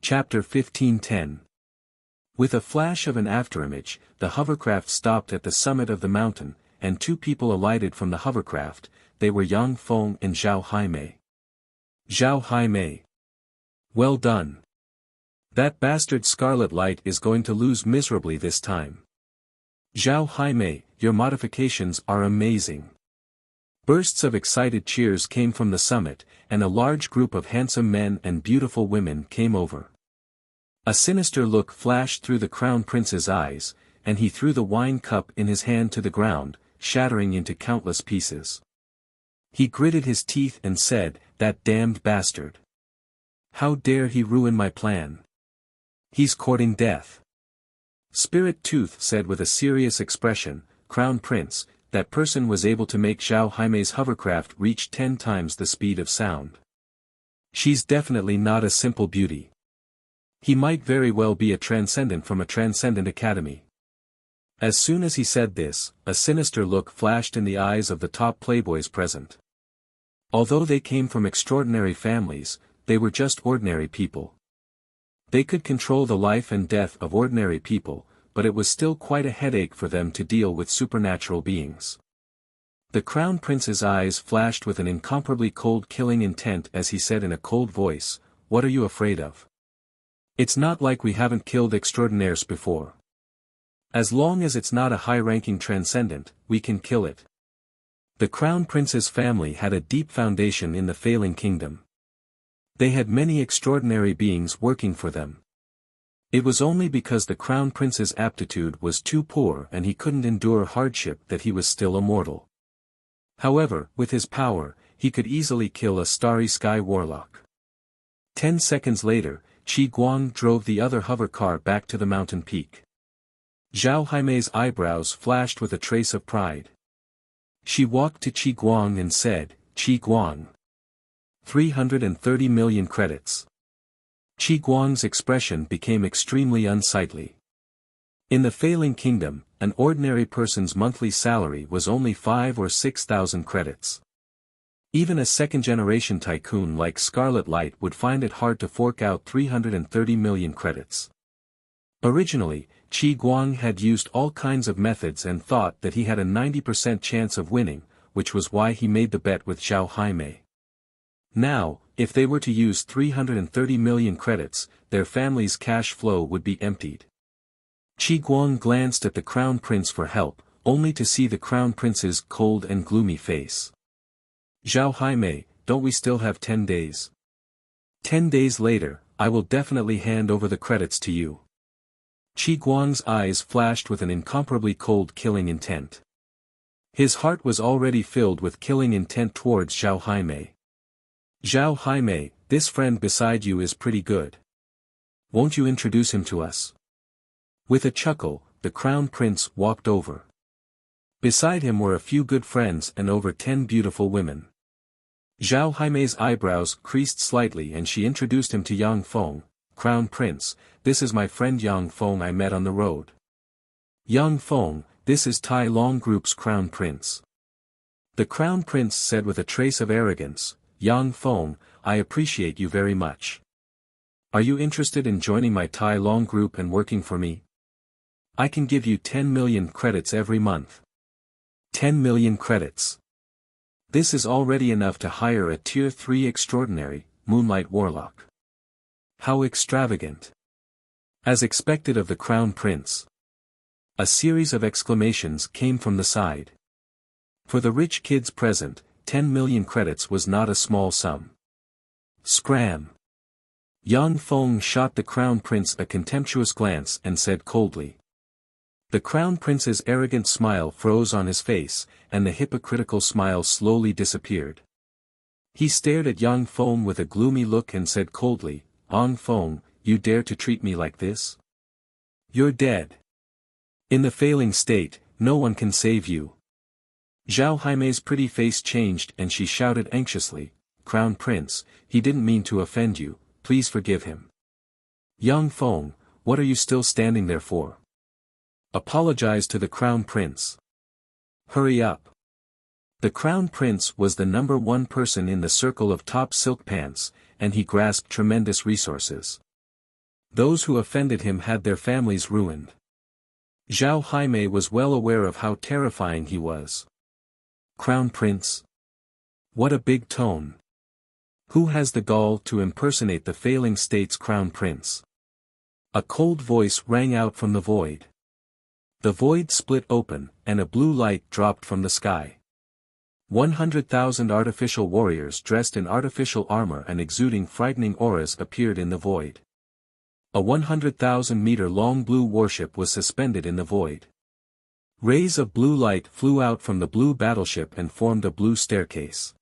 Chapter 15:10. With a flash of an afterimage, the hovercraft stopped at the summit of the mountain, and two people alighted from the hovercraft. They were Yang Feng and Zhao Haimei. Zhao Haimei. Well done. That bastard Scarlet Light is going to lose miserably this time. Zhao Haimei, your modifications are amazing. Bursts of excited cheers came from the summit, and a large group of handsome men and beautiful women came over. A sinister look flashed through the crown prince's eyes, and he threw the wine cup in his hand to the ground, shattering into countless pieces. He gritted his teeth and said, "That damned bastard. How dare he ruin my plan? He's courting death." Spirit Tooth said with a serious expression, "Crown Prince, that person was able to make Zhao Haimei's hovercraft reach 10 times the speed of sound. She's definitely not a simple beauty. He might very well be a transcendent from a transcendent academy." As soon as he said this, a sinister look flashed in the eyes of the top playboys present. Although they came from extraordinary families, they were just ordinary people. They could control the life and death of ordinary people, but it was still quite a headache for them to deal with supernatural beings. The Crown Prince's eyes flashed with an incomparably cold killing intent as he said in a cold voice, "What are you afraid of? It's not like we haven't killed extraordinaires before. As long as it's not a high-ranking transcendent, we can kill it." The Crown Prince's family had a deep foundation in the Failing Kingdom. They had many extraordinary beings working for them. It was only because the Crown Prince's aptitude was too poor and he couldn't endure hardship that he was still immortal. However, with his power, he could easily kill a Starry Sky Warlock. 10 seconds later, Qi Guang drove the other hover car back to the mountain peak. Zhao Haimei's eyebrows flashed with a trace of pride. She walked to Qi Guang and said, "Qi Guang. 330 million credits." Qi Guang's expression became extremely unsightly. In the Failing Kingdom, an ordinary person's monthly salary was only 5,000 or 6,000 credits. Even a second-generation tycoon like Scarlet Light would find it hard to fork out 330 million credits. Originally, Qi Guang had used all kinds of methods and thought that he had a 90% chance of winning, which was why he made the bet with Zhao Haimei. Now, if they were to use 330 million credits, their family's cash flow would be emptied. Qi Guang glanced at the Crown Prince for help, only to see the Crown Prince's cold and gloomy face. "Zhao Haimei, don't we still have 10 days? 10 days later, I will definitely hand over the credits to you." Qi Guang's eyes flashed with an incomparably cold killing intent. His heart was already filled with killing intent towards Zhao Haimei. "Zhao Haimei, this friend beside you is pretty good. Won't you introduce him to us?" With a chuckle, the Crown Prince walked over. Beside him were a few good friends and over 10 beautiful women. Zhao Haimei's eyebrows creased slightly and she introduced him to Yang Feng. "Crown Prince, this is my friend Yang Feng I met on the road." "Yang Feng, this is Tai Long Group's Crown Prince." The Crown Prince said with a trace of arrogance, "Yang Feng, I appreciate you very much. Are you interested in joining my Tai Long Group and working for me? I can give you 10 million credits every month." 10 million credits. This is already enough to hire a Tier 3 extraordinary, Moonlight Warlock. How extravagant. As expected of the Crown Prince. A series of exclamations came from the side. For the rich kids present, 10 million credits was not a small sum. Scram. Yang Feng shot the Crown Prince a contemptuous glance and said coldly. The Crown Prince's arrogant smile froze on his face, and the hypocritical smile slowly disappeared. He stared at Yang Feng with a gloomy look and said coldly, "Yang Feng, you dare to treat me like this? You're dead. In the Failing State, no one can save you." Zhao Haimei's pretty face changed and she shouted anxiously, "Crown Prince, he didn't mean to offend you, please forgive him." "Yang Feng, what are you still standing there for? Apologize to the Crown Prince. Hurry up." The Crown Prince was the #1 person in the circle of top silk pants, and he grasped tremendous resources. Those who offended him had their families ruined. Zhao Haimei was well aware of how terrifying he was. Crown Prince? What a big tone. Who has the gall to impersonate the failing state's crown prince? A cold voice rang out from the void. The void split open, and a blue light dropped from the sky. 100,000 artificial warriors dressed in artificial armor and exuding frightening auras appeared in the void. A 100,000-meter-long blue warship was suspended in the void. Rays of blue light flew out from the blue battleship and formed a blue staircase.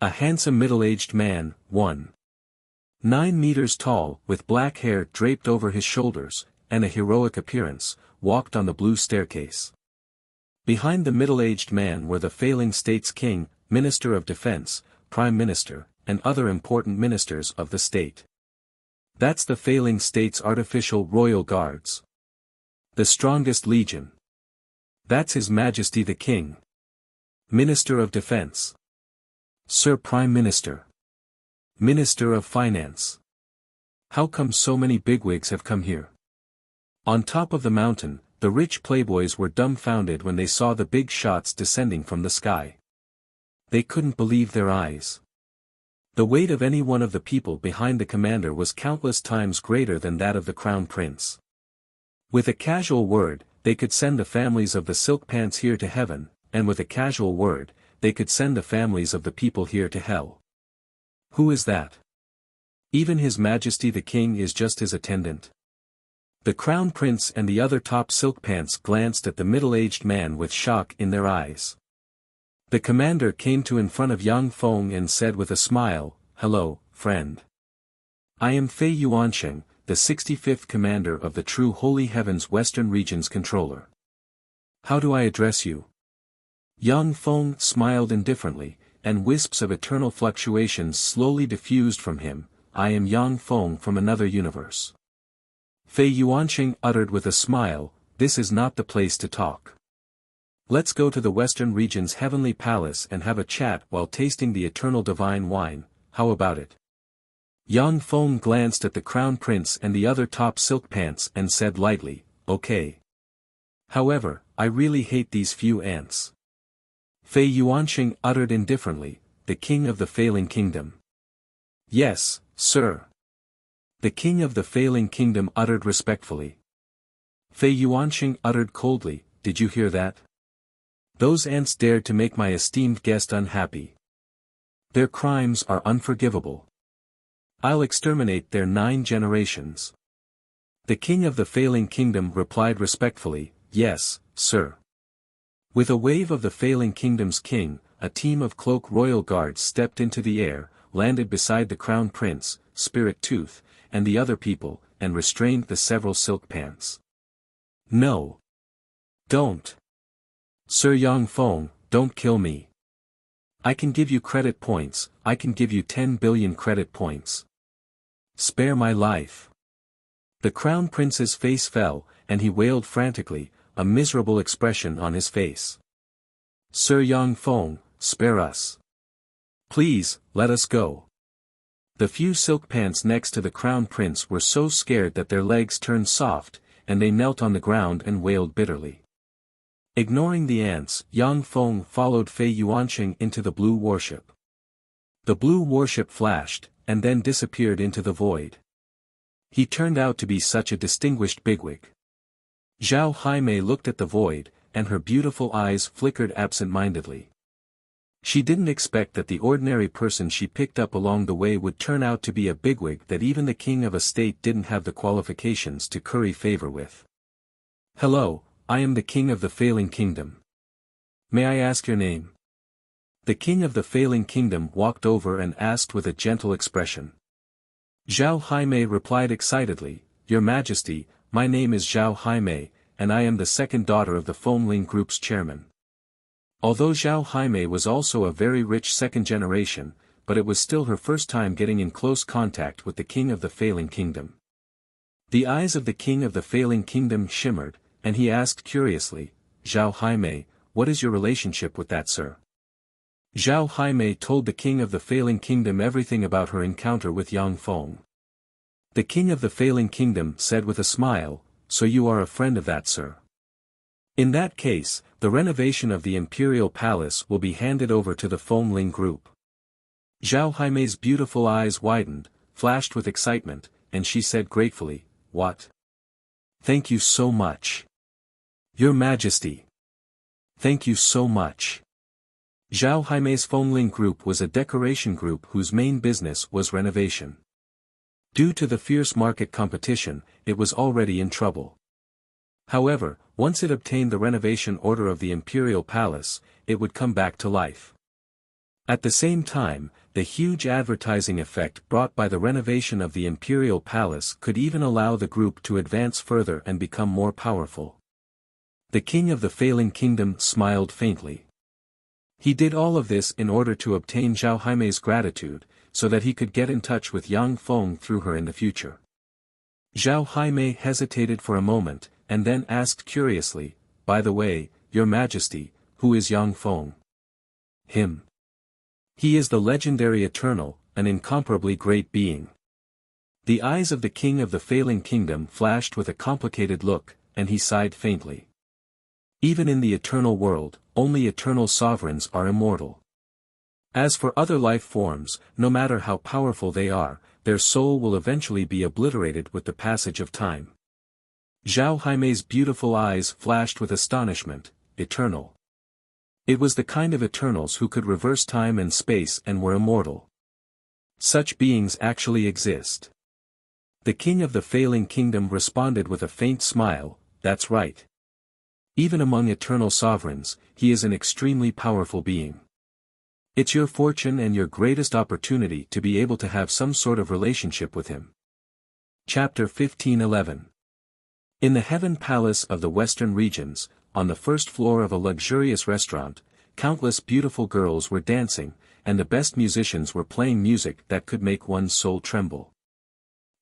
A handsome middle-aged man, 1.9 meters tall, with black hair draped over his shoulders, and a heroic appearance, walked on the blue staircase. Behind the middle-aged man were the failing state's king, minister of defense, prime minister, and other important ministers of the state. That's the failing state's artificial royal guards. The strongest legion. That's His Majesty the King. Minister of Defense. Sir Prime Minister. Minister of Finance. How come so many bigwigs have come here? On top of the mountain, the rich playboys were dumbfounded when they saw the big shots descending from the sky. They couldn't believe their eyes. The weight of any one of the people behind the commander was countless times greater than that of the crown prince. With a casual word, they could send the families of the silk pants here to heaven, and with a casual word, they could send the families of the people here to hell. Who is that? Even His Majesty the King is just his attendant. The crown prince and the other top silk pants glanced at the middle-aged man with shock in their eyes. The commander came to in front of Yang Feng and said with a smile, "Hello, friend. I am Fei Yuansheng, the 65th commander of the True Holy Heavens Western Region's controller. How do I address you?" Yang Feng smiled indifferently, and wisps of eternal fluctuations slowly diffused from him. "I am Yang Feng from another universe." Fei Yuansheng uttered with a smile, "This is not the place to talk. Let's go to the Western Region's heavenly palace and have a chat while tasting the eternal divine wine, how about it?" Yang Feng glanced at the crown prince and the other top silk pants and said lightly, "Okay. However, I really hate these few ants." Fei Yuansheng uttered indifferently, "The king of the failing kingdom." "Yes, sir." The king of the failing kingdom uttered respectfully. Fei Yuansheng uttered coldly, "Did you hear that? Those ants dared to make my esteemed guest unhappy. Their crimes are unforgivable. I'll exterminate their 9 generations." The king of the failing kingdom replied respectfully, "Yes, sir." With a wave of the failing kingdom's king, a team of cloak royal guards stepped into the air, landed beside the crown prince, Spirit Tooth, and the other people, and restrained the several silk pants. "No. Don't. Sir Yang Feng, don't kill me. I can give you credit points, I can give you 10 billion credit points. Spare my life." The crown prince's face fell, and he wailed frantically, a miserable expression on his face. "Sir Yang Feng, spare us. Please, let us go." The few silk pants next to the crown prince were so scared that their legs turned soft, and they knelt on the ground and wailed bitterly. Ignoring the ants, Yang Feng followed Fei Yuansheng into the blue warship. The blue warship flashed, and then disappeared into the void. He turned out to be such a distinguished bigwig. Zhao Haimei looked at the void, and her beautiful eyes flickered absent-mindedly. She didn't expect that the ordinary person she picked up along the way would turn out to be a bigwig that even the king of a state didn't have the qualifications to curry favor with. "Hello, I am the king of the failing kingdom. May I ask your name?" The king of the failing kingdom walked over and asked with a gentle expression. Zhao Haimei replied excitedly, "Your Majesty, my name is Zhao Haimei, and I am the second daughter of the Fengling Group's chairman." Although Zhao Haimei was also a very rich second generation, but it was still her first time getting in close contact with the king of the failing kingdom. The eyes of the king of the failing kingdom shimmered, and he asked curiously, "Zhao Haimei, what is your relationship with that sir?" Zhao Haimei told the king of the failing kingdom everything about her encounter with Yang Feng. The king of the failing kingdom said with a smile, "So you are a friend of that, sir? In that case, the renovation of the imperial palace will be handed over to the Fengling group." Zhao Haime's beautiful eyes widened, flashed with excitement, and she said gratefully, "What? Thank you so much. Your Majesty. Thank you so much." Zhao Haime's Fengling group was a decoration group whose main business was renovation. Due to the fierce market competition, it was already in trouble. However, once it obtained the renovation order of the imperial palace, it would come back to life. At the same time, the huge advertising effect brought by the renovation of the imperial palace could even allow the group to advance further and become more powerful. The king of the failing kingdom smiled faintly. He did all of this in order to obtain Zhao Haime's gratitude, so that he could get in touch with Yang Feng through her in the future. Zhao Haime hesitated for a moment, and then asked curiously, "By the way, Your Majesty, who is Yang Feng?" "Him. He is the legendary Eternal, an incomparably great being." The eyes of the king of the failing kingdom flashed with a complicated look, and he sighed faintly. Even in the eternal world, only eternal sovereigns are immortal. As for other life forms, no matter how powerful they are, their soul will eventually be obliterated with the passage of time. Zhao Haime's beautiful eyes flashed with astonishment. Eternal. It was the kind of eternals who could reverse time and space and were immortal. Such beings actually exist. The king of the failing kingdom responded with a faint smile, "That's right. Even among eternal sovereigns, he is an extremely powerful being. It's your fortune and your greatest opportunity to be able to have some sort of relationship with him." Chapter 15:11. In the Heaven Palace of the Western regions, on the first floor of a luxurious restaurant, countless beautiful girls were dancing, and the best musicians were playing music that could make one's soul tremble.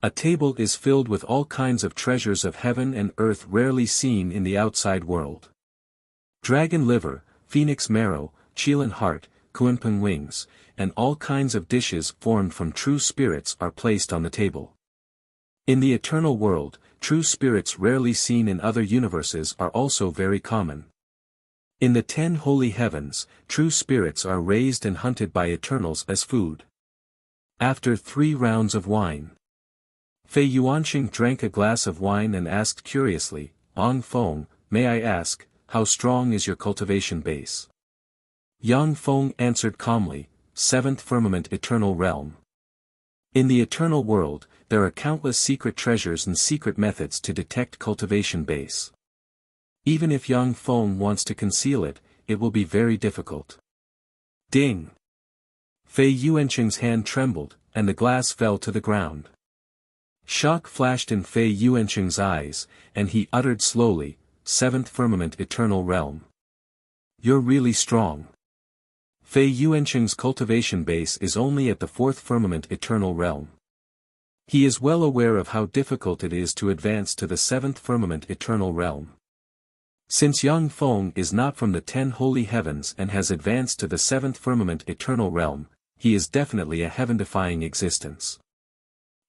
A table is filled with all kinds of treasures of heaven and earth rarely seen in the outside world. Dragon liver, phoenix marrow, Chilan heart, Kuanpeng wings, and all kinds of dishes formed from true spirits are placed on the table. In the eternal world, true spirits rarely seen in other universes are also very common. In the 10 holy heavens, true spirits are raised and hunted by eternals as food. After 3 rounds of wine, Fei Yuanqing drank a glass of wine and asked curiously, "Ang Feng, may I ask, how strong is your cultivation base?" Yang Feng answered calmly, 7th firmament eternal realm. In the eternal world, there are countless secret treasures and secret methods to detect cultivation base. Even if Yang Feng wants to conceal it, it will be very difficult. Ding! Fei Yuanqing's hand trembled, and the glass fell to the ground. Shock flashed in Fei Yuanqing's eyes, and he uttered slowly, 7th firmament eternal realm. You're really strong. Fei Yuanqing's cultivation base is only at the 4th firmament eternal realm. He is well aware of how difficult it is to advance to the 7th firmament eternal realm. Since Yang Feng is not from the 10 holy heavens and has advanced to the 7th firmament eternal realm, he is definitely a heaven-defying existence.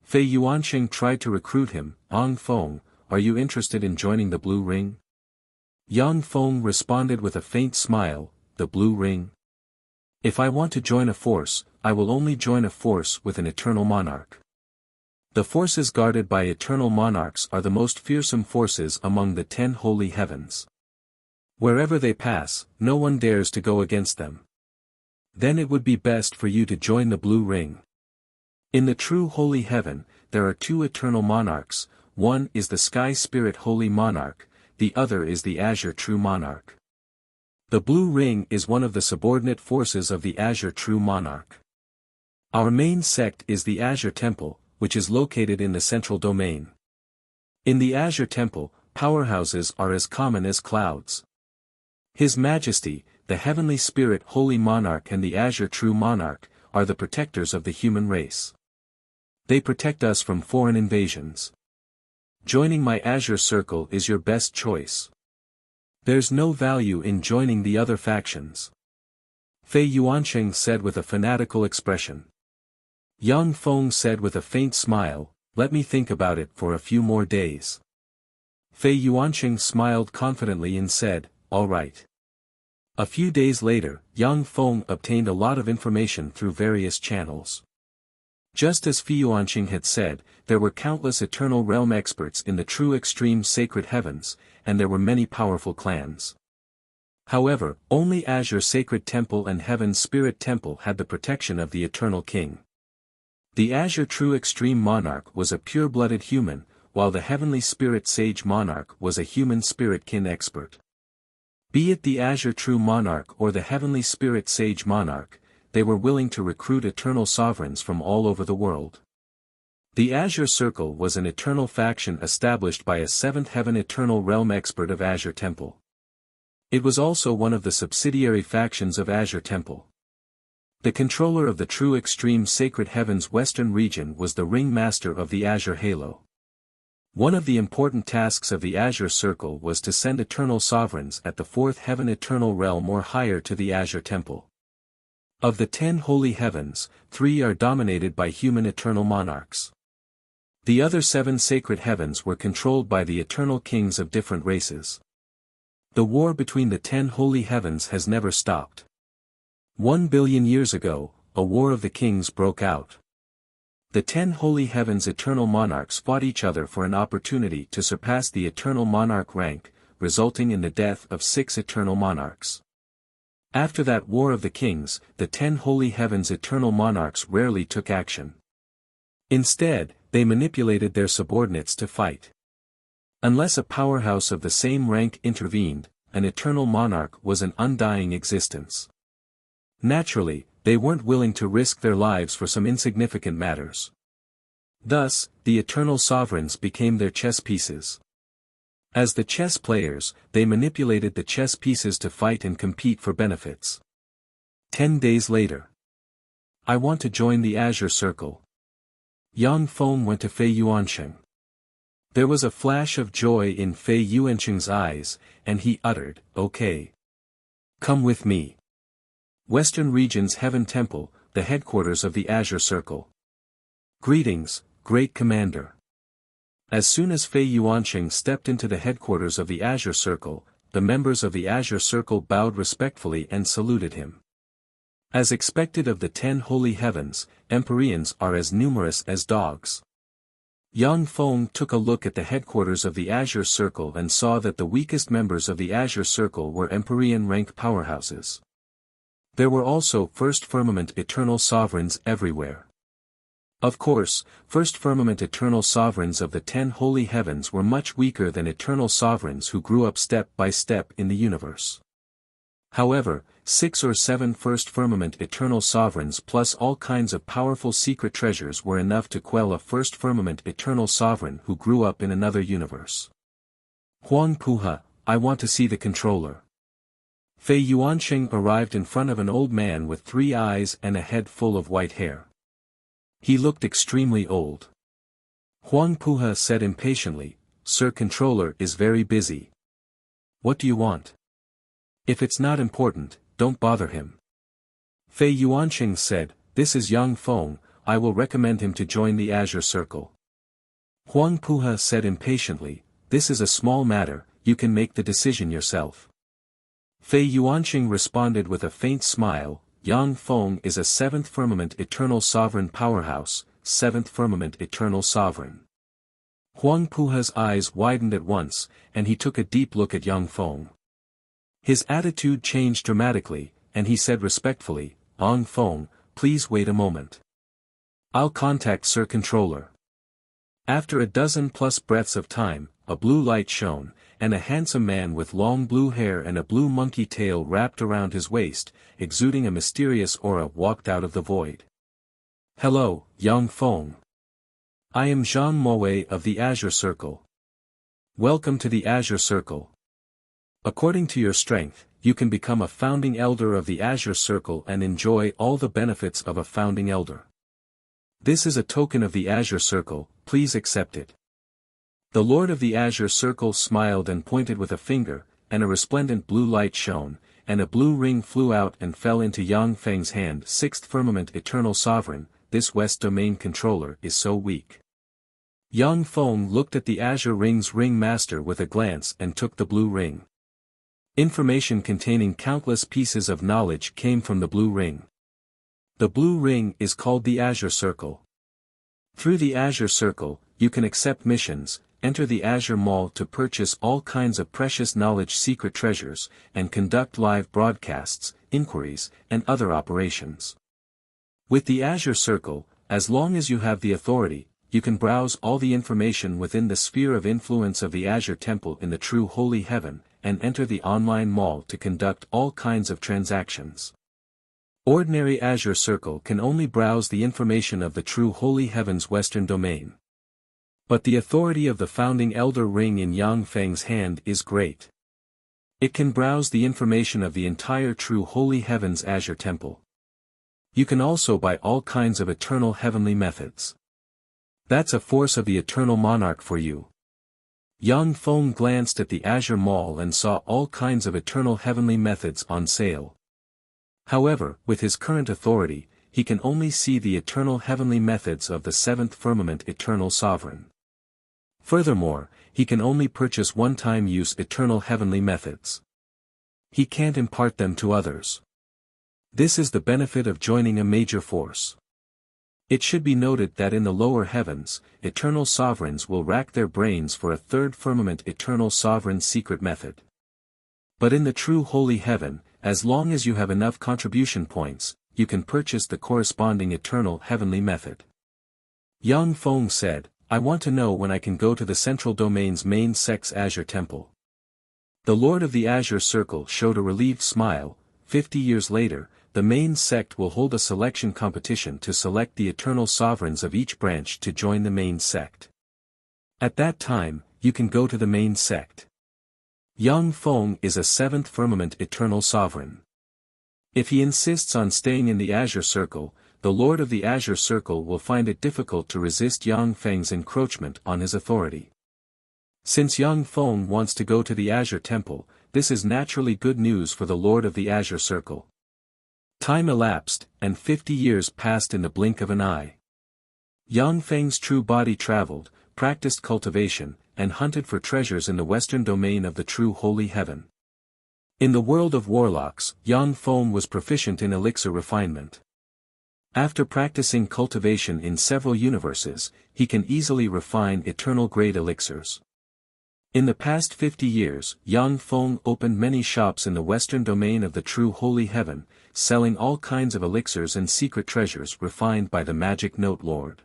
Fei Yuanqing tried to recruit him. "Ang Feng, are you interested in joining the Blue Ring?" Yang Feng responded with a faint smile, "The Blue Ring? If I want to join a force, I will only join a force with an eternal monarch. The forces guarded by eternal monarchs are the most fearsome forces among the 10 holy heavens. Wherever they pass, no one dares to go against them. Then it would be best for you to join the Blue Ring. In the true holy heaven, there are 2 eternal monarchs, one is the Sky Spirit Holy Monarch, the other is the Azure True Monarch. The Blue Ring is one of the subordinate forces of the Azure True Monarch. Our main sect is the Azure Temple, which is located in the central domain. In the Azure Temple, powerhouses are as common as clouds. His Majesty, the Heavenly Spirit Holy Monarch and the Azure True Monarch, are the protectors of the human race. They protect us from foreign invasions. Joining my Azure Circle is your best choice. There's no value in joining the other factions. Fei Yuanqing said with a fanatical expression. Yang Feng said with a faint smile, let me think about it for a few more days. Fei Yuanqing smiled confidently and said, all right. A few days later, Yang Feng obtained a lot of information through various channels. Just as Fei Yuanqing had said, there were countless eternal realm experts in the true extreme sacred heavens, and there were many powerful clans. However, only Azure Sacred Temple and Heaven's Spirit Temple had the protection of the Eternal King. The Azure True Extreme Monarch was a pure-blooded human, while the Heavenly Spirit Sage Monarch was a human spirit kin expert. Be it the Azure True Monarch or the Heavenly Spirit Sage Monarch, they were willing to recruit eternal sovereigns from all over the world. The Azure Circle was an eternal faction established by a seventh heaven eternal realm expert of Azure Temple. It was also one of the subsidiary factions of Azure Temple. The controller of the true extreme sacred heavens western region was the ring master of the Azure Halo. One of the important tasks of the Azure Circle was to send eternal sovereigns at the fourth heaven eternal realm or higher to the Azure Temple. Of the 10 holy heavens, 3 are dominated by human eternal monarchs. The other 7 sacred heavens were controlled by the eternal kings of different races. The war between the 10 holy heavens has never stopped. 1 billion years ago, a war of the kings broke out. The 10 holy heavens' eternal monarchs fought each other for an opportunity to surpass the eternal monarch rank, resulting in the death of 6 eternal monarchs. After that war of the kings, the 10 holy heavens' eternal monarchs rarely took action. Instead, they manipulated their subordinates to fight. Unless a powerhouse of the same rank intervened, an eternal monarch was an undying existence. Naturally, they weren't willing to risk their lives for some insignificant matters. Thus, the eternal sovereigns became their chess pieces. As the chess players, they manipulated the chess pieces to fight and compete for benefits. 10 days later. I want to join the Azure Circle. Yang Feng went to Fei Yuanqing. There was a flash of joy in Fei Yuanqing's eyes, and he uttered, okay. Come with me. Western Region's Heaven Temple, the headquarters of the Azure Circle. Greetings, Great Commander. As soon as Fei Yuanqing stepped into the headquarters of the Azure Circle, the members of the Azure Circle bowed respectfully and saluted him. As expected of the 10 holy heavens, Empyreans are as numerous as dogs. Yang Feng took a look at the headquarters of the Azure Circle and saw that the weakest members of the Azure Circle were Empyrean-rank powerhouses. There were also First Firmament eternal sovereigns everywhere. Of course, First Firmament eternal sovereigns of the 10 holy heavens were much weaker than eternal sovereigns who grew up step by step in the universe. However, 6 or 7 First Firmament eternal sovereigns plus all kinds of powerful secret treasures were enough to quell a First Firmament eternal sovereign who grew up in another universe. Huang Puha, I want to see the controller. Fei Yuanqing arrived in front of an old man with 3 eyes and a head full of white hair. He looked extremely old. Huang Puha said impatiently, Sir Controller is very busy. What do you want? If it's not important, don't bother him. Fei Yuanqing said, this is Yang Feng, I will recommend him to join the Azure Circle. Huang Puha said impatiently, this is a small matter, you can make the decision yourself. Fei Yuanqing responded with a faint smile, Yang Feng is a 7th Firmament Eternal Sovereign powerhouse, 7th Firmament Eternal Sovereign. Huang Puha's eyes widened at once, and he took a deep look at Yang Feng. His attitude changed dramatically, and he said respectfully, Yang Feng, please wait a moment. I'll contact Sir Controller. After a dozen plus breaths of time, a blue light shone, and a handsome man with long blue hair and a blue monkey tail wrapped around his waist, exuding a mysterious aura walked out of the void. Hello, Yang Feng. I am Zhang Moe of the Azure Circle. Welcome to the Azure Circle. According to your strength, you can become a founding elder of the Azure Circle and enjoy all the benefits of a founding elder. This is a token of the Azure Circle, please accept it. The Lord of the Azure Circle smiled and pointed with a finger, and a resplendent blue light shone, and a blue ring flew out and fell into Yang Feng's hand. 6th Firmament Eternal Sovereign, this West Domain Controller is so weak. Yang Feng looked at the azure ring's ringmaster with a glance and took the blue ring. Information containing countless pieces of knowledge came from the blue ring. The blue ring is called the Azure Circle. Through the Azure Circle, you can accept missions, enter the Azure Mall to purchase all kinds of precious knowledge secret treasures, and conduct live broadcasts, inquiries, and other operations. With the Azure Circle, as long as you have the authority, you can browse all the information within the sphere of influence of the Azure Temple in the true Holy Heaven, and enter the online mall to conduct all kinds of transactions. Ordinary Azure Circle can only browse the information of the true Holy Heaven's Western domain. But the authority of the founding Elder Ring in Yang Feng's hand is great. It can browse the information of the entire true Holy Heaven's Azure Temple. You can also buy all kinds of eternal heavenly methods. That's a force of the Eternal Monarch for you. Yang Feng glanced at the Azure Mall and saw all kinds of eternal heavenly methods on sale. However, with his current authority, he can only see the eternal heavenly methods of the seventh firmament Eternal Sovereign. Furthermore, he can only purchase one-time use eternal heavenly methods. He can't impart them to others. This is the benefit of joining a major force. It should be noted that in the lower heavens, eternal sovereigns will rack their brains for a third firmament Eternal Sovereign secret method. But in the true Holy Heaven, as long as you have enough contribution points, you can purchase the corresponding eternal heavenly method. Yang Feng said, I want to know when I can go to the Central Domain's main sect's Azure Temple. The Lord of the Azure Circle showed a relieved smile. 50 years later, the main sect will hold a selection competition to select the eternal sovereigns of each branch to join the main sect. At that time, you can go to the main sect. Yang Feng is a seventh firmament eternal sovereign. If he insists on staying in the Azure Circle, the Lord of the Azure Circle will find it difficult to resist Yang Feng's encroachment on his authority. Since Yang Feng wants to go to the Azure Temple, this is naturally good news for the Lord of the Azure Circle. Time elapsed, and 50 years passed in the blink of an eye. Yang Feng's true body traveled, practiced cultivation, and hunted for treasures in the western domain of the true Holy Heaven. In the world of warlocks, Yang Feng was proficient in elixir refinement. After practicing cultivation in several universes, he can easily refine eternal-grade elixirs. In the past 50 years, Yang Feng opened many shops in the western domain of the true Holy Heaven, selling all kinds of elixirs and secret treasures refined by the Magic Note Lord.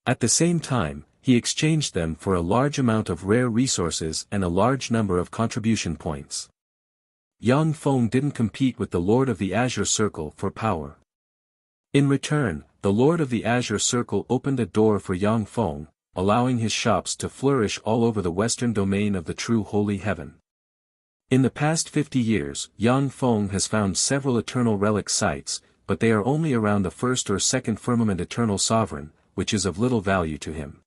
At the same time, he exchanged them for a large amount of rare resources and a large number of contribution points. Yang Feng didn't compete with the Lord of the Azure Circle for power. In return, the Lord of the Azure Circle opened a door for Yang Feng, allowing his shops to flourish all over the western domain of the true Holy Heaven. In the past 50 years, Yang Feng has found several eternal relic sites, but they are only around the first or second firmament Eternal Sovereign, which is of little value to him.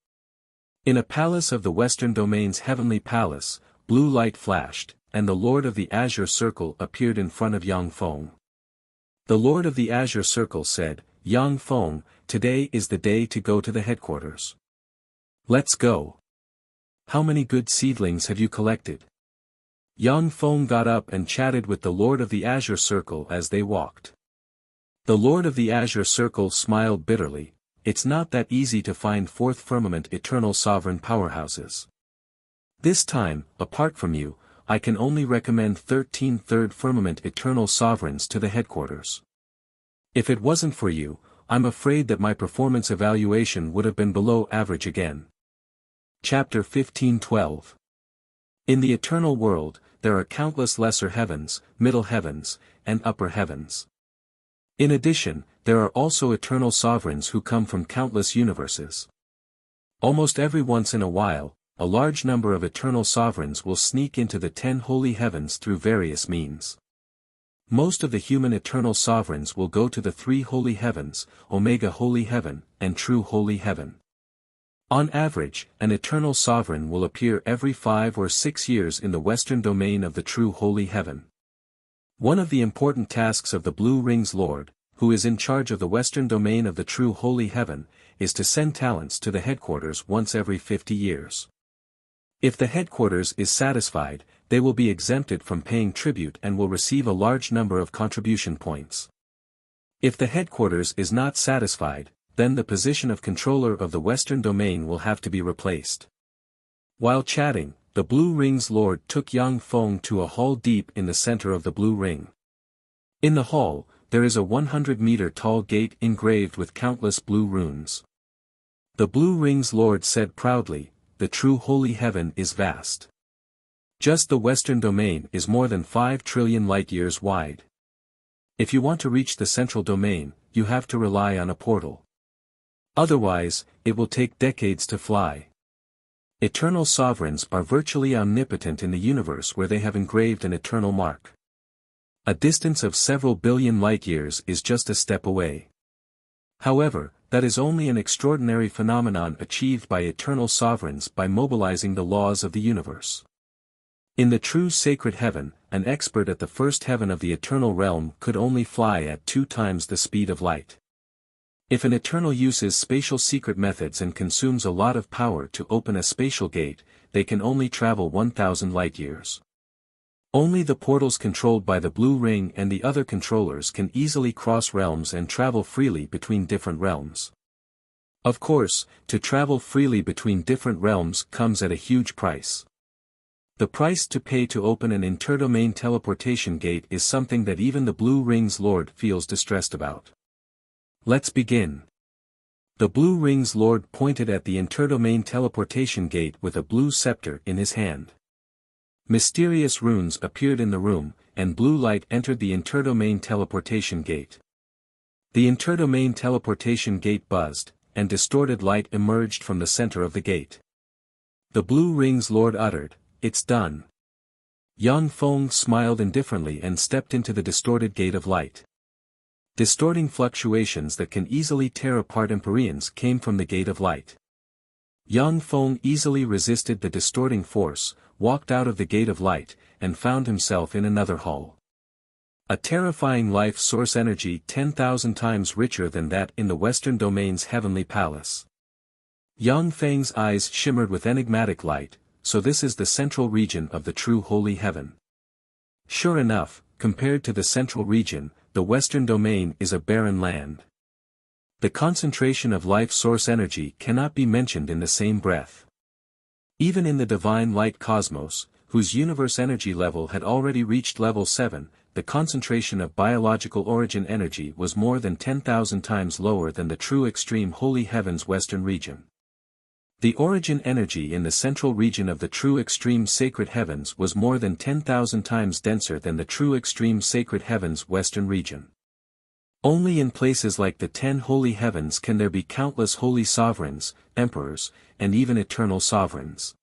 In a palace of the western domain's heavenly palace, blue light flashed, and the Lord of the Azure Circle appeared in front of Yang Feng. The Lord of the Azure Circle said, Yang Feng, today is the day to go to the headquarters. Let's go. How many good seedlings have you collected? Yang Feng got up and chatted with the Lord of the Azure Circle as they walked. The Lord of the Azure Circle smiled bitterly. It's not that easy to find fourth firmament eternal sovereign powerhouses. This time, apart from you, I can only recommend 13 third firmament eternal sovereigns to the headquarters. If it wasn't for you, I'm afraid that my performance evaluation would have been below average again. Chapter 15:12. In the eternal world, there are countless lesser heavens, middle heavens, and upper heavens. In addition, there are also eternal sovereigns who come from countless universes. Almost every once in a while, a large number of eternal sovereigns will sneak into the 10 holy heavens through various means. Most of the human eternal sovereigns will go to the 3 holy heavens, Omega Holy Heaven, and True Holy Heaven. On average, an eternal sovereign will appear every 5 or 6 years in the western domain of the True Holy Heaven. One of the important tasks of the Blue Ring's Lord, who is in charge of the western domain of the True Holy Heaven, is to send talents to the headquarters once every 50 years. If the headquarters is satisfied, they will be exempted from paying tribute and will receive a large number of contribution points. If the headquarters is not satisfied, then the position of controller of the Western Domain will have to be replaced. While chatting, the Blue Ring's Lord took Yang Feng to a hall deep in the center of the Blue Ring. In the hall, there is a 100-meter-tall gate engraved with countless blue runes. The Blue Ring's Lord said proudly, "The true holy heaven is vast. Just the Western Domain is more than 5 trillion light-years wide. If you want to reach the Central Domain, you have to rely on a portal. Otherwise, it will take decades to fly. Eternal sovereigns are virtually omnipotent in the universe where they have engraved an eternal mark. A distance of several billion light-years is just a step away. However, that is only an extraordinary phenomenon achieved by eternal sovereigns by mobilizing the laws of the universe. In the true sacred heaven, an expert at the first heaven of the eternal realm could only fly at 2 times the speed of light. If an eternal uses spatial secret methods and consumes a lot of power to open a spatial gate, they can only travel 1,000 light-years. Only the portals controlled by the Blue Ring and the other controllers can easily cross realms and travel freely between different realms. Of course, to travel freely between different realms comes at a huge price. The price to pay to open an interdomain teleportation gate is something that even the Blue Ring's Lord feels distressed about. Let's begin. The Blue Ring's Lord pointed at the interdomain teleportation gate with a blue scepter in his hand. Mysterious runes appeared in the room, and blue light entered the interdomain teleportation gate. The interdomain teleportation gate buzzed, and distorted light emerged from the center of the gate. The Blue Ring's Lord uttered, "It's done." Yang Feng smiled indifferently and stepped into the distorted gate of light. Distorting fluctuations that can easily tear apart Empyreans came from the gate of light. Yang Feng easily resisted the distorting force, walked out of the gate of light, and found himself in another hall. A terrifying life source energy 10,000 times richer than that in the Western Domain's heavenly palace. Yang Feng's eyes shimmered with enigmatic light, so this is the central region of the true holy heaven. Sure enough, compared to the central region, the Western Domain is a barren land. The concentration of life source energy cannot be mentioned in the same breath. Even in the divine light cosmos, whose universe energy level had already reached level 7, the concentration of biological origin energy was more than 10,000 times lower than the true extreme holy heaven's western region. The origin energy in the central region of the true extreme sacred heavens was more than 10,000 times denser than the true extreme sacred heavens' western region. Only in places like the 10 holy heavens can there be countless holy sovereigns, emperors, and even eternal sovereigns.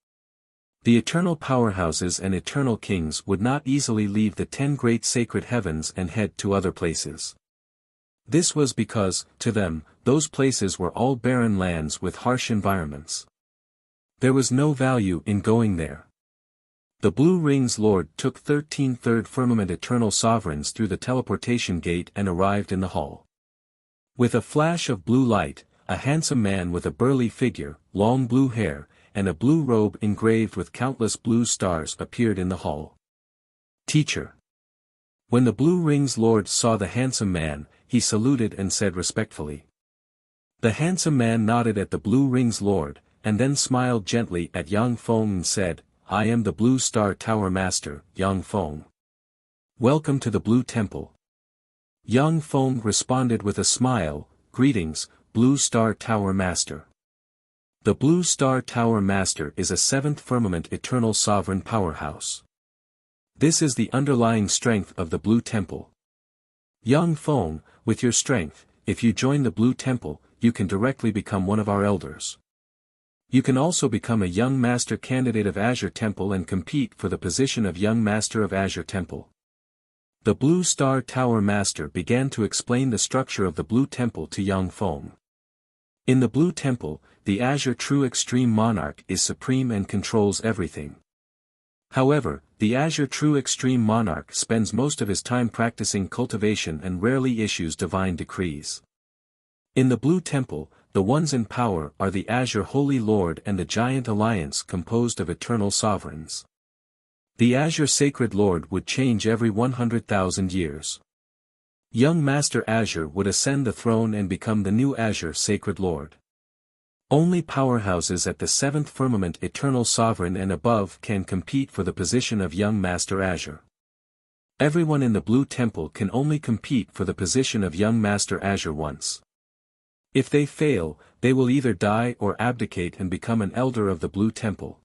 The eternal powerhouses and eternal kings would not easily leave the 10 great sacred heavens and head to other places. This was because, to them, those places were all barren lands with harsh environments. There was no value in going there. The Blue Ring's Lord took 13 third firmament eternal sovereigns through the teleportation gate and arrived in the hall. With a flash of blue light, a handsome man with a burly figure, long blue hair, and a blue robe engraved with countless blue stars appeared in the hall. "Teacher." When the Blue Ring's Lord saw the handsome man, he saluted and said respectfully. The handsome man nodded at the Blue Ring's Lord, and then smiled gently at Yang Feng and said, "I am the Blue Star Tower Master, Yang Feng. Welcome to the Blue Temple." Yang Feng responded with a smile, "Greetings, Blue Star Tower Master." The Blue Star Tower Master is a 7th firmament eternal sovereign powerhouse. This is the underlying strength of the Blue Temple. Yang Feng, with your strength, if you join the Blue Temple, you can directly become one of our elders. You can also become a young master candidate of Azure Temple and compete for the position of young master of Azure Temple. The Blue Star Tower Master began to explain the structure of the Blue Temple to Yang Feng. In the Blue Temple, the Azure True Extreme Monarch is supreme and controls everything. However, the Azure True Extreme Monarch spends most of his time practicing cultivation and rarely issues divine decrees. In the Blue Temple, the ones in power are the Azure Holy Lord and the Giant Alliance composed of eternal sovereigns. The Azure Sacred Lord would change every 100,000 years. Young Master Azure would ascend the throne and become the new Azure Sacred Lord. Only powerhouses at the 7th firmament Eternal Sovereign and above can compete for the position of Young Master Azure. Everyone in the Blue Temple can only compete for the position of Young Master Azure once. If they fail, they will either die or abdicate and become an elder of the Blue Temple.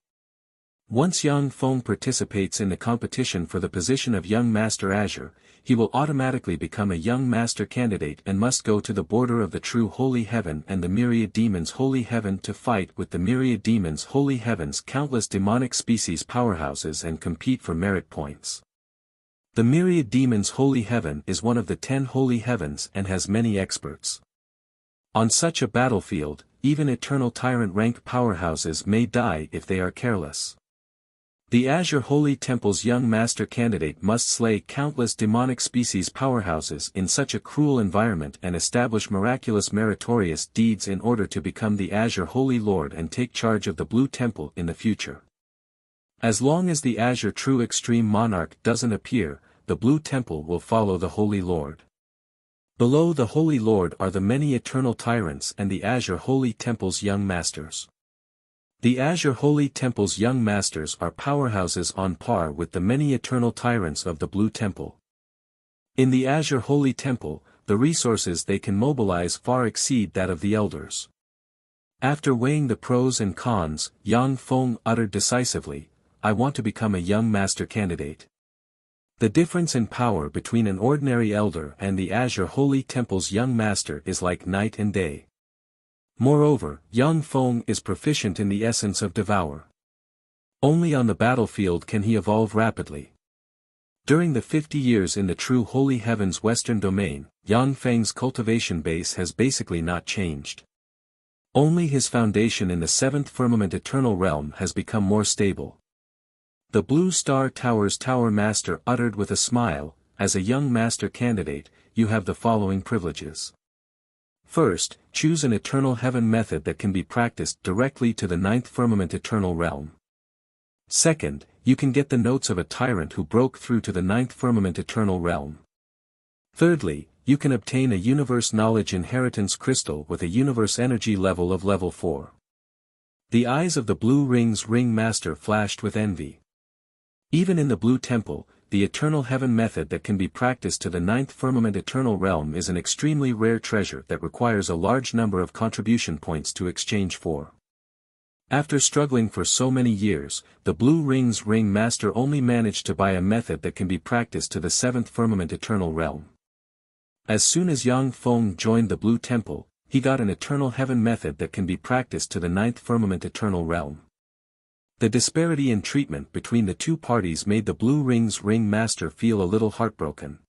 Once Yang Feng participates in the competition for the position of Young Master Azure, he will automatically become a Young Master candidate and must go to the border of the true Holy Heaven and the Myriad Demons Holy Heaven to fight with the Myriad Demons Holy Heaven's countless demonic species powerhouses and compete for merit points. The Myriad Demons Holy Heaven is one of the 10 Holy Heavens and has many experts. On such a battlefield, even Eternal Tyrant rank powerhouses may die if they are careless. The Azure Holy Temple's Young Master candidate must slay countless demonic species powerhouses in such a cruel environment and establish miraculous meritorious deeds in order to become the Azure Holy Lord and take charge of the Blue Temple in the future. As long as the Azure True Extreme Monarch doesn't appear, the Blue Temple will follow the Holy Lord. Below the Holy Lord are the many Eternal Tyrants and the Azure Holy Temple's Young Masters. The Azure Holy Temple's Young Masters are powerhouses on par with the many Eternal Tyrants of the Blue Temple. In the Azure Holy Temple, the resources they can mobilize far exceed that of the Elders. After weighing the pros and cons, Yang Feng uttered decisively, "I want to become a Young Master candidate." The difference in power between an ordinary Elder and the Azure Holy Temple's Young Master is like night and day. Moreover, Yang Feng is proficient in the essence of Devour. Only on the battlefield can he evolve rapidly. During the 50 years in the true Holy Heaven's western domain, Yang Feng's cultivation base has basically not changed. Only his foundation in the 7th firmament Eternal Realm has become more stable. The Blue Star Tower's Tower Master uttered with a smile, "As a Young Master candidate, you have the following privileges. First, choose an Eternal Heaven method that can be practiced directly to the 9th firmament Eternal Realm. Second, you can get the notes of a tyrant who broke through to the 9th firmament Eternal Realm. Thirdly, you can obtain a Universe Knowledge Inheritance Crystal with a Universe Energy level of level 4. The eyes of the Blue Ring's Ring Master flashed with envy. Even in the Blue Temple, the Eternal Heaven method that can be practiced to the 9th firmament Eternal Realm is an extremely rare treasure that requires a large number of contribution points to exchange for. After struggling for so many years, the Blue Ring's Ring Master only managed to buy a method that can be practiced to the 7th firmament Eternal Realm. As soon as Yang Feng joined the Blue Temple, he got an Eternal Heaven method that can be practiced to the 9th firmament Eternal Realm. The disparity in treatment between the two parties made the Blue Ring's Ring Master feel a little heartbroken.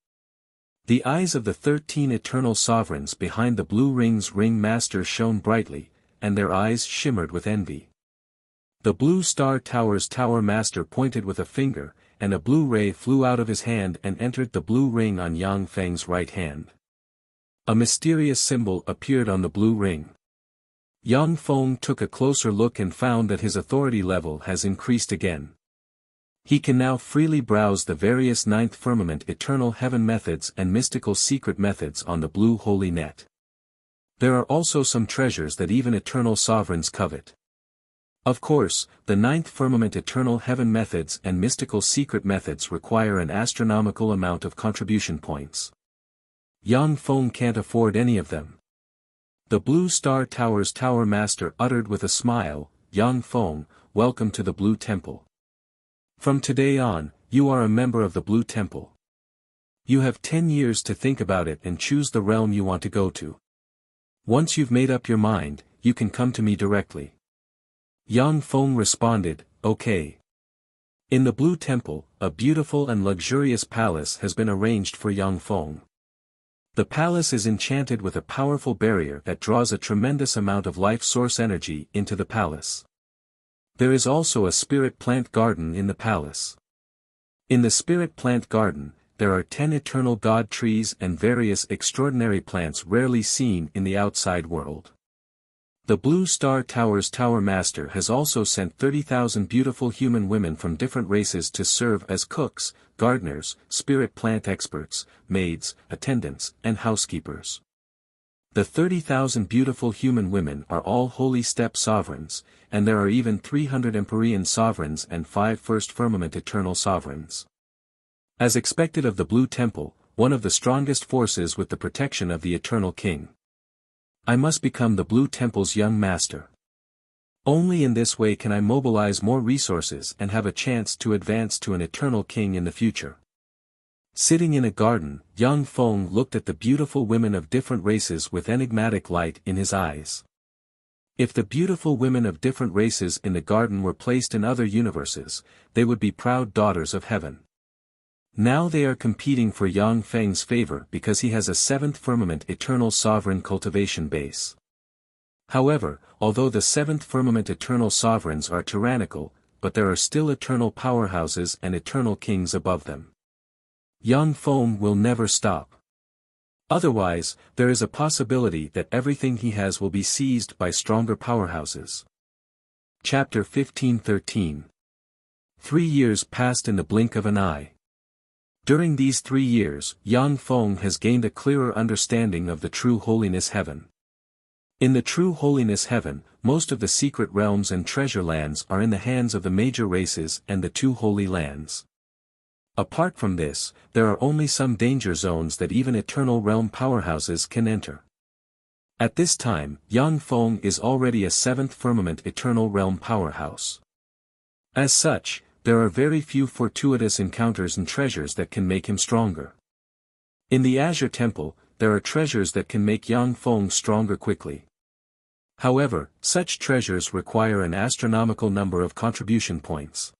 The eyes of the 13 Eternal Sovereigns behind the Blue Ring's Ring Master shone brightly, and their eyes shimmered with envy. The Blue Star Tower's Tower Master pointed with a finger, and a blue ray flew out of his hand and entered the blue ring on Yang Feng's right hand. A mysterious symbol appeared on the blue ring. Yang Feng took a closer look and found that his authority level has increased again. He can now freely browse the various 9th firmament Eternal Heaven methods and mystical secret methods on the Blue Holy Net. There are also some treasures that even Eternal Sovereigns covet. Of course, the 9th firmament Eternal Heaven methods and mystical secret methods require an astronomical amount of contribution points. Yang Feng can't afford any of them. The Blue Star Tower's Tower Master uttered with a smile, "Yang Feng, welcome to the Blue Temple. From today on, you are a member of the Blue Temple. You have 10 years to think about it and choose the realm you want to go to. Once you've made up your mind, you can come to me directly." Yang Feng responded, "Okay." In the Blue Temple, a beautiful and luxurious palace has been arranged for Yang Feng. The palace is enchanted with a powerful barrier that draws a tremendous amount of life source energy into the palace. There is also a spirit plant garden in the palace. In the spirit plant garden, there are 10 eternal god trees and various extraordinary plants rarely seen in the outside world. The Blue Star Tower's Tower Master has also sent 30,000 beautiful human women from different races to serve as cooks, gardeners, spirit plant experts, maids, attendants, and housekeepers. The 30,000 beautiful human women are all holy step sovereigns, and there are even 300 Empyrean sovereigns and 5 First Firmament Eternal sovereigns. As expected of the Blue Temple, one of the strongest forces with the protection of the Eternal King. I must become the Blue Temple's young master. Only in this way can I mobilize more resources and have a chance to advance to an Eternal King in the future. Sitting in a garden, young Feng looked at the beautiful women of different races with enigmatic light in his eyes. If the beautiful women of different races in the garden were placed in other universes, they would be proud daughters of heaven. Now they are competing for Yang Feng's favor because he has a 7th Firmament Eternal Sovereign cultivation base. However, although the 7th Firmament Eternal Sovereigns are tyrannical, but there are still eternal powerhouses and eternal kings above them. Yang Feng will never stop. Otherwise, there is a possibility that everything he has will be seized by stronger powerhouses. Chapter 1513. 3 years passed in the blink of an eye. During these 3 years, Yang Feng has gained a clearer understanding of the true holiness heaven. In the true holiness heaven, most of the secret realms and treasure lands are in the hands of the major races and the 2 holy lands. Apart from this, there are only some danger zones that even eternal realm powerhouses can enter. At this time, Yang Feng is already a 7th Firmament Eternal Realm powerhouse. As such, there are very few fortuitous encounters and treasures that can make him stronger. In the Azure Temple, there are treasures that can make Yang Feng stronger quickly. However, such treasures require an astronomical number of contribution points.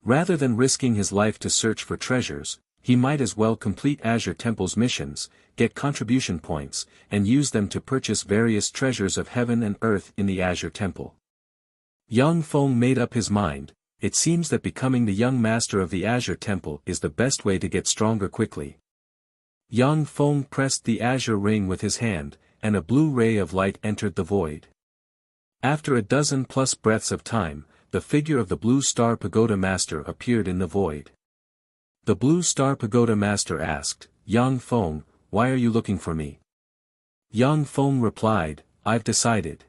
Rather than risking his life to search for treasures, he might as well complete Azure Temple's missions, get contribution points, and use them to purchase various treasures of heaven and earth in the Azure Temple. Yang Feng made up his mind. It seems that becoming the young master of the Azure Temple is the best way to get stronger quickly. Yang Feng pressed the azure ring with his hand, and a blue ray of light entered the void. After a dozen plus breaths of time, the figure of the Blue Star Pagoda Master appeared in the void. The Blue Star Pagoda Master asked, Yang Feng, why are you looking for me? Yang Feng replied, I've decided.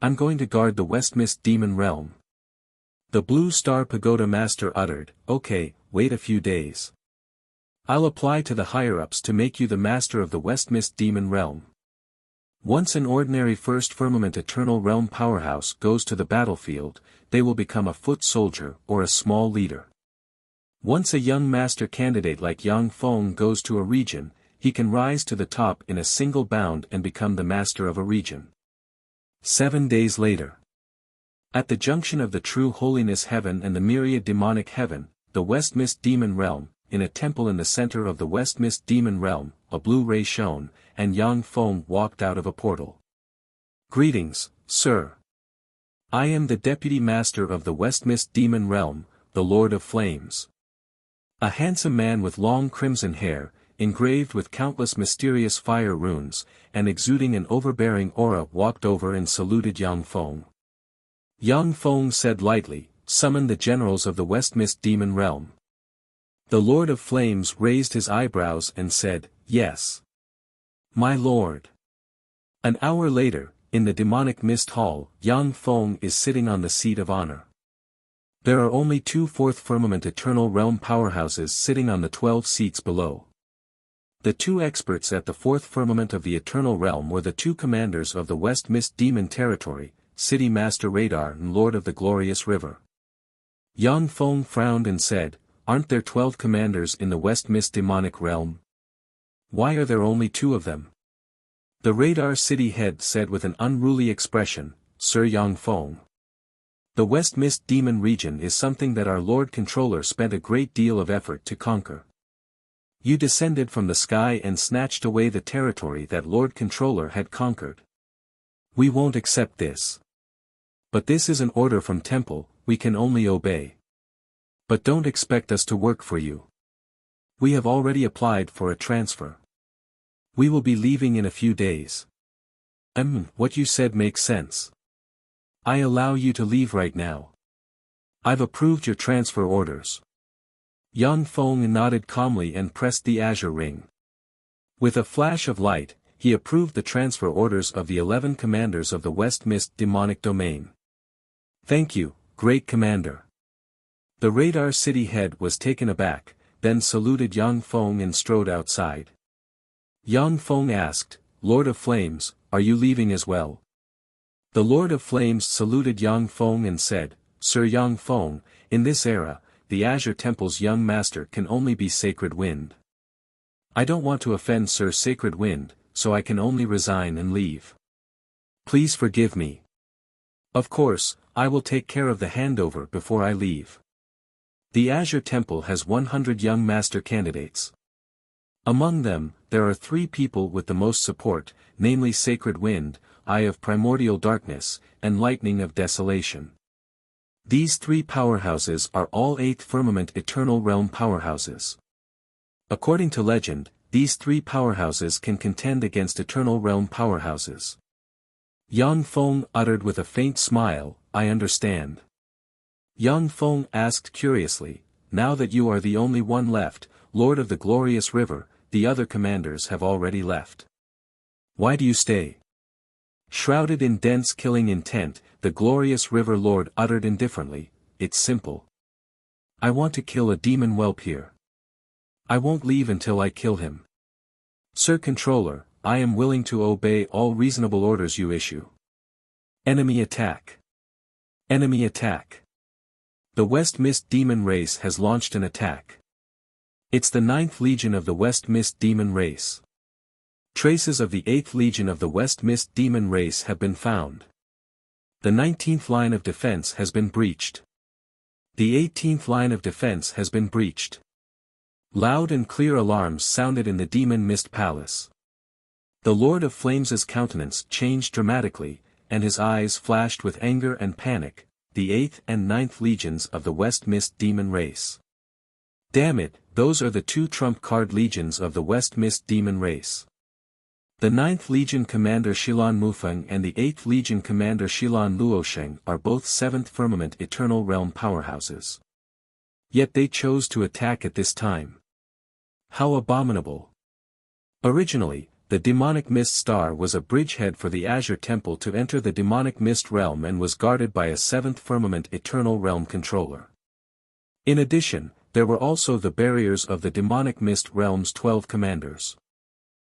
I'm going to guard the Westmist Demon Realm. The Blue Star Pagoda Master uttered, okay, wait a few days. I'll apply to the higher-ups to make you the master of the Westmist Demon Realm. Once an ordinary First Firmament Eternal Realm powerhouse goes to the battlefield, they will become a foot soldier or a small leader. Once a young master candidate like Yang Feng goes to a region, he can rise to the top in a single bound and become the master of a region. 7 days later. At the junction of the true holiness heaven and the myriad demonic heaven, the Westmist Demon Realm, in a temple in the center of the Westmist Demon Realm, a blue ray shone, and Yang Feng walked out of a portal. Greetings, sir. I am the Deputy Master of the Westmist Demon Realm, the Lord of Flames. A handsome man with long crimson hair, engraved with countless mysterious fire runes, and exuding an overbearing aura walked over and saluted Yang Feng. Yang Feng said lightly, summon the generals of the Westmist Demon Realm. The Lord of Flames raised his eyebrows and said, yes. My lord. An hour later, in the demonic mist hall, Yang Feng is sitting on the seat of honor. There are only 2 Fourth Firmament Eternal Realm powerhouses sitting on the 12 seats below. The 2 experts at the 4th Firmament of the Eternal Realm were the 2 commanders of the Westmist Demon Territory, City Master Radar and Lord of the Glorious River. Yang Feng frowned and said, aren't there 12 commanders in the Westmist Demonic Realm? Why are there only 2 of them? The Radar City head said with an unruly expression, Sir Yang Feng. The Westmist Demon region is something that our Lord Controller spent a great deal of effort to conquer. You descended from the sky and snatched away the territory that Lord Controller had conquered. We won't accept this. But this is an order from Temple, we can only obey. But don't expect us to work for you. We have already applied for a transfer. We will be leaving in a few days. What you said makes sense. I allow you to leave right now. I've approved your transfer orders. Yang Feng nodded calmly and pressed the azure ring. With a flash of light, he approved the transfer orders of the 11 commanders of the West Mist demonic domain. Thank you, Great Commander. The radar city head was taken aback, then saluted Yang Feng and strode outside. Yang Feng asked, Lord of Flames, are you leaving as well? The Lord of Flames saluted Yang Feng and said, Sir Yang Feng, in this era, the Azure Temple's young master can only be Sacred Wind. I don't want to offend Sir Sacred Wind, so I can only resign and leave. Please forgive me. Of course, I will take care of the handover before I leave. The Azure Temple has 100 young master candidates. Among them, there are 3 people with the most support, namely Sacred Wind, Eye of Primordial Darkness, and Lightning of Desolation. These 3 powerhouses are all 8th Firmament Eternal Realm powerhouses. According to legend, these 3 powerhouses can contend against Eternal Realm powerhouses. Yang Feng uttered with a faint smile, I understand. Yang Feng asked curiously, now that you are the only one left, Lord of the Glorious River, the other commanders have already left. Why do you stay? Shrouded in dense killing intent, the Glorious River Lord uttered indifferently, it's simple. I want to kill a demon whelp here. I won't leave until I kill him. Sir Controller, I am willing to obey all reasonable orders you issue. Enemy attack. Enemy attack. The West Mist demon race has launched an attack. It's the 9th Legion of the West Mist demon race. Traces of the 8th Legion of the West Mist demon race have been found. The 19th line of defense has been breached. The 18th line of defense has been breached. Loud and clear alarms sounded in the Demon Mist Palace. The Lord of Flames' countenance changed dramatically, and his eyes flashed with anger and panic, the 8th and 9th legions of the West Mist demon race. Damn it, those are the 2 trump card legions of the West Mist demon race. The 9th Legion Commander Shilan Mufeng and the 8th Legion Commander Shilan Luosheng are both 7th Firmament Eternal Realm powerhouses. Yet they chose to attack at this time. How abominable. Originally, the Demonic Mist Star was a bridgehead for the Azure Temple to enter the Demonic Mist Realm and was guarded by a 7th Firmament Eternal Realm controller. In addition, there were also the barriers of the Demonic Mist Realm's 12 commanders.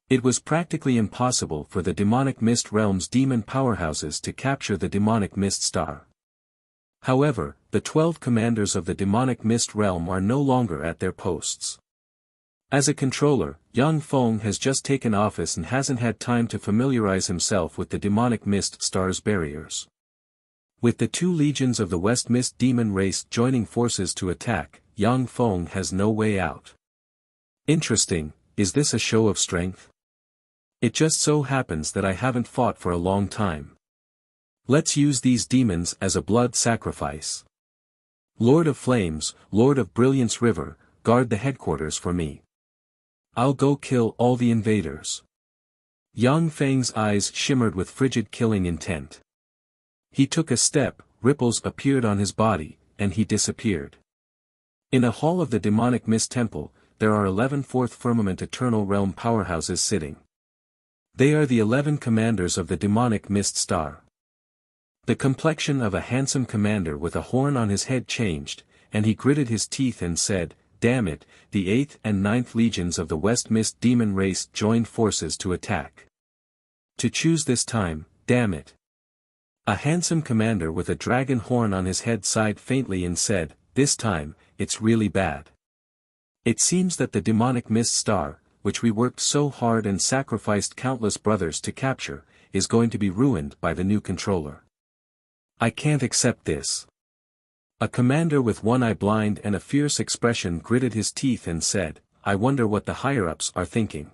It was practically impossible for the Demonic Mist Realm's demon powerhouses to capture the Demonic Mist Star. However, the 12 commanders of the Demonic Mist Realm are no longer at their posts. As a controller, Yang Feng has just taken office and hasn't had time to familiarize himself with the Demonic Mist Star's barriers. With the 2 legions of the West Mist demon race joining forces to attack, Yang Feng has no way out. Interesting, is this a show of strength? It just so happens that I haven't fought for a long time. Let's use these demons as a blood sacrifice. Lord of Flames, Lord of Brilliance River, guard the headquarters for me. I'll go kill all the invaders. Yang Feng's eyes shimmered with frigid killing intent. He took a step, ripples appeared on his body, and he disappeared. In a hall of the Demonic Mist Temple, there are 11 Fourth Firmament Eternal Realm powerhouses sitting. They are the 11 commanders of the Demonic Mist Star. The complexion of a handsome commander with a horn on his head changed, and he gritted his teeth and said, damn it, the 8th and 9th legions of the West Mist demon race joined forces to attack. To choose this time, damn it. A handsome commander with a dragon horn on his head sighed faintly and said, this time, it's really bad. It seems that the Demonic Mist Star, which we worked so hard and sacrificed countless brothers to capture, is going to be ruined by the new controller. I can't accept this. A commander with one eye blind and a fierce expression gritted his teeth and said, I wonder what the higher-ups are thinking.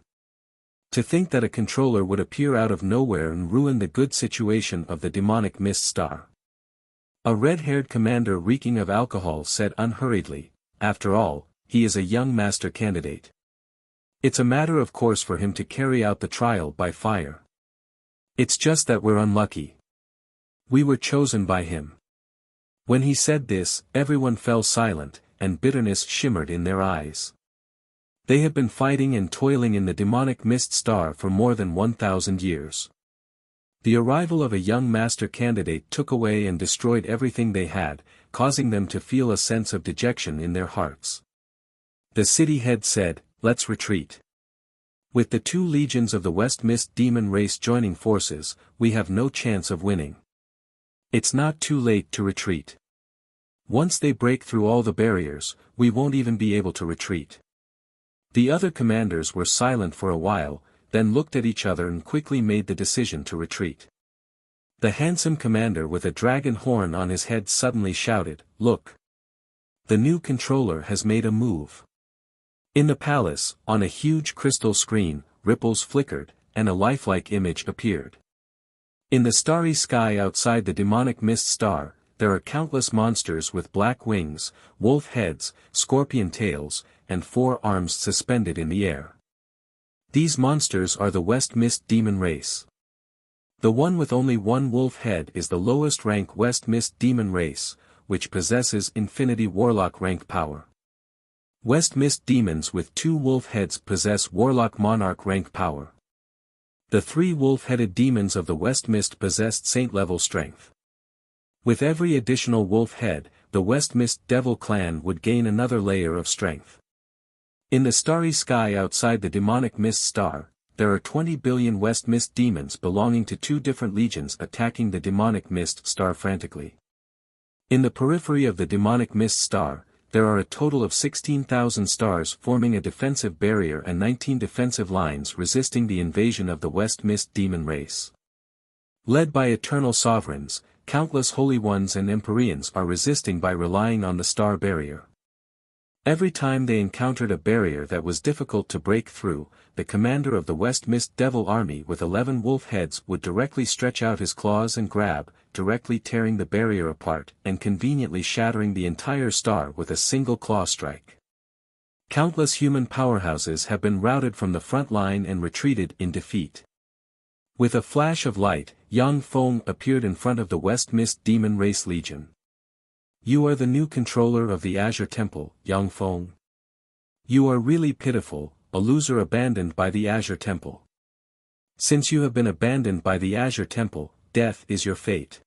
To think that a controller would appear out of nowhere and ruin the good situation of the Demonic Mist Star. A red-haired commander reeking of alcohol said unhurriedly, after all, he is a young master candidate. It's a matter of course for him to carry out the trial by fire. It's just that we're unlucky. We were chosen by him. When he said this, everyone fell silent, and bitterness shimmered in their eyes. They have been fighting and toiling in the demonic mist star for more than 1,000 years. The arrival of a young master candidate took away and destroyed everything they had, causing them to feel a sense of dejection in their hearts. The city head said, "Let's retreat. With the 2 legions of the West Mist demon race joining forces, we have no chance of winning. It's not too late to retreat. Once they break through all the barriers, we won't even be able to retreat." The other commanders were silent for a while, then looked at each other and quickly made the decision to retreat. The handsome commander with a dragon horn on his head suddenly shouted, "Look! The new controller has made a move." In the palace, on a huge crystal screen, ripples flickered, and a lifelike image appeared. In the starry sky outside the demonic mist star, there are countless monsters with black wings, wolf heads, scorpion tails, and 4 arms suspended in the air. These monsters are the West Mist demon race. The one with only 1 wolf head is the lowest rank West Mist demon race, which possesses Infinity Warlock rank power. West Mist demons with 2 wolf heads possess Warlock Monarch rank power. The 3 wolf-headed demons of the West Mist possessed Saint-level strength. With every additional wolf head, the West Mist Devil clan would gain another layer of strength. In the starry sky outside the demonic mist star, there are 20 billion West Mist demons belonging to 2 different legions attacking the demonic mist star frantically. In the periphery of the demonic mist star, there are a total of 16,000 stars forming a defensive barrier and 19 defensive lines resisting the invasion of the West Mist demon race. Led by eternal sovereigns, countless holy ones and empyreans are resisting by relying on the star barrier. Every time they encountered a barrier that was difficult to break through, the commander of the West Mist Devil army with 11 wolf heads would directly stretch out his claws and grab, directly tearing the barrier apart and conveniently shattering the entire star with a single claw strike. Countless human powerhouses have been routed from the front line and retreated in defeat. With a flash of light, Yang Feng appeared in front of the West Mist Demon Race Legion. "You are the new controller of the Azure Temple, Yang Feng. You are really pitiful, a loser abandoned by the Azure Temple. Since you have been abandoned by the Azure Temple, death is your fate.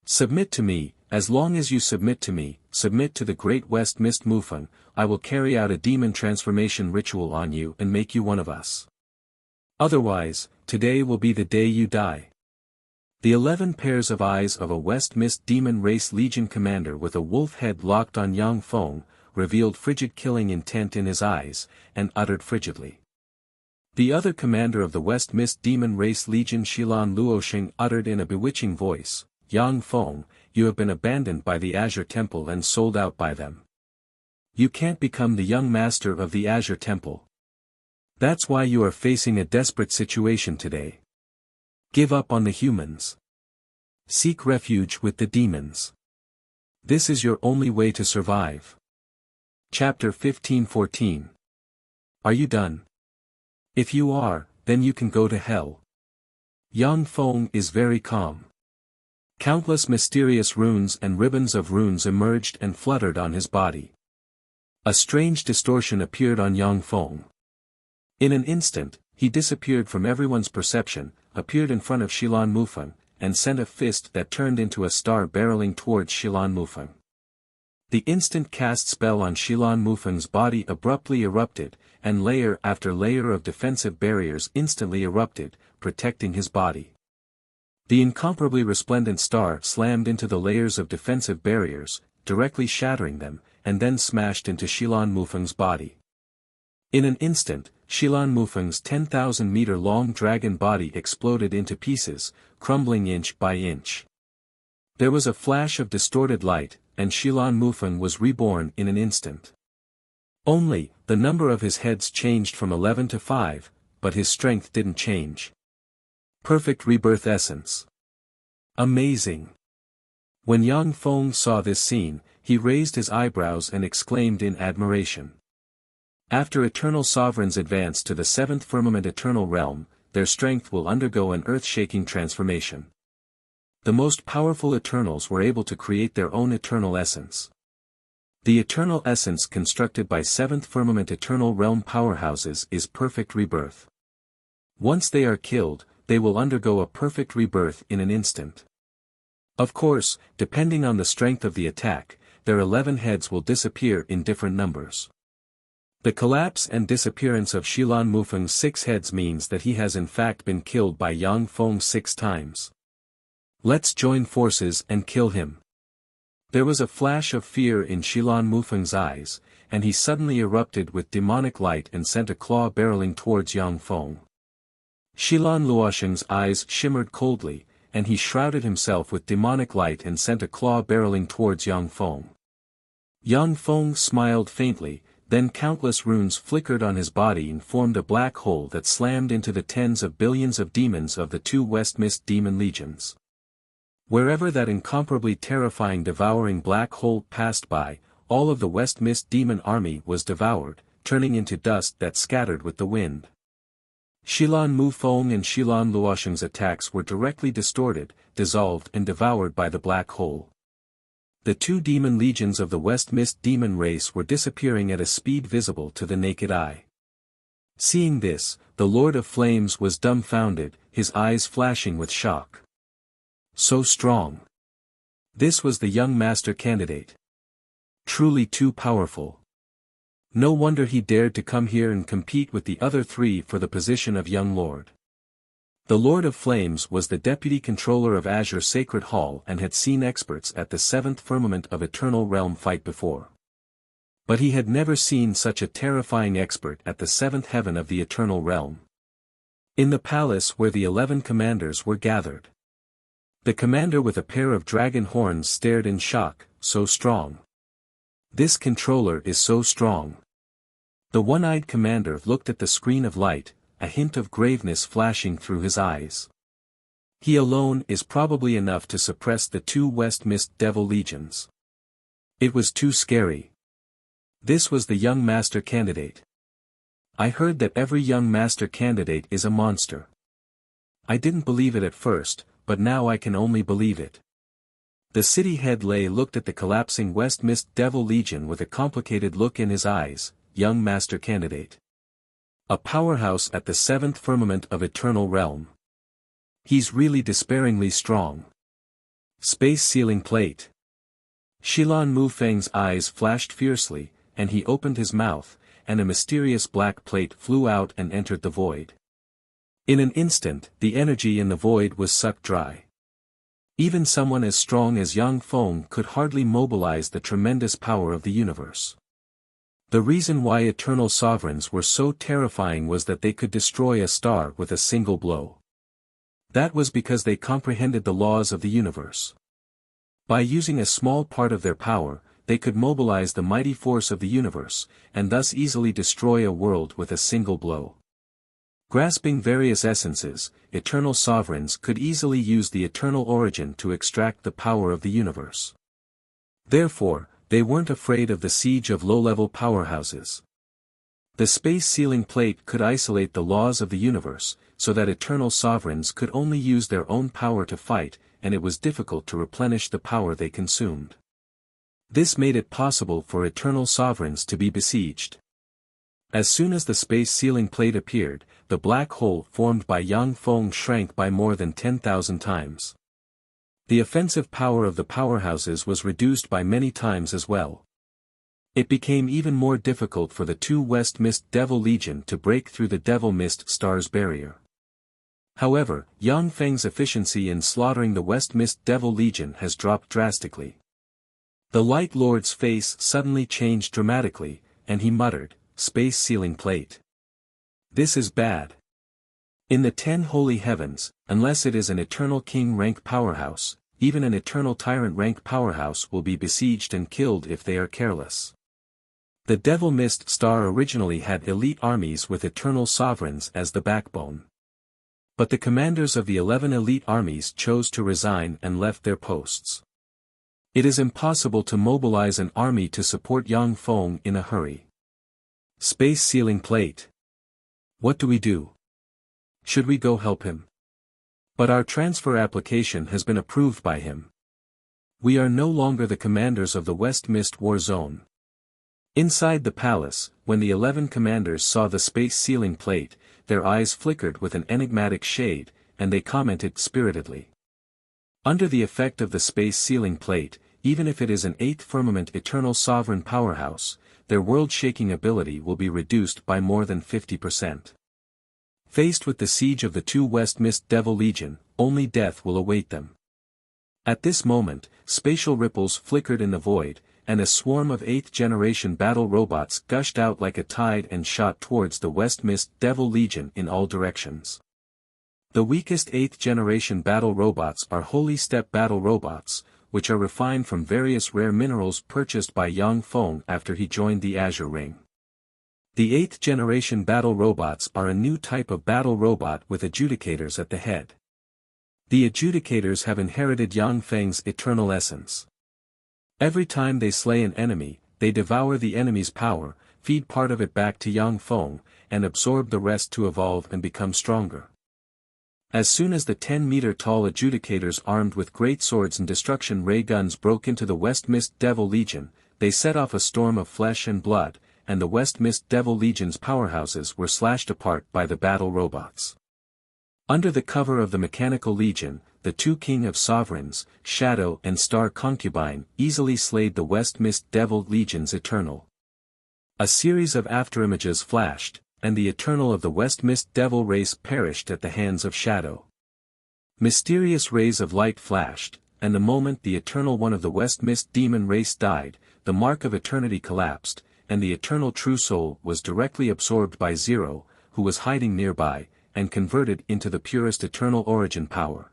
Submit to me, as long as you submit to me, submit to the great West Mist Mufeng, I will carry out a demon transformation ritual on you and make you one of us. Otherwise, today will be the day you die." The 11 pairs of eyes of a West Mist Demon Race Legion commander with a wolf head locked on Yang Feng, revealed frigid killing intent in his eyes, and uttered frigidly. The other commander of the West Mist Demon Race Legion Shilan Luoxing uttered in a bewitching voice, "Yang Feng, you have been abandoned by the Azure Temple and sold out by them. You can't become the young master of the Azure Temple. That's why you are facing a desperate situation today. Give up on the humans. Seek refuge with the demons. This is your only way to survive." Chapter 15-14. Are you done? If you are, then you can go to hell. Yang Feng is very calm. Countless mysterious runes and ribbons of runes emerged and fluttered on his body. A strange distortion appeared on Yang Feng. In an instant, he disappeared from everyone's perception, appeared in front of Shilan Mufeng, and sent a fist that turned into a star barreling towards Shilan Mufeng. The instant cast spell on Shilan Mufeng's body abruptly erupted, and layer after layer of defensive barriers instantly erupted, protecting his body. The incomparably resplendent star slammed into the layers of defensive barriers, directly shattering them, and then smashed into Shilan Mufeng's body. In an instant, Shilan Mufeng's 10,000-meter-long dragon body exploded into pieces, crumbling inch by inch. There was a flash of distorted light, and Shilan Mufeng was reborn in an instant. Only, the number of his heads changed from 11 to 5, but his strength didn't change. Perfect rebirth essence. Amazing. When Yang Feng saw this scene, he raised his eyebrows and exclaimed in admiration. After eternal sovereigns advanced to the 7th firmament eternal realm, their strength will undergo an earth-shaking transformation. The most powerful Eternals were able to create their own eternal essence. The eternal essence constructed by seventh firmament eternal realm powerhouses is perfect rebirth. Once they are killed, they will undergo a perfect rebirth in an instant. Of course, depending on the strength of the attack, their 11 heads will disappear in different numbers. The collapse and disappearance of Shilan Mufeng's 6 heads means that he has in fact been killed by Yang Feng 6 times. Let's join forces and kill him. There was a flash of fear in Shilan Mufeng's eyes, and he suddenly erupted with demonic light and sent a claw barreling towards Yang Feng. Shilan Luosheng's eyes shimmered coldly, and he shrouded himself with demonic light and sent a claw barreling towards Yang Feng. Yang Feng smiled faintly, then countless runes flickered on his body and formed a black hole that slammed into the tens of billions of demons of the 2 Westmist demon legions. Wherever that incomparably terrifying devouring black hole passed by, all of the Westmist demon army was devoured, turning into dust that scattered with the wind. Shilan Mufeng and Shilan Luosheng's attacks were directly distorted, dissolved and devoured by the black hole. The 2 demon legions of the Westmist demon race were disappearing at a speed visible to the naked eye. Seeing this, the Lord of Flames was dumbfounded, his eyes flashing with shock. So strong. This was the young master candidate. Truly too powerful. No wonder he dared to come here and compete with the other 3 for the position of young lord. The Lord of Flames was the deputy controller of Azure Sacred Hall and had seen experts at the 7th firmament of Eternal Realm fight before. But he had never seen such a terrifying expert at the 7th heaven of the Eternal Realm. In the palace where the 11 commanders were gathered. The commander with a pair of dragon horns stared in shock, so strong. This controller is so strong. The one-eyed commander looked at the screen of light, a hint of graveness flashing through his eyes. He alone is probably enough to suppress the 2 Westmist devil legions. It was too scary. This was the young master candidate. I heard that every young master candidate is a monster. I didn't believe it at first, but now I can only believe it. The city head Lei looked at the collapsing Westmist Devil Legion with a complicated look in his eyes. Young master candidate. A powerhouse at the 7th firmament of Eternal Realm. He's really despairingly strong. Space sealing plate. Shilan Mufeng's eyes flashed fiercely, and he opened his mouth, and a mysterious black plate flew out and entered the void. In an instant, the energy in the void was sucked dry. Even someone as strong as Yang Feng could hardly mobilize the tremendous power of the universe. The reason why eternal sovereigns were so terrifying was that they could destroy a star with a single blow. That was because they comprehended the laws of the universe. By using a small part of their power, they could mobilize the mighty force of the universe, and thus easily destroy a world with a single blow. Grasping various essences, eternal sovereigns could easily use the eternal origin to extract the power of the universe. Therefore, they weren't afraid of the siege of low-level powerhouses. The space sealing plate could isolate the laws of the universe, so that eternal sovereigns could only use their own power to fight, and it was difficult to replenish the power they consumed. This made it possible for eternal sovereigns to be besieged. As soon as the space sealing plate appeared, the black hole formed by Yang Feng shrank by more than 10,000 times. The offensive power of the powerhouses was reduced by many times as well. It became even more difficult for the 2 Westmist Devil Legion to break through the Devil Mist Star's barrier. However, Yang Feng's efficiency in slaughtering the Westmist Devil Legion has dropped drastically. The Light Lord's face suddenly changed dramatically, and he muttered, "Space sealing plate. This is bad. In the 10 holy heavens, unless it is an eternal king rank powerhouse, even an eternal tyrant rank powerhouse will be besieged and killed if they are careless." The Devil Mist Star originally had elite armies with eternal sovereigns as the backbone. But the commanders of the 11 elite armies chose to resign and left their posts. It is impossible to mobilize an army to support Yang Feng in a hurry. Space sealing plate. What do we do? Should we go help him? But our transfer application has been approved by him. We are no longer the commanders of the West Mist War Zone. Inside the palace, when the 11 commanders saw the space sealing plate, their eyes flickered with an enigmatic shade, and they commented spiritedly. Under the effect of the space sealing plate, even if it is an 8th firmament eternal sovereign powerhouse, their world-shaking ability will be reduced by more than 50%. Faced with the siege of the 2 West Mist Devil Legion, only death will await them. At this moment, spatial ripples flickered in the void, and a swarm of 8th-generation battle robots gushed out like a tide and shot towards the West Mist Devil Legion in all directions. The weakest 8th-generation battle robots are Holy Step battle robots, which are refined from various rare minerals purchased by Yang Feng after he joined the Azure Ring. The 8th-generation battle robots are a new type of battle robot with adjudicators at the head. The adjudicators have inherited Yang Feng's eternal essence. Every time they slay an enemy, they devour the enemy's power, feed part of it back to Yang Feng, and absorb the rest to evolve and become stronger. As soon as the 10-meter-tall adjudicators armed with great swords and destruction ray guns broke into the West Mist Devil Legion, they set off a storm of flesh and blood, and the West Mist Devil Legion's powerhouses were slashed apart by the battle robots. Under the cover of the Mechanical Legion, the 2 King of Sovereigns, Shadow and Star Concubine, easily slayed the West Mist Devil Legion's Eternal. A series of afterimages flashed, and the Eternal of the West Mist Devil race perished at the hands of Shadow. Mysterious rays of light flashed, and the moment the Eternal one of the West Mist Demon race died, the Mark of Eternity collapsed, and the Eternal True Soul was directly absorbed by Zero, who was hiding nearby, and converted into the purest eternal origin power.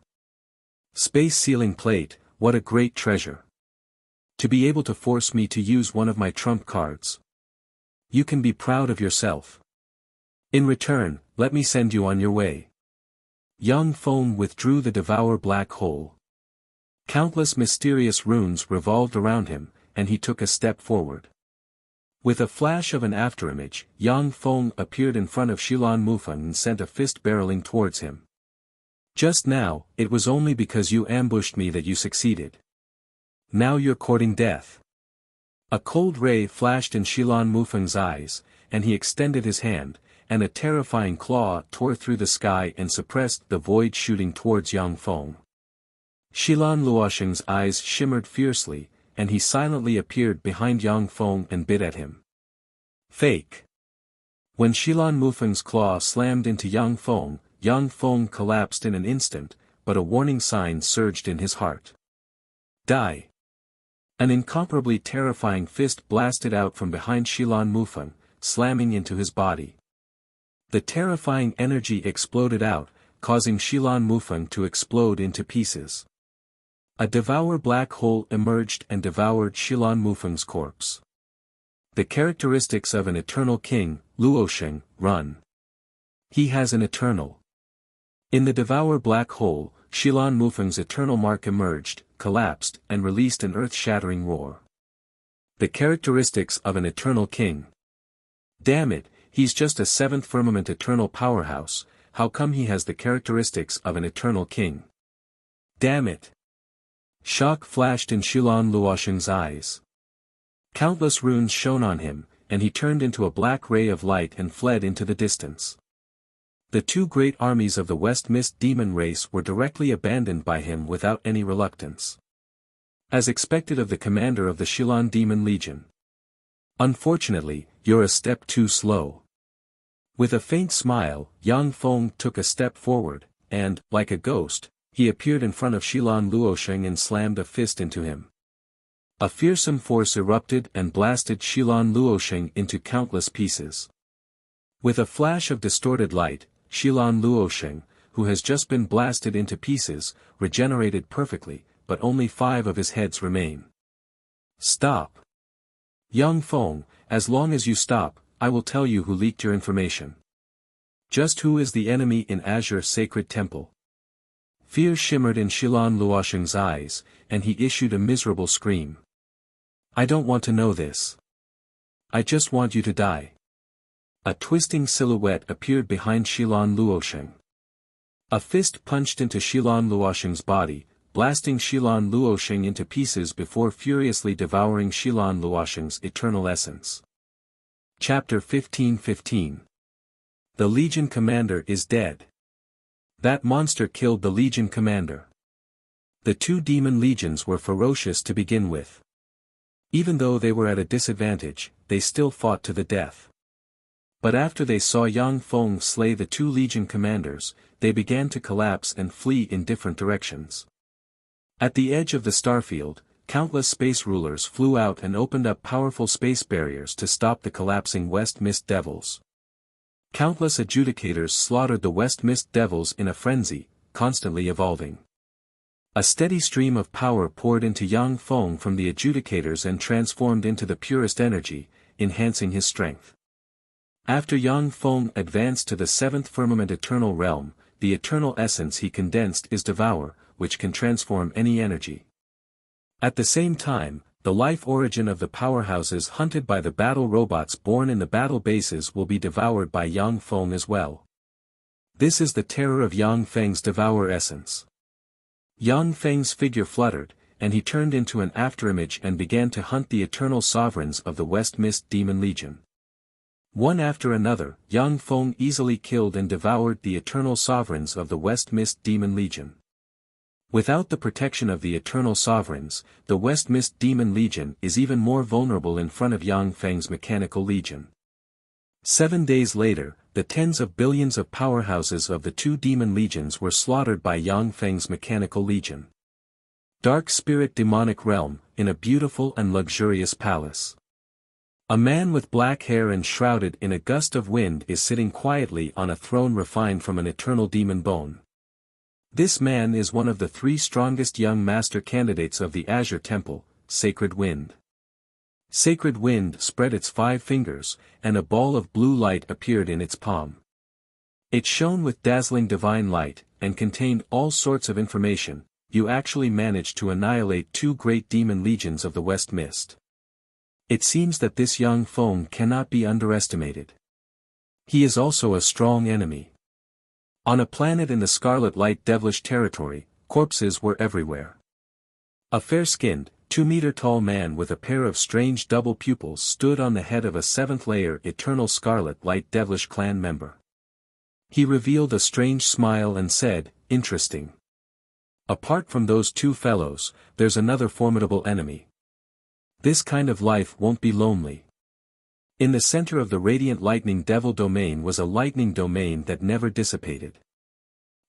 Space sealing plate, what a great treasure. To be able to force me to use one of my trump cards. You can be proud of yourself. In return, let me send you on your way. Yang Feng withdrew the Devour Black Hole. Countless mysterious runes revolved around him, and he took a step forward. With a flash of an afterimage, Yang Feng appeared in front of Shilan Mufeng and sent a fist barreling towards him. Just now, it was only because you ambushed me that you succeeded. Now you're courting death. A cold ray flashed in Shilan Mufeng's eyes, and he extended his hand, and a terrifying claw tore through the sky and suppressed the void shooting towards Yang Feng. Shilan Luosheng's eyes shimmered fiercely, and he silently appeared behind Yang Feng and bit at him. Fake. When Shilan Mufeng's claw slammed into Yang Feng collapsed in an instant, but a warning sign surged in his heart. Die. An incomparably terrifying fist blasted out from behind Shilan Mufeng, slamming into his body. The terrifying energy exploded out, causing Shilan Mufeng to explode into pieces. A Devour Black Hole emerged and devoured Shilan Mufeng's corpse. The characteristics of an Eternal King, Luosheng, run. He has an Eternal. In the Devour Black Hole, Shilan Mufeng's Eternal Mark emerged, collapsed and released an earth-shattering roar. The characteristics of an Eternal King. Damn it, he's just a 7th firmament Eternal powerhouse, how come he has the characteristics of an Eternal King? Damn it. Shock flashed in Shilan Luosheng's eyes. Countless runes shone on him, and he turned into a black ray of light and fled into the distance. The 2 great armies of the West Mist Demon race were directly abandoned by him without any reluctance. As expected of the commander of the Shilan Demon Legion. Unfortunately, you're a step too slow. With a faint smile, Yang Feng took a step forward, and, like a ghost, he appeared in front of Shilan Luosheng and slammed a fist into him. A fearsome force erupted and blasted Shilan Luosheng into countless pieces. With a flash of distorted light, Shilan Luosheng, who has just been blasted into pieces, regenerated perfectly, but only 5 of his heads remain. Stop. Yang Feng, as long as you stop, I will tell you who leaked your information. Just who is the enemy in Azure Sacred Temple? Fear shimmered in Shilan Luosheng's eyes, and he issued a miserable scream. I don't want to know this. I just want you to die. A twisting silhouette appeared behind Shilan Luosheng. A fist punched into Shilan Luosheng's body, blasting Shilan Luosheng into pieces before furiously devouring Shilan Luosheng's eternal essence. Chapter 15:15. The Legion Commander is dead. That monster killed the Legion Commander. The two demon legions were ferocious to begin with. Even though they were at a disadvantage, they still fought to the death. But after they saw Yang Feng slay the two legion commanders, they began to collapse and flee in different directions. At the edge of the starfield, countless space rulers flew out and opened up powerful space barriers to stop the collapsing West Mist Devils. Countless adjudicators slaughtered the West Mist Devils in a frenzy, constantly evolving. A steady stream of power poured into Yang Feng from the adjudicators and transformed into the purest energy, enhancing his strength. After Yang Feng advanced to the seventh firmament eternal realm, the eternal essence he condensed is Devour, which can transform any energy. At the same time, the life origin of the powerhouses hunted by the battle robots born in the battle bases will be devoured by Yang Feng as well. This is the terror of Yang Feng's Devour essence. Yang Feng's figure fluttered, and he turned into an afterimage and began to hunt the eternal sovereigns of the West Mist Demon Legion. One after another, Yang Feng easily killed and devoured the eternal sovereigns of the West Mist Demon Legion. Without the protection of the eternal sovereigns, the West Mist Demon Legion is even more vulnerable in front of Yang Feng's Mechanical Legion. 7 days later, the tens of billions of powerhouses of the two demon legions were slaughtered by Yang Feng's Mechanical Legion. Dark Spirit Demonic Realm, in a beautiful and luxurious palace. A man with black hair and shrouded in a gust of wind is sitting quietly on a throne refined from an eternal demon bone. This man is one of the 3 strongest young master candidates of the Azure Temple, Sacred Wind. Sacred Wind spread its 5 fingers, and a ball of blue light appeared in its palm. It shone with dazzling divine light, and contained all sorts of information. You actually managed to annihilate 2 great demon legions of the West Mist. It seems that this Yang Feng cannot be underestimated. He is also a strong enemy. On a planet in the Scarlet Light Devilish territory, corpses were everywhere. A fair-skinned, 2-meter-tall man with a pair of strange double pupils stood on the head of a 7th-layer Eternal Scarlet Light Devilish clan member. He revealed a strange smile and said, "Interesting. Apart from those 2 fellows, there's another formidable enemy. This kind of life won't be lonely." In the center of the radiant lightning devil domain was a lightning domain that never dissipated.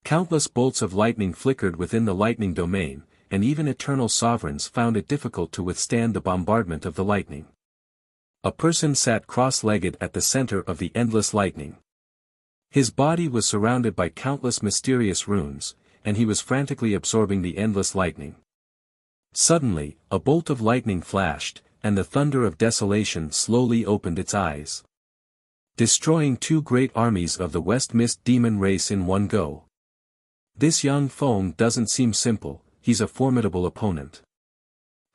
Countless bolts of lightning flickered within the lightning domain, and even eternal sovereigns found it difficult to withstand the bombardment of the lightning. A person sat cross-legged at the center of the endless lightning. His body was surrounded by countless mysterious runes, and he was frantically absorbing the endless lightning. Suddenly, a bolt of lightning flashed, and the thunder of desolation slowly opened its eyes. Destroying 2 great armies of the West Mist demon race in one go. This Yang Feng doesn't seem simple, he's a formidable opponent.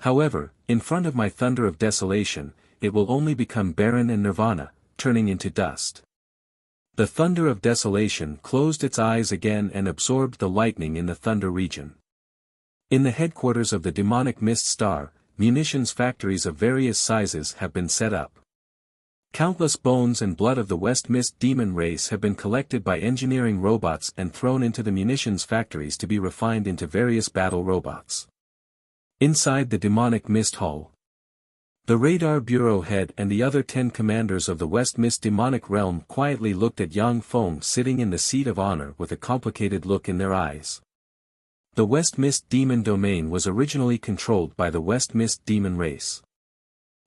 However, in front of my thunder of desolation, it will only become barren and nirvana, turning into dust. The thunder of desolation closed its eyes again and absorbed the lightning in the thunder region. In the headquarters of the demonic mist star, munitions factories of various sizes have been set up. Countless bones and blood of the West Mist demon race have been collected by engineering robots and thrown into the munitions factories to be refined into various battle robots. Inside the demonic mist hall, the radar bureau head and the other 10 commanders of the West Mist demonic realm quietly looked at Yang Feng sitting in the seat of honor with a complicated look in their eyes. The West Mist demon domain was originally controlled by the West Mist demon race.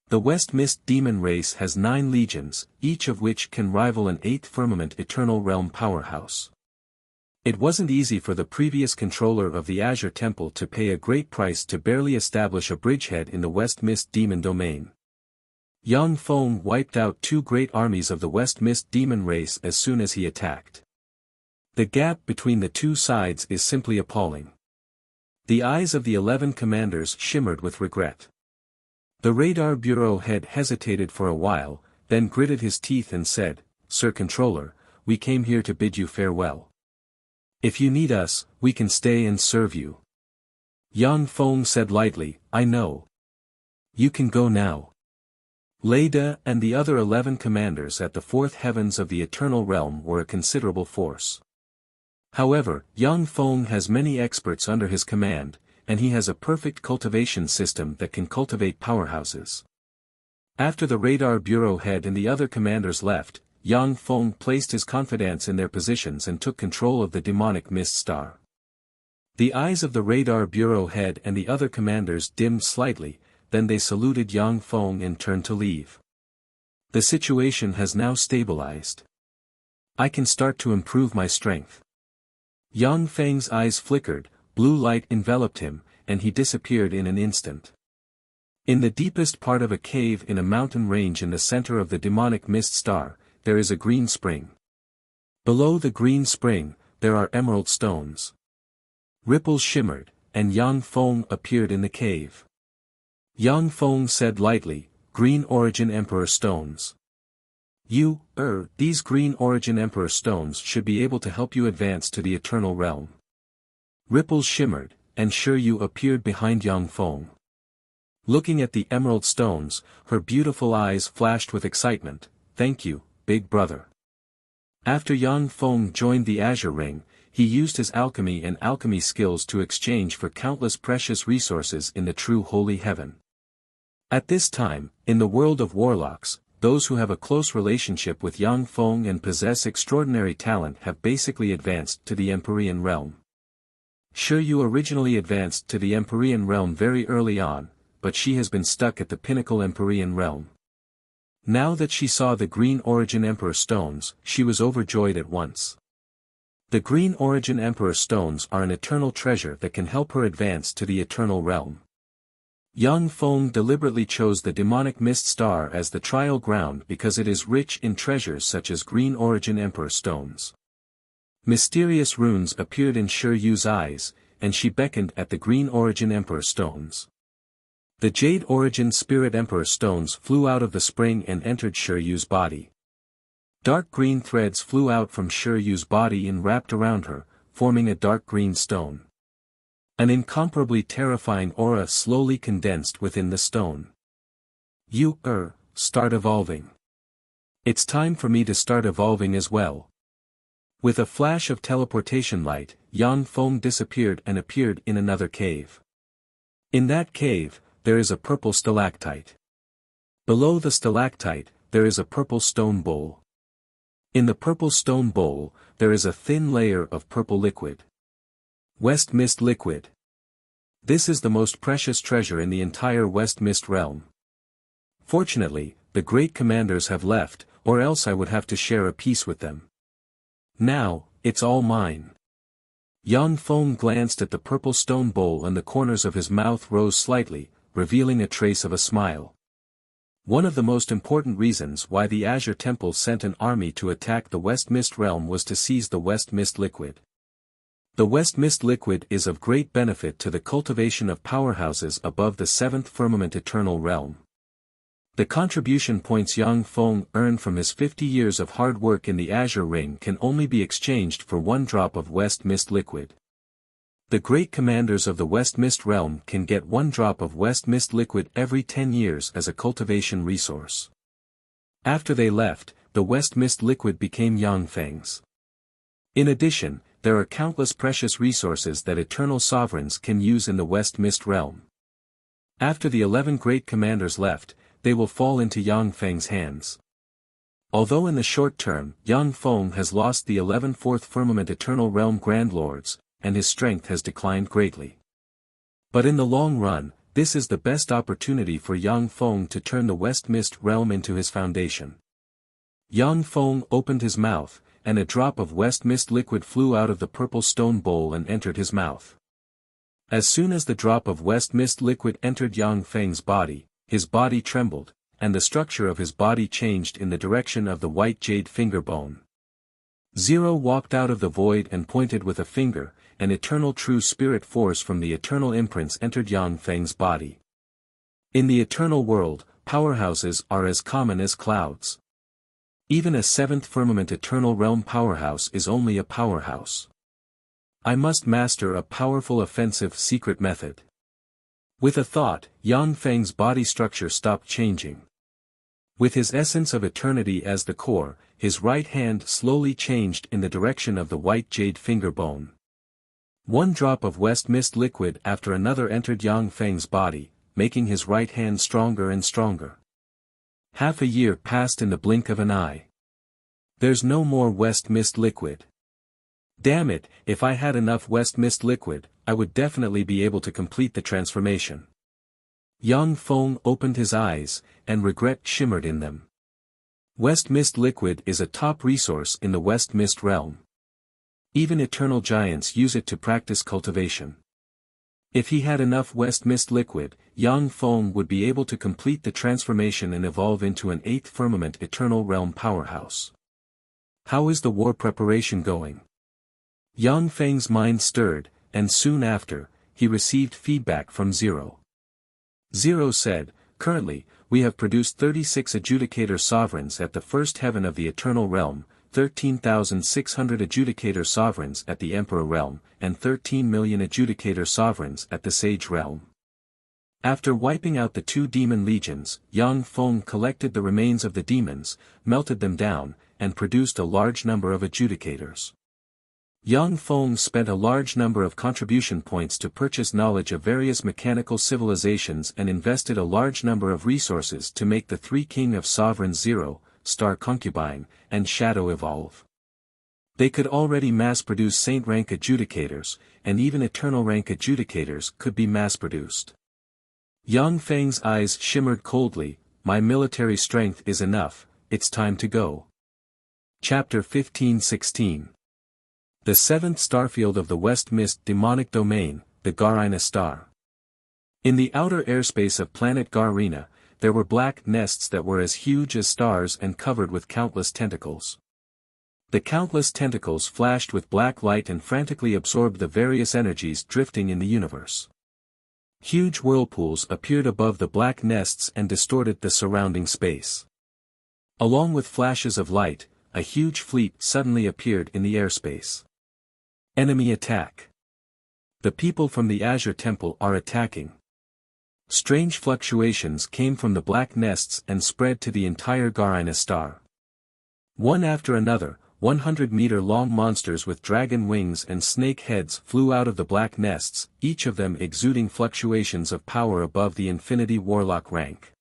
The West Mist demon race has 9 legions, each of which can rival an 8th firmament eternal realm powerhouse. It wasn't easy for the previous controller of the Azure Temple to pay a great price to barely establish a bridgehead in the West Mist demon domain. Yang Feng wiped out 2 great armies of the West Mist demon race as soon as he attacked. The gap between the 2 sides is simply appalling. The eyes of the 11 commanders shimmered with regret. The radar bureau head hesitated for a while, then gritted his teeth and said, "Sir Controller, we came here to bid you farewell. If you need us, we can stay and serve you. Yang Feng said lightly, I know. You can go now. Lei De and the other 11 commanders at the fourth heavens of the Eternal Realm were a considerable force. However, Yang Feng has many experts under his command, and he has a perfect cultivation system that can cultivate powerhouses. After the radar bureau head and the other commanders left, Yang Feng placed his confidants in their positions and took control of the demonic mist star. The eyes of the radar bureau head and the other commanders dimmed slightly, then they saluted Yang Feng and turned to leave. The situation has now stabilized. I can start to improve my strength. Yang Feng's eyes flickered, blue light enveloped him, and he disappeared in an instant. In the deepest part of a cave in a mountain range in the center of the demonic mist star, there is a green spring. Below the green spring, there are emerald stones. Ripples shimmered, and Yang Feng appeared in the cave. Yang Feng said lightly, Green Origin Emperor Stones. These Green Origin Emperor Stones should be able to help you advance to the Eternal Realm. Ripples shimmered, and Shiryu appeared behind Yang Feng. Looking at the emerald stones, her beautiful eyes flashed with excitement. Thank you, big brother. After Yang Feng joined the Azure Ring, he used his alchemy and alchemy skills to exchange for countless precious resources in the true holy heaven. At this time, in the world of warlocks, those who have a close relationship with Yang Feng and possess extraordinary talent have basically advanced to the Empyrean realm. Shiryu originally advanced to the Empyrean realm very early on, but she has been stuck at the pinnacle Empyrean realm. Now that she saw the Green Origin Emperor Stones, she was overjoyed at once. The Green Origin Emperor Stones are an eternal treasure that can help her advance to the Eternal Realm. Yang Feng deliberately chose the demonic mist star as the trial ground because it is rich in treasures such as Green Origin Emperor Stones. Mysterious runes appeared in Shiryu's eyes, and she beckoned at the Green Origin Emperor Stones. The Jade Origin Spirit Emperor Stones flew out of the spring and entered Shiryu's body. Dark green threads flew out from Shiryu's body and wrapped around her, forming a dark green stone. An incomparably terrifying aura slowly condensed within the stone. Start evolving. It's time for me to start evolving as well. With a flash of teleportation light, Yang Feng disappeared and appeared in another cave. In that cave, there is a purple stalactite. Below the stalactite, there is a purple stone bowl. In the purple stone bowl, there is a thin layer of purple liquid. West Mist Liquid. This is the most precious treasure in the entire West Mist realm. Fortunately, the great commanders have left, or else I would have to share a piece with them. Now, it's all mine. Yang Feng glanced at the purple stone bowl and the corners of his mouth rose slightly, revealing a trace of a smile. One of the most important reasons why the Azure Temple sent an army to attack the West Mist realm was to seize the West Mist Liquid. The West Mist Liquid is of great benefit to the cultivation of powerhouses above the seventh firmament Eternal Realm. The contribution points Yang Feng earned from his 50 years of hard work in the Azure Ring can only be exchanged for 1 drop of West Mist Liquid. The great commanders of the West Mist realm can get 1 drop of West Mist Liquid every 10 years as a cultivation resource. After they left, the West Mist Liquid became Yang Feng's. In addition, there are countless precious resources that eternal sovereigns can use in the West Mist realm. After the 11 great commanders left, they will fall into Yang Feng's hands. Although in the short term, Yang Feng has lost the 11 fourth firmament Eternal Realm Grand Lords, and his strength has declined greatly. But in the long run, this is the best opportunity for Yang Feng to turn the West Mist realm into his foundation. Yang Feng opened his mouth, and a drop of West Mist Liquid flew out of the purple stone bowl and entered his mouth. As soon as the drop of West Mist Liquid entered Yang Feng's body, his body trembled, and the structure of his body changed in the direction of the white jade finger bone. Zero walked out of the void and pointed with a finger, an eternal true spirit force from the eternal imprints entered Yang Feng's body. In the eternal world, powerhouses are as common as clouds. Even a 7th firmament Eternal Realm powerhouse is only a powerhouse. I must master a powerful offensive secret method. With a thought, Yang Feng's body structure stopped changing. With his essence of eternity as the core, his right hand slowly changed in the direction of the white jade finger bone. One drop of West Mist liquid after another entered Yang Feng's body, making his right hand stronger and stronger. Half a year passed in the blink of an eye. There's no more West Mist liquid. Damn it, if I had enough West Mist liquid, I would definitely be able to complete the transformation. Yang Feng opened his eyes, and regret shimmered in them. West Mist liquid is a top resource in the West Mist realm. Even eternal giants use it to practice cultivation. If he had enough West Mist liquid, Yang Feng would be able to complete the transformation and evolve into an 8th firmament eternal realm powerhouse. How is the war preparation going? Yang Feng's mind stirred, and soon after, he received feedback from Zero. Zero said, "Currently, we have produced 36 adjudicator sovereigns at the first heaven of the eternal realm, 13,600 adjudicator sovereigns at the emperor realm, and 13 million adjudicator sovereigns at the sage realm." After wiping out the 2 demon legions, Yang Feng collected the remains of the demons, melted them down, and produced a large number of adjudicators. Yang Feng spent a large number of contribution points to purchase knowledge of various mechanical civilizations and invested a large number of resources to make the 3 King of Sovereigns Zero, Star Concubine, and Shadow evolve. They could already mass-produce Saint-rank adjudicators, and even Eternal-rank adjudicators could be mass-produced. Yang Feng's eyes shimmered coldly. "My military strength is enough, it's time to go." Chapter 15-16. The 7th starfield of the West Mist demonic domain, the Garina star. In the outer airspace of planet Garina, there were black nests that were as huge as stars and covered with countless tentacles. The countless tentacles flashed with black light and frantically absorbed the various energies drifting in the universe. Huge whirlpools appeared above the black nests and distorted the surrounding space. Along with flashes of light, a huge fleet suddenly appeared in the airspace. Enemy attack. The people from the Azure Temple are attacking. Strange fluctuations came from the black nests and spread to the entire Garina star. One after another, 100-meter-long monsters with dragon wings and snake heads flew out of the black nests, each of them exuding fluctuations of power above the Infinity Warlock rank.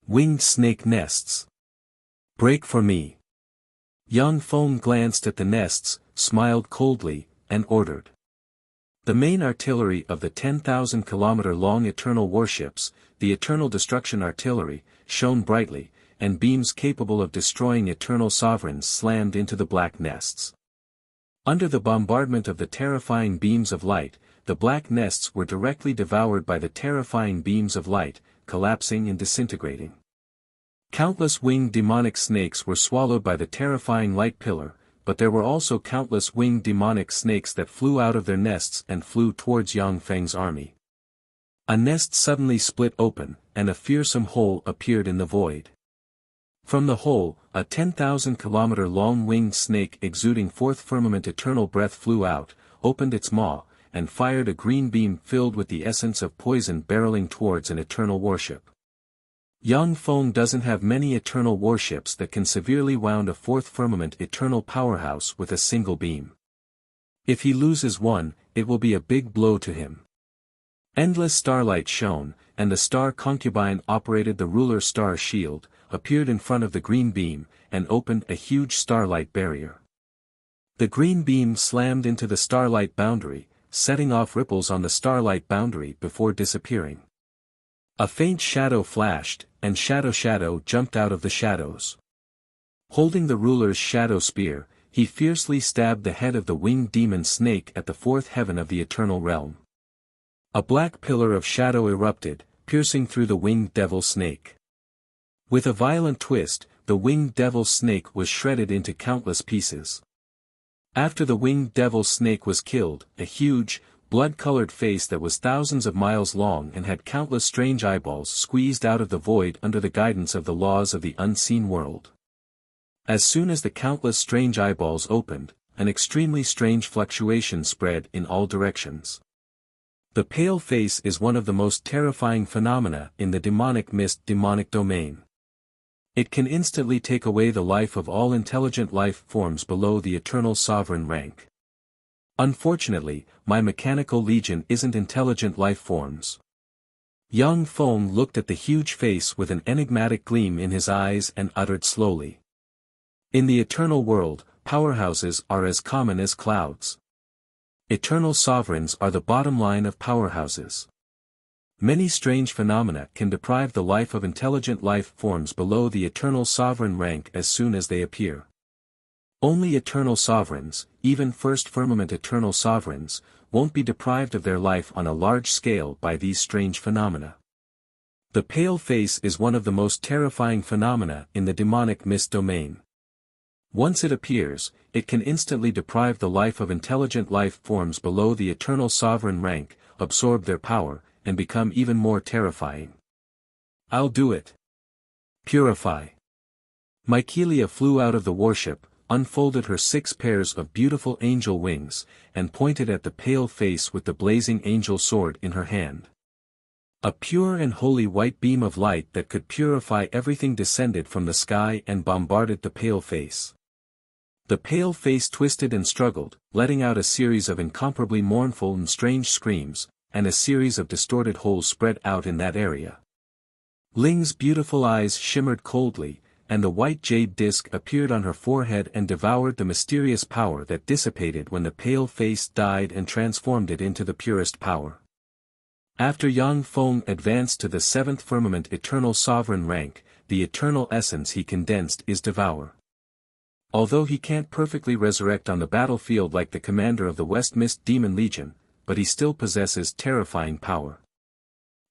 Winged snake nests. Break for me. Yang Feng glanced at the nests, smiled coldly, and ordered. The main artillery of the 10,000-kilometer-long Eternal warships, the Eternal Destruction Artillery, shone brightly, and beams capable of destroying Eternal Sovereigns slammed into the black nests. Under the bombardment of the terrifying beams of light, the black nests were directly devoured by the terrifying beams of light, collapsing and disintegrating. Countless winged demonic snakes were swallowed by the terrifying light pillar, but there were also countless winged demonic snakes that flew out of their nests and flew towards Yang Feng's army. A nest suddenly split open, and a fearsome hole appeared in the void. From the hole, a 10,000-kilometer-long winged snake exuding 4th firmament eternal breath flew out, opened its maw, and fired a green beam filled with the essence of poison barreling towards an eternal warship. Yang Feng doesn't have many eternal warships that can severely wound a 4th firmament eternal powerhouse with a single beam. If he loses one, it will be a big blow to him. Endless starlight shone, and the Star Concubine operated the ruler star shield, appeared in front of the green beam, and opened a huge starlight barrier. The green beam slammed into the starlight boundary, setting off ripples on the starlight boundary before disappearing. A faint shadow flashed, and Shadow jumped out of the shadows. Holding the ruler's shadow spear, he fiercely stabbed the head of the winged demon snake at the 4th heaven of the eternal realm. A black pillar of shadow erupted, piercing through the winged devil snake. With a violent twist, the winged devil snake was shredded into countless pieces. After the winged devil snake was killed, a huge, blood-colored face that was thousands of miles long and had countless strange eyeballs squeezed out of the void under the guidance of the laws of the unseen world. As soon as the countless strange eyeballs opened, an extremely strange fluctuation spread in all directions. The pale face is one of the most terrifying phenomena in the demonic mist demonic domain. It can instantly take away the life of all intelligent life forms below the eternal sovereign rank. Unfortunately, my mechanical legion isn't intelligent life forms. Yang Feng looked at the huge face with an enigmatic gleam in his eyes and uttered slowly. In the eternal world, powerhouses are as common as clouds. Eternal sovereigns are the bottom line of powerhouses. Many strange phenomena can deprive the life of intelligent life forms below the eternal sovereign rank as soon as they appear. Only eternal sovereigns, even first firmament eternal sovereigns, won't be deprived of their life on a large scale by these strange phenomena. The pale face is one of the most terrifying phenomena in the demonic mist domain. Once it appears, it can instantly deprive the life of intelligent life forms below the eternal sovereign rank, absorb their power, and become even more terrifying. I'll do it. Purify. Mykelia flew out of the warship, unfolded her 6 pairs of beautiful angel wings, and pointed at the pale face with the blazing angel sword in her hand. A pure and holy white beam of light that could purify everything descended from the sky and bombarded the pale face. The pale face twisted and struggled, letting out a series of incomparably mournful and strange screams, and a series of distorted holes spread out in that area. Ling's beautiful eyes shimmered coldly, and the white jade disc appeared on her forehead and devoured the mysterious power that dissipated when the pale face died and transformed it into the purest power. After Yang Feng advanced to the 7th firmament eternal sovereign rank, the eternal essence he condensed is devour. Although he can't perfectly resurrect on the battlefield like the commander of the West Mist Demon Legion, but he still possesses terrifying power.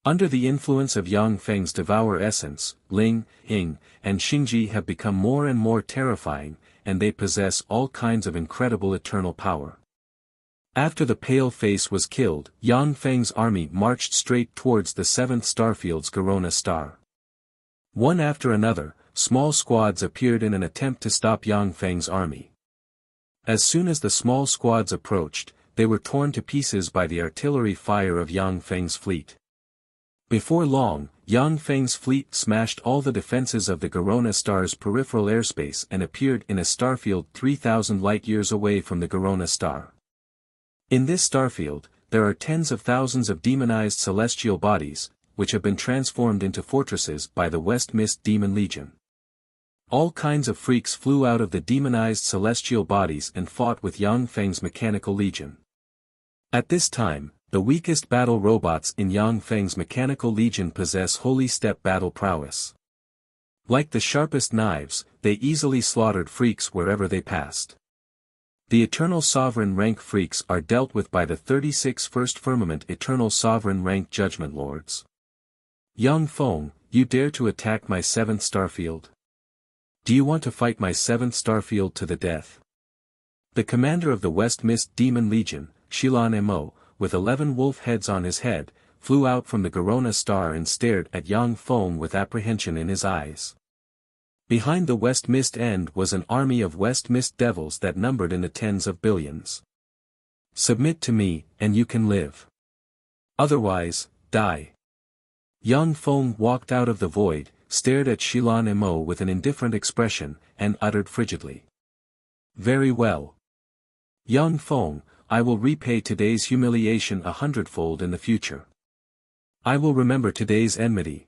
Under the influence of Yang Feng's devour essence, Ling, Ying, and Xingji have become more and more terrifying, and they possess all kinds of incredible eternal power. After the pale face was killed, Yang Feng's army marched straight towards the 7th starfield's Corona star. One after another, small squads appeared in an attempt to stop Yang Feng's army. As soon as the small squads approached, they were torn to pieces by the artillery fire of Yang Feng's fleet. Before long, Yang Feng's fleet smashed all the defenses of the Corona star's peripheral airspace and appeared in a starfield 3,000 light-years away from the Corona star. In this starfield, there are tens of thousands of demonized celestial bodies, which have been transformed into fortresses by the West Mist Demon Legion. All kinds of freaks flew out of the demonized celestial bodies and fought with Yang Feng's mechanical legion. At this time, the weakest battle robots in Yang Feng's mechanical legion possess holy step battle prowess. Like the sharpest knives, they easily slaughtered freaks wherever they passed. The Eternal Sovereign rank freaks are dealt with by the 36 First Firmament Eternal Sovereign rank Judgment Lords. Yang Feng, you dare to attack my 7th starfield? Do you want to fight my 7th starfield to the death? The commander of the West Mist Demon Legion, Shilan Mo, with 11 wolf heads on his head, flew out from the Corona star and stared at Yang Feng with apprehension in his eyes. Behind the West Mist End was an army of West Mist devils that numbered in the tens of billions. Submit to me, and you can live. Otherwise, die. Yang Feng walked out of the void, stared at Shilan Mo with an indifferent expression, and uttered frigidly. Very well. Yang Feng, I will repay today's humiliation 100-fold in the future. I will remember today's enmity.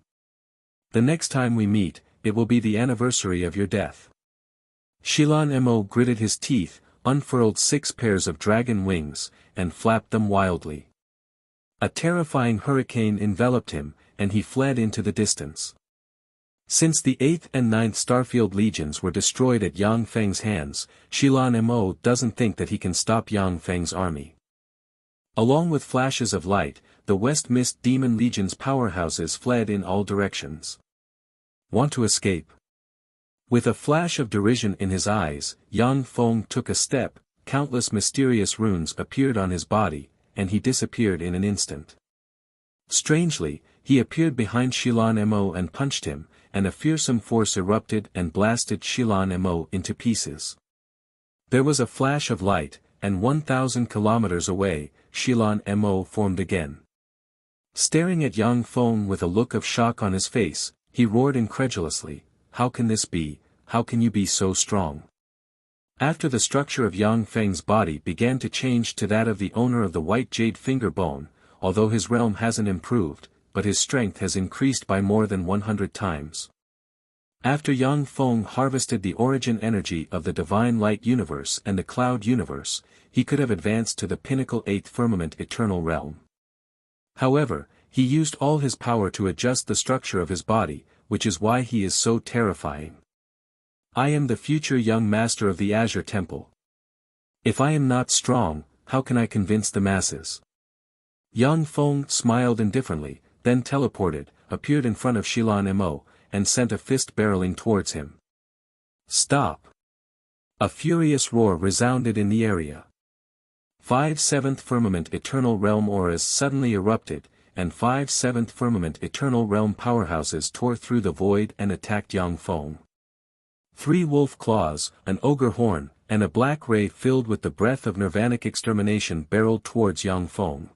The next time we meet, it will be the anniversary of your death. Shilan Mo gritted his teeth, unfurled 6 pairs of dragon wings, and flapped them wildly. A terrifying hurricane enveloped him, and he fled into the distance. Since the 8th and 9th Starfield Legions were destroyed at Yang Feng's hands, Shilan Mo doesn't think that he can stop Yang Feng's army. Along with flashes of light, the West Mist Demon Legion's powerhouses fled in all directions. Want to escape? With a flash of derision in his eyes, Yang Feng took a step, countless mysterious runes appeared on his body, and he disappeared in an instant. Strangely, he appeared behind Shilan Mo and punched him, and a fearsome force erupted and blasted Shilan Mo into pieces. There was a flash of light, and 1,000 kilometers away, Shilan Mo formed again. Staring at Yang Feng with a look of shock on his face, he roared incredulously, "How can this be? How can you be so strong?" After the structure of Yang Feng's body began to change to that of the owner of the white jade finger bone, although his realm hasn't improved, but his strength has increased by more than 100 times. After Yang Feng harvested the origin energy of the divine light universe and the cloud universe, he could have advanced to the pinnacle 8th firmament eternal realm. However, he used all his power to adjust the structure of his body, which is why he is so terrifying. I am the future young master of the Azure Temple. If I am not strong, how can I convince the masses? Yang Feng smiled indifferently, then teleported, appeared in front of Shilan Mo, and sent a fist barreling towards him. Stop! A furious roar resounded in the area. 5 7th firmament eternal realm auras suddenly erupted, and 5 7th firmament eternal realm powerhouses tore through the void and attacked Yang Feng. 3 wolf claws, an ogre horn, and a black ray filled with the breath of nirvanic extermination barreled towards Yang Feng.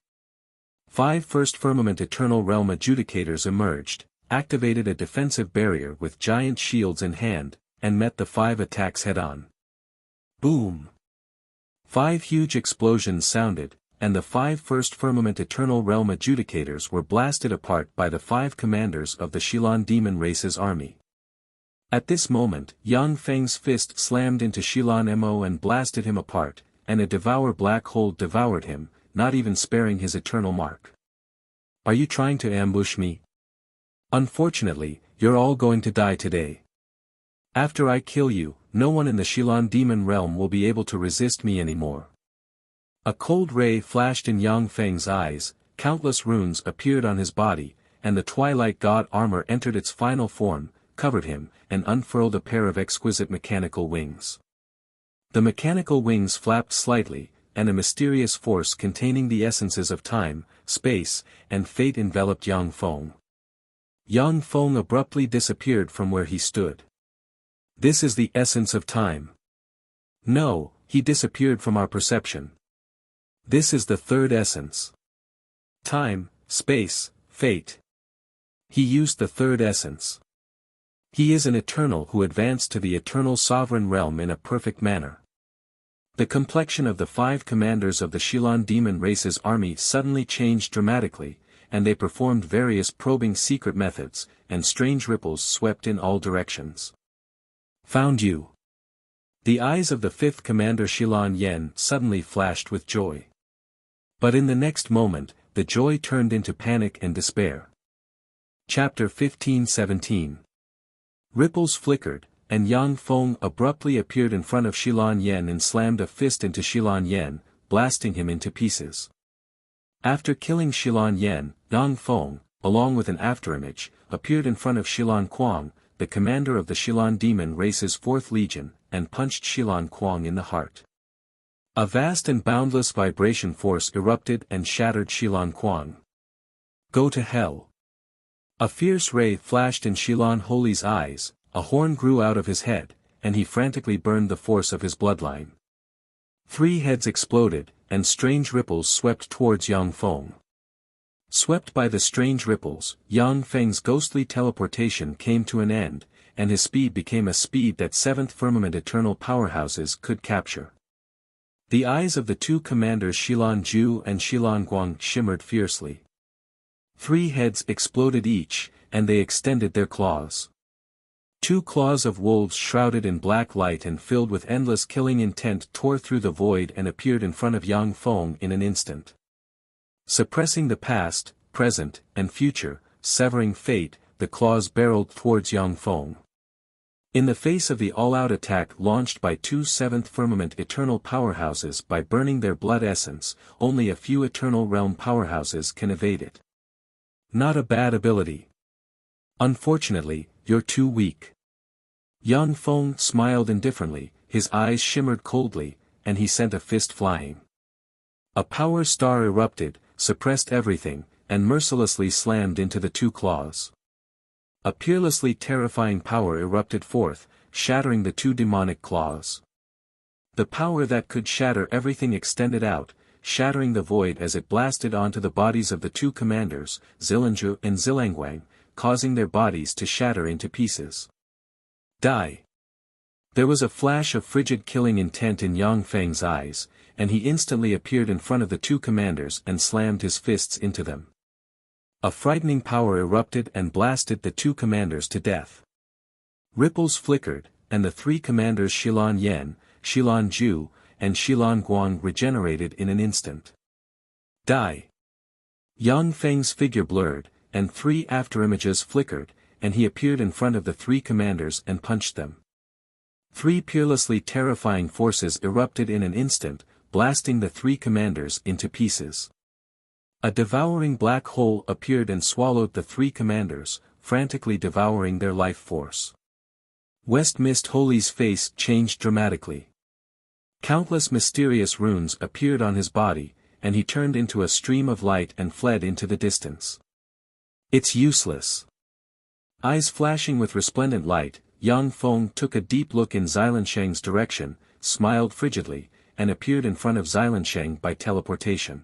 5 first firmament eternal realm adjudicators emerged, activated a defensive barrier with giant shields in hand, and met the 5 attacks head-on. Boom! 5 huge explosions sounded, and the 5 first firmament eternal realm adjudicators were blasted apart by the 5 commanders of the Shilan demon race's army. At this moment, Yang Feng's fist slammed into Shilan Mo and blasted him apart, and a devour black hole devoured him, not even sparing his eternal mark. Are you trying to ambush me? Unfortunately, you're all going to die today. After I kill you, no one in the Shilan demon realm will be able to resist me anymore. A cold ray flashed in Yang Feng's eyes, countless runes appeared on his body, and the Twilight God armor entered its final form, covered him, and unfurled a pair of exquisite mechanical wings. The mechanical wings flapped slightly, and a mysterious force containing the essences of time, space, and fate enveloped Yang Feng. Yang Feng abruptly disappeared from where he stood. This is the essence of time. No, he disappeared from our perception. This is the third essence. Time, space, fate. He used the third essence. He is an eternal who advanced to the eternal sovereign realm in a perfect manner. The complexion of the 5 commanders of the Shilan demon race's army suddenly changed dramatically, and they performed various probing secret methods, and strange ripples swept in all directions. Found you. The eyes of the 5th commander Shilan Yen suddenly flashed with joy. But in the next moment, the joy turned into panic and despair. Chapter 15-17. Ripples flickered, and Yang Feng abruptly appeared in front of Shilan Yen and slammed a fist into Shilan Yen, blasting him into pieces. After killing Shilan Yen, Yang Feng, along with an afterimage, appeared in front of Shilan Quang, the commander of the Shilan demon race's 4th legion, and punched Shilan Quang in the heart. A vast and boundless vibration force erupted and shattered Shilan Quang. Go to hell. A fierce ray flashed in Shilan Holy's eyes, a horn grew out of his head, and he frantically burned the force of his bloodline. 3 heads exploded, and strange ripples swept towards Yang Feng. Swept by the strange ripples, Yang Feng's ghostly teleportation came to an end, and his speed became a speed that 7th firmament eternal powerhouses could capture. The eyes of the 2 commanders Shilan Ju and Shilan Guang shimmered fiercely. 3 heads exploded each, and they extended their claws. 2 claws of wolves shrouded in black light and filled with endless killing intent tore through the void and appeared in front of Yang Feng in an instant. Suppressing the past, present, and future, severing fate, the claws barreled towards Yang Feng. In the face of the all-out attack launched by 2 7th firmament eternal powerhouses by burning their blood essence, only a few eternal realm powerhouses can evade it. Not a bad ability. Unfortunately, you're too weak. Yang Feng smiled indifferently, his eyes shimmered coldly, and he sent a fist flying. A power star erupted, suppressed everything, and mercilessly slammed into the 2 claws. A peerlessly terrifying power erupted forth, shattering the 2 demonic claws. The power that could shatter everything extended out, shattering the void as it blasted onto the bodies of the two commanders, Zilingzhu and Zilangwang, causing their bodies to shatter into pieces. Die! There was a flash of frigid killing intent in Yang Feng's eyes, and he instantly appeared in front of the two commanders and slammed his fists into them. A frightening power erupted and blasted the two commanders to death. Ripples flickered, and the three commanders Shilan Yan, Shilan Zhu, and Shilan Guang regenerated in an instant. Die! Yang Feng's figure blurred, and three afterimages flickered, and he appeared in front of the three commanders and punched them. Three peerlessly terrifying forces erupted in an instant, blasting the three commanders into pieces. A devouring black hole appeared and swallowed the three commanders, frantically devouring their life force. West Mist Holy's face changed dramatically. Countless mysterious runes appeared on his body, and he turned into a stream of light and fled into the distance. It's useless. Eyes flashing with resplendent light, Yang Feng took a deep look in Xilansheng's direction, smiled frigidly, and appeared in front of Xilansheng by teleportation.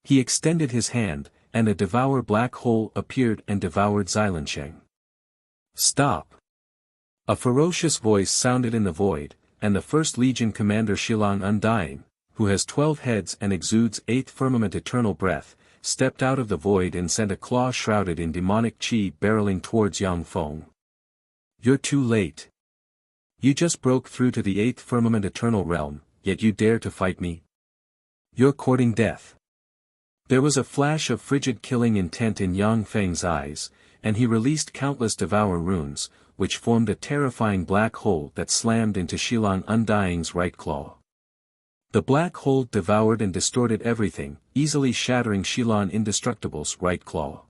He extended his hand, and a devour black hole appeared and devoured Xilansheng. Stop! A ferocious voice sounded in the void, and the First Legion commander Shilang Undying, who has 12 heads and exudes 8th firmament eternal breath, stepped out of the void and sent a claw shrouded in demonic chi barreling towards Yang Feng. You're too late. You just broke through to the 8th firmament eternal realm, yet you dare to fight me? You're courting death. There was a flash of frigid killing intent in Yang Feng's eyes, and he released countless devour runes, which formed a terrifying black hole that slammed into Shilang Undying's right claw. The black hole devoured and distorted everything, easily shattering Shilan Indestructible's right claw.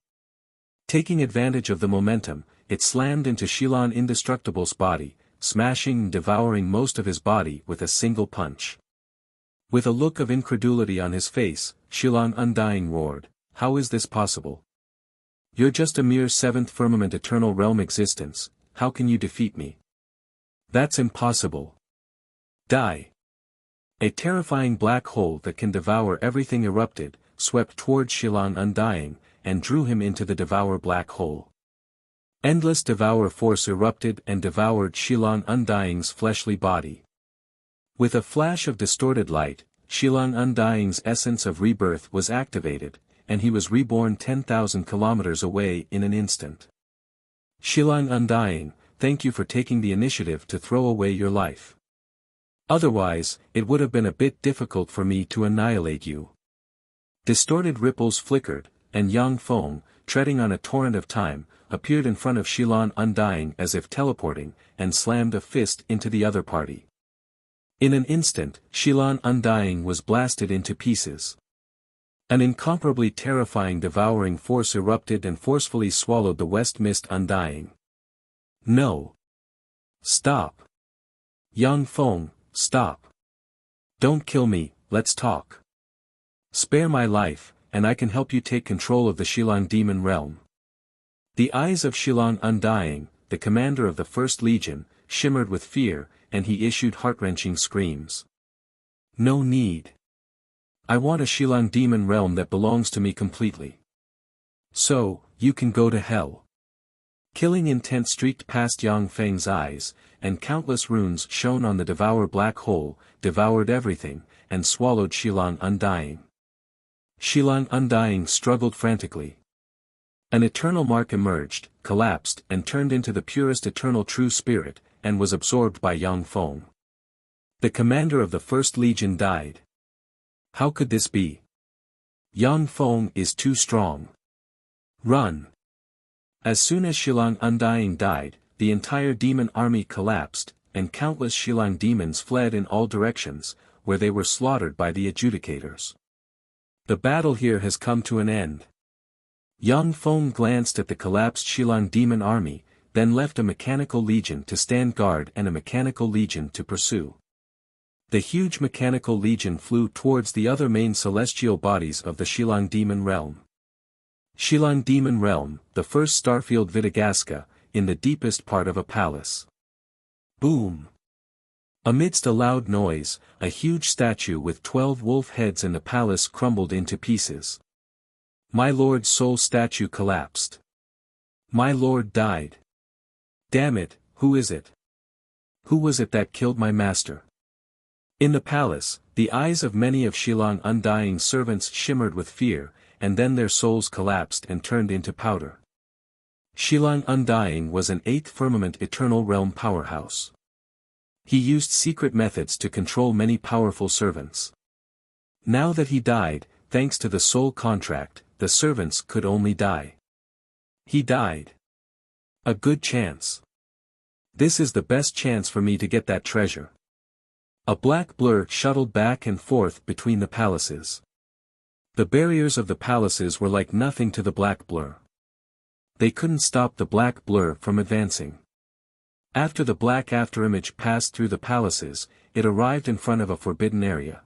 Taking advantage of the momentum, it slammed into Shilan Indestructible's body, smashing and devouring most of his body with a single punch. With a look of incredulity on his face, Shilang Undying roared, "How is this possible? You're just a mere 7th firmament eternal realm existence, how can you defeat me? That's impossible. Die!" A terrifying black hole that can devour everything erupted, swept towards Shilang Undying, and drew him into the devour black hole. Endless devour force erupted and devoured Shilang Undying's fleshly body. With a flash of distorted light, Shilang Undying's essence of rebirth was activated, and he was reborn 10,000 kilometers away in an instant. Shilang Undying, thank you for taking the initiative to throw away your life. Otherwise, it would have been a bit difficult for me to annihilate you. Distorted ripples flickered, and Yang Feng, treading on a torrent of time, appeared in front of Shilan Undying as if teleporting, and slammed a fist into the other party. In an instant, Shilan Undying was blasted into pieces. An incomparably terrifying devouring force erupted and forcefully swallowed the West Mist Undying. No! Stop! Yang Feng, stop! Don't kill me, let's talk. Spare my life, and I can help you take control of the Shilang Demon Realm. The eyes of Shilang Undying, the commander of the First Legion, shimmered with fear, and he issued heart-wrenching screams. No need. I want a Shilang Demon Realm that belongs to me completely. So, you can go to hell. Killing intent streaked past Yang Feng's eyes, and countless runes shone on the devour black hole, devoured everything, and swallowed Shilang Undying. Shilang Undying struggled frantically. An eternal mark emerged, collapsed and turned into the purest eternal true spirit, and was absorbed by Yang Feng. The commander of the First Legion died. How could this be? Yang Feng is too strong. Run! As soon as Shilang Undying died, the entire demon army collapsed, and countless Shilang demons fled in all directions, where they were slaughtered by the adjudicators. The battle here has come to an end. Yang Feng glanced at the collapsed Shilang demon army, then left a mechanical legion to stand guard and a mechanical legion to pursue. The huge mechanical legion flew towards the other main celestial bodies of the Shilang Demon Realm. Shilang Demon Realm, the first starfield Vitagaska, in the deepest part of a palace. Boom! Amidst a loud noise, a huge statue with 12 wolf heads in the palace crumbled into pieces. My lord's soul statue collapsed. My lord died. Damn it, who is it? Who was it that killed my master? In the palace, the eyes of many of Shilong Undying's servants shimmered with fear, and then their souls collapsed and turned into powder. Shilong Undying was an 8th firmament eternal realm powerhouse. He used secret methods to control many powerful servants. Now that he died, thanks to the soul contract, the servants could only die. He died. A good chance. This is the best chance for me to get that treasure. A black blur shuttled back and forth between the palaces. The barriers of the palaces were like nothing to the black blur. They couldn't stop the black blur from advancing. After the black afterimage passed through the palaces, it arrived in front of a forbidden area.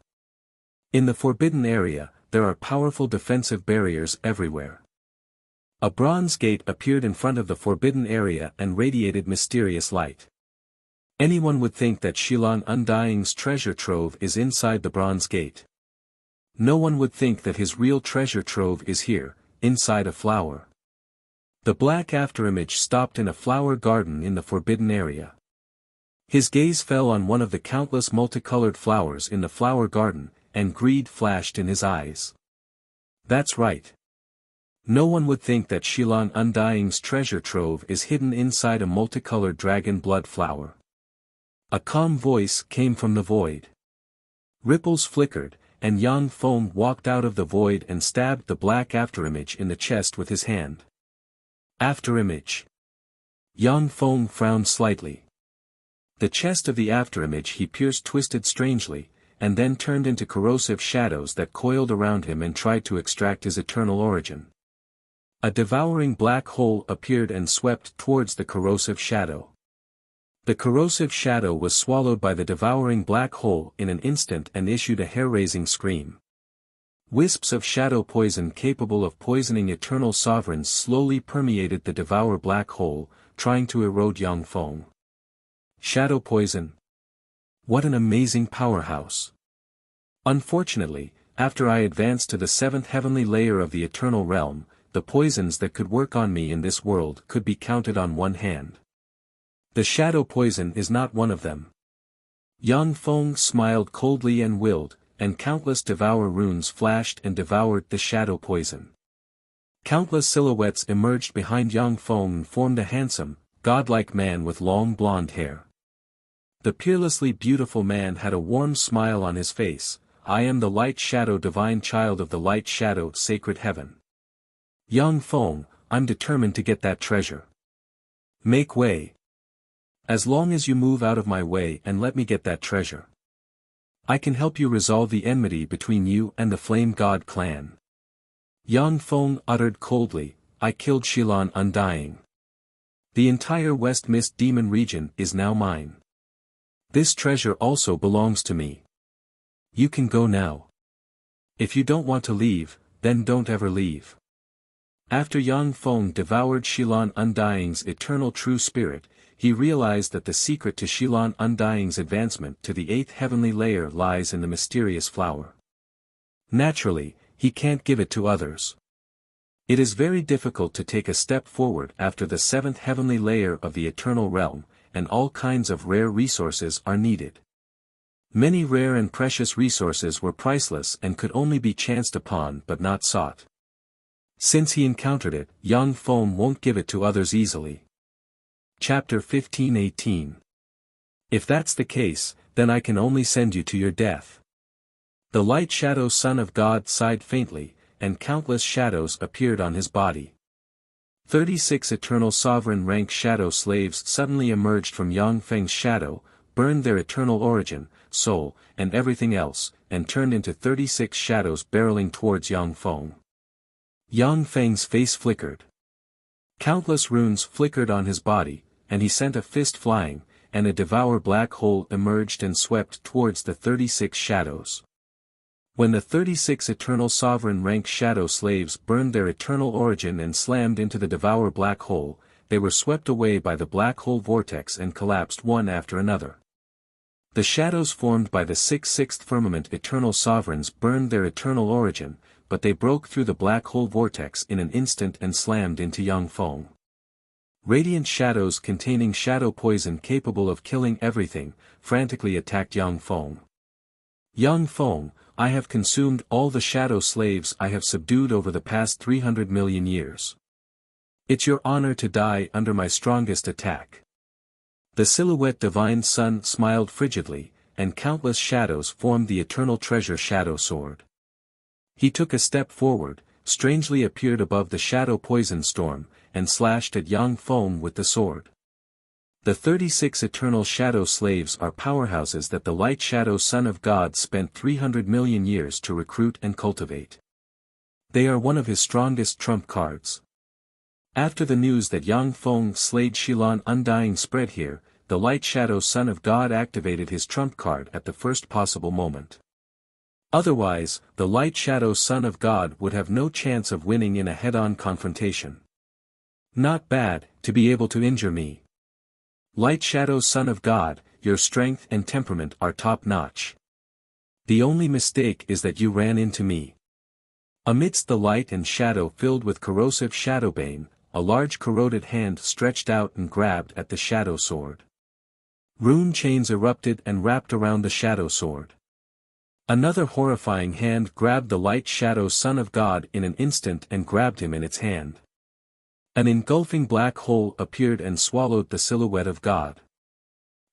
In the forbidden area, there are powerful defensive barriers everywhere. A bronze gate appeared in front of the forbidden area and radiated mysterious light. Anyone would think that Shilong Undying's treasure trove is inside the bronze gate. No one would think that his real treasure trove is here, inside a flower. The black afterimage stopped in a flower garden in the forbidden area. His gaze fell on one of the countless multicolored flowers in the flower garden, and greed flashed in his eyes. That's right. No one would think that Shilong Undying's treasure trove is hidden inside a multicolored dragon blood flower. A calm voice came from the void. Ripples flickered, and Yang Feng walked out of the void and stabbed the black afterimage in the chest with his hand. Afterimage. Yang Feng frowned slightly. The chest of the afterimage he pierced twisted strangely, and then turned into corrosive shadows that coiled around him and tried to extract his eternal origin. A devouring black hole appeared and swept towards the corrosive shadow. The corrosive shadow was swallowed by the devouring black hole in an instant and issued a hair-raising scream. Wisps of shadow poison capable of poisoning eternal sovereigns slowly permeated the devour black hole, trying to erode Yang Feng. Shadow poison. What an amazing powerhouse. Unfortunately, after I advanced to the 7th heavenly layer of the eternal realm, the poisons that could work on me in this world could be counted on one hand. The shadow poison is not one of them. Yang Feng smiled coldly and willed, and countless devour runes flashed and devoured the shadow poison. Countless silhouettes emerged behind Yang Feng and formed a handsome, godlike man with long blonde hair. The peerlessly beautiful man had a warm smile on his face. I am the light shadow divine child of the light shadow sacred heaven. Yang Feng, I'm determined to get that treasure. Make way. As long as you move out of my way and let me get that treasure, I can help you resolve the enmity between you and the Flame God clan. Yang Feng uttered coldly, I killed Shilong Undying. The entire West Mist Demon region is now mine. This treasure also belongs to me. You can go now. If you don't want to leave, then don't ever leave. After Yang Feng devoured Shilong Undying's eternal true spirit, he realized that the secret to Shilong Undying's advancement to the 8th heavenly layer lies in the mysterious flower. Naturally, he can't give it to others. It is very difficult to take a step forward after the 7th heavenly layer of the eternal realm, and all kinds of rare resources are needed. Many rare and precious resources were priceless and could only be chanced upon but not sought. Since he encountered it, Yang Feng won't give it to others easily. Chapter 15:18. If that's the case, then I can only send you to your death. The light shadow son of God sighed faintly, and countless shadows appeared on his body. 36 eternal sovereign rank shadow slaves suddenly emerged from Yang Feng's shadow, burned their eternal origin, soul, and everything else, and turned into 36 shadows barreling towards Yang Feng. Yang Feng's face flickered. Countless runes flickered on his body, and he sent a fist flying, and a devour black hole emerged and swept towards the 36 shadows. When the 36 eternal sovereign rank shadow slaves burned their eternal origin and slammed into the devour black hole, they were swept away by the black hole vortex and collapsed one after another. The shadows formed by the sixth firmament eternal sovereigns burned their eternal origin, but they broke through the black hole vortex in an instant and slammed into Yang Feng. Radiant shadows containing shadow poison capable of killing everything, frantically attacked Yang Feng. Yang Feng, I have consumed all the shadow slaves I have subdued over the past 300 million years. It's your honor to die under my strongest attack. The silhouette divine sun smiled frigidly, and countless shadows formed the eternal treasure shadow sword. He took a step forward, strangely appeared above the shadow poison storm, and slashed at Yang Feng with the sword. The 36 eternal shadow slaves are powerhouses that the light shadow son of God spent 300 million years to recruit and cultivate. They are one of his strongest trump cards. After the news that Yang Feng slayed Shilan Undying spread here, the light shadow son of God activated his trump card at the first possible moment. Otherwise, the light shadow son of God would have no chance of winning in a head-on confrontation. Not bad, to be able to injure me. Light shadow son of God, your strength and temperament are top-notch. The only mistake is that you ran into me. Amidst the light and shadow filled with corrosive shadowbane, a large corroded hand stretched out and grabbed at the shadow sword. Rune chains erupted and wrapped around the shadow sword. Another horrifying hand grabbed the light shadow son of God in an instant and grabbed him in its hand. An engulfing black hole appeared and swallowed the silhouette of God.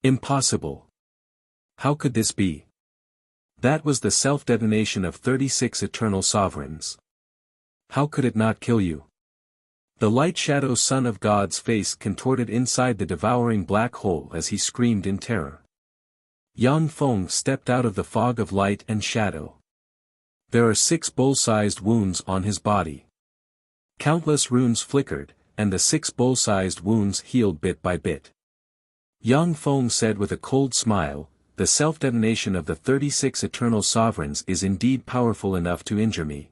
Impossible. How could this be? That was the self-detonation of 36 eternal sovereigns. How could it not kill you? The light shadow son of God's face contorted inside the devouring black hole as he screamed in terror. Yang Feng stepped out of the fog of light and shadow. There are 6 bowl-sized wounds on his body. Countless runes flickered, and the 6 bowl-sized wounds healed bit by bit. Yang Feng said with a cold smile, the self-detonation of the 36 eternal sovereigns is indeed powerful enough to injure me.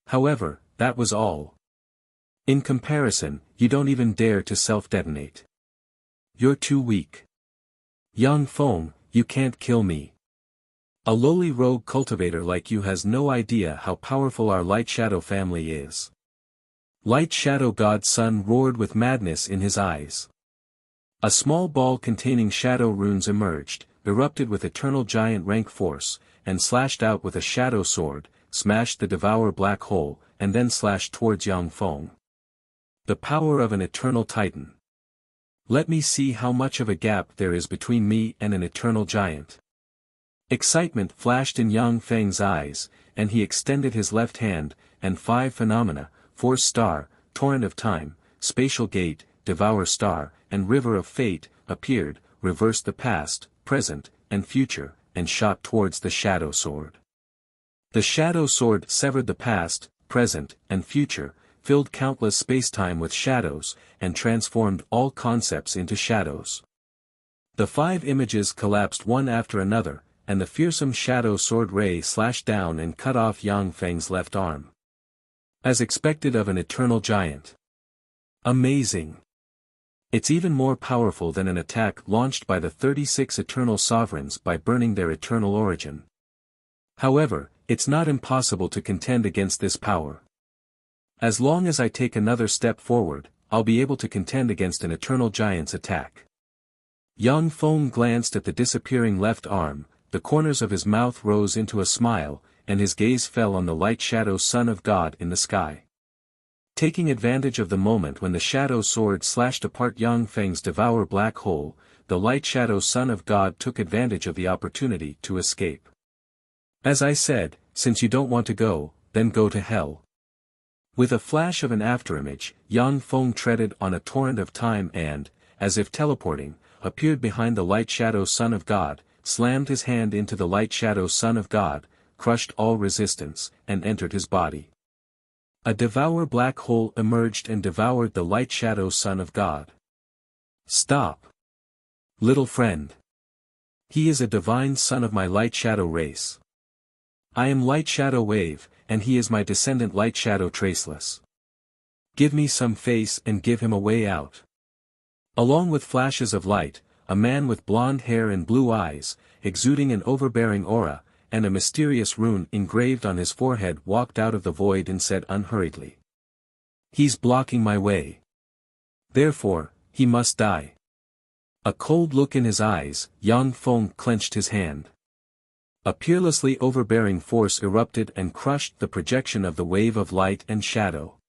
However, that was all. In comparison, you don't even dare to self-detonate. You're too weak. Yang Feng, you can't kill me. A lowly rogue cultivator like you has no idea how powerful our Light Shadow family is. Light Shadow God's son roared with madness in his eyes. A small ball containing shadow runes emerged, erupted with eternal giant rank force, and slashed out with a shadow sword, smashed the devour black hole, and then slashed towards Yang Feng. The power of an eternal titan. Let me see how much of a gap there is between me and an eternal giant. Excitement flashed in Yang Feng's eyes, and he extended his left hand, and 5 phenomena, Force Star, Torrent of Time, Spatial Gate, Devour Star, and River of Fate, appeared, reversed the past, present, and future, and shot towards the Shadow Sword. The Shadow Sword severed the past, present, and future, filled countless spacetime with shadows, and transformed all concepts into shadows. The 5 images collapsed one after another, and the fearsome shadow sword ray slashed down and cut off Yang Feng's left arm. As expected of an eternal giant. Amazing. It's even more powerful than an attack launched by the 36 eternal sovereigns by burning their eternal origin. However, it's not impossible to contend against this power. As long as I take another step forward, I'll be able to contend against an eternal giant's attack. Yang Feng glanced at the disappearing left arm, the corners of his mouth rose into a smile, and his gaze fell on the light shadow son of God in the sky. Taking advantage of the moment when the shadow sword slashed apart Yang Feng's devour black hole, the light shadow son of God took advantage of the opportunity to escape. As I said, since you don't want to go, then go to hell. With a flash of an afterimage, Yang Feng treaded on a torrent of time and, as if teleporting, appeared behind the light shadow son of God, slammed his hand into the light shadow son of God, crushed all resistance, and entered his body. A devour black hole emerged and devoured the light shadow son of God. Stop. Little friend. He is a divine son of my light shadow race. I am light shadow wave, and he is my descendant light shadow traceless. Give me some face and give him a way out. Along with flashes of light, a man with blonde hair and blue eyes, exuding an overbearing aura, and a mysterious rune engraved on his forehead walked out of the void and said unhurriedly. "He's blocking my way. Therefore, he must die." A cold look in his eyes, Yang Feng clenched his hand. A peerlessly overbearing force erupted and crushed the projection of the wave of light and shadow.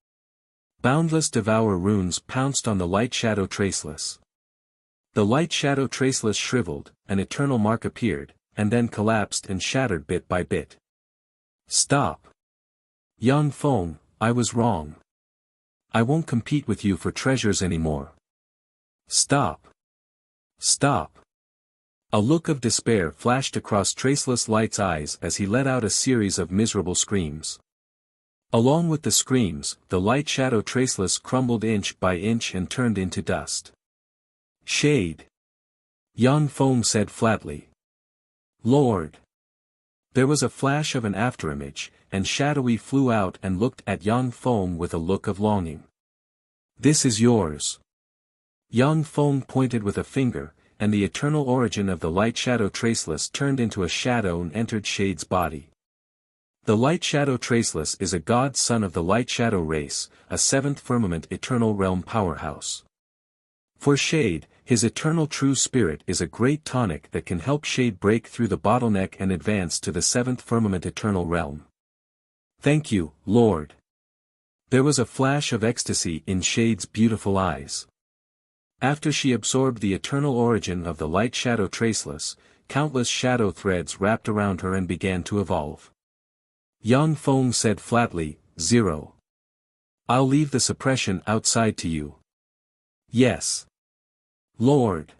Boundless devour runes pounced on the light shadow traceless. The light shadow traceless shriveled, an eternal mark appeared, and then collapsed and shattered bit by bit. "Stop! Yang Feng, I was wrong. I won't compete with you for treasures anymore. Stop! Stop!" A look of despair flashed across Traceless Light's eyes as he let out a series of miserable screams. Along with the screams, the light shadow Traceless crumbled inch by inch and turned into dust. "Shade!" Yang Feng said flatly. "Lord!" There was a flash of an afterimage, and Shadowy flew out and looked at Yang Feng with a look of longing. "This is yours." Yang Feng pointed with a finger, and the eternal origin of the light shadow Traceless turned into a shadow and entered Shade's body. The light shadow Traceless is a god son of the light shadow race, a seventh firmament eternal realm powerhouse. For Shade, his eternal true spirit is a great tonic that can help Shade break through the bottleneck and advance to the seventh firmament eternal realm. "Thank you, Lord." There was a flash of ecstasy in Shade's beautiful eyes. After she absorbed the eternal origin of the light shadow Traceless, countless shadow threads wrapped around her and began to evolve. Yang Feng said flatly, "Zero. I'll leave the suppression outside to you." "Yes. Lord."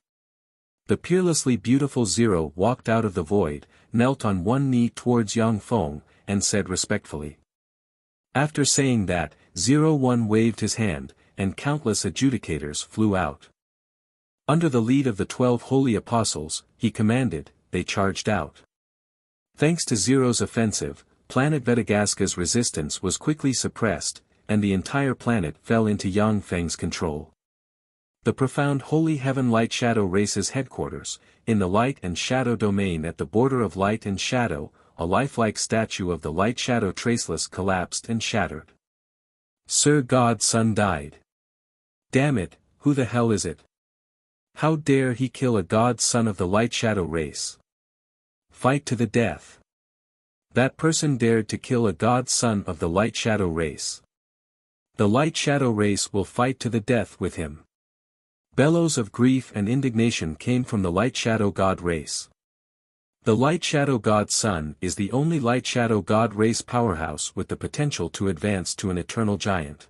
The peerlessly beautiful Zero walked out of the void, knelt on one knee towards Yang Feng, and said respectfully. After saying that, 01 waved his hand, and countless adjudicators flew out. Under the lead of the 12 holy apostles, he commanded, they charged out. Thanks to Zero's offensive, planet Vedagaska's resistance was quickly suppressed, and the entire planet fell into Yang Feng's control. The profound holy heaven light shadow race's headquarters, in the light and shadow domain at the border of light and shadow, a lifelike statue of the light shadow Traceless collapsed and shattered. Sir God's son died. Damn it, who the hell is it? How dare he kill a god son of the light shadow race? Fight to the death. That person dared to kill a god son of the light shadow race. The light shadow race will fight to the death with him. Bellows of grief and indignation came from the light shadow god race. The light shadow god son is the only light shadow god race powerhouse with the potential to advance to an eternal giant.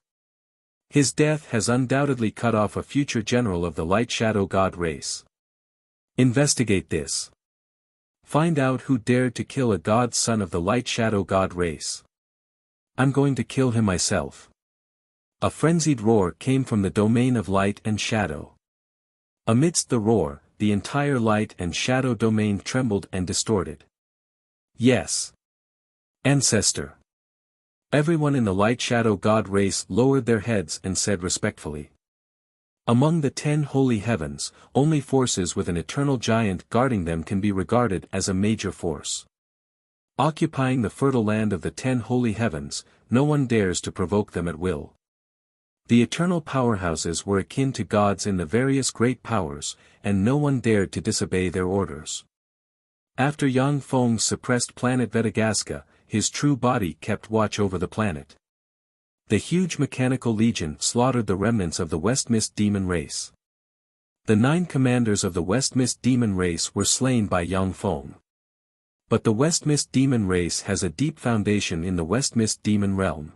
His death has undoubtedly cut off a future general of the light shadow god race. Investigate this. Find out who dared to kill a god son of the light shadow god race. I'm going to kill him myself. A frenzied roar came from the domain of light and shadow. Amidst the roar, the entire light and shadow domain trembled and distorted. Yes. Ancestor. Everyone in the light shadow god race lowered their heads and said respectfully. Among the 10 holy heavens, only forces with an eternal giant guarding them can be regarded as a major force. Occupying the fertile land of the 10 holy heavens, no one dares to provoke them at will. The eternal powerhouses were akin to gods in the various great powers, and no one dared to disobey their orders. After Yang Feng suppressed planet Vedagaska, his true body kept watch over the planet. The huge mechanical legion slaughtered the remnants of the Westmist demon race. The 9 commanders of the Westmist demon race were slain by Yang Feng. But the Westmist demon race has a deep foundation in the Westmist demon realm.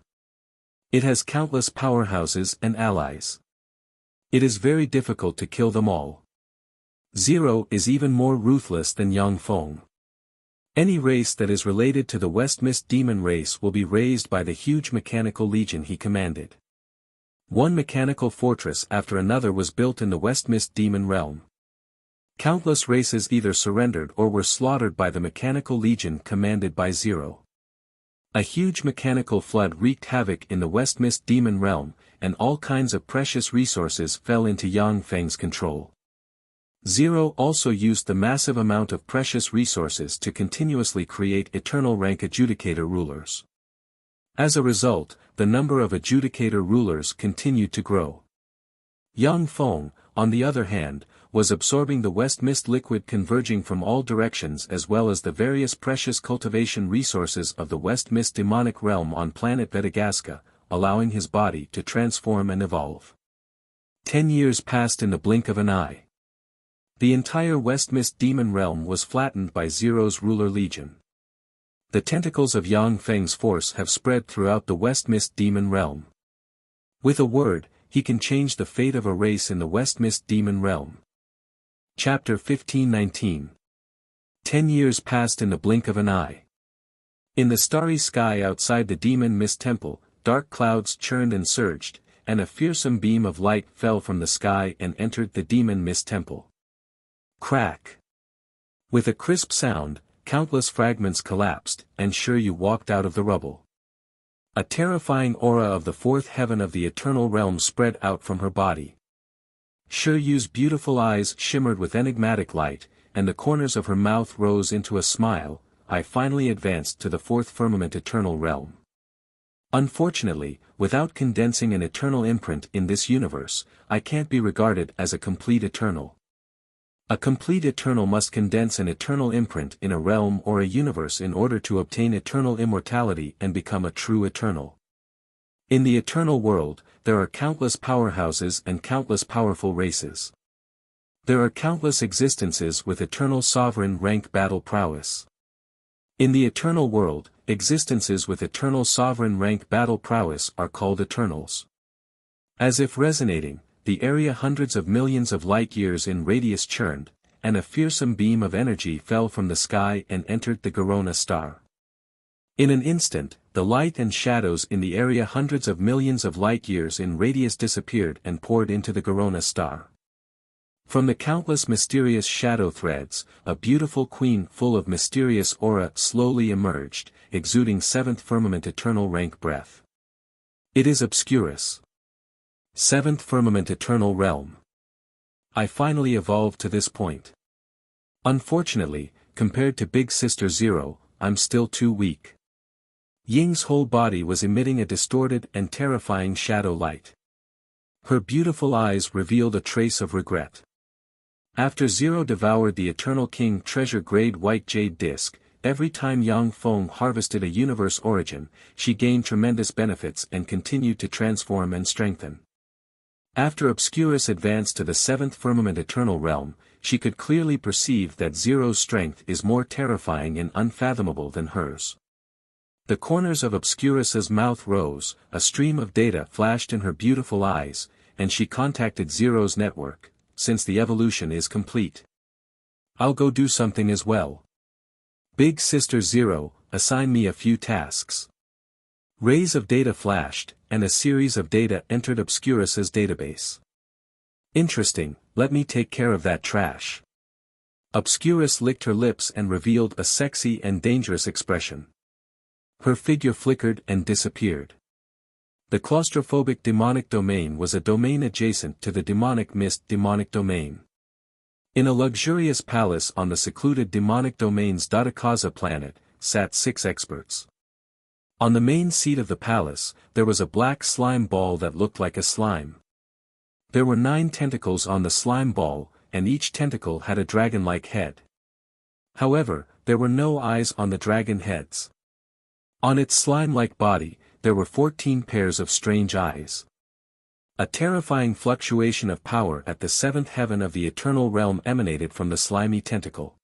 It has countless powerhouses and allies. It is very difficult to kill them all. Zero is even more ruthless than Yang Feng. Any race that is related to the Westmist demon race will be razed by the huge mechanical legion he commanded. One mechanical fortress after another was built in the Westmist demon realm. Countless races either surrendered or were slaughtered by the mechanical legion commanded by Zero. A huge mechanical flood wreaked havoc in the Westmist demon realm, and all kinds of precious resources fell into Yang Feng's control. Zero also used the massive amount of precious resources to continuously create eternal rank adjudicator rulers. As a result, the number of adjudicator rulers continued to grow. Yang Feng, on the other hand, was absorbing the West Mist liquid converging from all directions as well as the various precious cultivation resources of the West Mist demonic realm on planet Vedigaska, allowing his body to transform and evolve. 10 years passed in the blink of an eye. The entire West Mist demon realm was flattened by Zero's ruler legion. The tentacles of Yang Feng's force have spread throughout the West Mist demon realm. With a word, he can change the fate of a race in the West Mist demon realm. Chapter 1519. 10 years passed in the blink of an eye. In the starry sky outside the demon mist temple, dark clouds churned and surged, and a fearsome beam of light fell from the sky and entered the demon mist temple. Crack! With a crisp sound, countless fragments collapsed, and Shiryu walked out of the rubble. A terrifying aura of the fourth heaven of the eternal realm spread out from her body. Shiryu's beautiful eyes shimmered with enigmatic light, and the corners of her mouth rose into a smile. I finally advanced to the fourth firmament eternal realm. Unfortunately, without condensing an eternal imprint in this universe, I can't be regarded as a complete eternal. A complete eternal must condense an eternal imprint in a realm or a universe in order to obtain eternal immortality and become a true eternal. In the eternal world, there are countless powerhouses and countless powerful races. There are countless existences with eternal sovereign rank battle prowess. In the eternal world, existences with eternal sovereign rank battle prowess are called eternals. As if resonating, the area hundreds of millions of light-years in radius churned, and a fearsome beam of energy fell from the sky and entered the Garona star. In an instant, the light and shadows in the area hundreds of millions of light-years in radius disappeared and poured into the Garona star. From the countless mysterious shadow threads, a beautiful queen full of mysterious aura slowly emerged, exuding seventh firmament eternal rank breath. It is Obscurus. Seventh firmament eternal realm. I finally evolved to this point. Unfortunately, compared to Big Sister Zero, I'm still too weak. Ying's whole body was emitting a distorted and terrifying shadow light. Her beautiful eyes revealed a trace of regret. After Zero devoured the Eternal King treasure-grade white jade disc, every time Yang Feng harvested a universe origin, she gained tremendous benefits and continued to transform and strengthen. After Obscurus advanced to the seventh firmament eternal realm, she could clearly perceive that Zero's strength is more terrifying and unfathomable than hers. The corners of Obscurus's mouth rose, a stream of data flashed in her beautiful eyes, and she contacted Zero's network, since the evolution is complete. I'll go do something as well. Big Sister Zero, assign me a few tasks. Rays of data flashed, and a series of data entered Obscurus's database. Interesting, let me take care of that trash. Obscurus licked her lips and revealed a sexy and dangerous expression. Her figure flickered and disappeared. The claustrophobic demonic domain was a domain adjacent to the demonic mist demonic domain. In a luxurious palace on the secluded demonic domain's Dadakaza planet, sat 6 experts. On the main seat of the palace, there was a black slime ball that looked like a slime. There were 9 tentacles on the slime ball, and each tentacle had a dragon-like head. However, there were no eyes on the dragon heads. On its slime-like body, there were 14 pairs of strange eyes. A terrifying fluctuation of power at the seventh heaven of the eternal realm emanated from the slimy tentacle.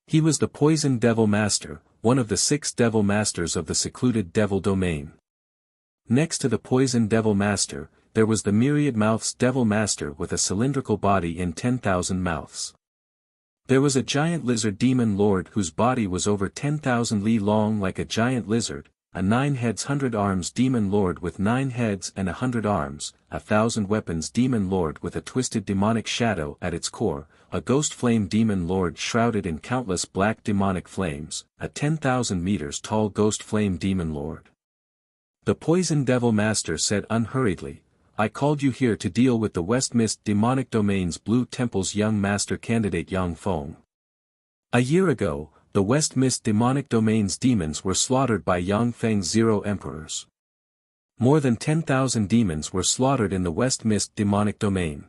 He was the Poison Devil Master, one of the 6 Devil Masters of the secluded Devil Domain. Next to the Poison Devil Master, there was the Myriad Mouths Devil Master with a cylindrical body in 10,000 mouths. There was a giant lizard demon lord whose body was over 10,000 li long like a giant lizard, a 9 heads 100 arms demon lord with 9 heads and 100 arms, a 1,000 weapons demon lord with a twisted demonic shadow at its core, a ghost flame demon lord shrouded in countless black demonic flames, a 10,000 meters tall ghost flame demon lord. The Poison Devil Master said unhurriedly, I called you here to deal with the West Mist Demonic Domain's Blue Temple's young master candidate Yang Feng. A year ago, the West Mist Demonic Domain's demons were slaughtered by Yang Feng's 0 emperors. More than 10,000 demons were slaughtered in the West Mist Demonic Domain.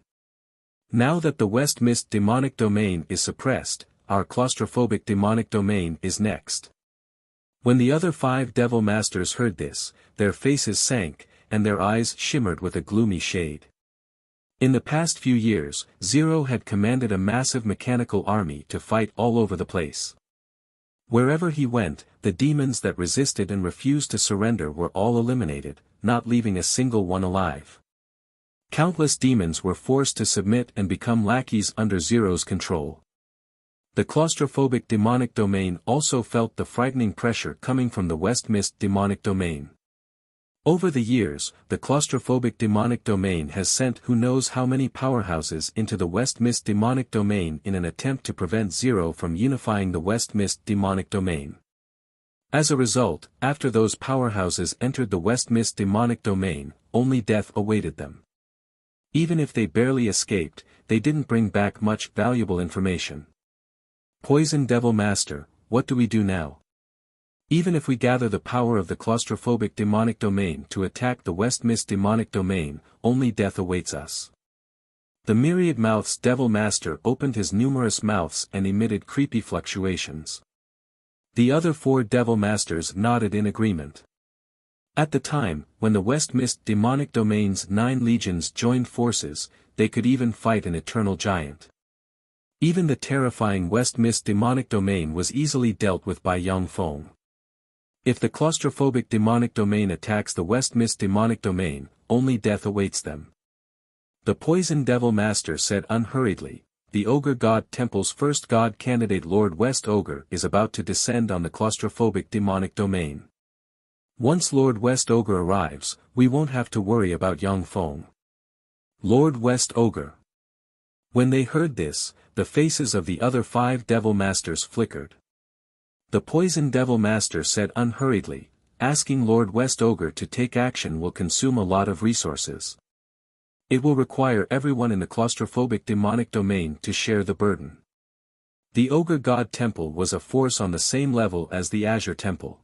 Now that the West Mist Demonic Domain is suppressed, our claustrophobic demonic domain is next. When the other 5 devil masters heard this, their faces sank, and their eyes shimmered with a gloomy shade. In the past few years, Zero had commanded a massive mechanical army to fight all over the place. Wherever he went, the demons that resisted and refused to surrender were all eliminated, not leaving a single one alive. Countless demons were forced to submit and become lackeys under Zero's control. The claustrophobic demonic domain also felt the frightening pressure coming from the West Mist demonic domain. Over the years, the claustrophobic demonic domain has sent who knows how many powerhouses into the West Mist demonic domain in an attempt to prevent Zero from unifying the West Mist demonic domain. As a result, after those powerhouses entered the West Mist demonic domain, only death awaited them. Even if they barely escaped, they didn't bring back much valuable information. Poison Devil Master, what do we do now? Even if we gather the power of the claustrophobic demonic domain to attack the West Mist demonic domain, only death awaits us. The Myriad Mouths Devil Master opened his numerous mouths and emitted creepy fluctuations. The other 4 Devil Masters nodded in agreement. At the time, when the West Mist demonic domain's 9 legions joined forces, they could even fight an eternal giant. Even the terrifying West Mist demonic domain was easily dealt with by Yang Feng. If the claustrophobic demonic domain attacks the West Mist demonic domain, only death awaits them. The Poison Devil Master said unhurriedly, the Ogre God Temple's first god candidate Lord West Ogre is about to descend on the claustrophobic demonic domain. Once Lord West Ogre arrives, we won't have to worry about Yang Feng. Lord West Ogre. When they heard this, the faces of the other 5 Devil Masters flickered. The Poison Devil Master said unhurriedly, asking Lord West Ogre to take action will consume a lot of resources. It will require everyone in the claustrophobic demonic domain to share the burden. The Ogre God Temple was a force on the same level as the Azure Temple.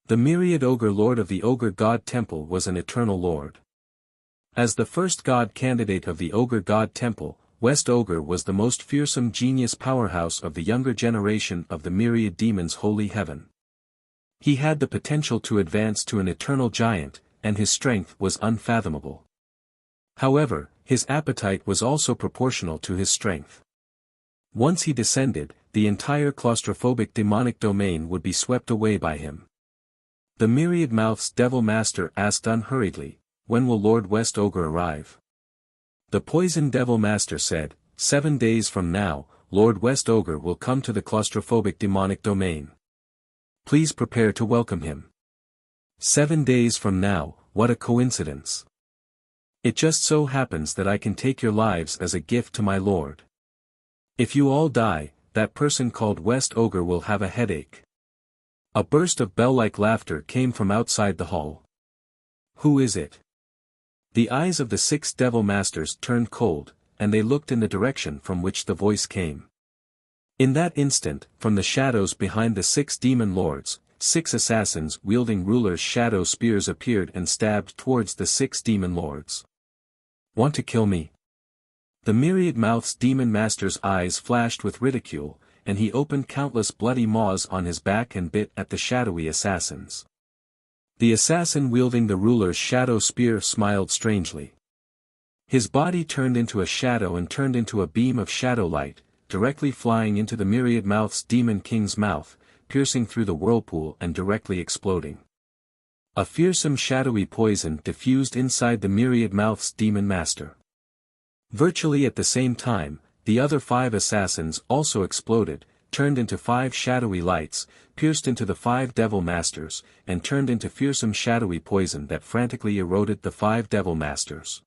The Myriad Ogre Lord of the Ogre God Temple was an eternal lord. As the first god candidate of the Ogre God Temple, West Ogre was the most fearsome genius powerhouse of the younger generation of the Myriad Demon's holy heaven. He had the potential to advance to an eternal giant, and his strength was unfathomable. However, his appetite was also proportional to his strength. Once he descended, the entire claustrophobic demonic domain would be swept away by him. The Myriad Mouths Devil Master asked unhurriedly, when will Lord West Ogre arrive? The Poison Devil Master said, 7 days from now, Lord West Ogre will come to the claustrophobic demonic domain. Please prepare to welcome him. 7 days from now, what a coincidence. It just so happens that I can take your lives as a gift to my lord. If you all die, that person called West Ogre will have a headache. A burst of bell-like laughter came from outside the hall. Who is it? The eyes of the 6 Devil Masters turned cold, and they looked in the direction from which the voice came. In that instant, from the shadows behind the 6 demon lords, 6 assassins wielding rulers' shadow spears appeared and stabbed towards the 6 demon lords. Want to kill me? The Myriad Mouths Demon Master's eyes flashed with ridicule, and he opened countless bloody maws on his back and bit at the shadowy assassins. The assassin wielding the ruler's shadow spear smiled strangely. His body turned into a shadow and turned into a beam of shadow light, directly flying into the Myriad Mouths Demon King's mouth, piercing through the whirlpool and directly exploding. A fearsome shadowy poison diffused inside the Myriad Mouths Demon Master. Virtually at the same time, the other 5 assassins also exploded, turned into 5 shadowy lights, pierced into the 5 Devil Masters, and turned into fearsome shadowy poison that frantically eroded the 5 Devil Masters.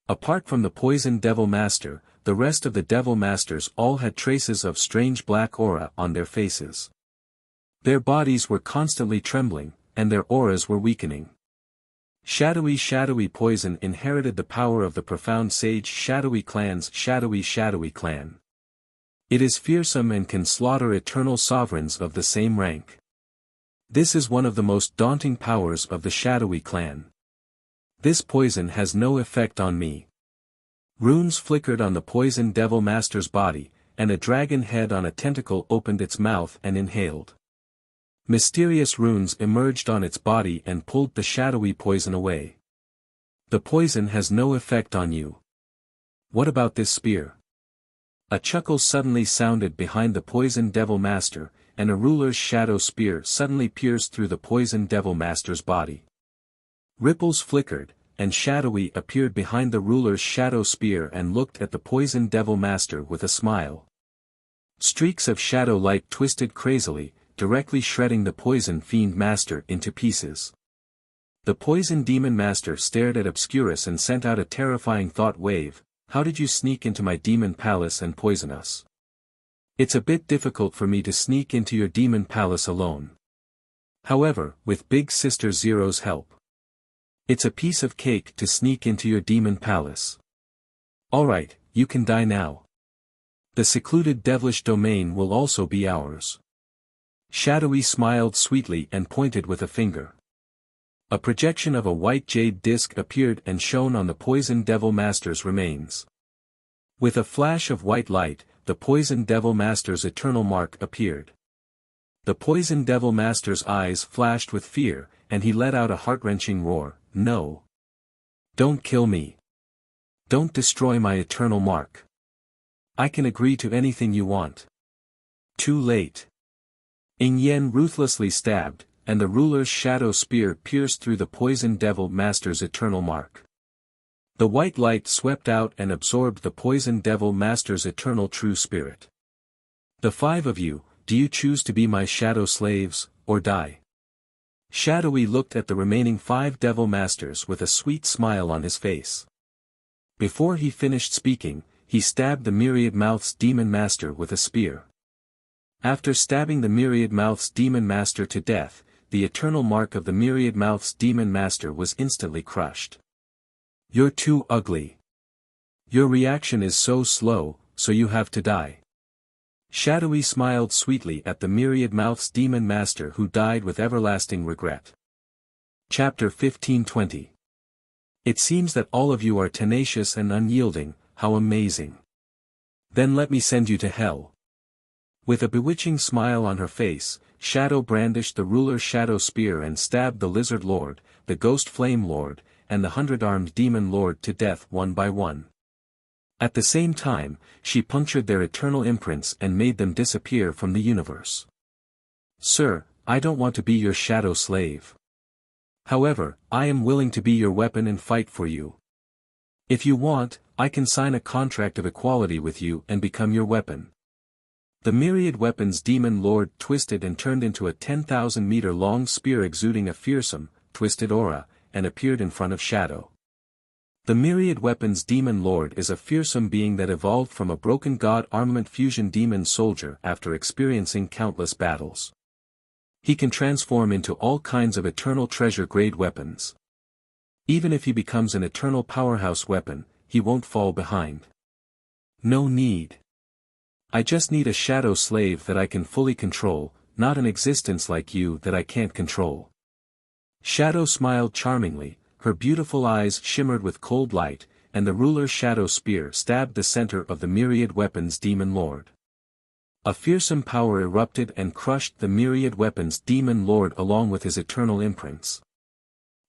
Apart from the Poison Devil Master, the rest of the Devil Masters all had traces of strange black aura on their faces. Their bodies were constantly trembling, and their auras were weakening. Shadowy poison inherited the power of the profound sage shadowy clan's shadowy clan. It is fearsome and can slaughter eternal sovereigns of the same rank. This is one of the most daunting powers of the shadowy clan. This poison has no effect on me. Runes flickered on the poison devil master's body, and a dragon head on a tentacle opened its mouth and inhaled. Mysterious runes emerged on its body and pulled the shadowy poison away. The poison has no effect on you. What about this spear? A chuckle suddenly sounded behind the poison devil master, and a ruler's shadow spear suddenly pierced through the poison devil master's body. Ripples flickered, and Shadowy appeared behind the ruler's shadow spear and looked at the poison devil master with a smile. Streaks of shadow light twisted crazily, directly shredding the poison fiend master into pieces. The poison demon master stared at Obscurus and sent out a terrifying thought wave. How did you sneak into my demon palace and poison us? It's a bit difficult for me to sneak into your demon palace alone. However, with Big Sister Zero's help, it's a piece of cake to sneak into your demon palace. Alright, you can die now. The secluded devilish domain will also be ours. Shadowy smiled sweetly and pointed with a finger. A projection of a white jade disc appeared and shone on the poison devil master's remains. With a flash of white light, the poison devil master's eternal mark appeared. The poison devil master's eyes flashed with fear, and he let out a heart-wrenching roar. No. Don't kill me. Don't destroy my eternal mark. I can agree to anything you want. Too late. Ing Yen ruthlessly stabbed, and the ruler's shadow spear pierced through the poison devil master's eternal mark. The white light swept out and absorbed the poison devil master's eternal true spirit. The five of you, do you choose to be my shadow slaves, or die? Shadowy looked at the remaining 5 devil masters with a sweet smile on his face. Before he finished speaking, he stabbed the Myriad Mouth's demon master with a spear. After stabbing the Myriad Mouth's demon master to death, the eternal mark of the Myriad Mouth's demon master was instantly crushed. You're too ugly. Your reaction is so slow, so you have to die. Shadowy smiled sweetly at the Myriad Mouth's demon master who died with everlasting regret. Chapter 15:20. It seems that all of you are tenacious and unyielding, how amazing. Then let me send you to hell. With a bewitching smile on her face, Shadow brandished the ruler's shadow spear and stabbed the Lizard Lord, the Ghost Flame Lord, and the 100-armed Demon Lord to death one by one. At the same time, she punctured their eternal imprints and made them disappear from the universe. Sir, I don't want to be your shadow slave. However, I am willing to be your weapon and fight for you. If you want, I can sign a contract of equality with you and become your weapon. The Myriad Weapons Demon Lord twisted and turned into a 10,000-meter-long spear exuding a fearsome, twisted aura, and appeared in front of Shadow. The Myriad Weapons Demon Lord is a fearsome being that evolved from a broken god armament fusion demon soldier after experiencing countless battles. He can transform into all kinds of eternal treasure-grade weapons. Even if he becomes an eternal powerhouse weapon, he won't fall behind. No need. I just need a shadow slave that I can fully control, not an existence like you that I can't control. Shadow smiled charmingly, her beautiful eyes shimmered with cold light, and the ruler's shadow spear stabbed the center of the Myriad Weapons Demon Lord. A fearsome power erupted and crushed the Myriad Weapons Demon Lord along with his eternal imprints.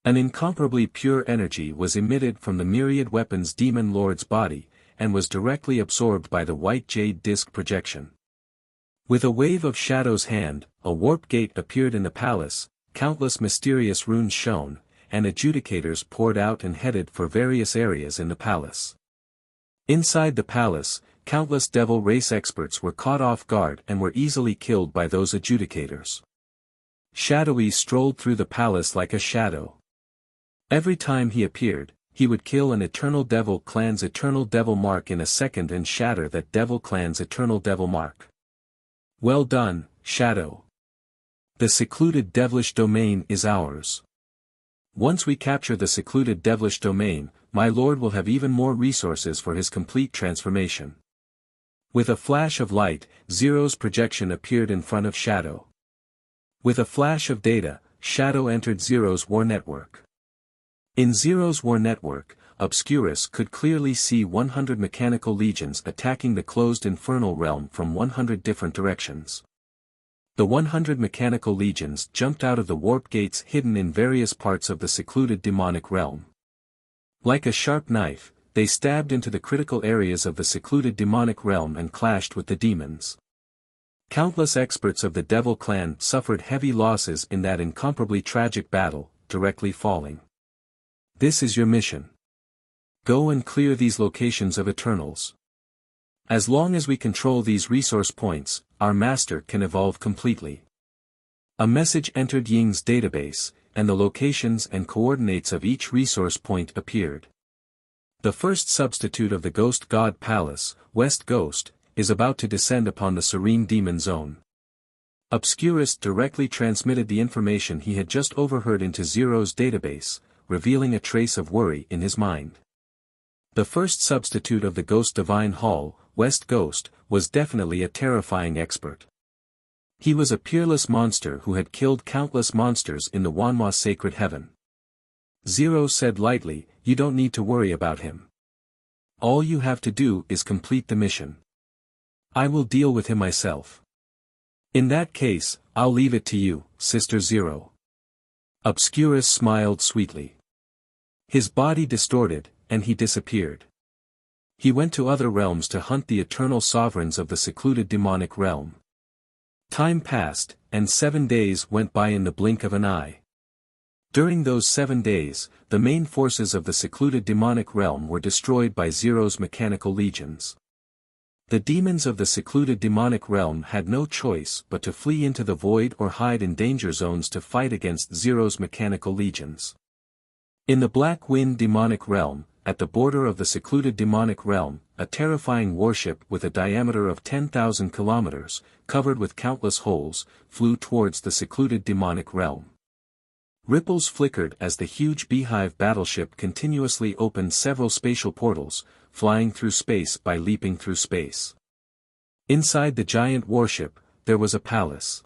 An incomparably pure energy was emitted from the Myriad Weapons Demon Lord's body, and was directly absorbed by the white jade disc projection. With a wave of Shadow's hand, a warp gate appeared in the palace, countless mysterious runes shone, and adjudicators poured out and headed for various areas in the palace. Inside the palace, countless devil race experts were caught off guard and were easily killed by those adjudicators. Shadowy strolled through the palace like a shadow. Every time he appeared, he would kill an Eternal Devil Clan's Eternal Devil Mark in a second and shatter that Devil Clan's Eternal Devil Mark. Well done, Shadow. The secluded devilish domain is ours. Once we capture the secluded devilish domain, my lord will have even more resources for his complete transformation. With a flash of light, Zero's projection appeared in front of Shadow. With a flash of data, Shadow entered Zero's war network. In Zero's war network, Obscurus could clearly see 100 mechanical legions attacking the closed infernal realm from 100 different directions. The 100 mechanical legions jumped out of the warp gates hidden in various parts of the secluded demonic realm. Like a sharp knife, they stabbed into the critical areas of the secluded demonic realm and clashed with the demons. Countless experts of the Devil Clan suffered heavy losses in that incomparably tragic battle, directly falling. This is your mission. Go and clear these locations of Eternals. As long as we control these resource points, our master can evolve completely. A message entered Ying's database, and the locations and coordinates of each resource point appeared. The first substitute of the Ghost God Palace, West Ghost, is about to descend upon the Serene Demon Zone. Obscurus directly transmitted the information he had just overheard into Zero's database, revealing a trace of worry in his mind. The first substitute of the Ghost Divine Hall, West Ghost, was definitely a terrifying expert. He was a peerless monster who had killed countless monsters in the Wanhua Sacred Heaven. Zero said lightly, "You don't need to worry about him. All you have to do is complete the mission. I will deal with him myself." "In that case, I'll leave it to you, Sister Zero." Obscurus smiled sweetly. His body distorted, and he disappeared. He went to other realms to hunt the eternal sovereigns of the secluded demonic realm. Time passed, and 7 days went by in the blink of an eye. During those 7 days, the main forces of the secluded demonic realm were destroyed by Zero's mechanical legions. The demons of the secluded demonic realm had no choice but to flee into the void or hide in danger zones to fight against Zero's mechanical legions. In the Black Wind demonic realm, at the border of the secluded demonic realm, a terrifying warship with a diameter of 10,000 kilometers, covered with countless holes, flew towards the secluded demonic realm. Ripples flickered as the huge beehive battleship continuously opened several spatial portals, flying through space by leaping through space. Inside the giant warship, there was a palace.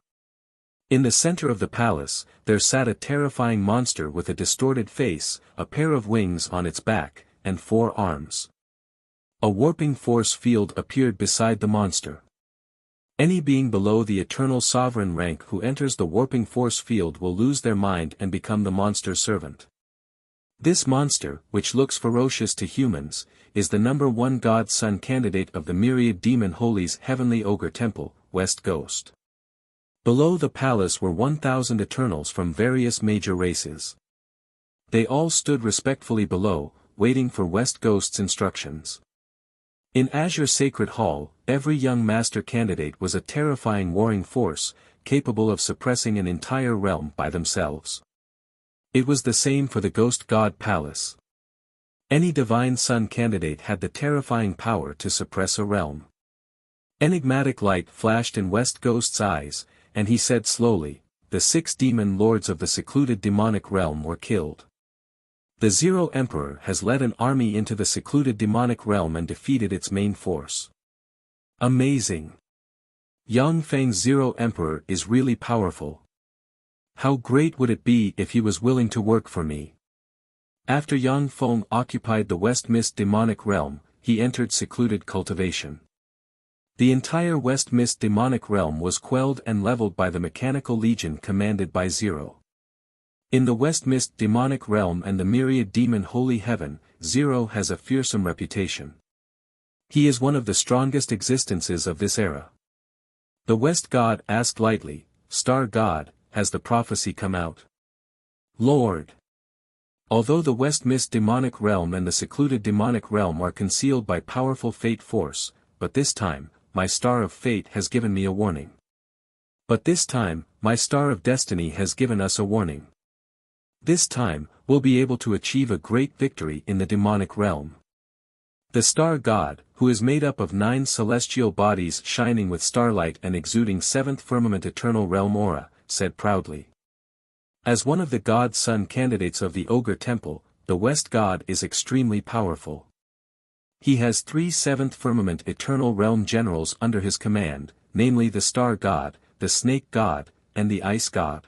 In the center of the palace, there sat a terrifying monster with a distorted face, a pair of wings on its back, and 4 arms. A warping force field appeared beside the monster. Any being below the Eternal Sovereign rank who enters the warping force field will lose their mind and become the monster's servant. This monster, which looks ferocious to humans, is the #1 God Son candidate of the myriad demon holies Heavenly Ogre Temple, West Ghost. Below the palace were 1,000 Eternals from various major races. They all stood respectfully below, waiting for West Ghost's instructions. In Azure Sacred Hall, every young master candidate was a terrifying warring force, capable of suppressing an entire realm by themselves. It was the same for the Ghost God Palace. Any Divine Son candidate had the terrifying power to suppress a realm. Enigmatic light flashed in West Ghost's eyes, and he said slowly, "The 6 demon lords of the secluded demonic realm were killed. The Zero Emperor has led an army into the secluded demonic realm and defeated its main force. Amazing! Yang Feng's Zero Emperor is really powerful. How great would it be if he was willing to work for me?" After Yang Feng occupied the West Mist demonic realm, he entered secluded cultivation. The entire West Mist demonic realm was quelled and leveled by the Mechanical Legion commanded by Zero. In the West Mist demonic realm and the myriad demon holy heaven, Zero has a fearsome reputation. He is one of the strongest existences of this era. The West God asked lightly, "Star God, has the prophecy come out?" "Lord." Although the West Mist demonic realm and the secluded demonic realm are concealed by powerful fate force, but this time, my star of fate has given me a warning. But this time, my star of destiny has given us a warning. This time, we'll be able to achieve a great victory in the demonic realm. The Star God, who is made up of 9 celestial bodies shining with starlight and exuding 7th firmament eternal realm aura, said proudly. As one of the god-son candidates of the Ogre Temple, the West God is extremely powerful. He has 3 seventh firmament eternal realm generals under his command, namely the Star God, the Snake God, and the Ice God.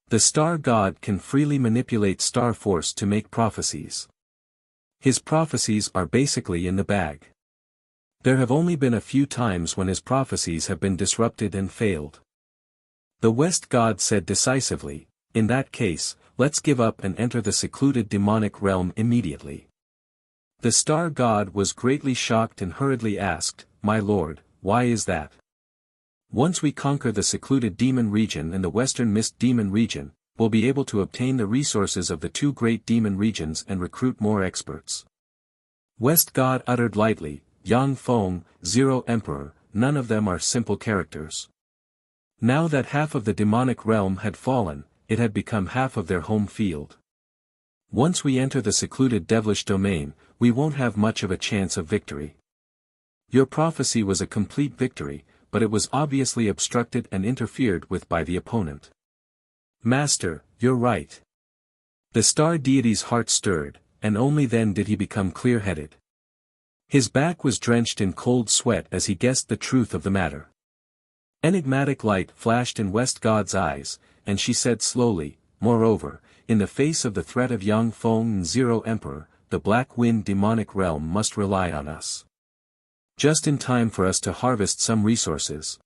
The Star God can freely manipulate star force to make prophecies. His prophecies are basically in the bag. There have only been a few times when his prophecies have been disrupted and failed. The West God said decisively, "In that case, let's give up and enter the secluded demonic realm immediately." The Star God was greatly shocked and hurriedly asked, "My lord, why is that? Once we conquer the secluded demon region and the Western Mist demon region, we'll be able to obtain the resources of the 2 great demon regions and recruit more experts." West God uttered lightly, "Yang Feng, Zero Emperor, none of them are simple characters. Now that half of the demonic realm had fallen, it had become half of their home field. Once we enter the secluded devilish domain, we won't have much of a chance of victory. Your prophecy was a complete victory, but it was obviously obstructed and interfered with by the opponent." "Master, you're right." The star deity's heart stirred, and only then did he become clear-headed. His back was drenched in cold sweat as he guessed the truth of the matter. Enigmatic light flashed in West God's eyes, and she said slowly, "Moreover, in the face of the threat of Yang Feng and Zero Emperor, the Black Wind demonic realm must rely on us. Just in time for us to harvest some resources."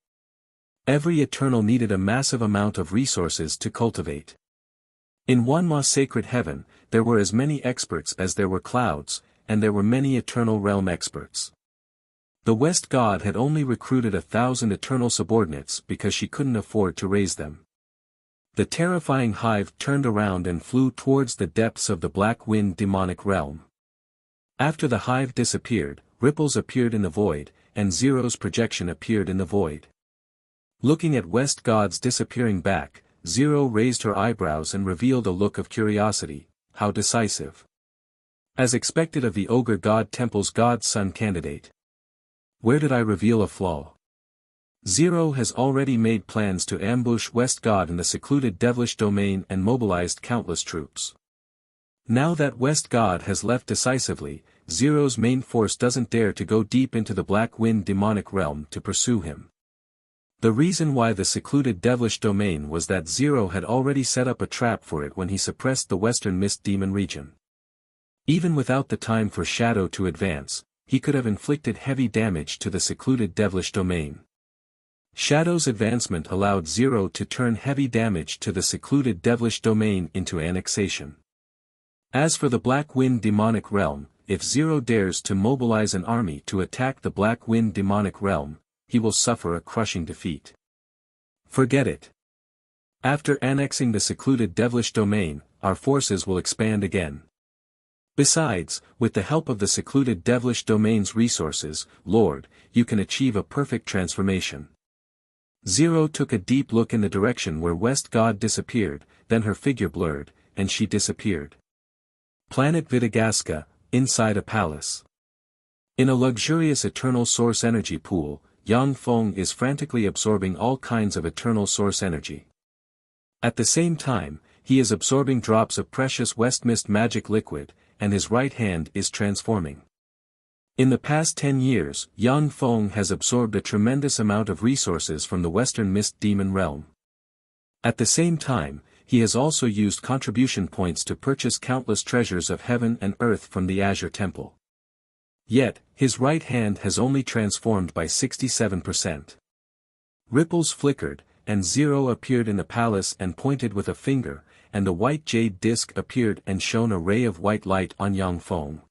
Every Eternal needed a massive amount of resources to cultivate. In one Ma sacred heaven, there were as many experts as there were clouds, and there were many Eternal realm experts. The West God had only recruited 1,000 Eternal subordinates because she couldn't afford to raise them. The terrifying hive turned around and flew towards the depths of the Black Wind demonic realm. After the hive disappeared, ripples appeared in the void, and Zero's projection appeared in the void. Looking at West God's disappearing back, Zero raised her eyebrows and revealed a look of curiosity. How decisive. As expected of the Ogre God Temple's God-son candidate. Where did I reveal a flaw? Zero has already made plans to ambush West God in the secluded devilish domain and mobilized countless troops. Now that West God has left decisively, Zero's main force doesn't dare to go deep into the Black Wind demonic realm to pursue him. The reason why the secluded devilish domain was that Zero had already set up a trap for it when he suppressed the Western Mist demon region. Even without the time for Shadow to advance, he could have inflicted heavy damage to the secluded devilish domain. Shadow's advancement allowed Zero to turn heavy damage to the secluded devilish domain into annexation. As for the Black Wind demonic realm, if Zero dares to mobilize an army to attack the Black Wind demonic realm, he will suffer a crushing defeat. Forget it. After annexing the secluded devilish domain, our forces will expand again. Besides, with the help of the secluded devilish domain's resources, Lord, you can achieve a perfect transformation. Zero took a deep look in the direction where West God disappeared, then her figure blurred, and she disappeared. Planet Vitagaska, inside a palace. In a luxurious eternal source energy pool, Yang Feng is frantically absorbing all kinds of eternal source energy. At the same time, he is absorbing drops of precious West Mist magic liquid, and his right hand is transforming. In the past 10 years, Yang Feng has absorbed a tremendous amount of resources from the Western Mist demon realm. At the same time, he has also used contribution points to purchase countless treasures of heaven and earth from the Azure Temple. Yet, his right hand has only transformed by 67%. Ripples flickered, and Zero appeared in the palace and pointed with a finger, and the white jade disc appeared and shone a ray of white light on Yang Feng.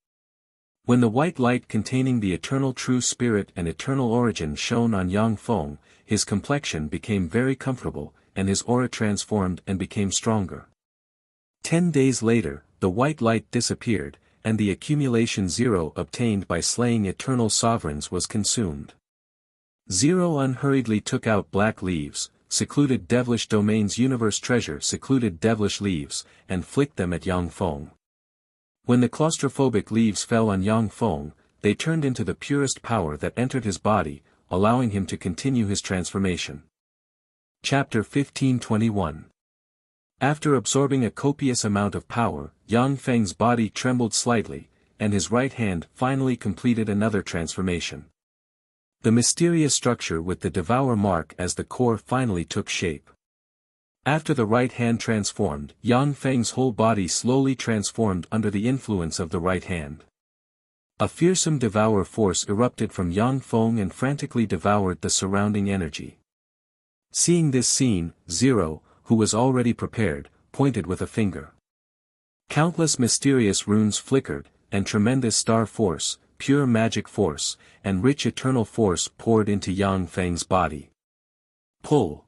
When the white light containing the eternal true spirit and eternal origin shone on Yang Feng, his complexion became very comfortable, and his aura transformed and became stronger. 10 days later, the white light disappeared, and the accumulation Zero obtained by slaying eternal sovereigns was consumed. Zero unhurriedly took out black leaves, secluded devilish domain's universe treasure secluded devilish leaves, and flicked them at Yang Feng. When the claustrophobic leaves fell on Yang Feng, they turned into the purest power that entered his body, allowing him to continue his transformation. Chapter 1521. After absorbing a copious amount of power, Yang Feng's body trembled slightly, and his right hand finally completed another transformation. The mysterious structure with the Devour mark as the core finally took shape. After the right hand transformed, Yang Feng's whole body slowly transformed under the influence of the right hand. A fearsome Devour force erupted from Yang Feng and frantically devoured the surrounding energy. Seeing this scene, Zero, who was already prepared, pointed with a finger. Countless mysterious runes flickered, and tremendous star force, pure magic force, and rich eternal force poured into Yang Feng's body. Pull.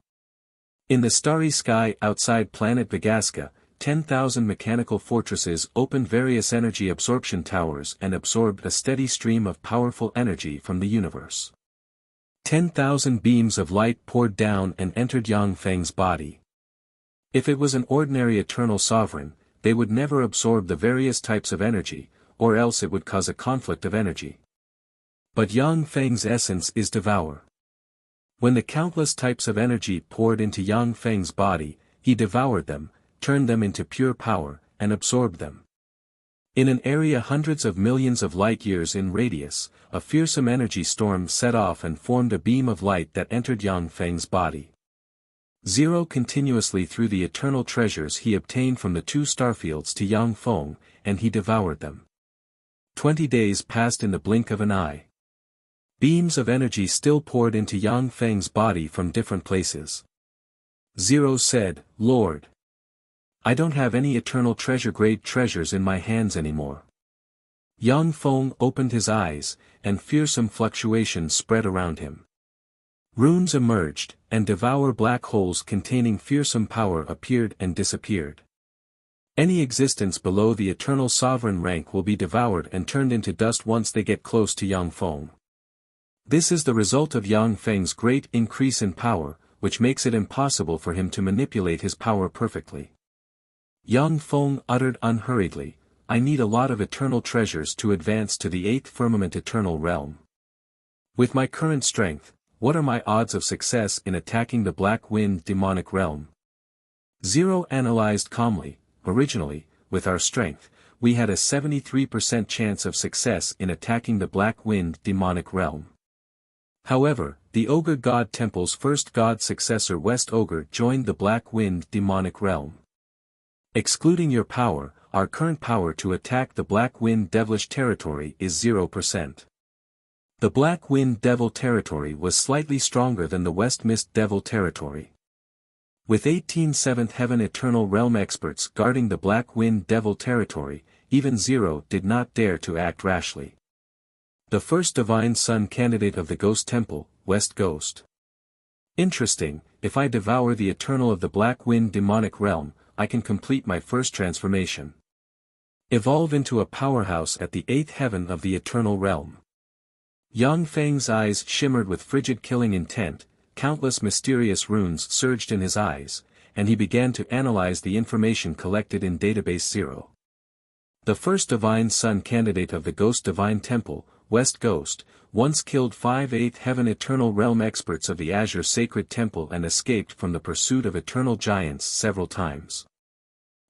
In the starry sky outside planet Vagaska, 10,000 mechanical fortresses opened various energy absorption towers and absorbed a steady stream of powerful energy from the universe. 10,000 beams of light poured down and entered Yang Feng's body. If it was an ordinary eternal sovereign, they would never absorb the various types of energy, or else it would cause a conflict of energy. But Yang Feng's essence is Devour. When the countless types of energy poured into Yang Feng's body, he devoured them, turned them into pure power, and absorbed them. In an area hundreds of millions of light-years in radius, a fearsome energy storm set off and formed a beam of light that entered Yang Feng's body. Zero continuously threw the eternal treasures he obtained from the two starfields to Yang Feng, and he devoured them. 20 days passed in the blink of an eye. Beams of energy still poured into Yang Feng's body from different places. Zero said, "Lord, I don't have any eternal treasure-grade treasures in my hands anymore." Yang Feng opened his eyes, and fearsome fluctuations spread around him. Runes emerged, and devour black holes containing fearsome power appeared and disappeared. Any existence below the eternal sovereign rank will be devoured and turned into dust once they get close to Yang Feng. This is the result of Yang Feng's great increase in power, which makes it impossible for him to manipulate his power perfectly. Yang Feng uttered unhurriedly, "I need a lot of eternal treasures to advance to the 8th firmament eternal realm. With my current strength, what are my odds of success in attacking the Black Wind demonic realm?" Zero analyzed calmly. Originally, with our strength, we had a 73% chance of success in attacking the Black Wind demonic realm. However, the Ogre God Temple's first god successor West Ogre joined the Black Wind demonic realm. Excluding your power, our current power to attack the Black Wind devilish territory is 0%. The Black Wind devil territory was slightly stronger than the West Mist devil territory. With 18 Seventh Heaven Eternal Realm experts guarding the Black Wind devil territory, even Zero did not dare to act rashly. The first Divine Son candidate of the Ghost Temple, West Ghost. Interesting, if I devour the Eternal of the Black Wind demonic realm, I can complete my first transformation. Evolve into a powerhouse at the 8th heaven of the Eternal Realm. Yang Feng's eyes shimmered with frigid killing intent, countless mysterious runes surged in his eyes, and he began to analyze the information collected in Database 0. The first Divine Son candidate of the Ghost Divine Temple, West Ghost, once killed 5 8th Heaven Eternal Realm experts of the Azure Sacred Temple and escaped from the pursuit of Eternal Giants several times.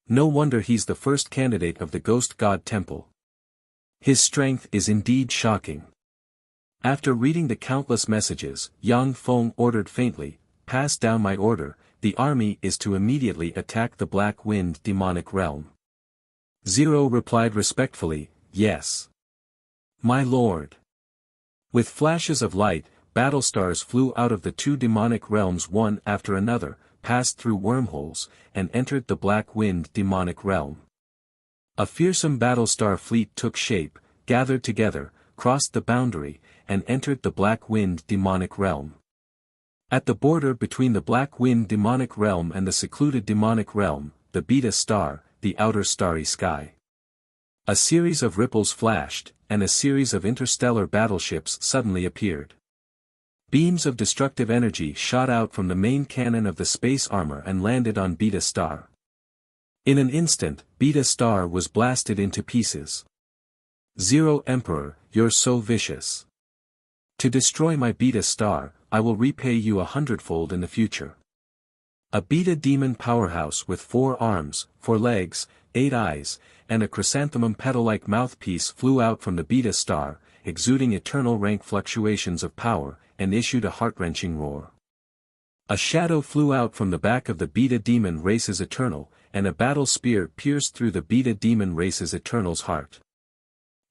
No wonder he's the first candidate of the Ghost God Temple. His strength is indeed shocking. After reading the countless messages, Yang Feng ordered faintly, "Pass down my order, the army is to immediately attack the Black Wind demonic realm." Zero replied respectfully, "Yes. My lord." With flashes of light, battle stars flew out of the two demonic realms one after another, passed through wormholes, and entered the Black Wind demonic realm. A fearsome battle star fleet took shape, gathered together, crossed the boundary, and entered the Black Wind demonic realm. At the border between the Black Wind demonic realm and the secluded demonic realm, the Beta star, the outer starry sky. A series of ripples flashed, and a series of interstellar battleships suddenly appeared. Beams of destructive energy shot out from the main cannon of the space armor and landed on Beta star. In an instant, Beta star was blasted into pieces. "Zero Emperor, you're so vicious. To destroy my Beta star, I will repay you 100-fold in the future." A beta demon powerhouse with 4 arms, 4 legs, 8 eyes, and a chrysanthemum petal-like mouthpiece flew out from the beta star, exuding eternal rank fluctuations of power, and issued a heart-wrenching roar. A shadow flew out from the back of the beta demon race's eternal, and a battle spear pierced through the beta demon race's eternal's heart.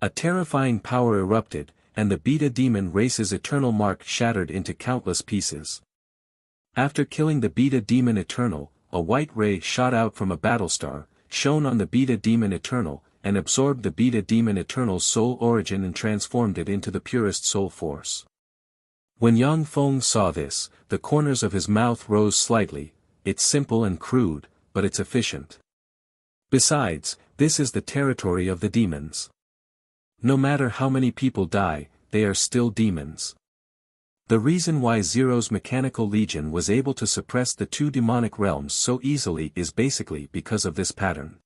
A terrifying power erupted, and the beta demon race's eternal mark shattered into countless pieces. After killing the beta demon eternal, a white ray shot out from a battlestar, shone on the beta demon eternal, and absorbed the beta demon eternal's soul origin and transformed it into the purest soul force. When Yang Feng saw this, the corners of his mouth rose slightly. It's simple and crude, but it's efficient. Besides, this is the territory of the demons. No matter how many people die, they are still demons. The reason why Zero's mechanical legion was able to suppress the 2 demonic realms so easily is basically because of this pattern.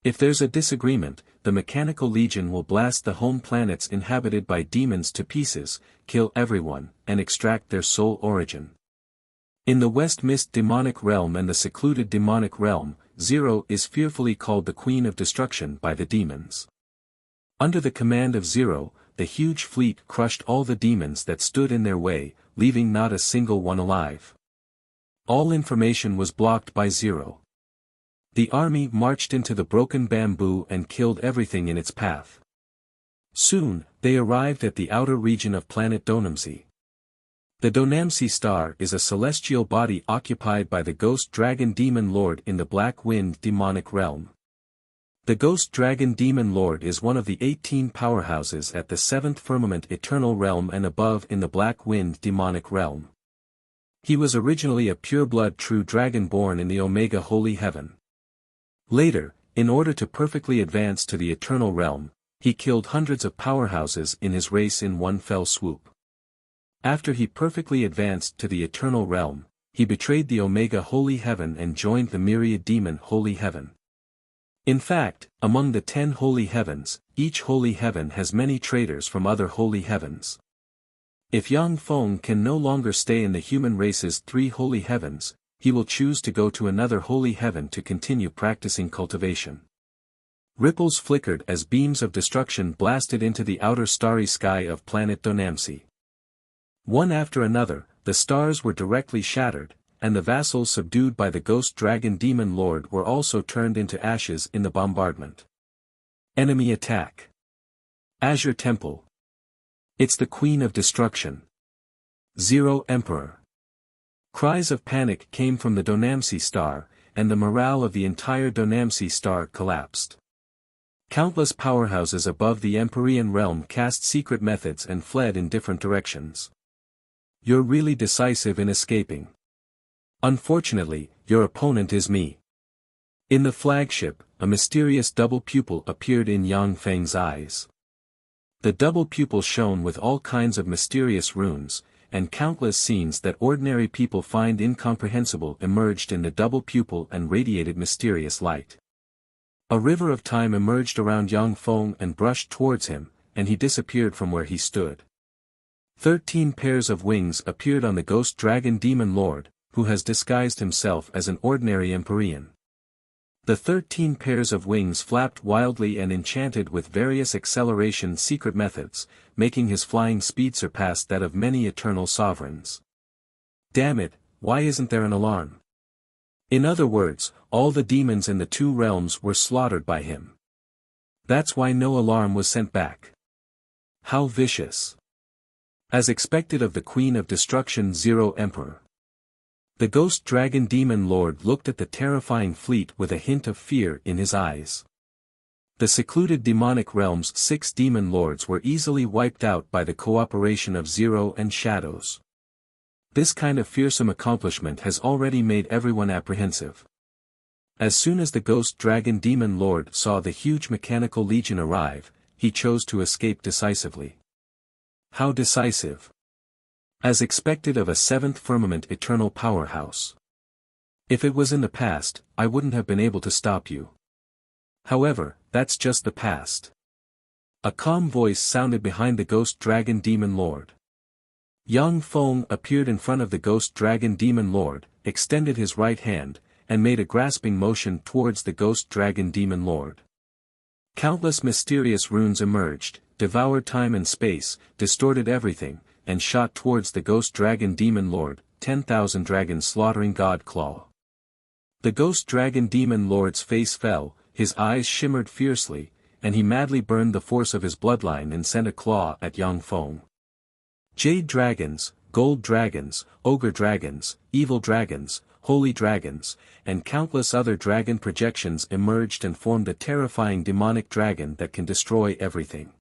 If there's a disagreement, the mechanical legion will blast the home planets inhabited by demons to pieces, kill everyone, and extract their soul origin. In the West Mist demonic realm and the secluded demonic realm, Zero is fearfully called the Queen of Destruction by the demons. Under the command of Zero, the huge fleet crushed all the demons that stood in their way, leaving not a single one alive. All information was blocked by Zero. The army marched into the broken bamboo and killed everything in its path. Soon, they arrived at the outer region of planet Donamsi. The Donamsi star is a celestial body occupied by the ghost dragon demon lord in the Black Wind demonic realm. The ghost dragon demon lord is one of the 18 powerhouses at the 7th firmament eternal realm and above in the Black Wind demonic realm. He was originally a pureblood true dragon born in the Omega Holy Heaven. Later, in order to perfectly advance to the eternal realm, he killed hundreds of powerhouses in his race in one fell swoop. After he perfectly advanced to the eternal realm, he betrayed the Omega Holy Heaven and joined the myriad demon Holy Heaven. In fact, among the 10 holy heavens, each holy heaven has many traitors from other holy heavens. If Yang Feng can no longer stay in the human race's 3 holy heavens, he will choose to go to another holy heaven to continue practicing cultivation. Ripples flickered as beams of destruction blasted into the outer starry sky of planet Donamsi. One after another, the stars were directly shattered, and the vassals subdued by the ghost dragon demon lord were also turned into ashes in the bombardment. Enemy attack. Azure Temple. It's the Queen of Destruction. Zero Emperor. Cries of panic came from the Donamsi star, and the morale of the entire Donamsi star collapsed. Countless powerhouses above the Empyrean realm cast secret methods and fled in different directions. You're really decisive in escaping. Unfortunately, your opponent is me. In the flagship, a mysterious double pupil appeared in Yang Feng's eyes. The double pupil shone with all kinds of mysterious runes, and countless scenes that ordinary people find incomprehensible emerged in the double pupil and radiated mysterious light. A river of time emerged around Yang Feng and brushed towards him, and he disappeared from where he stood. 13 pairs of wings appeared on the ghost dragon demon lord, who has disguised himself as an ordinary Empyrean. The 13 pairs of wings flapped wildly and enchanted with various acceleration secret methods, making his flying speed surpass that of many eternal sovereigns. Damn it, why isn't there an alarm? In other words, all the demons in the 2 realms were slaughtered by him. That's why no alarm was sent back. How vicious. As expected of the Queen of Destruction Zero Emperor. The ghost dragon demon lord looked at the terrifying fleet with a hint of fear in his eyes. The secluded demonic realm's 6 demon lords were easily wiped out by the cooperation of Zero and Shadows. This kind of fearsome accomplishment has already made everyone apprehensive. As soon as the ghost dragon demon lord saw the huge mechanical legion arrive, he chose to escape decisively. How decisive? As expected of a 7th firmament eternal powerhouse. If it was in the past, I wouldn't have been able to stop you. However, that's just the past. A calm voice sounded behind the ghost dragon demon lord. Yang Feng appeared in front of the ghost dragon demon lord, extended his right hand, and made a grasping motion towards the ghost dragon demon lord. Countless mysterious runes emerged, devoured time and space, distorted everything, and shot towards the ghost dragon demon lord, 10,000 dragons slaughtering God Claw. The ghost dragon demon lord's face fell, his eyes shimmered fiercely, and he madly burned the force of his bloodline and sent a claw at Yang Feng. Jade dragons, gold dragons, ogre dragons, evil dragons, holy dragons, and countless other dragon projections emerged and formed a terrifying demonic dragon that can destroy everything.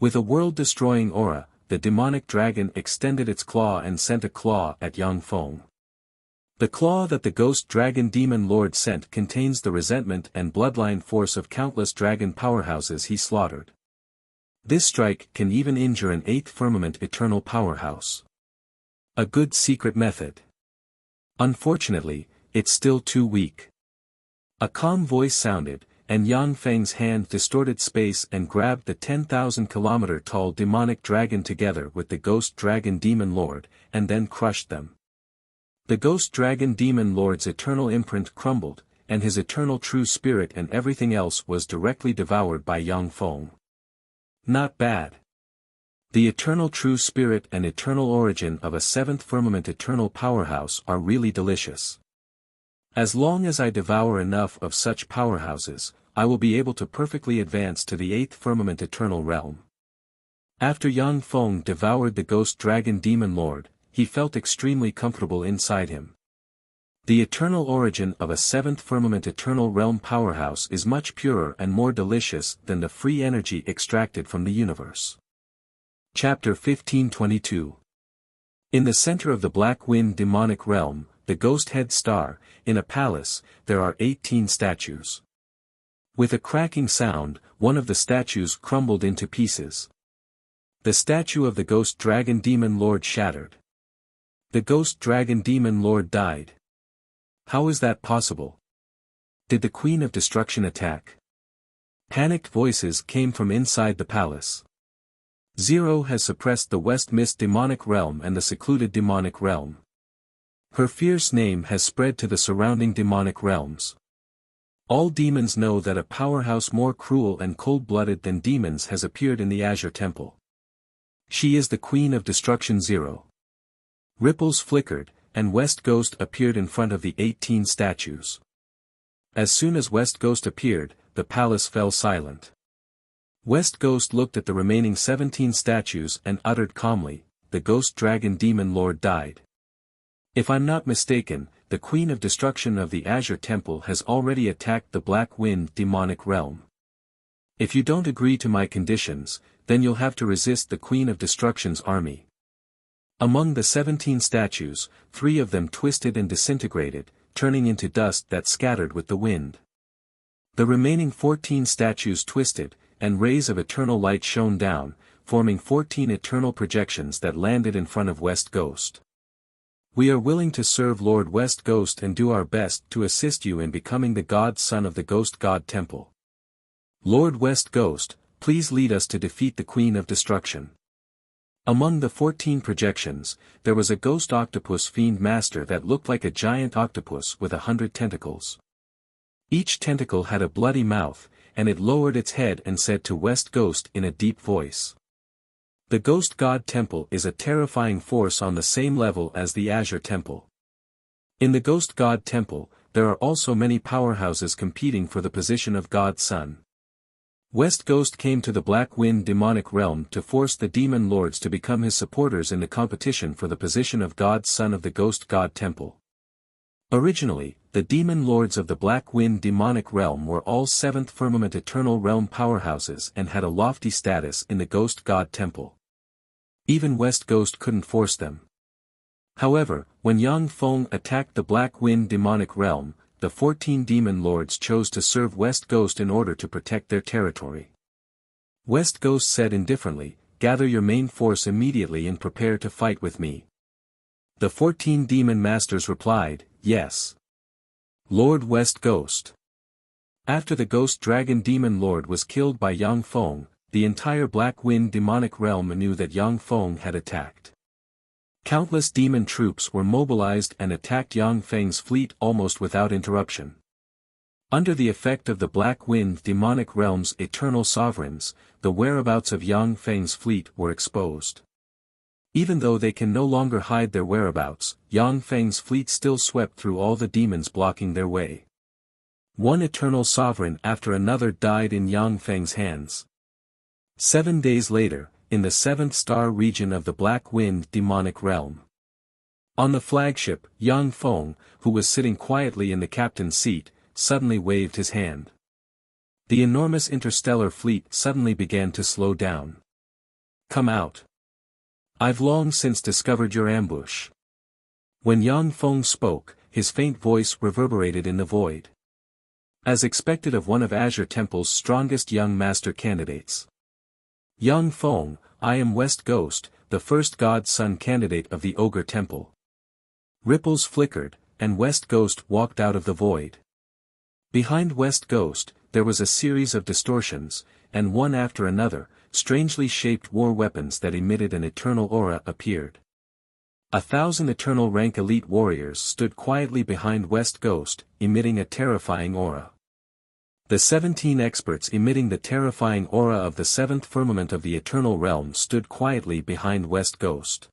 With a world-destroying aura, the demonic dragon extended its claw and sent a claw at Yang Feng. The claw that the ghost dragon demon lord sent contains the resentment and bloodline force of countless dragon powerhouses he slaughtered. This strike can even injure an 8th firmament eternal powerhouse. A good secret method. Unfortunately, it's still too weak. A calm voice sounded, and Yang Feng's hand distorted space and grabbed the 10,000-kilometer-tall demonic dragon together with the ghost dragon demon lord, and then crushed them. The ghost dragon demon lord's eternal imprint crumbled, and his eternal true spirit and everything else was directly devoured by Yang Feng. Not bad. The eternal true spirit and eternal origin of a 7th firmament eternal powerhouse are really delicious. As long as I devour enough of such powerhouses, I will be able to perfectly advance to the 8th firmament eternal realm. After Yang Feng devoured the ghost dragon demon lord, he felt extremely comfortable inside him. The eternal origin of a 7th firmament eternal realm powerhouse is much purer and more delicious than the free energy extracted from the universe. Chapter 1522. In the center of the Black Wind demonic realm, the ghost head star, in a palace, there are 18 statues. With a cracking sound, one of the statues crumbled into pieces. The statue of the ghost dragon demon lord shattered. The ghost dragon demon lord died. How is that possible? Did the Queen of Destruction attack? Panicked voices came from inside the palace. Zero has suppressed the West Mist demonic realm and the secluded demonic realm. Her fierce name has spread to the surrounding demonic realms. All demons know that a powerhouse more cruel and cold-blooded than demons has appeared in the Azure Temple. She is the Queen of Destruction Zero. Ripples flickered, and West Ghost appeared in front of the 18 statues. As soon as West Ghost appeared, the palace fell silent. West Ghost looked at the remaining 17 statues and uttered calmly, "The ghost dragon demon lord died. If I'm not mistaken, the Queen of Destruction of the Azure Temple has already attacked the Black Wind demonic realm. If you don't agree to my conditions, then you'll have to resist the Queen of Destruction's army." Among the 17 statues, 3 of them twisted and disintegrated, turning into dust that scattered with the wind. The remaining 14 statues twisted, and rays of eternal light shone down, forming 14 eternal projections that landed in front of West Ghost. "We are willing to serve Lord West Ghost and do our best to assist you in becoming the God Son of the Ghost God Temple. Lord West Ghost, please lead us to defeat the Queen of Destruction." Among the 14 projections, there was a ghost octopus fiend master that looked like a giant octopus with 100 tentacles. Each tentacle had a bloody mouth, and it lowered its head and said to West Ghost in a deep voice, "The Ghost God Temple is a terrifying force on the same level as the Azure Temple. In the Ghost God Temple, there are also many powerhouses competing for the position of God's Son. West Ghost came to the Black Wind demonic realm to force the demon lords to become his supporters in the competition for the position of God's Son of the Ghost God Temple. Originally, the demon lords of the Black Wind demonic realm were all 7th firmament eternal realm powerhouses and had a lofty status in the Ghost God Temple. Even West Ghost couldn't force them. However, when Yang Feng attacked the Black Wind demonic realm, the 14 demon lords chose to serve West Ghost in order to protect their territory. West Ghost said indifferently, "Gather your main force immediately and prepare to fight with me." The 14 demon masters replied, "Yes. Lord West Ghost." After the Ghost Dragon Demon Lord was killed by Yang Feng, the entire Black Wind demonic realm knew that Yang Feng had attacked. Countless demon troops were mobilized and attacked Yang Feng's fleet almost without interruption. Under the effect of the Black Wind demonic realm's eternal sovereigns, the whereabouts of Yang Feng's fleet were exposed. Even though they can no longer hide their whereabouts, Yang Feng's fleet still swept through all the demons blocking their way. One eternal sovereign after another died in Yang Feng's hands. 7 days later, in the 7th star region of the Black Wind demonic realm. On the flagship, Yang Feng, who was sitting quietly in the captain's seat, suddenly waved his hand. The enormous interstellar fleet suddenly began to slow down. "Come out. I've long since discovered your ambush." When Yang Feng spoke, his faint voice reverberated in the void. As expected of one of Azure Temple's strongest young master candidates. "Yang Feng, I am West Ghost, the first God-Son candidate of the Ogre Temple." Ripples flickered, and West Ghost walked out of the void. Behind West Ghost, there was a series of distortions, and one after another, strangely shaped war weapons that emitted an eternal aura appeared. 1,000 eternal rank elite warriors stood quietly behind West Ghost, emitting a terrifying aura. The 17 experts emitting the terrifying aura of the 7th firmament of the eternal realm stood quietly behind West Ghost.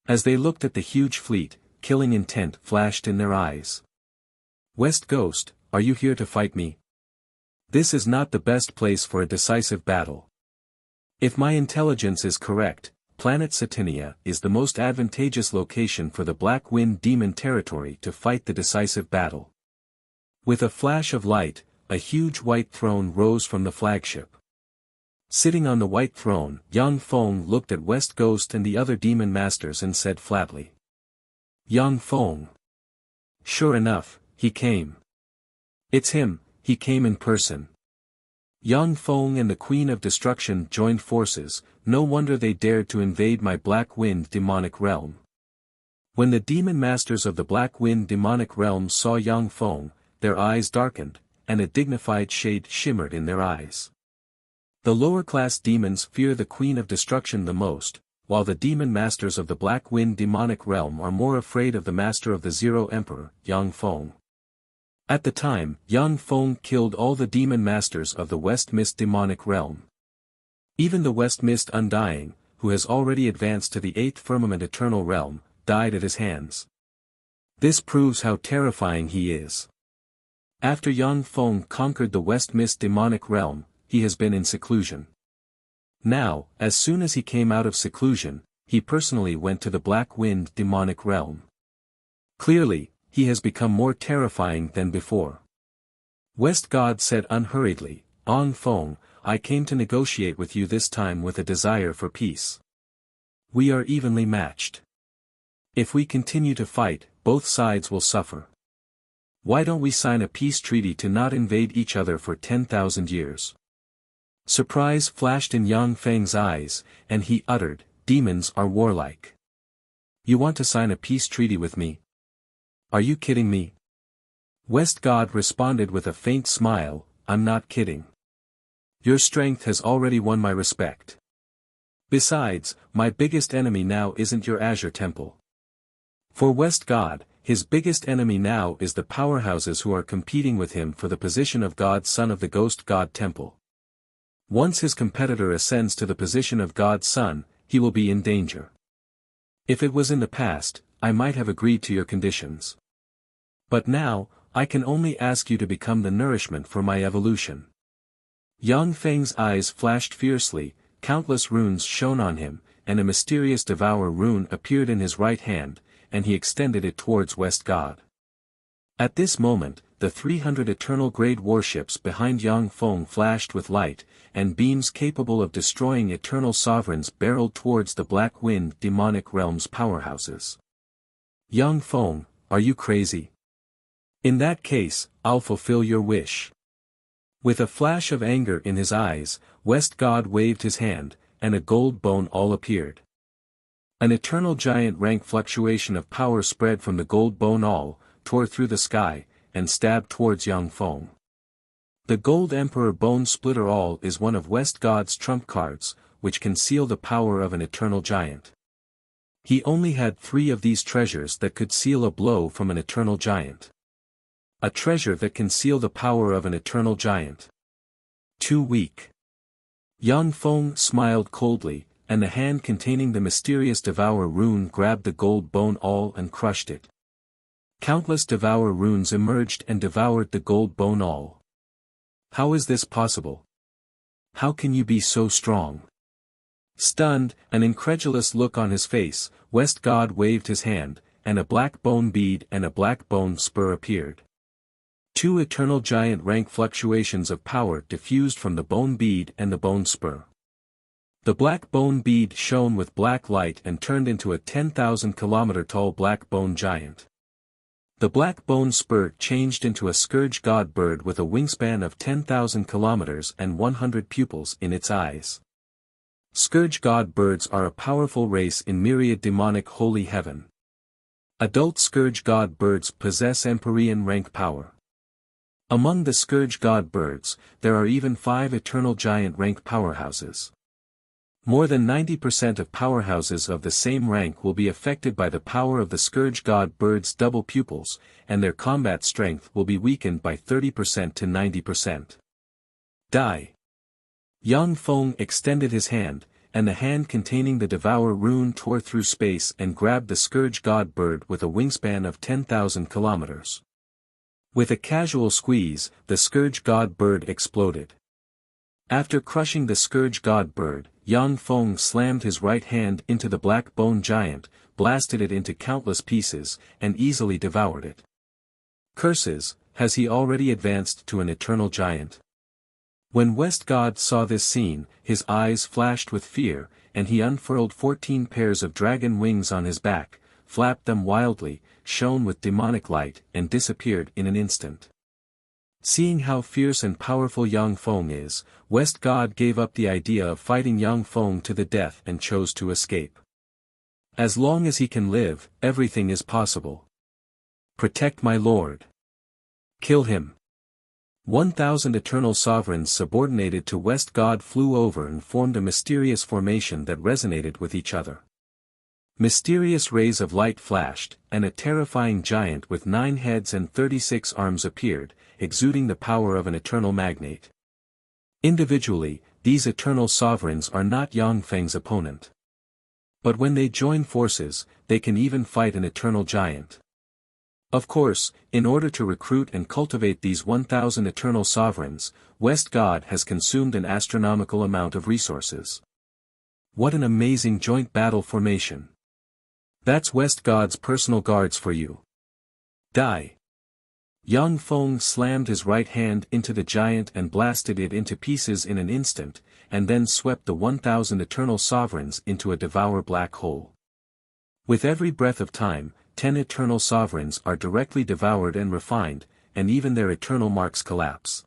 As they looked at the huge fleet, killing intent flashed in their eyes. "West Ghost, are you here to fight me? This is not the best place for a decisive battle. If my intelligence is correct, planet Satinia is the most advantageous location for the Black Wind demon territory to fight the decisive battle." With a flash of light, a huge white throne rose from the flagship. Sitting on the white throne, Yang Feng looked at West Ghost and the other demon masters and said flatly. "Yang Feng. Sure enough, he came. It's him, he came in person." Yang Feng and the Queen of Destruction joined forces, no wonder they dared to invade my Black Wind demonic realm. When the demon masters of the Black Wind demonic realm saw Yang Feng, their eyes darkened, and a dignified shade shimmered in their eyes. The lower-class demons fear the Queen of Destruction the most, while the demon masters of the Black Wind demonic realm are more afraid of the master of the Zero Emperor, Yang Feng. At the time, Yang Feng killed all the demon masters of the West Mist demonic realm. Even the West Mist Undying, who has already advanced to the 8th firmament eternal realm, died at his hands. This proves how terrifying he is. After Yang Feng conquered the West Mist demonic realm, he has been in seclusion. Now, as soon as he came out of seclusion, he personally went to the Black Wind demonic realm. Clearly, he has become more terrifying than before. West God said unhurriedly, "Yang Feng, I came to negotiate with you this time with a desire for peace. We are evenly matched. If we continue to fight, both sides will suffer. Why don't we sign a peace treaty to not invade each other for 10,000 years? Surprise flashed in Yang Feng's eyes, and he uttered, "Demons are warlike. You want to sign a peace treaty with me? Are you kidding me?" West God responded with a faint smile, "I'm not kidding. Your strength has already won my respect. Besides, my biggest enemy now isn't your Azure Temple." For West God, his biggest enemy now is the powerhouses who are competing with him for the position of God Son of the Ghost God Temple. Once his competitor ascends to the position of God Son, he will be in danger. If it was in the past, I might have agreed to your conditions. But now, I can only ask you to become the nourishment for my evolution. Yang Feng's eyes flashed fiercely, countless runes shone on him, and a mysterious Devour rune appeared in his right hand, and he extended it towards West God. At this moment, the 300 eternal grade warships behind Yang Feng flashed with light, and beams capable of destroying eternal sovereigns barreled towards the Black Wind demonic realm's powerhouses. Yang Feng, are you crazy? In that case, I'll fulfill your wish. With a flash of anger in his eyes, West God waved his hand, and a gold bone all appeared. An eternal giant rank fluctuation of power spread from the gold bone all, tore through the sky, and stabbed towards Yang Feng. The Gold Emperor Bone Splitter All is one of West God's trump cards, which can seal the power of an eternal giant. He only had 3 of these treasures that could seal a blow from an eternal giant. A treasure that can seal the power of an eternal giant. Too weak. Yang Feng smiled coldly, and the hand containing the mysterious Devour rune grabbed the gold bone awl and crushed it. Countless Devour runes emerged and devoured the gold bone awl. How is this possible? How can you be so strong? Stunned, an incredulous look on his face, West God waved his hand, and a black bone bead and a black bone spur appeared. 2 eternal giant rank fluctuations of power diffused from the bone bead and the bone spur. The black bone bead shone with black light and turned into a 10,000-kilometer tall black bone giant. The black bone spur changed into a scourge god bird with a wingspan of 10,000 kilometers and 100 pupils in its eyes. Scourge god birds are a powerful race in myriad demonic holy heaven. Adult scourge god birds possess Empyrean rank power. Among the scourge god birds, there are even 5 eternal giant rank powerhouses. More than 90% of powerhouses of the same rank will be affected by the power of the scourge god bird's double pupils, and their combat strength will be weakened by 30% to 90%. Die. Yang Feng extended his hand, and the hand containing the Devour rune tore through space and grabbed the scourge god bird with a wingspan of 10,000 kilometers. With a casual squeeze, the scourge god bird exploded. After crushing the scourge god bird, Yang Feng slammed his right hand into the black bone giant, blasted it into countless pieces, and easily devoured it. Curses, has he already advanced to an eternal giant? When West God saw this scene, his eyes flashed with fear, and he unfurled 14 pairs of dragon wings on his back, flapped them wildly, shone with demonic light, and disappeared in an instant. Seeing how fierce and powerful Yang Feng is, West God gave up the idea of fighting Yang Feng to the death and chose to escape. As long as he can live, everything is possible. Protect my lord. Kill him. 1,000 eternal sovereigns subordinated to West God flew over and formed a mysterious formation that resonated with each other. Mysterious rays of light flashed, and a terrifying giant with 9 heads and 36 arms appeared, exuding the power of an eternal magnate. Individually, these eternal sovereigns are not Yang Feng's opponent. But when they join forces, they can even fight an eternal giant. Of course, in order to recruit and cultivate these 1,000 eternal sovereigns, West God has consumed an astronomical amount of resources. What an amazing joint battle formation. That's West God's personal guards for you. Die. Yang Feng slammed his right hand into the giant and blasted it into pieces in an instant, and then swept the 1,000 eternal sovereigns into a devour black hole. With every breath of time, 10 eternal sovereigns are directly devoured and refined, and even their eternal marks collapse.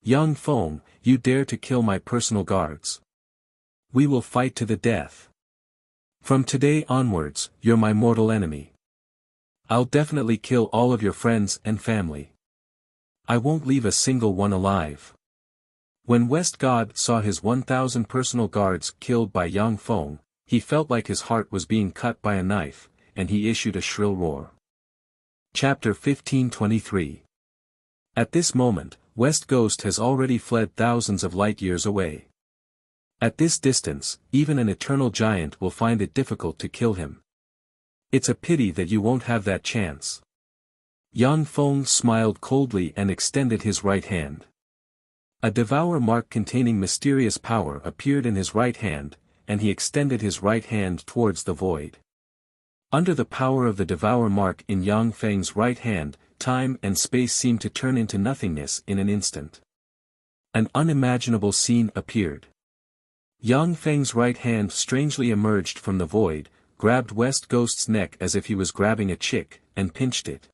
Yang Feng, you dare to kill my personal guards. We will fight to the death. From today onwards, you're my mortal enemy. I'll definitely kill all of your friends and family. I won't leave a single one alive. When West God saw his 1,000 personal guards killed by Yang Feng, he felt like his heart was being cut by a knife, and he issued a shrill roar. Chapter 1523. At this moment, West Ghost has already fled thousands of light years away. At this distance, even an eternal giant will find it difficult to kill him. It's a pity that you won't have that chance. Yang Feng smiled coldly and extended his right hand. A devour mark containing mysterious power appeared in his right hand, and he extended his right hand towards the void. Under the power of the devour mark in Yang Feng's right hand, time and space seemed to turn into nothingness in an instant. An unimaginable scene appeared. Yang Feng's right hand strangely emerged from the void, grabbed West Ghost's neck as if he was grabbing a chick, and pinched it.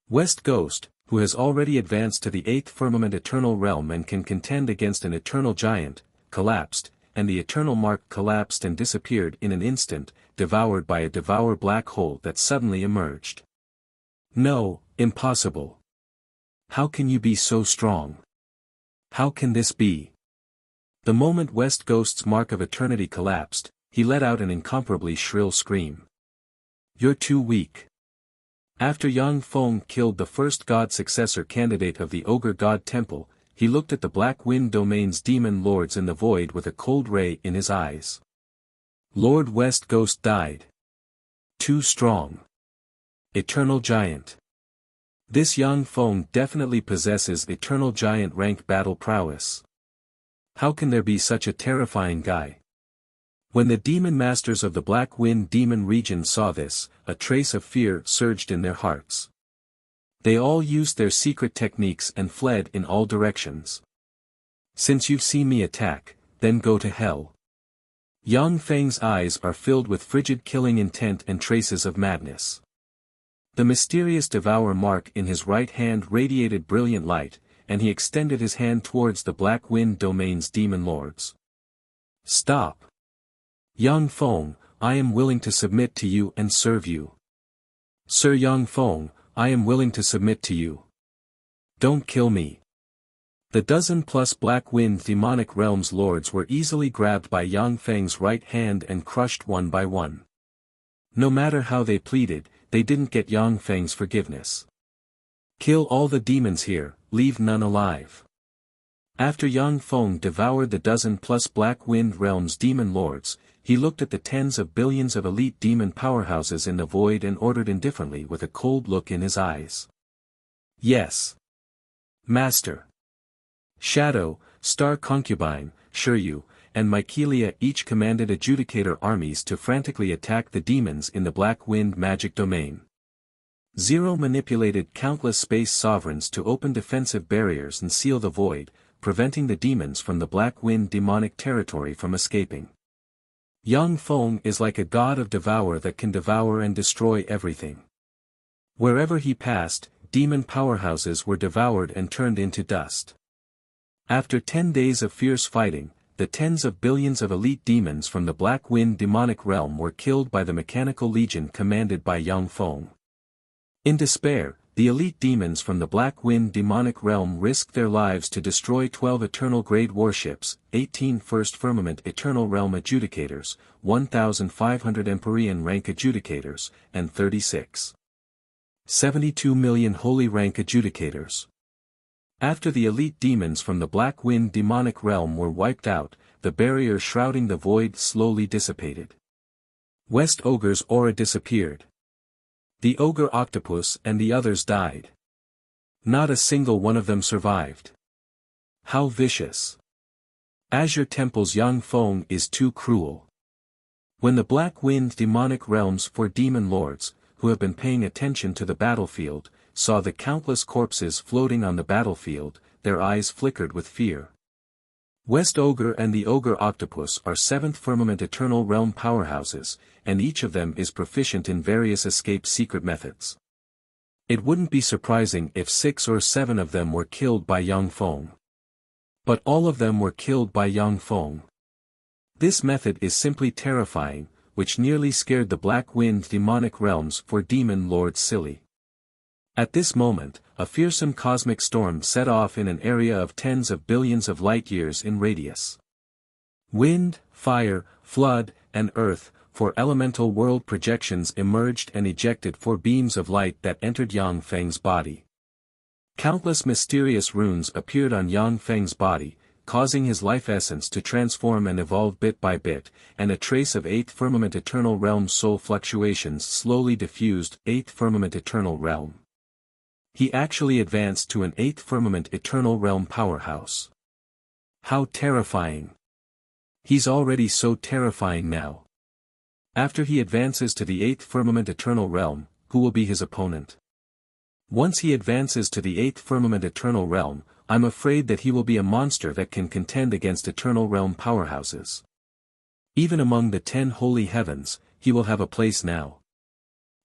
West Ghost, who has already advanced to the 8th firmament eternal realm and can contend against an eternal giant, collapsed, and the eternal mark collapsed and disappeared in an instant, devoured by a devour black hole that suddenly emerged. No, impossible. How can you be so strong? How can this be? The moment West Ghost's mark of eternity collapsed, he let out an incomparably shrill scream. "You're too weak." After Yang Feng killed the first god successor candidate of the Ogre God Temple, he looked at the Black Wind Domain's demon lords in the void with a cold ray in his eyes. Lord West Ghost died. Too strong. Eternal Giant. This Yang Feng definitely possesses Eternal Giant rank battle prowess. How can there be such a terrifying guy? When the demon masters of the Black Wind Demon region saw this, a trace of fear surged in their hearts. They all used their secret techniques and fled in all directions. "Since you've seen me attack, then go to hell." Yang Feng's eyes are filled with frigid killing intent and traces of madness. The mysterious devour mark in his right hand radiated brilliant light, and he extended his hand towards the Black Wind Domain's demon lords. "Stop. Yang Feng, I am willing to submit to you and serve you." "Sir Yang Feng, I am willing to submit to you. Don't kill me." The dozen-plus Black Wind demonic realms lords were easily grabbed by Yang Feng's right hand and crushed one by one. No matter how they pleaded, they didn't get Yang Feng's forgiveness. "Kill all the demons here, leave none alive." After Yang Feng devoured the dozen-plus Black Wind realms demon lords, he looked at the tens of billions of elite demon powerhouses in the void and ordered indifferently with a cold look in his eyes. "Yes. Master." Shadow, Star Concubine, Shiryu, and Mykelia each commanded adjudicator armies to frantically attack the demons in the Black Wind magic domain. Zero manipulated countless space sovereigns to open defensive barriers and seal the void, preventing the demons from the Black Wind demonic territory from escaping. Yang Feng is like a god of devour that can devour and destroy everything. Wherever he passed, demon powerhouses were devoured and turned into dust. After 10 days of fierce fighting, the tens of billions of elite demons from the Black Wind demonic realm were killed by the Mechanical Legion commanded by Yang Feng. In despair, the elite demons from the Black Wind demonic realm risked their lives to destroy 12 Eternal Grade warships, 18 First Firmament Eternal Realm adjudicators, 1,500 Empyrean rank adjudicators, and 72 million Holy rank adjudicators. After the elite demons from the Black Wind demonic realm were wiped out, the barrier shrouding the void slowly dissipated. West Ogre's aura disappeared. The Ogre Octopus and the others died. Not a single one of them survived. How vicious. Azure Temple's Yang Feng is too cruel. When the Black Wind demonic realms for demon lords, who have been paying attention to the battlefield, saw the countless corpses floating on the battlefield, their eyes flickered with fear. West Ogre and the Ogre Octopus are 7th Firmament Eternal Realm powerhouses, and each of them is proficient in various escape secret methods. It wouldn't be surprising if 6 or 7 of them were killed by Yang Feng. But all of them were killed by Yang Feng. This method is simply terrifying, which nearly scared the Black Wind demonic realms for demon lords silly. At this moment, a fearsome cosmic storm set off in an area of tens of billions of light-years in radius. Wind, fire, flood, and earth, 4 elemental world projections emerged and ejected 4 beams of light that entered Yang Feng's body. Countless mysterious runes appeared on Yang Feng's body, causing his life essence to transform and evolve bit by bit, and a trace of 8th Firmament Eternal Realm soul fluctuations slowly diffused 8th Firmament Eternal Realm. He actually advanced to an 8th Firmament Eternal Realm powerhouse. How terrifying. He's already so terrifying now. After he advances to the 8th Firmament Eternal Realm, who will be his opponent? Once he advances to the 8th Firmament Eternal Realm, I'm afraid that he will be a monster that can contend against Eternal Realm powerhouses. Even among the 10 holy heavens, he will have a place now.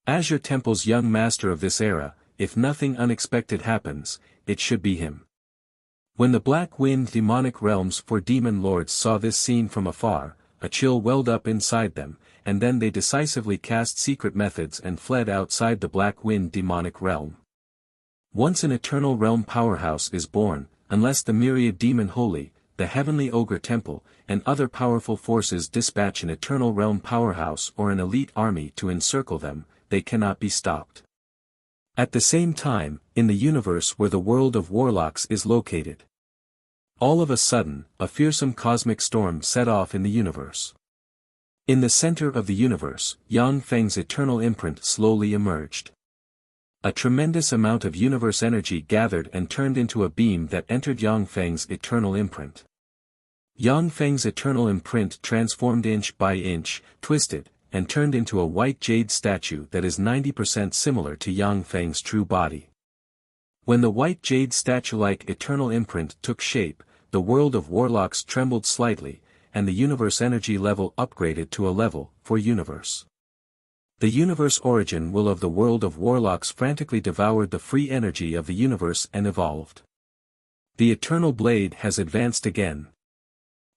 Azure Temple's young master of this era, if nothing unexpected happens, it should be him. When the Black Wind demonic realms for demon lords saw this scene from afar, a chill welled up inside them, and then they decisively cast secret methods and fled outside the Black Wind demonic realm. Once an Eternal Realm powerhouse is born, unless the myriad demon holy, the Heavenly Ogre Temple, and other powerful forces dispatch an Eternal Realm powerhouse or an elite army to encircle them, they cannot be stopped. At the same time, in the universe where the world of warlocks is located, all of a sudden, a fearsome cosmic storm set off in the universe. In the center of the universe, Yang Feng's eternal imprint slowly emerged. A tremendous amount of universe energy gathered and turned into a beam that entered Yang Feng's eternal imprint. Yang Feng's eternal imprint transformed inch by inch, twisted, and turned into a white jade statue that is 90% similar to Yang Feng's true body. When the white jade statue-like eternal imprint took shape, the world of warlocks trembled slightly, and the universe energy level upgraded to a level 4 universe. The universe origin will of the world of warlocks frantically devoured the free energy of the universe and evolved. The eternal blade has advanced again.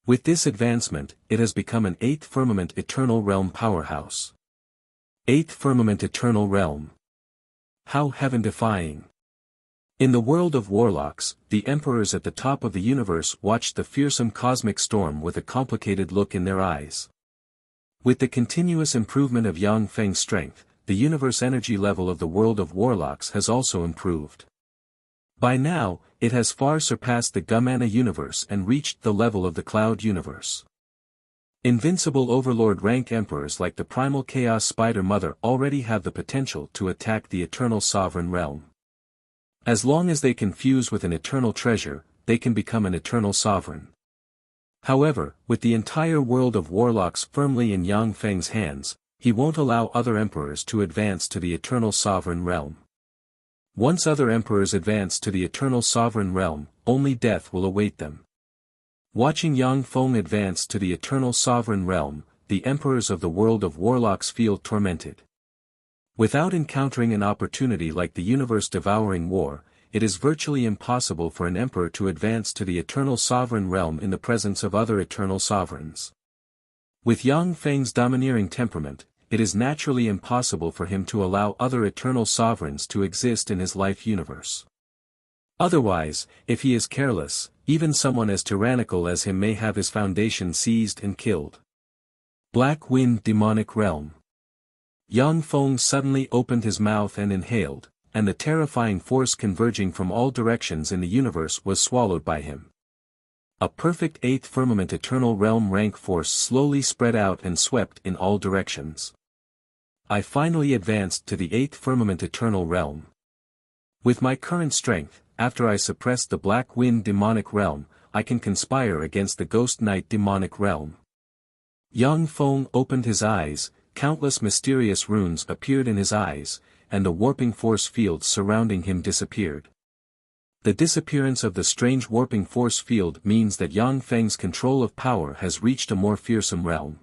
With this advancement, it has become an 8th firmament eternal realm powerhouse. 8th firmament eternal realm. How heaven-defying. In the world of warlocks, the emperors at the top of the universe watched the fearsome cosmic storm with a complicated look in their eyes. With the continuous improvement of Yang Feng's strength, the universe energy level of the world of warlocks has also improved. By now, it has far surpassed the Gumana universe and reached the level of the Cloud universe. Invincible overlord rank emperors like the primal chaos spider mother already have the potential to attack the eternal sovereign realm. As long as they can fuse with an eternal treasure, they can become an eternal sovereign. However, with the entire world of warlocks firmly in Yang Feng's hands, he won't allow other emperors to advance to the eternal sovereign realm. Once other emperors advance to the eternal sovereign realm, only death will await them. Watching Yang Feng advance to the eternal sovereign realm, the emperors of the world of warlocks feel tormented. Without encountering an opportunity like the universe-devouring war, it is virtually impossible for an emperor to advance to the eternal sovereign realm in the presence of other eternal sovereigns. With Yang Feng's domineering temperament, it is naturally impossible for him to allow other eternal sovereigns to exist in his life universe. Otherwise, if he is careless, even someone as tyrannical as him may have his foundation seized and killed. Black Wind Demonic Realm. Yang Feng suddenly opened his mouth and inhaled, and the terrifying force converging from all directions in the universe was swallowed by him. A perfect 8th firmament eternal realm rank force slowly spread out and swept in all directions. I finally advanced to the 8th firmament eternal realm. With my current strength, after I suppress the Black Wind demonic realm, I can conspire against the Ghost Knight demonic realm. Yang Feng opened his eyes, countless mysterious runes appeared in his eyes, and the warping force field surrounding him disappeared. The disappearance of the strange warping force field means that Yang Feng's control of power has reached a more fearsome realm.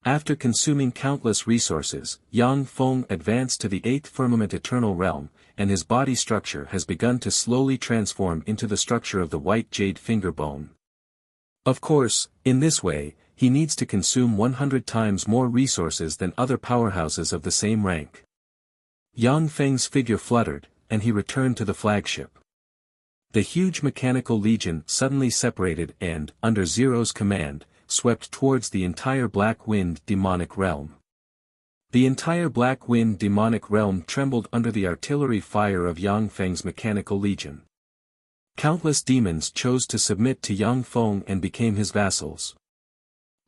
After consuming countless resources, Yang Feng advanced to the 8th firmament eternal realm, and his body structure has begun to slowly transform into the structure of the white jade finger bone. Of course, in this way, he needs to consume 100 times more resources than other powerhouses of the same rank. Yang Feng's figure fluttered, and he returned to the flagship. The huge mechanical legion suddenly separated and, under Zero's command, swept towards the entire Black Wind demonic realm. The entire Black Wind demonic realm trembled under the artillery fire of Yang Feng's mechanical legion. Countless demons chose to submit to Yang Feng and became his vassals.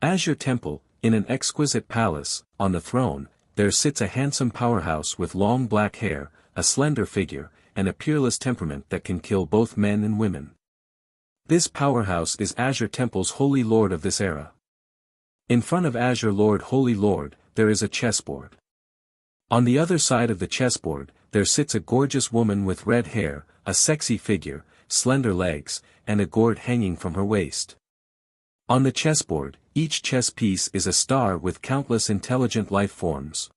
Azure Temple, in an exquisite palace, on the throne, there sits a handsome powerhouse with long black hair, a slender figure, and a peerless temperament that can kill both men and women. This powerhouse is Azure Temple's Holy Lord of this era. In front of Azure Lord Holy Lord, there is a chessboard. On the other side of the chessboard, there sits a gorgeous woman with red hair, a sexy figure, slender legs, and a gourd hanging from her waist. On the chessboard, each chess piece is a star with countless intelligent life forms.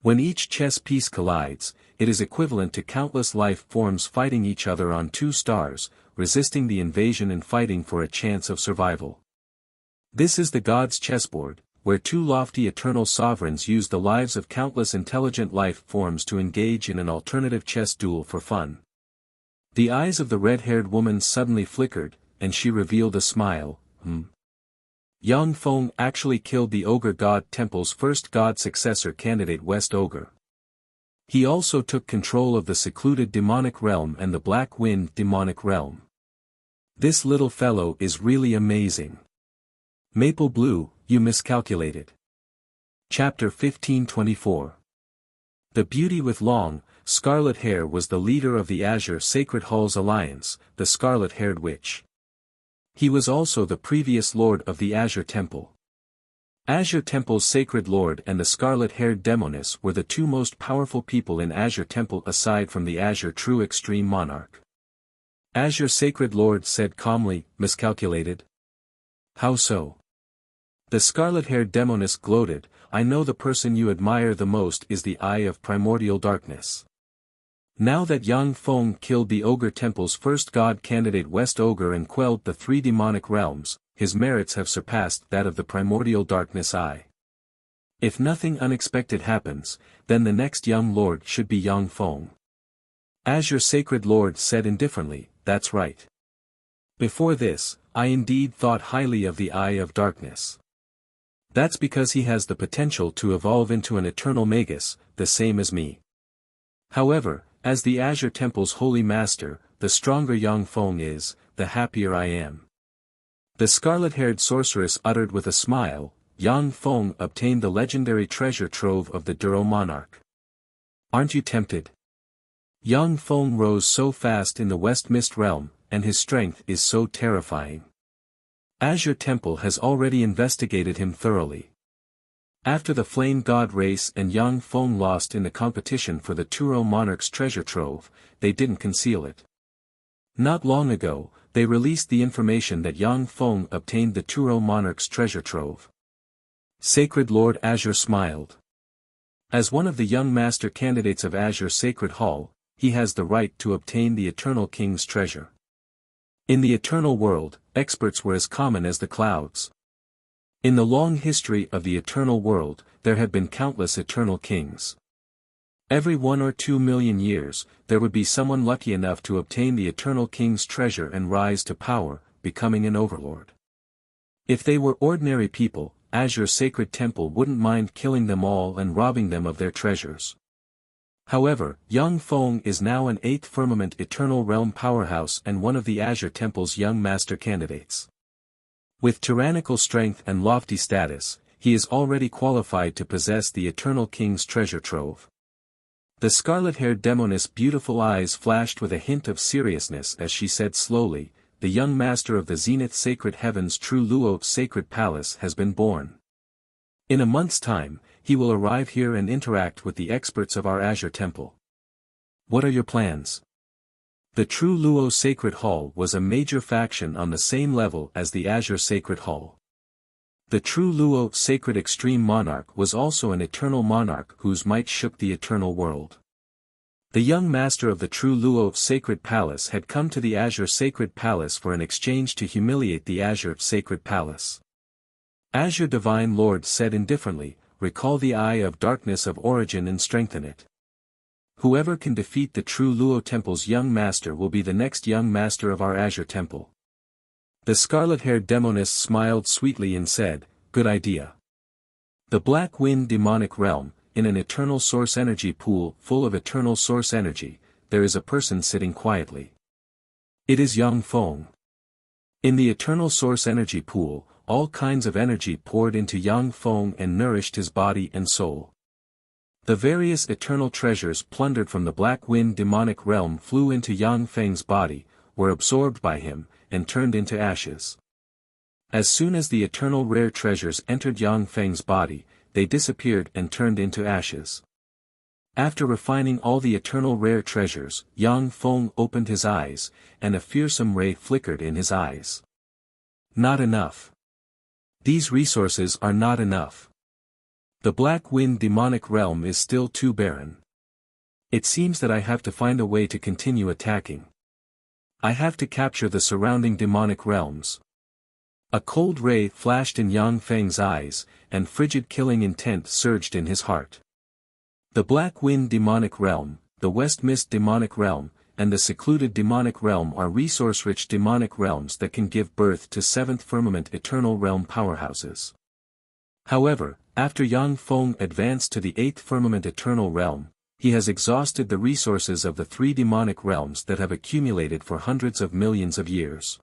When each chess piece collides, it is equivalent to countless life forms fighting each other on 2 stars, resisting the invasion and fighting for a chance of survival. This is the God's chessboard, where 2 lofty eternal sovereigns use the lives of countless intelligent life forms to engage in an alternative chess duel for fun. The eyes of the red-haired woman suddenly flickered, and she revealed a smile. Yang Feng actually killed the Ogre God Temple's first god successor candidate West Ogre. He also took control of the secluded demonic realm and the Black Wind demonic realm. This little fellow is really amazing. Maple Blue, you miscalculated. Chapter 1524. The beauty with long, scarlet hair was the leader of the Azure Sacred Hall's alliance, the Scarlet-Haired Witch. He was also the previous lord of the Azure Temple. Azure Temple's Sacred Lord and the Scarlet-Haired Demoness were the two most powerful people in Azure Temple aside from the Azure True Extreme Monarch. Azure Sacred Lord said calmly, miscalculated? How so? The Scarlet-Haired Demoness gloated, I know the person you admire the most is the Eye of Primordial Darkness. Now that Yang Feng killed the Ogre Temple's first god candidate West Ogre and quelled the three demonic realms, his merits have surpassed that of the Primordial Darkness Eye. If nothing unexpected happens, then the next young lord should be Yang Feng. Azure Sacred Lord said indifferently, that's right. Before this, I indeed thought highly of the Eye of Darkness. That's because he has the potential to evolve into an eternal magus, the same as me. However, as the Azure Temple's holy master, the stronger Yang Feng is, the happier I am. The scarlet-haired sorceress uttered with a smile, Yang Feng obtained the legendary treasure trove of the Duro Monarch. Aren't you tempted? Yang Feng rose so fast in the West Mist realm, and his strength is so terrifying. Azure Temple has already investigated him thoroughly. After the Flame God race and Yang Feng lost in the competition for the Turo Monarch's treasure trove, they didn't conceal it. Not long ago, they released the information that Yang Feng obtained the Turo Monarch's treasure trove. Sacred Lord Azure smiled. As one of the young master candidates of Azure Sacred Hall, he has the right to obtain the Eternal King's treasure. In the Eternal World, experts were as common as the clouds. In the long history of the Eternal World, there have been countless Eternal Kings. Every 1 or 2 million years, there would be someone lucky enough to obtain the Eternal King's treasure and rise to power, becoming an overlord. If they were ordinary people, Azure Sacred Temple wouldn't mind killing them all and robbing them of their treasures. However, Yang Feng is now an 8th Firmament Eternal Realm powerhouse and one of the Azure Temple's young master candidates. With tyrannical strength and lofty status, he is already qualified to possess the Eternal King's treasure trove. The scarlet-haired demoness' beautiful eyes flashed with a hint of seriousness as she said slowly, the young master of the Zenith Sacred Heaven's True Luo Sacred Palace has been born. In a month's time, he will arrive here and interact with the experts of our Azure Temple. What are your plans? The True Luo Sacred Hall was a major faction on the same level as the Azure Sacred Hall. The True Luo Sacred Extreme Monarch was also an eternal monarch whose might shook the eternal world. The young master of the True Luo Sacred Palace had come to the Azure Sacred Palace for an exchange to humiliate the Azure Sacred Palace. Azure Divine Lord said indifferently, recall the Eye of Darkness of origin and strengthen it. Whoever can defeat the True Luo Temple's young master will be the next young master of our Azure Temple. The scarlet-haired demoness smiled sweetly and said, good idea. The Black Wind demonic realm, in an eternal source energy pool full of eternal source energy, there is a person sitting quietly. It is Yang Feng. In the eternal source energy pool, all kinds of energy poured into Yang Feng and nourished his body and soul. The various eternal treasures plundered from the Black Wind demonic realm flew into Yang Feng's body, were absorbed by him, and turned into ashes. As soon as the eternal rare treasures entered Yang Feng's body, they disappeared and turned into ashes. After refining all the eternal rare treasures, Yang Feng opened his eyes, and a fearsome ray flickered in his eyes. Not enough. These resources are not enough. The Black Wind demonic realm is still too barren. It seems that I have to find a way to continue attacking. I have to capture the surrounding demonic realms. A cold ray flashed in Yang Feng's eyes, and frigid killing intent surged in his heart. The Black Wind demonic realm, the West Mist demonic realm, and the secluded demonic realm are resource-rich demonic realms that can give birth to 7th firmament eternal realm powerhouses. However, after Yang Feng advanced to the 8th firmament eternal realm, he has exhausted the resources of the 3 demonic realms that have accumulated for hundreds of millions of years.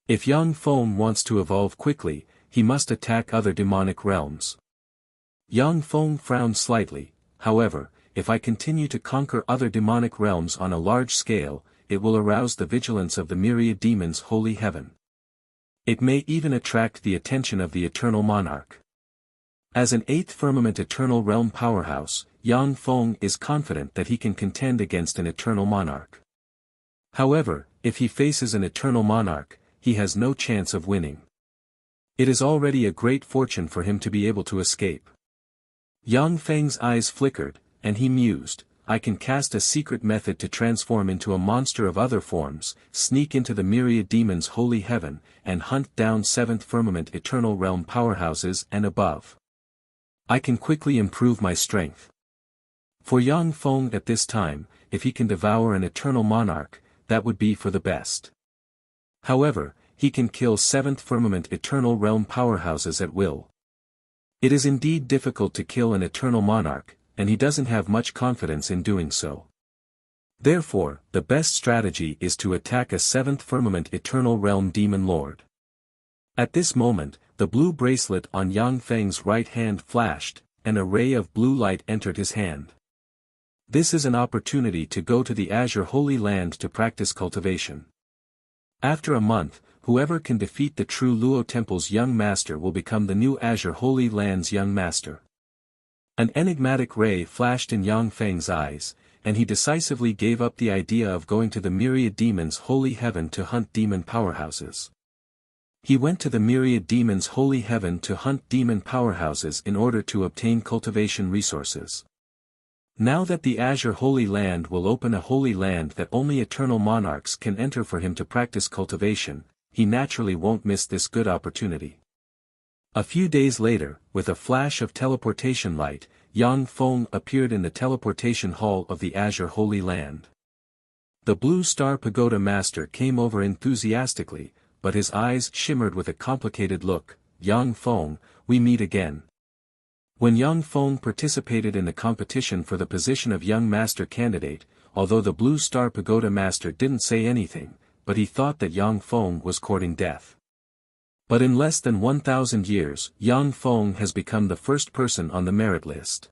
If Yang Feng wants to evolve quickly, he must attack other demonic realms. Yang Feng frowned slightly. However, if I continue to conquer other demonic realms on a large scale, it will arouse the vigilance of the myriad demons' holy heaven. It may even attract the attention of the eternal monarch. As an 8th firmament eternal realm powerhouse, Yang Feng is confident that he can contend against an eternal monarch. However, if he faces an eternal monarch, he has no chance of winning. It is already a great fortune for him to be able to escape. Yang Feng's eyes flickered, and he mused, I can cast a secret method to transform into a monster of other forms, sneak into the myriad demons' holy heaven, and hunt down 7th firmament eternal realm powerhouses and above. I can quickly improve my strength. For Yang Feng at this time, if he can devour an eternal monarch, that would be for the best. However, he can kill 7th firmament eternal realm powerhouses at will. It is indeed difficult to kill an eternal monarch, and he doesn't have much confidence in doing so. Therefore, the best strategy is to attack a 7th firmament eternal realm demon lord. At this moment, the blue bracelet on Yang Feng's right hand flashed, and a ray of blue light entered his hand. This is an opportunity to go to the Azure Holy Land to practice cultivation. After a month, whoever can defeat the true Luo Temple's young master will become the new Azure Holy Land's young master. An enigmatic ray flashed in Yang Feng's eyes, and he decisively gave up the idea of going to the myriad demons' holy heaven to hunt demon powerhouses. He went to the myriad demons' holy heaven to hunt demon powerhouses in order to obtain cultivation resources. Now that the Azure Holy Land will open a holy land that only eternal monarchs can enter for him to practice cultivation, he naturally won't miss this good opportunity. A few days later, with a flash of teleportation light, Yang Feng appeared in the teleportation hall of the Azure Holy Land. The Blue Star Pagoda Master came over enthusiastically, but his eyes shimmered with a complicated look. Yang Feng, we meet again. When Yang Feng participated in the competition for the position of young master candidate, although the Blue Star Pagoda Master didn't say anything, but he thought that Yang Feng was courting death. But in less than 1,000 years, Yang Feng has become the first person on the merit list.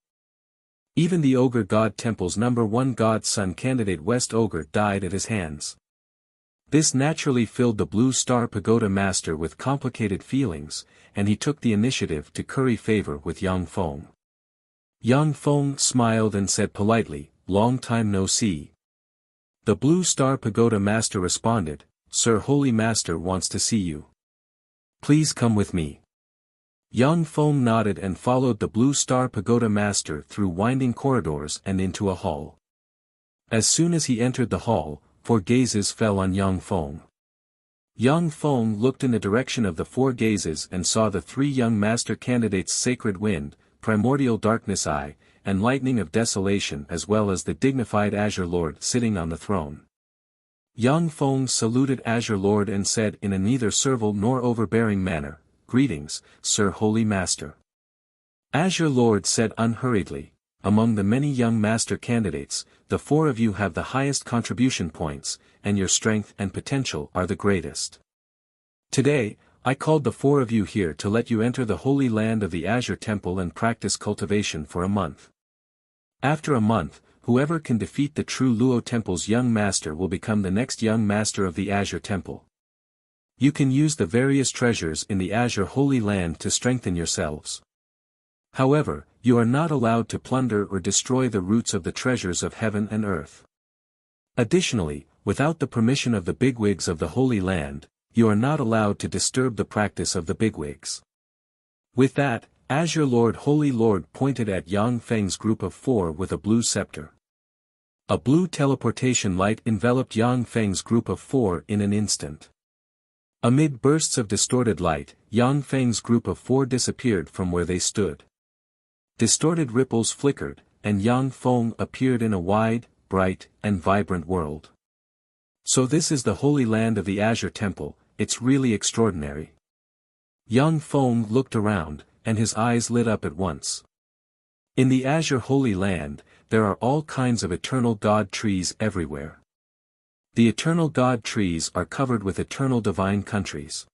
Even the Ogre God Temple's #1 godson candidate West Ogre died at his hands. This naturally filled the Blue Star Pagoda Master with complicated feelings, and he took the initiative to curry favor with Yang Feng. Yang Feng smiled and said politely, "Long time no see." The Blue Star Pagoda Master responded, "Sir Holy Master wants to see you. Please come with me." Yang Feng nodded and followed the Blue Star Pagoda Master through winding corridors and into a hall. As soon as he entered the hall, 4 gazes fell on Yang Feng. Yang Feng looked in the direction of the 4 gazes and saw the 3 young master candidates Sacred Wind, Primordial Darkness Eye, and Lightning of Desolation, as well as the dignified Azure Lord sitting on the throne. Yang Feng saluted Azure Lord and said in a neither servile nor overbearing manner, "Greetings, Sir Holy Master." Azure Lord said unhurriedly, "Among the many young master candidates, the 4 of you have the highest contribution points, and your strength and potential are the greatest. Today, I called the 4 of you here to let you enter the holy land of the Azure Temple and practice cultivation for a month. After a month, whoever can defeat the true Luo Temple's young master will become the next young master of the Azure Temple. You can use the various treasures in the Azure Holy Land to strengthen yourselves. However, you are not allowed to plunder or destroy the roots of the treasures of heaven and earth. Additionally, without the permission of the bigwigs of the Holy Land, you are not allowed to disturb the practice of the bigwigs." With that, Azure Lord Holy Lord pointed at Yang Feng's group of 4 with a blue scepter. A blue teleportation light enveloped Yang Feng's group of 4 in an instant. Amid bursts of distorted light, Yang Feng's group of 4 disappeared from where they stood. Distorted ripples flickered, and Yang Feng appeared in a wide, bright and vibrant world. So this is the holy land of the Azure Temple, it's really extraordinary. Young Feng looked around, and his eyes lit up at once. In the Azure Holy Land, there are all kinds of eternal God trees everywhere. The eternal God trees are covered with eternal divine countries.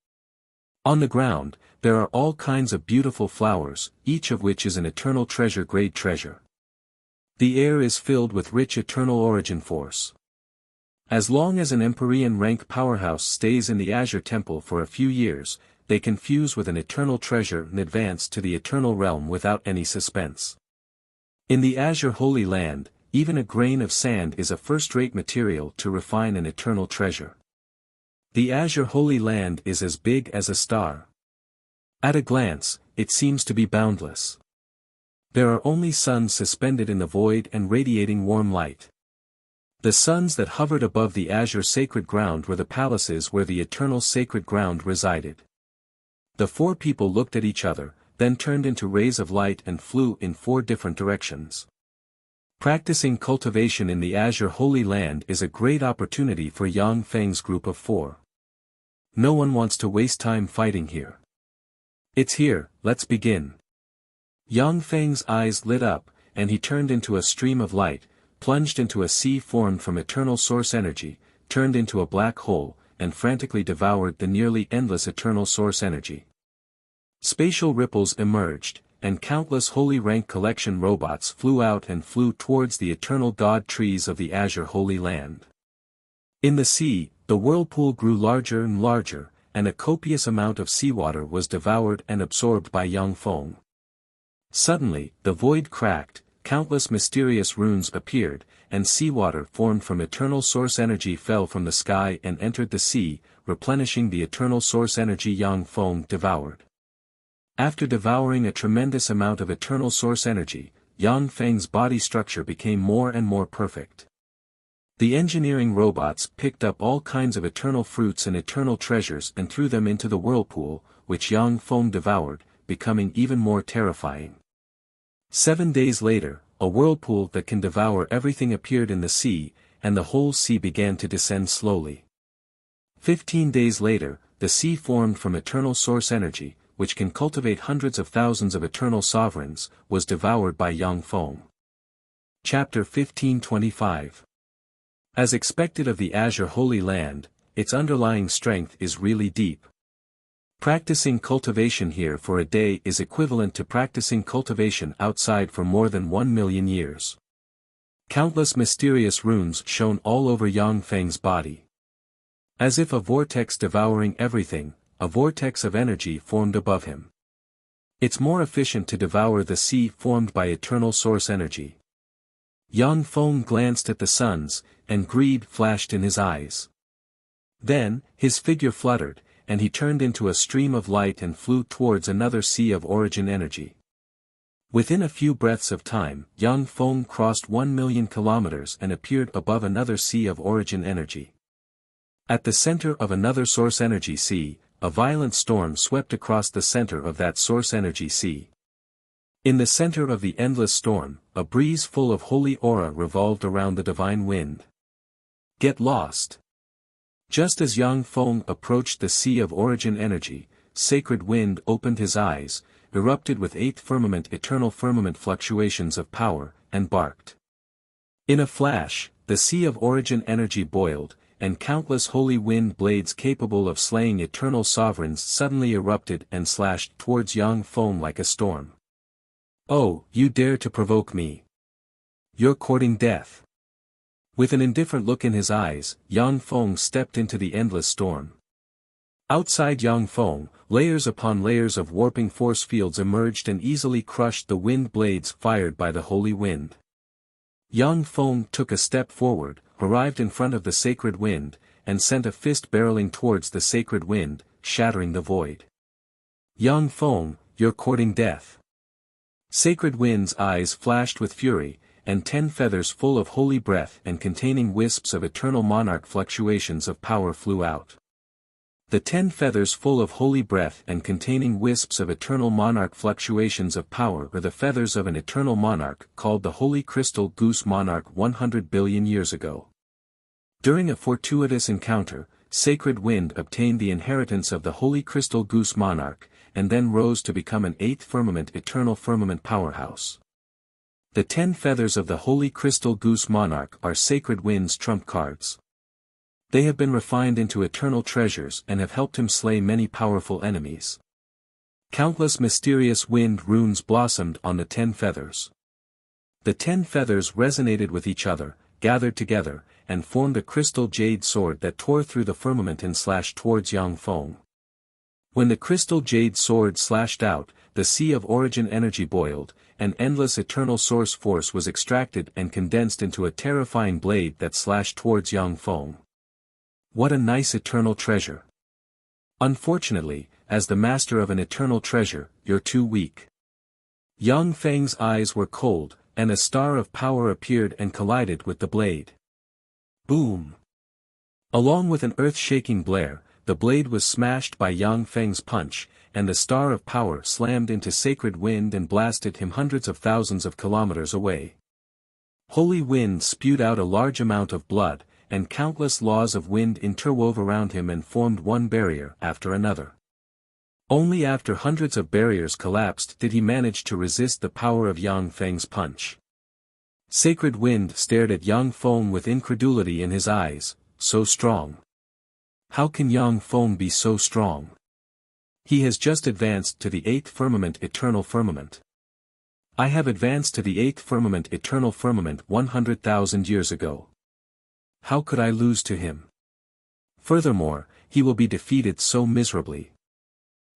On the ground, there are all kinds of beautiful flowers, each of which is an eternal treasure-grade treasure. The air is filled with rich eternal origin force. As long as an Empyrean rank powerhouse stays in the Azure Temple for a few years, they can fuse with an eternal treasure and advance to the eternal realm without any suspense. In the Azure Holy Land, even a grain of sand is a first-rate material to refine an eternal treasure. The Azure Holy Land is as big as a star. At a glance, it seems to be boundless. There are only suns suspended in the void and radiating warm light. The suns that hovered above the azure sacred ground were the palaces where the eternal sacred ground resided. The four people looked at each other, then turned into rays of light and flew in four different directions. Practicing cultivation in the Azure Holy Land is a great opportunity for Yang Feng's group of four. No one wants to waste time fighting here. It's here, let's begin. Yang Feng's eyes lit up, and he turned into a stream of light, plunged into a sea formed from eternal source energy, turned into a black hole, and frantically devoured the nearly endless eternal source energy. Spatial ripples emerged, and countless holy rank collection robots flew out and flew towards the eternal God trees of the Azure Holy Land. In the sea, the whirlpool grew larger and larger, and a copious amount of seawater was devoured and absorbed by Yang Feng. Suddenly, the void cracked, countless mysterious runes appeared, and seawater formed from eternal source energy fell from the sky and entered the sea, replenishing the eternal source energy Yang Feng devoured. After devouring a tremendous amount of eternal source energy, Yang Feng's body structure became more and more perfect. The engineering robots picked up all kinds of eternal fruits and eternal treasures and threw them into the whirlpool, which Yang Feng devoured, becoming even more terrifying. 7 days later, a whirlpool that can devour everything appeared in the sea, and the whole sea began to descend slowly. 15 days later, the sea formed from eternal source energy, which can cultivate hundreds of thousands of eternal sovereigns, was devoured by Yang Feng. Chapter 1525. As expected of the Azure Holy Land, its underlying strength is really deep. Practicing cultivation here for a day is equivalent to practicing cultivation outside for more than 1 million years. Countless mysterious runes shone all over Yang Feng's body. As if a vortex devouring everything, a vortex of energy formed above him. It's more efficient to devour the sea formed by eternal source energy. Yang Feng glanced at the suns, and greed flashed in his eyes. Then, his figure fluttered, and he turned into a stream of light and flew towards another sea of origin energy. Within a few breaths of time, Yang Feng crossed 1 million kilometers and appeared above another sea of origin energy. At the center of another source energy sea, a violent storm swept across the center of that source energy sea. In the center of the endless storm, a breeze full of holy aura revolved around the divine wind. Get lost. Just as Yang Feng approached the sea of origin energy, sacred wind opened his eyes, erupted with eighth firmament eternal firmament fluctuations of power, and barked. In a flash, the sea of origin energy boiled, and countless holy wind blades capable of slaying eternal sovereigns suddenly erupted and slashed towards Yang Feng like a storm. Oh, you dare to provoke me! You're courting death! With an indifferent look in his eyes, Yang Feng stepped into the endless storm. Outside Yang Feng, layers upon layers of warping force fields emerged and easily crushed the wind blades fired by the holy wind. Yang Feng took a step forward, arrived in front of the sacred wind, and sent a fist barreling towards the sacred wind, shattering the void. Yang Feng, you're courting death. Sacred wind's eyes flashed with fury, and 10 feathers full of holy breath and containing wisps of eternal monarch fluctuations of power flew out. The 10 feathers full of holy breath and containing wisps of eternal monarch fluctuations of power are the feathers of an eternal monarch called the Holy Crystal Goose Monarch 100 billion years ago. During a fortuitous encounter, Sacred Wind obtained the inheritance of the Holy Crystal Goose Monarch, and then rose to become an 8th firmament eternal firmament powerhouse. The 10 feathers of the Holy Crystal Goose Monarch are Sacred Wind's trump cards. They have been refined into eternal treasures and have helped him slay many powerful enemies. Countless mysterious wind runes blossomed on the 10 feathers. The 10 feathers resonated with each other, gathered together, and formed a crystal jade sword that tore through the firmament and slashed towards Yang Feng. When the crystal jade sword slashed out, the sea of origin energy boiled, an endless eternal source force was extracted and condensed into a terrifying blade that slashed towards Yang Feng. What a nice eternal treasure. Unfortunately, as the master of an eternal treasure, you're too weak. Yang Feng's eyes were cold, and a star of power appeared and collided with the blade. Boom! Along with an earth-shaking blare, the blade was smashed by Yang Feng's punch, and the star of power slammed into Sacred Wind and blasted him hundreds of thousands of kilometers away. Holy Wind spewed out a large amount of blood, and countless laws of wind interwove around him and formed one barrier after another. Only after hundreds of barriers collapsed did he manage to resist the power of Yang Feng's punch. Sacred Wind stared at Yang Feng with incredulity in his eyes. So strong. How can Yang Feng be so strong? He has just advanced to the 8th firmament eternal firmament. I have advanced to the 8th firmament eternal firmament 100,000 years ago. How could I lose to him? Furthermore, he will be defeated so miserably.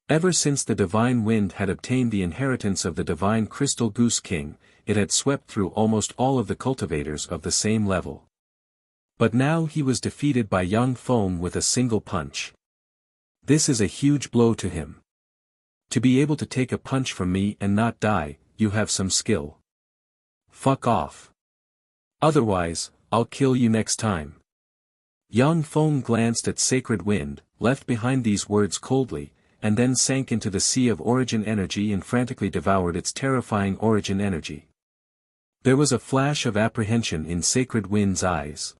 Ever since the divine wind had obtained the inheritance of the divine crystal goose king, it had swept through almost all of the cultivators of the same level. But now he was defeated by Yang Feng with a single punch. This is a huge blow to him. To be able to take a punch from me and not die, you have some skill. Fuck off. Otherwise, I'll kill you next time. Yang Feng glanced at Sacred Wind, left behind these words coldly, and then sank into the sea of origin energy and frantically devoured its terrifying origin energy. There was a flash of apprehension in Sacred Wind's eyes.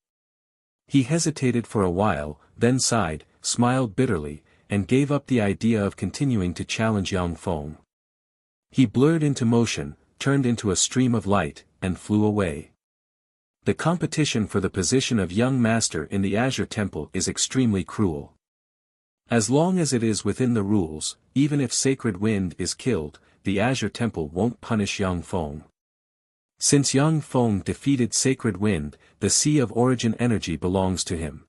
He hesitated for a while, then sighed, smiled bitterly, and gave up the idea of continuing to challenge Yang Feng. He blurred into motion, turned into a stream of light, and flew away. The competition for the position of young master in the Azure Temple is extremely cruel. As long as it is within the rules, even if Sacred Wind is killed, the Azure Temple won't punish Yang Feng. Since Yang Feng defeated Sacred Wind, the sea of origin energy belongs to him.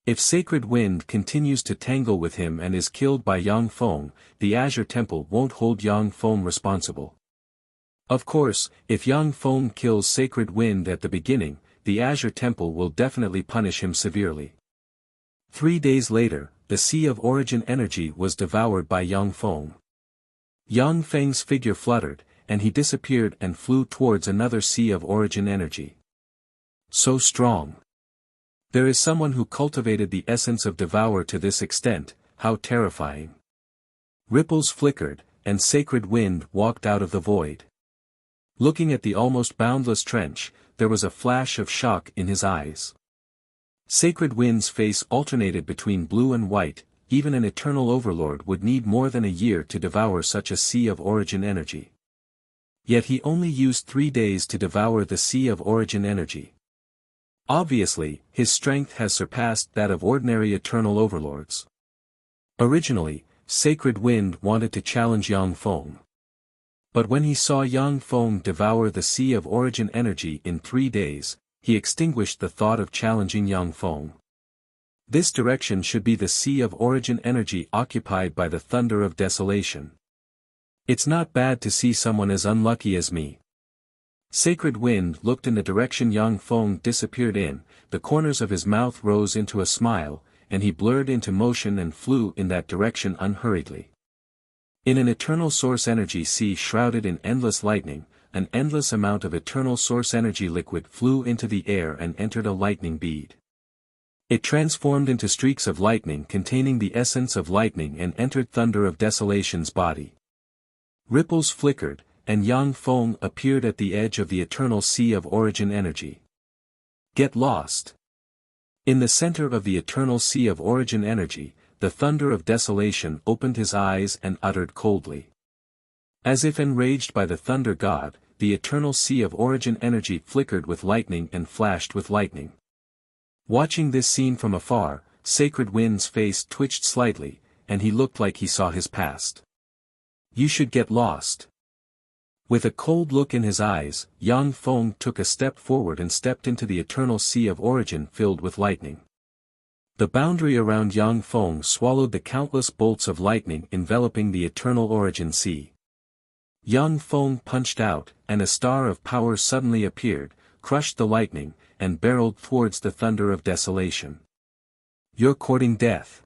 If Sacred Wind continues to tangle with him and is killed by Yang Feng, the Azure Temple won't hold Yang Feng responsible. Of course, if Yang Feng kills Sacred Wind at the beginning, the Azure Temple will definitely punish him severely. 3 days later, the sea of origin energy was devoured by Yang Feng. Yang Feng's figure fluttered, and he disappeared and flew towards another sea of origin energy. So strong. There is someone who cultivated the essence of devour to this extent, how terrifying. Ripples flickered, and Sacred Wind walked out of the void. Looking at the almost boundless trench, there was a flash of shock in his eyes. Sacred Wind's face alternated between blue and white. Even an eternal overlord would need more than a year to devour such a sea of origin energy. Yet he only used 3 days to devour the sea of origin energy. Obviously, his strength has surpassed that of ordinary eternal overlords. Originally, Sacred Wind wanted to challenge Yang Feng. But when he saw Yang Feng devour the sea of origin energy in 3 days, he extinguished the thought of challenging Yang Feng. This direction should be the sea of origin energy occupied by the thunder of desolation. It's not bad to see someone as unlucky as me. Sacred Wind looked in the direction Yang Feng disappeared in, the corners of his mouth rose into a smile, and he blurred into motion and flew in that direction unhurriedly. In an eternal source energy sea shrouded in endless lightning, an endless amount of eternal source energy liquid flew into the air and entered a lightning bead. It transformed into streaks of lightning containing the essence of lightning and entered Thunder of Desolation's body. Ripples flickered, and Yang Feng appeared at the edge of the eternal sea of origin energy. Get lost. In the center of the eternal sea of origin energy, the Thunder of Desolation opened his eyes and uttered coldly. As if enraged by the Thunder God, the eternal sea of origin energy flickered with lightning and flashed with lightning. Watching this scene from afar, Sacred Wind's face twitched slightly, and he looked like he saw his past. You should get lost. With a cold look in his eyes, Yang Feng took a step forward and stepped into the eternal sea of origin filled with lightning. The boundary around Yang Feng swallowed the countless bolts of lightning enveloping the eternal origin sea. Yang Feng punched out, and a star of power suddenly appeared, crushed the lightning, and barreled towards the Thunder of Desolation. You're courting death.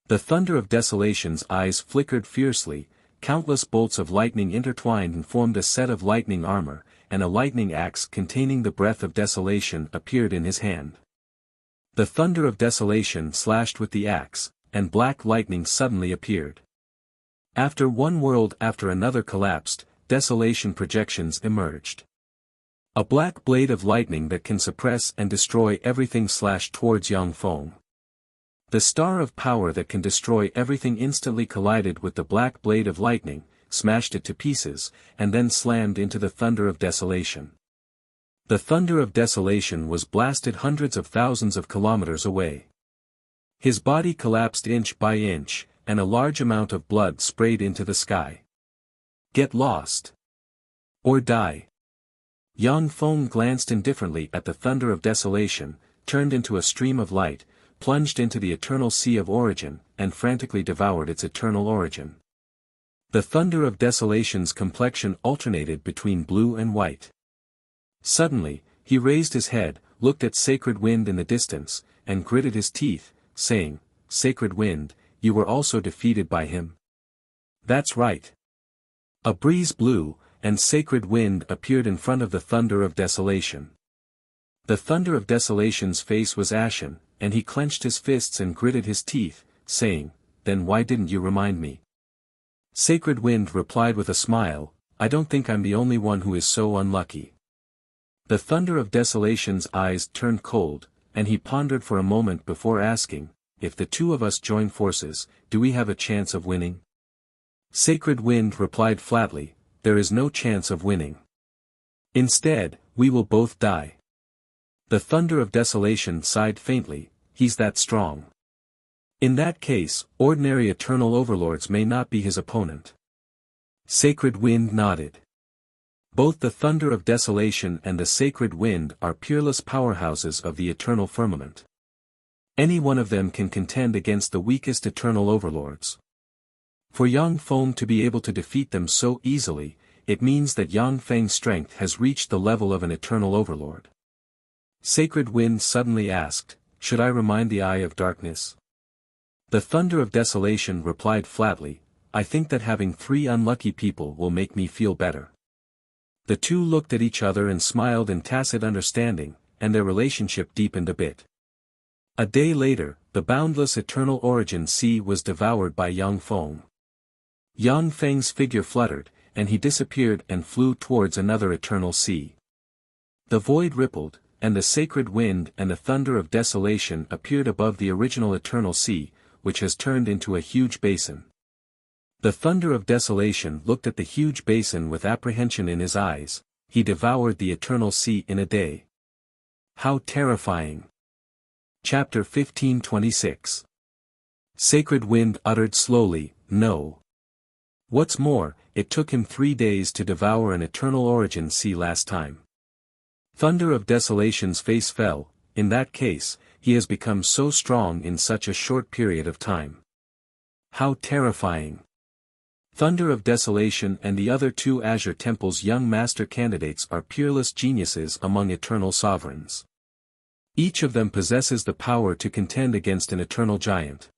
The Thunder of Desolation's eyes flickered fiercely, countless bolts of lightning intertwined and formed a set of lightning armor, and a lightning axe containing the breath of desolation appeared in his hand. The Thunder of Desolation slashed with the axe, and black lightning suddenly appeared. After one world after another collapsed, desolation projections emerged. A black blade of lightning that can suppress and destroy everything slashed towards Yang Feng. The star of power that can destroy everything instantly collided with the black blade of lightning, smashed it to pieces, and then slammed into the Thunder of Desolation. The Thunder of Desolation was blasted hundreds of thousands of kilometers away. His body collapsed inch by inch, and a large amount of blood sprayed into the sky. Get lost. Or die. Yang Feng glanced indifferently at the Thunder of Desolation, turned into a stream of light, plunged into the eternal sea of origin, and frantically devoured its eternal origin. The Thunder of Desolation's complexion alternated between blue and white. Suddenly, he raised his head, looked at Sacred Wind in the distance, and gritted his teeth, saying, "Sacred Wind, you were also defeated by him?" "That's right." A breeze blew, and Sacred Wind appeared in front of the Thunder of Desolation. The Thunder of Desolation's face was ashen, and he clenched his fists and gritted his teeth, saying, "Then why didn't you remind me?" Sacred Wind replied with a smile, "I don't think I'm the only one who is so unlucky." The Thunder of Desolation's eyes turned cold, and he pondered for a moment before asking, "If the two of us join forces, do we have a chance of winning?" Sacred Wind replied flatly, "There is no chance of winning. Instead, we will both die." The Thunder of Desolation sighed faintly, "He's that strong. In that case, ordinary eternal overlords may not be his opponent." Sacred Wind nodded. Both the Thunder of Desolation and the Sacred Wind are peerless powerhouses of the eternal firmament. Any one of them can contend against the weakest eternal overlords. For Yang Feng to be able to defeat them so easily, it means that Yang Feng's strength has reached the level of an eternal overlord. Sacred Wind suddenly asked, "Should I remind the Eye of Darkness?" The Thunder of Desolation replied flatly, "I think that having 3 unlucky people will make me feel better." The two looked at each other and smiled in tacit understanding, and their relationship deepened a bit. A day later, the boundless eternal origin sea was devoured by Yang Feng. Yang Feng's figure fluttered, and he disappeared and flew towards another eternal sea. The void rippled, and the Sacred Wind and the Thunder of Desolation appeared above the original eternal sea, which has turned into a huge basin. The Thunder of Desolation looked at the huge basin with apprehension in his eyes. He devoured the eternal sea in a day. How terrifying! Chapter 15:26. Sacred Wind uttered slowly, "No." What's more, it took him 3 days to devour an eternal origin sea last time. Thunder of Desolation's face fell. In that case, he has become so strong in such a short period of time. How terrifying! Thunder of Desolation and the other 2 Azure Temple's young master candidates are peerless geniuses among eternal sovereigns. Each of them possesses the power to contend against an eternal giant.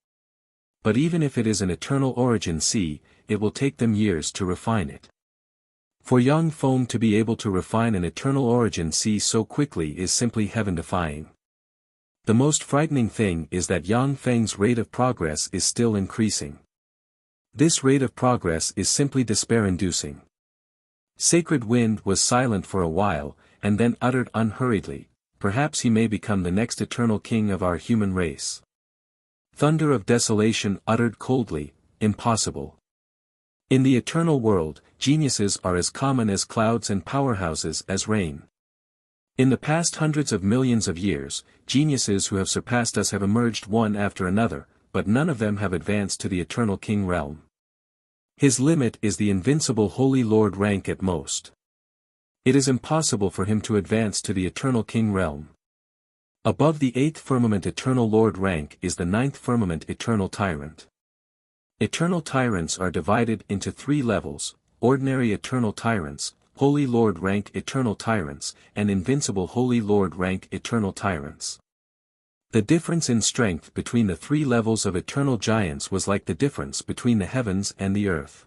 But even if it is an eternal origin sea, it will take them years to refine it. For Yang Feng to be able to refine an eternal origin sea so quickly is simply heaven-defying. The most frightening thing is that Yang Feng's rate of progress is still increasing. This rate of progress is simply despair-inducing. Sacred Wind was silent for a while, and then uttered unhurriedly, "Perhaps he may become the next eternal king of our human race." Thunder of Desolation uttered coldly, "Impossible. In the eternal world, geniuses are as common as clouds and powerhouses as rain. In the past hundreds of millions of years, geniuses who have surpassed us have emerged one after another, but none of them have advanced to the eternal king realm. His limit is the invincible Holy Lord rank at most. It is impossible for him to advance to the eternal king realm. Above the 8th firmament eternal lord rank is the 9th firmament eternal tyrant. Eternal tyrants are divided into 3 levels: ordinary eternal tyrants, Holy Lord rank eternal tyrants, and invincible Holy Lord rank eternal tyrants. The difference in strength between the 3 levels of eternal giants was like the difference between the heavens and the earth.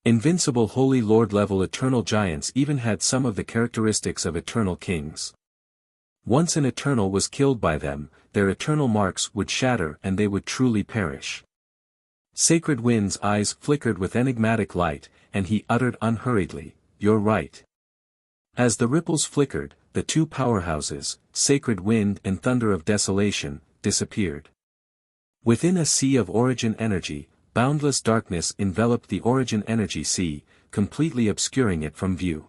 Invincible Holy Lord level eternal giants even had some of the characteristics of eternal kings. Once an eternal was killed by them, their eternal marks would shatter and they would truly perish. Sacred Wind's eyes flickered with enigmatic light, and he uttered unhurriedly, "You're right." As the ripples flickered, the 2 powerhouses, Sacred Wind and Thunder of Desolation, disappeared. Within a sea of origin energy, boundless darkness enveloped the origin energy sea, completely obscuring it from view.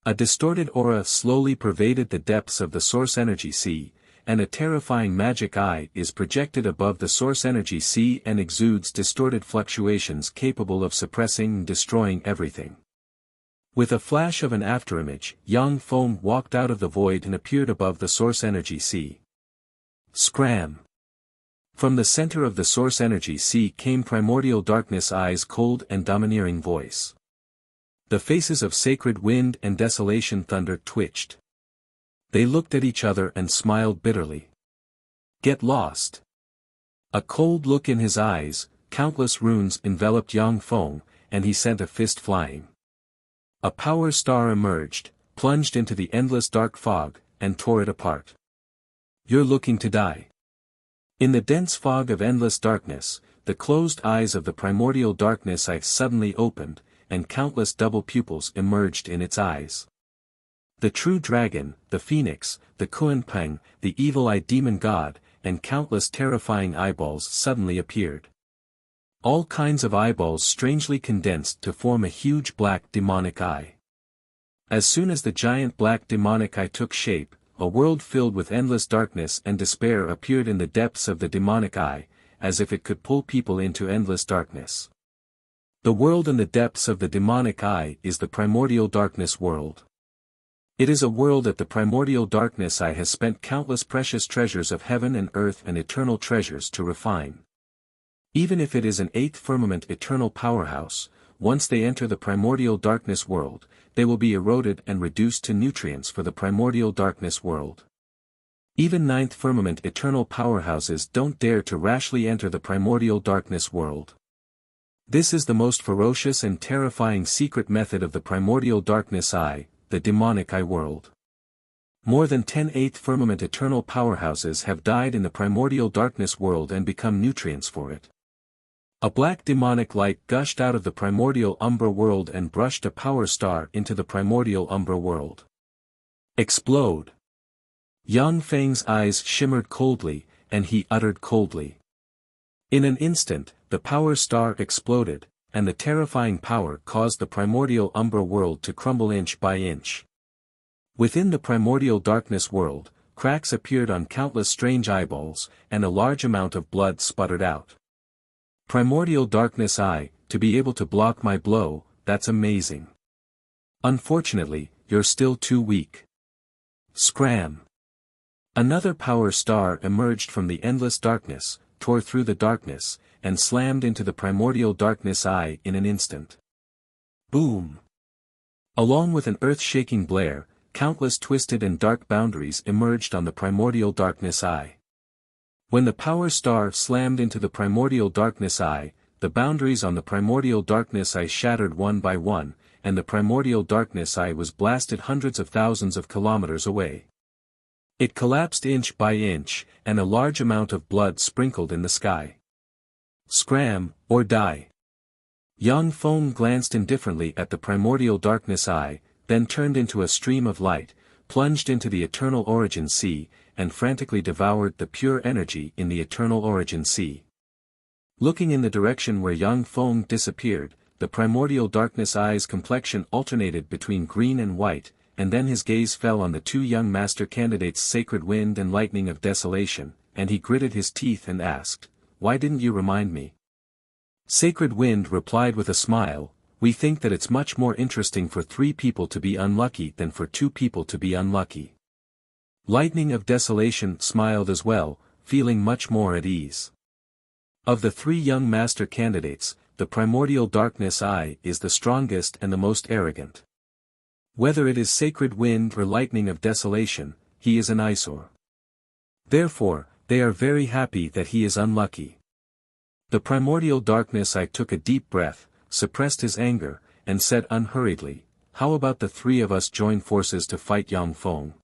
A distorted aura slowly pervaded the depths of the source energy sea, and a terrifying magic eye is projected above the source energy sea and exudes distorted fluctuations capable of suppressing and destroying everything. With a flash of an afterimage, Yang Feng walked out of the void and appeared above the source energy sea. Scram! From the center of the source energy sea came Primordial Darkness Eye's cold and domineering voice. The faces of Sacred Wind and Desolation Thunder twitched. They looked at each other and smiled bitterly. "Get lost." A cold look in his eyes, countless runes enveloped Yang Feng, and he sent a fist flying. A power star emerged, plunged into the endless dark fog, and tore it apart. "You're looking to die." In the dense fog of endless darkness, the closed eyes of the Primordial Darkness Eye suddenly opened, and countless double pupils emerged in its eyes. The true dragon, the phoenix, the Kuan-Peng, the evil-eyed demon god, and countless terrifying eyeballs suddenly appeared. All kinds of eyeballs strangely condensed to form a huge black demonic eye. As soon as the giant black demonic eye took shape, a world filled with endless darkness and despair appeared in the depths of the demonic eye, as if it could pull people into endless darkness. The world in the depths of the demonic eye is the Primordial Darkness world. It is a world that the Primordial Darkness Eye has spent countless precious treasures of heaven and earth and eternal treasures to refine. Even if it is an 8th firmament eternal powerhouse, once they enter the Primordial Darkness world, they will be eroded and reduced to nutrients for the Primordial Darkness world. Even 9th firmament eternal powerhouses don't dare to rashly enter the Primordial Darkness world. This is the most ferocious and terrifying secret method of the Primordial Darkness Eye, the demonic eye world. More than 10 8th firmament eternal powerhouses have died in the Primordial Darkness world and become nutrients for it. A black demonic light gushed out of the Primordial Umbra world and brushed a power star into the Primordial Umbra world. Explode! Yang Feng's eyes shimmered coldly, and he uttered coldly. In an instant, the power star exploded, and the terrifying power caused the Primordial Umbra world to crumble inch by inch. Within the Primordial Darkness world, cracks appeared on countless strange eyeballs, and a large amount of blood sputtered out. Primordial Darkness Eye, to be able to block my blow, that's amazing. Unfortunately, you're still too weak. Scram! Another power star emerged from the endless darkness, tore through the darkness, and slammed into the Primordial Darkness Eye in an instant. Boom! Along with an earth-shaking blare, countless twisted and dark boundaries emerged on the Primordial Darkness Eye. When the power star slammed into the Primordial Darkness Eye, the boundaries on the Primordial Darkness Eye shattered one by one, and the Primordial Darkness Eye was blasted hundreds of thousands of kilometers away. It collapsed inch by inch, and a large amount of blood sprinkled in the sky. Scram, or die. Yang Feng glanced indifferently at the primordial darkness eye, then turned into a stream of light, plunged into the eternal origin sea, and frantically devoured the pure energy in the eternal origin sea. Looking in the direction where Yang Feng disappeared, the primordial darkness eye's complexion alternated between green and white, and then his gaze fell on the two young master candidates' sacred wind and lightning of desolation, and he gritted his teeth and asked, "Why didn't you remind me?" Sacred Wind replied with a smile, "We think that it's much more interesting for 3 people to be unlucky than for 2 people to be unlucky." Lightning of Desolation smiled as well, feeling much more at ease. Of the 3 young master candidates, the primordial darkness eye is the strongest and the most arrogant. Whether it is Sacred Wind or Lightning of Desolation, he is an eyesore. Therefore, they are very happy that he is unlucky. The primordial darkness eye took a deep breath, suppressed his anger, and said unhurriedly, "How about the 3 of us join forces to fight Yang Feng?"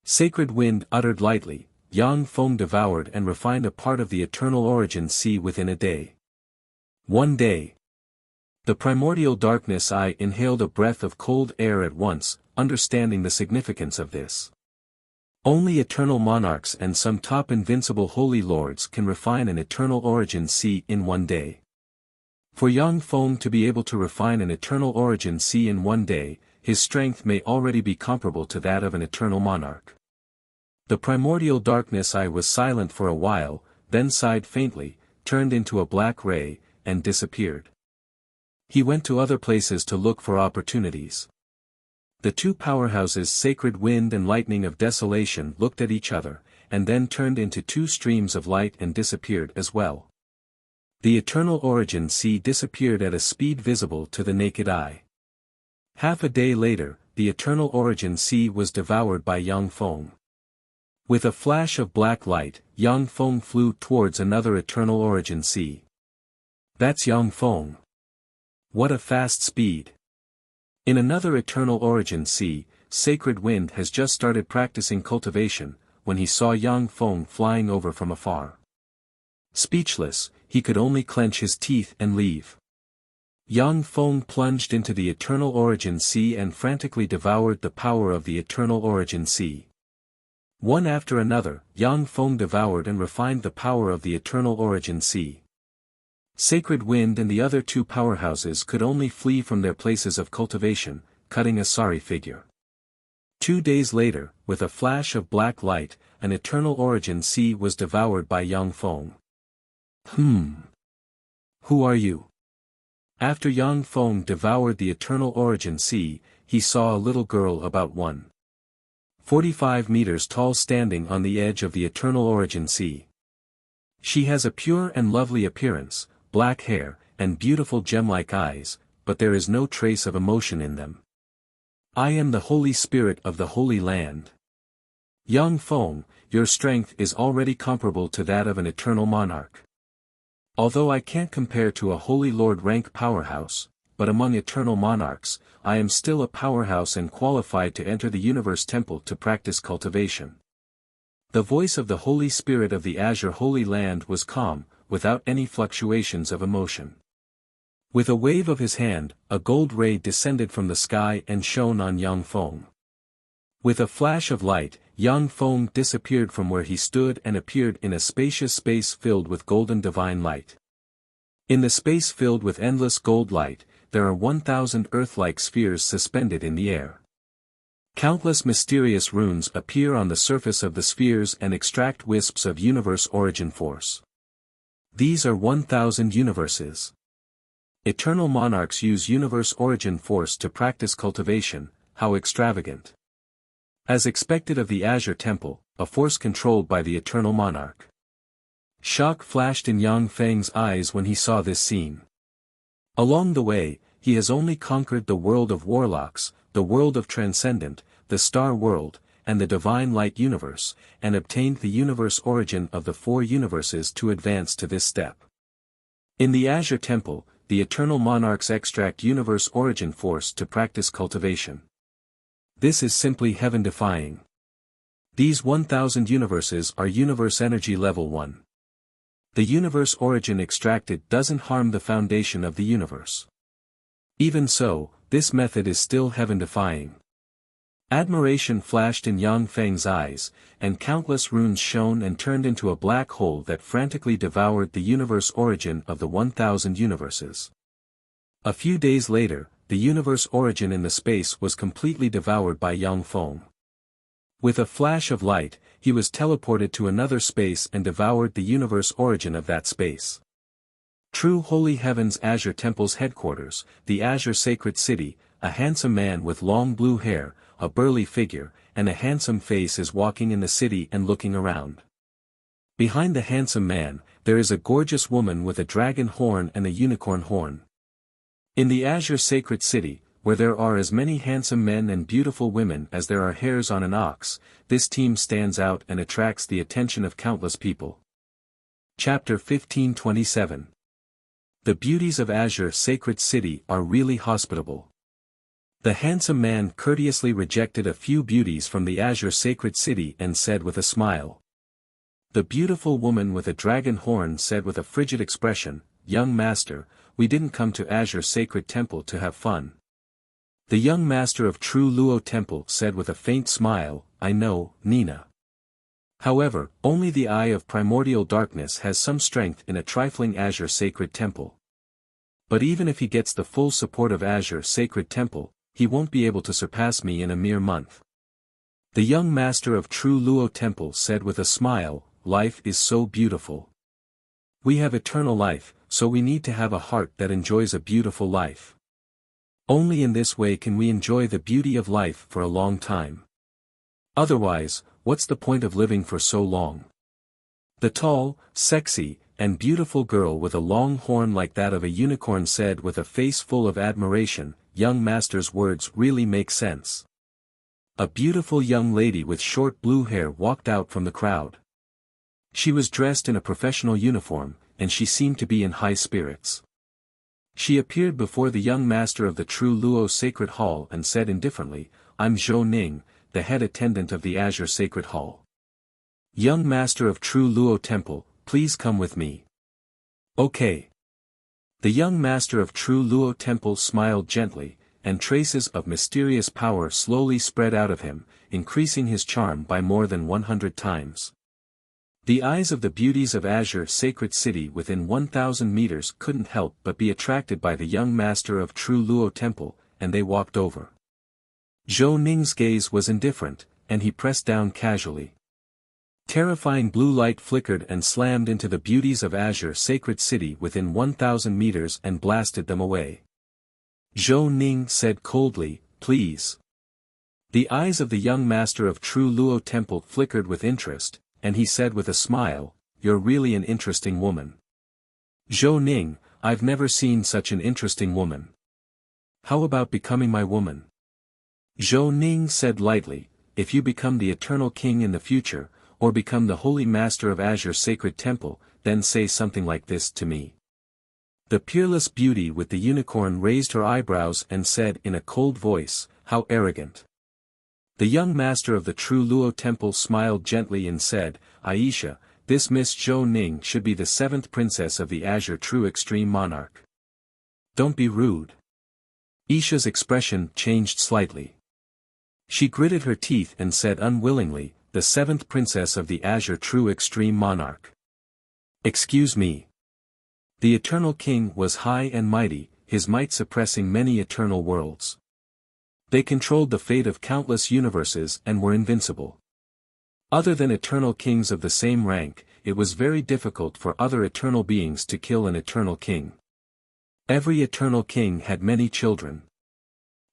Sacred Wind uttered lightly, "Yang Feng devoured and refined a part of the eternal origin sea within a day." 1 day. The primordial darkness eye inhaled a breath of cold air at once, understanding the significance of this. Only eternal monarchs and some top invincible holy lords can refine an eternal origin sea in 1 day. For Yang Feng to be able to refine an eternal origin sea in 1 day, his strength may already be comparable to that of an eternal monarch. The primordial darkness eye was silent for a while, then sighed faintly, turned into a black ray, and disappeared. He went to other places to look for opportunities. The 2 powerhouses Sacred Wind and Lightning of Desolation looked at each other, and then turned into 2 streams of light and disappeared as well. The eternal origin sea disappeared at a speed visible to the naked eye. Half a day later, the eternal origin sea was devoured by Yang Feng. With a flash of black light, Yang Feng flew towards another eternal origin sea. That's Yang Feng. What a fast speed! In another eternal origin sea, Sacred Wind has just started practicing cultivation, when he saw Yang Feng flying over from afar. Speechless, he could only clench his teeth and leave. Yang Feng plunged into the eternal origin sea and frantically devoured the power of the eternal origin sea. One after another, Yang Feng devoured and refined the power of the eternal origin sea. Sacred Wind and the other 2 powerhouses could only flee from their places of cultivation, cutting a sorry figure. 2 days later, with a flash of black light, an eternal origin sea was devoured by Yang Feng. Who are you? After Yang Feng devoured the eternal origin sea, he saw a little girl about 1.45 meters tall standing on the edge of the eternal origin sea. She has a pure and lovely appearance, black hair, and beautiful gem-like eyes, but there is no trace of emotion in them. "I am the Holy Spirit of the Holy Land. Yang Feng, your strength is already comparable to that of an eternal monarch. Although I can't compare to a Holy Lord rank powerhouse, but among eternal monarchs, I am still a powerhouse and qualified to enter the universe temple to practice cultivation." The voice of the Holy Spirit of the Azure Holy Land was calm, without any fluctuations of emotion. With a wave of his hand, a gold ray descended from the sky and shone on Yang Feng. With a flash of light, Yang Feng disappeared from where he stood and appeared in a spacious space filled with golden divine light. In the space filled with endless gold light, there are 1,000 earth-like spheres suspended in the air. Countless mysterious runes appear on the surface of the spheres and extract wisps of universe origin force. These are 1,000 universes. Eternal monarchs use universe origin force to practice cultivation. How extravagant! As expected of the Azure Temple, a force controlled by the eternal monarch. Shock flashed in Yang Feng's eyes when he saw this scene. Along the way, he has only conquered the world of warlocks, the world of transcendent, the star world, and the divine light universe, and obtained the universe origin of the 4 universes to advance to this step. In the Azure Temple, the eternal monarchs extract universe origin force to practice cultivation. This is simply heaven-defying. These 1000 universes are universe energy level 1. The universe origin extracted doesn't harm the foundation of the universe. Even so, this method is still heaven-defying. Admiration flashed in Yang Feng's eyes, and countless runes shone and turned into a black hole that frantically devoured the universe origin of the 1000 universes. A few days later, the universe origin in the space was completely devoured by Yang Feng. With a flash of light, he was teleported to another space and devoured the universe origin of that space. True Holy Heaven's Azure Temple's headquarters, the Azure Sacred City, a handsome man with long blue hair, a burly figure, and a handsome face is walking in the city and looking around. Behind the handsome man, there is a gorgeous woman with a dragon horn and a unicorn horn. In the Azure Sacred City, where there are as many handsome men and beautiful women as there are hairs on an ox, this team stands out and attracts the attention of countless people. Chapter 1527. The beauties of Azure Sacred City are really hospitable. The handsome man courteously rejected a few beauties from the Azure Sacred City and said with a smile. The beautiful woman with a dragon horn said with a frigid expression, "Young master, we didn't come to Azure Sacred Temple to have fun." The young master of True Luo Temple said with a faint smile, "I know, Nina. However, only the eye of primordial darkness has some strength in a trifling Azure Sacred Temple. But even if he gets the full support of Azure Sacred Temple, he won't be able to surpass me in a mere month." The young master of True Luo Temple said with a smile, "Life is so beautiful. We have eternal life, so we need to have a heart that enjoys a beautiful life. Only in this way can we enjoy the beauty of life for a long time. Otherwise, what's the point of living for so long?" The tall, sexy, and beautiful girl with a long horn like that of a unicorn said with a face full of admiration, "Young master's words really make sense." A beautiful young lady with short blue hair walked out from the crowd. She was dressed in a professional uniform, and she seemed to be in high spirits. She appeared before the young master of the True Luo Sacred Hall and said indifferently, "I'm Zhou Ning, the head attendant of the Azure Sacred Hall. Young master of True Luo Temple, please come with me." "Okay." The young master of True Luo Temple smiled gently, and traces of mysterious power slowly spread out of him, increasing his charm by more than 100 times. The eyes of the beauties of Azure Sacred City within 1000 meters couldn't help but be attracted by the young master of True Luo Temple, and they walked over. Zhou Ning's gaze was indifferent, and he pressed down casually. Terrifying blue light flickered and slammed into the beauties of Azure Sacred City within 1000 meters and blasted them away. Zhou Ning said coldly, "Please." The eyes of the young master of True Luo Temple flickered with interest, and he said with a smile, "You're really an interesting woman." "Zhou Ning, I've never seen such an interesting woman. How about becoming my woman?" Zhou Ning said lightly, "If you become the eternal king in the future, or become the holy master of Azure Sacred Temple, then say something like this to me." The peerless beauty with the unicorn raised her eyebrows and said in a cold voice, "How arrogant." The young master of the True Luo Temple smiled gently and said, "Aisha, this Miss Zhou Ning should be the 7th princess of the Azure True Extreme Monarch. Don't be rude." Isha's expression changed slightly. She gritted her teeth and said unwillingly, "The 7th princess of the Azure True Extreme Monarch. Excuse me." The Eternal King was high and mighty, his might suppressing many eternal worlds. They controlled the fate of countless universes and were invincible. Other than eternal kings of the same rank, it was very difficult for other eternal beings to kill an eternal king. Every eternal king had many children.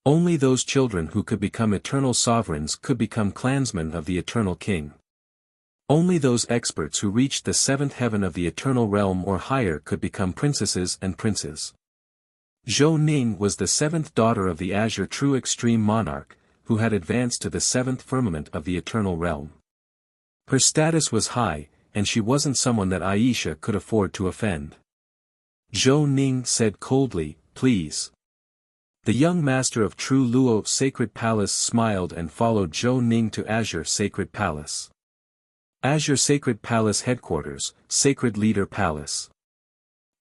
Only those children who could become eternal sovereigns could become clansmen of the eternal king. Only those experts who reached the 7th heaven of the eternal realm or higher could become princesses and princes. Zhou Ning was the 7th daughter of the Azure True Extreme Monarch, who had advanced to the 7th firmament of the eternal realm. Her status was high, and she wasn't someone that Aisha could afford to offend. Zhou Ning said coldly, "Please. The young master of True Luo Sacred Palace smiled and followed Zhou Ning to Azure Sacred Palace. Azure Sacred Palace Headquarters, Sacred Leader Palace.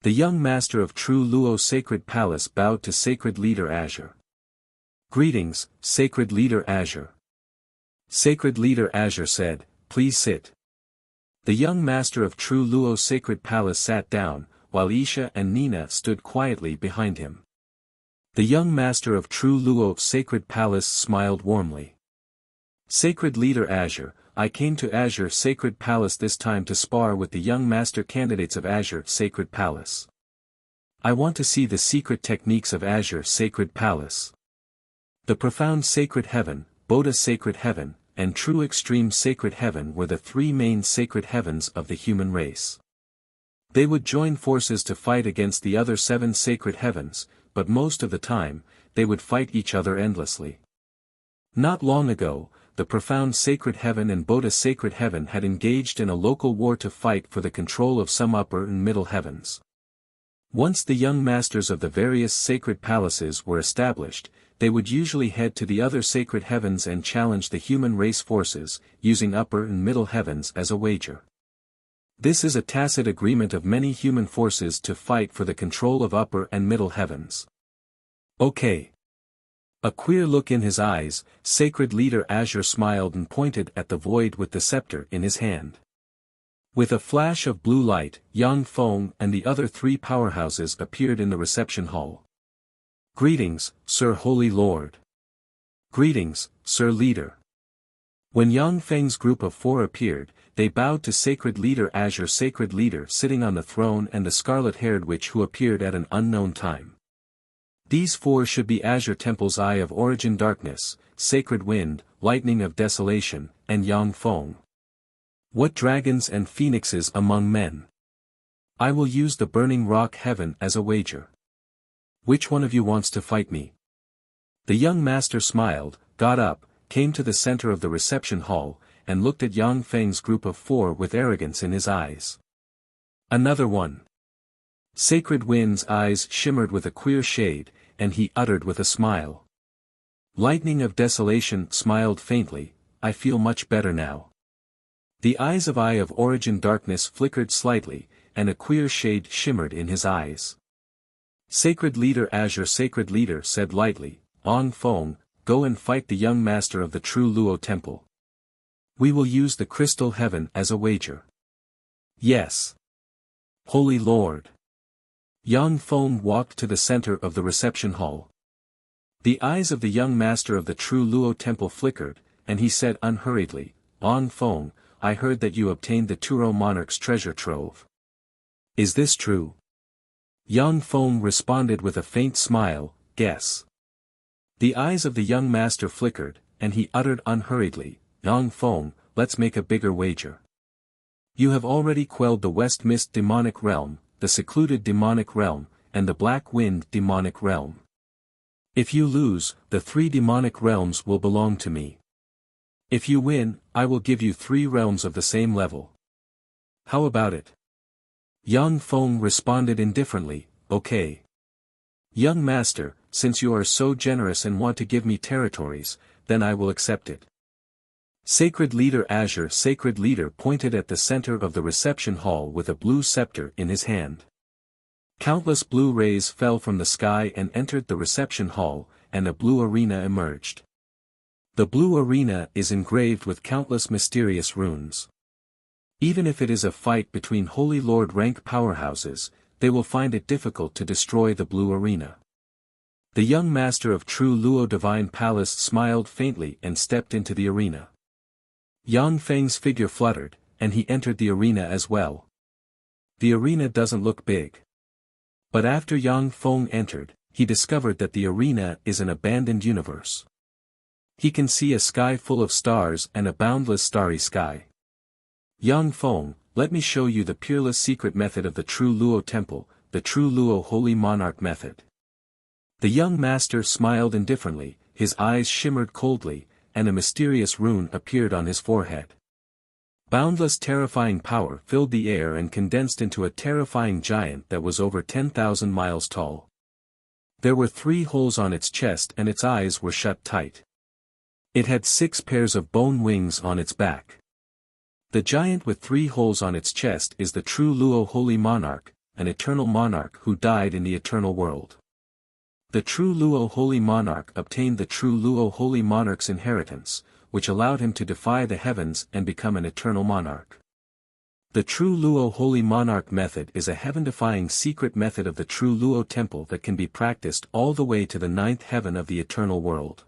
The young master of True Luo Sacred Palace bowed to Sacred Leader Azure. Greetings, Sacred Leader Azure. Sacred Leader Azure said, please sit. The young master of True Luo Sacred Palace sat down, while Isha and Nina stood quietly behind him. The young master of True Luo Sacred Palace smiled warmly. Sacred Leader Azure, I came to Azure Sacred Palace this time to spar with the young master candidates of Azure Sacred Palace. I want to see the secret techniques of Azure Sacred Palace. The Profound Sacred Heaven, Bodha Sacred Heaven, and True Extreme Sacred Heaven were the three main sacred heavens of the human race. They would join forces to fight against the other 7 sacred heavens, but most of the time, they would fight each other endlessly. Not long ago, the Profound Sacred Heaven and Bodha Sacred Heaven had engaged in a local war to fight for the control of some upper and middle heavens. Once the young masters of the various sacred palaces were established, they would usually head to the other sacred heavens and challenge the human race forces, using upper and middle heavens as a wager. This is a tacit agreement of many human forces to fight for the control of upper and middle heavens. Okay. A queer look in his eyes, Sacred Leader Azure smiled and pointed at the void with the scepter in his hand. With a flash of blue light, Yang Feng and the other 3 powerhouses appeared in the reception hall. Greetings, Sir Holy Lord. Greetings, Sir Leader. When Yang Feng's group of 4 appeared, they bowed to Sacred Leader Azure Sacred Leader sitting on the throne and the scarlet-haired witch who appeared at an unknown time. These 4 should be Azure Temple's Eye of Origin Darkness, Sacred Wind, Lightning of Desolation, and Yang Feng. What dragons and phoenixes among men? I will use the Burning Rock Heaven as a wager. Which one of you wants to fight me? The young master smiled, got up, came to the center of the reception hall, and looked at Yang Feng's group of 4 with arrogance in his eyes. Another one. Sacred Wind's eyes shimmered with a queer shade, and he uttered with a smile. Lightning of Desolation smiled faintly, I feel much better now. The eyes of Eye of Origin Darkness flickered slightly, and a queer shade shimmered in his eyes. Sacred Leader Azure Sacred Leader said lightly, Yang Feng, go and fight the young master of the True Luo Temple. We will use the Crystal Heaven as a wager. Yes. Holy Lord. Yang Feng walked to the center of the reception hall. The eyes of the young master of the True Luo Temple flickered, and he said unhurriedly, Yang Feng, I heard that you obtained the Turo monarch's treasure trove. Is this true? Yang Feng responded with a faint smile, guess. The eyes of the young master flickered, and he uttered unhurriedly, Yang Feng, let's make a bigger wager. You have already quelled the West Mist demonic realm, the secluded demonic realm, and the Black Wind demonic realm. If you lose, the 3 demonic realms will belong to me. If you win, I will give you 3 realms of the same level. How about it? Yang Feng responded indifferently, okay. Young master, since you are so generous and want to give me territories, then I will accept it. Sacred Leader Azure Sacred Leader pointed at the center of the reception hall with a blue scepter in his hand. Countless blue rays fell from the sky and entered the reception hall, and a blue arena emerged. The blue arena is engraved with countless mysterious runes. Even if it is a fight between Holy Lord rank powerhouses, they will find it difficult to destroy the blue arena. The young master of True Luo Divine Palace smiled faintly and stepped into the arena. Yang Feng's figure fluttered, and he entered the arena as well. The arena doesn't look big. But after Yang Feng entered, he discovered that the arena is an abandoned universe. He can see a sky full of stars and a boundless starry sky. Yang Feng, let me show you the peerless secret method of the True Luo Temple, the True Luo Holy Monarch method. The young master smiled indifferently, his eyes shimmered coldly, and a mysterious rune appeared on his forehead. Boundless terrifying power filled the air and condensed into a terrifying giant that was over 10,000 miles tall. There were 3 holes on its chest and its eyes were shut tight. It had 6 pairs of bone wings on its back. The giant with 3 holes on its chest is the true Luo Holy Monarch, an eternal monarch who died in the eternal world. The true Luo Holy Monarch obtained the true Luo Holy Monarch's inheritance, which allowed him to defy the heavens and become an eternal monarch. The true Luo Holy Monarch method is a heaven-defying secret method of the true Luo temple that can be practiced all the way to the 9th heaven of the eternal world.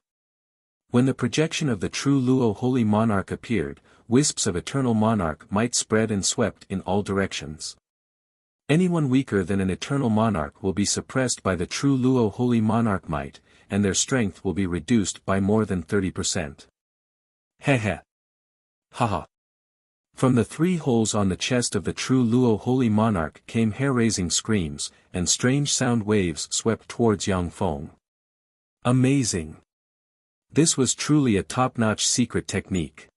When the projection of the true Luo Holy Monarch appeared, wisps of eternal monarch might spread and swept in all directions. Anyone weaker than an eternal monarch will be suppressed by the true Luo Holy Monarch might, and their strength will be reduced by more than 30%. Heh. Haha. From the 3 holes on the chest of the true Luo Holy Monarch came hair-raising screams, and strange sound waves swept towards Yang Feng. Amazing! This was truly a top-notch secret technique.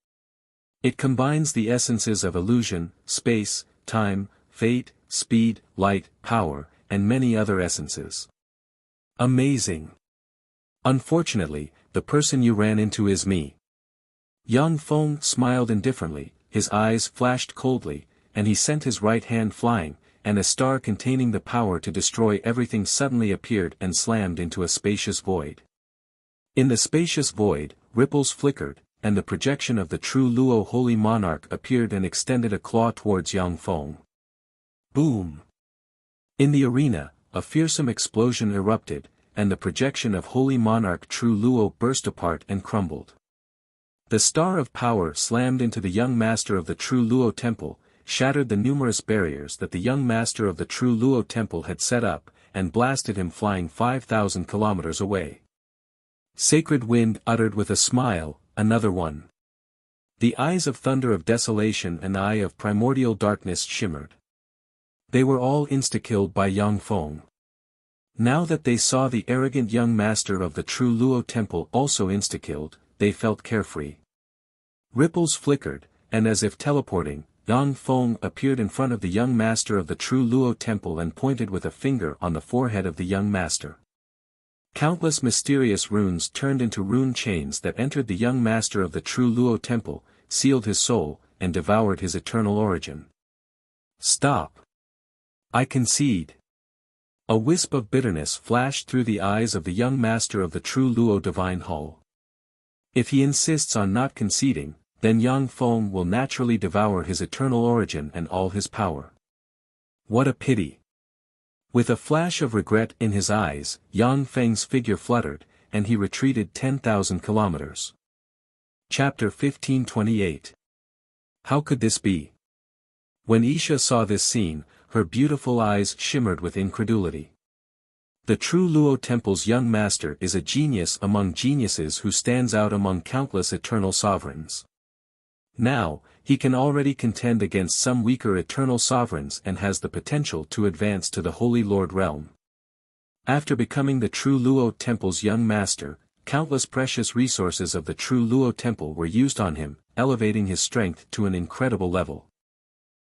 It combines the essences of illusion, space, time, fate, speed, light, power, and many other essences. Amazing! Unfortunately, the person you ran into is me. Yang Feng smiled indifferently. His eyes flashed coldly, and he sent his right hand flying, and a star containing the power to destroy everything suddenly appeared and slammed into a spacious void. In the spacious void, ripples flickered, and the projection of the true Luo Holy Monarch appeared and extended a claw towards Yang Feng. Boom! In the arena, a fearsome explosion erupted, and the projection of Holy Monarch True Luo burst apart and crumbled. The star of power slammed into the young master of the true Luo temple, shattered the numerous barriers that the young master of the true Luo temple had set up, and blasted him flying 5,000 kilometers away. Sacred Wind uttered with a smile, another one. The eyes of thunder of desolation and the eye of primordial darkness shimmered. They were all insta-killed by Yang Feng. Now that they saw the arrogant young master of the true Luo temple also insta-killed, they felt carefree. Ripples flickered, and as if teleporting, Yang Feng appeared in front of the young master of the true Luo temple and pointed with a finger on the forehead of the young master. Countless mysterious runes turned into rune chains that entered the young master of the true Luo temple, sealed his soul, and devoured his eternal origin. Stop! I concede. A wisp of bitterness flashed through the eyes of the young master of the true Luo divine hall. If he insists on not conceding, then Yang Feng will naturally devour his eternal origin and all his power. What a pity! With a flash of regret in his eyes, Yang Feng's figure fluttered, and he retreated 10,000 kilometers. Chapter 1528. How could this be? When Isha saw this scene, her beautiful eyes shimmered with incredulity. The true Luo temple's young master is a genius among geniuses who stands out among countless eternal sovereigns. Now, he can already contend against some weaker eternal sovereigns and has the potential to advance to the Holy Lord realm. After becoming the true Luo temple's young master, countless precious resources of the true Luo temple were used on him, elevating his strength to an incredible level.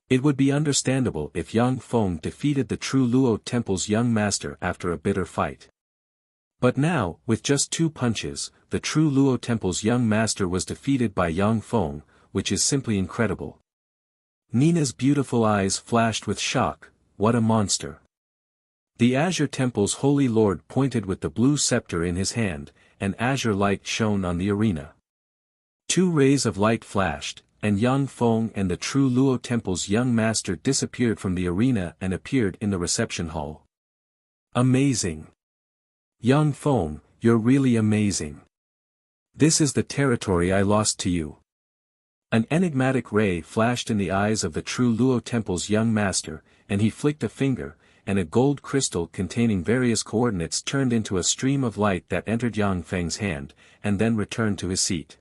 It would be understandable if Yang Feng defeated the true Luo temple's young master after a bitter fight. But now, with just 2 punches, the true Luo temple's young master was defeated by Yang Feng, which is simply incredible. Nina's beautiful eyes flashed with shock. What a monster! The Azure Temple's Holy Lord pointed with the blue scepter in his hand, and azure light shone on the arena. 2 rays of light flashed, and Yang Feng and the true Luo Temple's young master disappeared from the arena and appeared in the reception hall. Amazing! Yang Feng, you're really amazing. This is the territory I lost to you. An enigmatic ray flashed in the eyes of the true Luo Temple's young master, and he flicked a finger, and a gold crystal containing various coordinates turned into a stream of light that entered Yang Feng's hand, and then returned to his seat.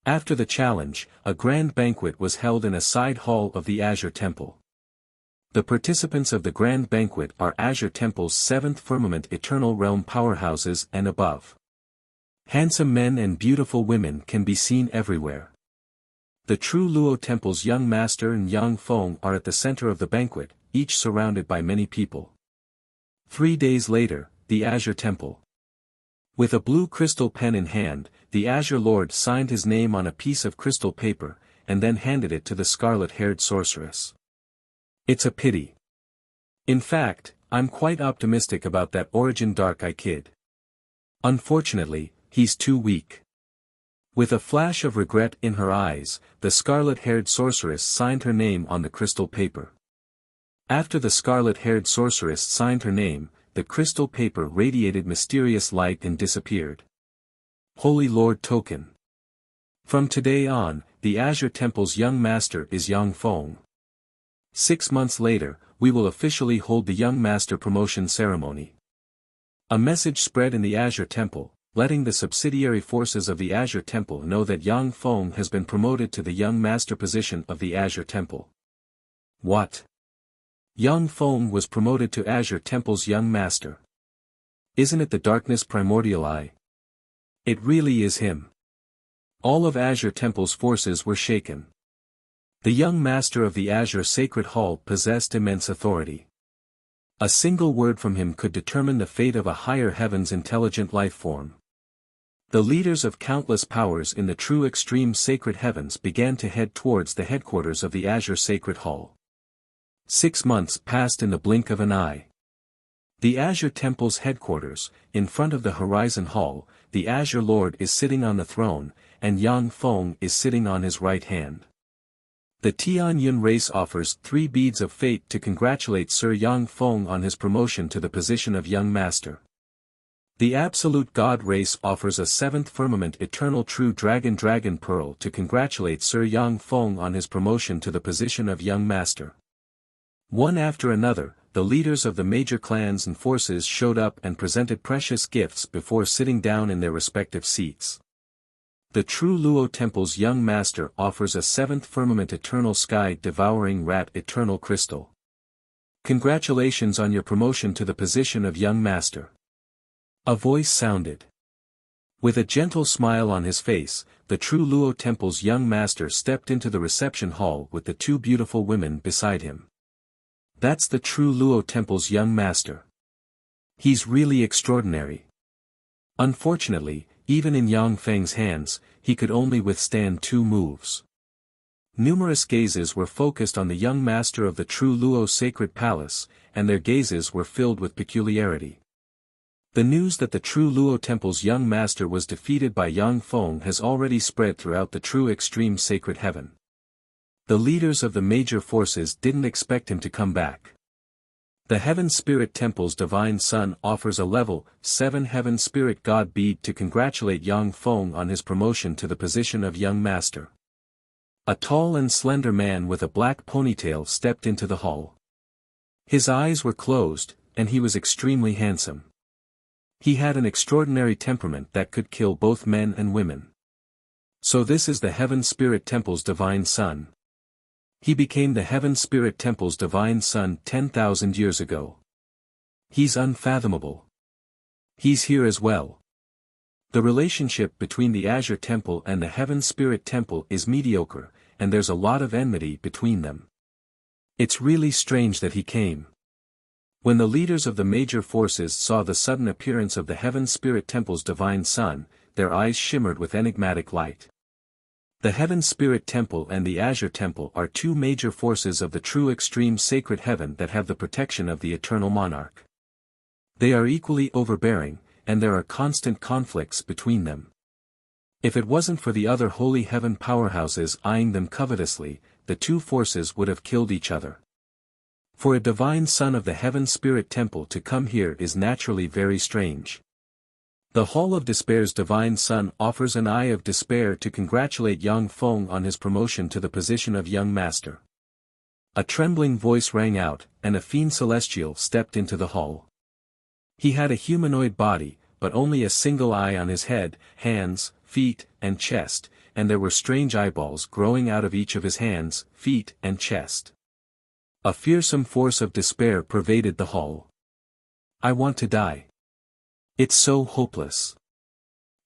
After the challenge, a grand banquet was held in a side hall of the Azure Temple. The participants of the grand banquet are Azure Temple's 7th firmament eternal realm powerhouses and above. Handsome men and beautiful women can be seen everywhere. The true Luo Temple's young master and Yang Feng are at the center of the banquet, each surrounded by many people. 3 days later, the Azure Temple. With a blue crystal pen in hand, the Azure Lord signed his name on a piece of crystal paper, and then handed it to the scarlet-haired sorceress. It's a pity. In fact, I'm quite optimistic about that Origin Dark-Eye kid. Unfortunately, he's too weak. With a flash of regret in her eyes, the scarlet-haired sorceress signed her name on the crystal paper. After the scarlet-haired sorceress signed her name, the crystal paper radiated mysterious light and disappeared. Holy Lord Token. From today on, the Azure Temple's young master is Yang Feng. 6 months later, we will officially hold the young master promotion ceremony. A message spread in the Azure Temple, letting the subsidiary forces of the Azure Temple know that Yang Feng has been promoted to the young master position of the Azure Temple. What? Yang Feng was promoted to Azure Temple's young master. Isn't it the Darkness Primordial Eye? It really is him. All of Azure Temple's forces were shaken. The young master of the Azure Sacred Hall possessed immense authority. A single word from him could determine the fate of a higher heaven's intelligent life form. The leaders of countless powers in the true extreme sacred heavens began to head towards the headquarters of the Azure Sacred Hall. 6 months passed in the blink of an eye. The Azure Temple's headquarters, in front of the Horizon Hall, the Azure Lord is sitting on the throne, and Yang Feng is sitting on his right hand. The Tianyun race offers 3 beads of fate to congratulate Sir Yang Feng on his promotion to the position of young master. The Absolute God race offers a 7th firmament eternal true dragon pearl to congratulate Sir Yang Feng on his promotion to the position of young master. One after another, the leaders of the major clans and forces showed up and presented precious gifts before sitting down in their respective seats. The True Luo Temple's young master offers a 7th firmament eternal sky devouring rat eternal crystal. Congratulations on your promotion to the position of young master. A voice sounded. With a gentle smile on his face, the True Luo Temple's young master stepped into the reception hall with the 2 beautiful women beside him. That's the True Luo Temple's young master. He's really extraordinary. Unfortunately, even in Yang Feng's hands, he could only withstand 2 moves. Numerous gazes were focused on the young master of the True Luo Sacred Palace, and their gazes were filled with peculiarity. The news that the True Luo Temple's young master was defeated by Yang Feng has already spread throughout the true extreme sacred heaven. The leaders of the major forces didn't expect him to come back. The Heaven Spirit Temple's Divine Son offers a level 7 Heaven Spirit God bead to congratulate Yang Feng on his promotion to the position of young master. A tall and slender man with a black ponytail stepped into the hall. His eyes were closed, and he was extremely handsome. He had an extraordinary temperament that could kill both men and women. So this is the Heaven Spirit Temple's Divine Son. He became the Heaven Spirit Temple's Divine Son 10,000 years ago. He's unfathomable. He's here as well. The relationship between the Azure Temple and the Heaven Spirit Temple is mediocre, and there's a lot of enmity between them. It's really strange that he came. When the leaders of the major forces saw the sudden appearance of the Heaven Spirit Temple's Divine Son, their eyes shimmered with enigmatic light. The Heaven Spirit Temple and the Azure Temple are 2 major forces of the true extreme sacred heaven that have the protection of the Eternal Monarch. They are equally overbearing, and there are constant conflicts between them. If it wasn't for the other holy heaven powerhouses eyeing them covetously, the 2 forces would have killed each other. For a divine son of the Heaven Spirit Temple to come here is naturally very strange. The Hall of Despair's Divine Son offers an Eye of Despair to congratulate Yang Feng on his promotion to the position of young master. A trembling voice rang out, and a fiend celestial stepped into the hall. He had a humanoid body, but only a single eye on his head, hands, feet, and chest, and there were strange eyeballs growing out of each of his hands, feet, and chest. A fearsome force of despair pervaded the hall. I want to die. It's so hopeless.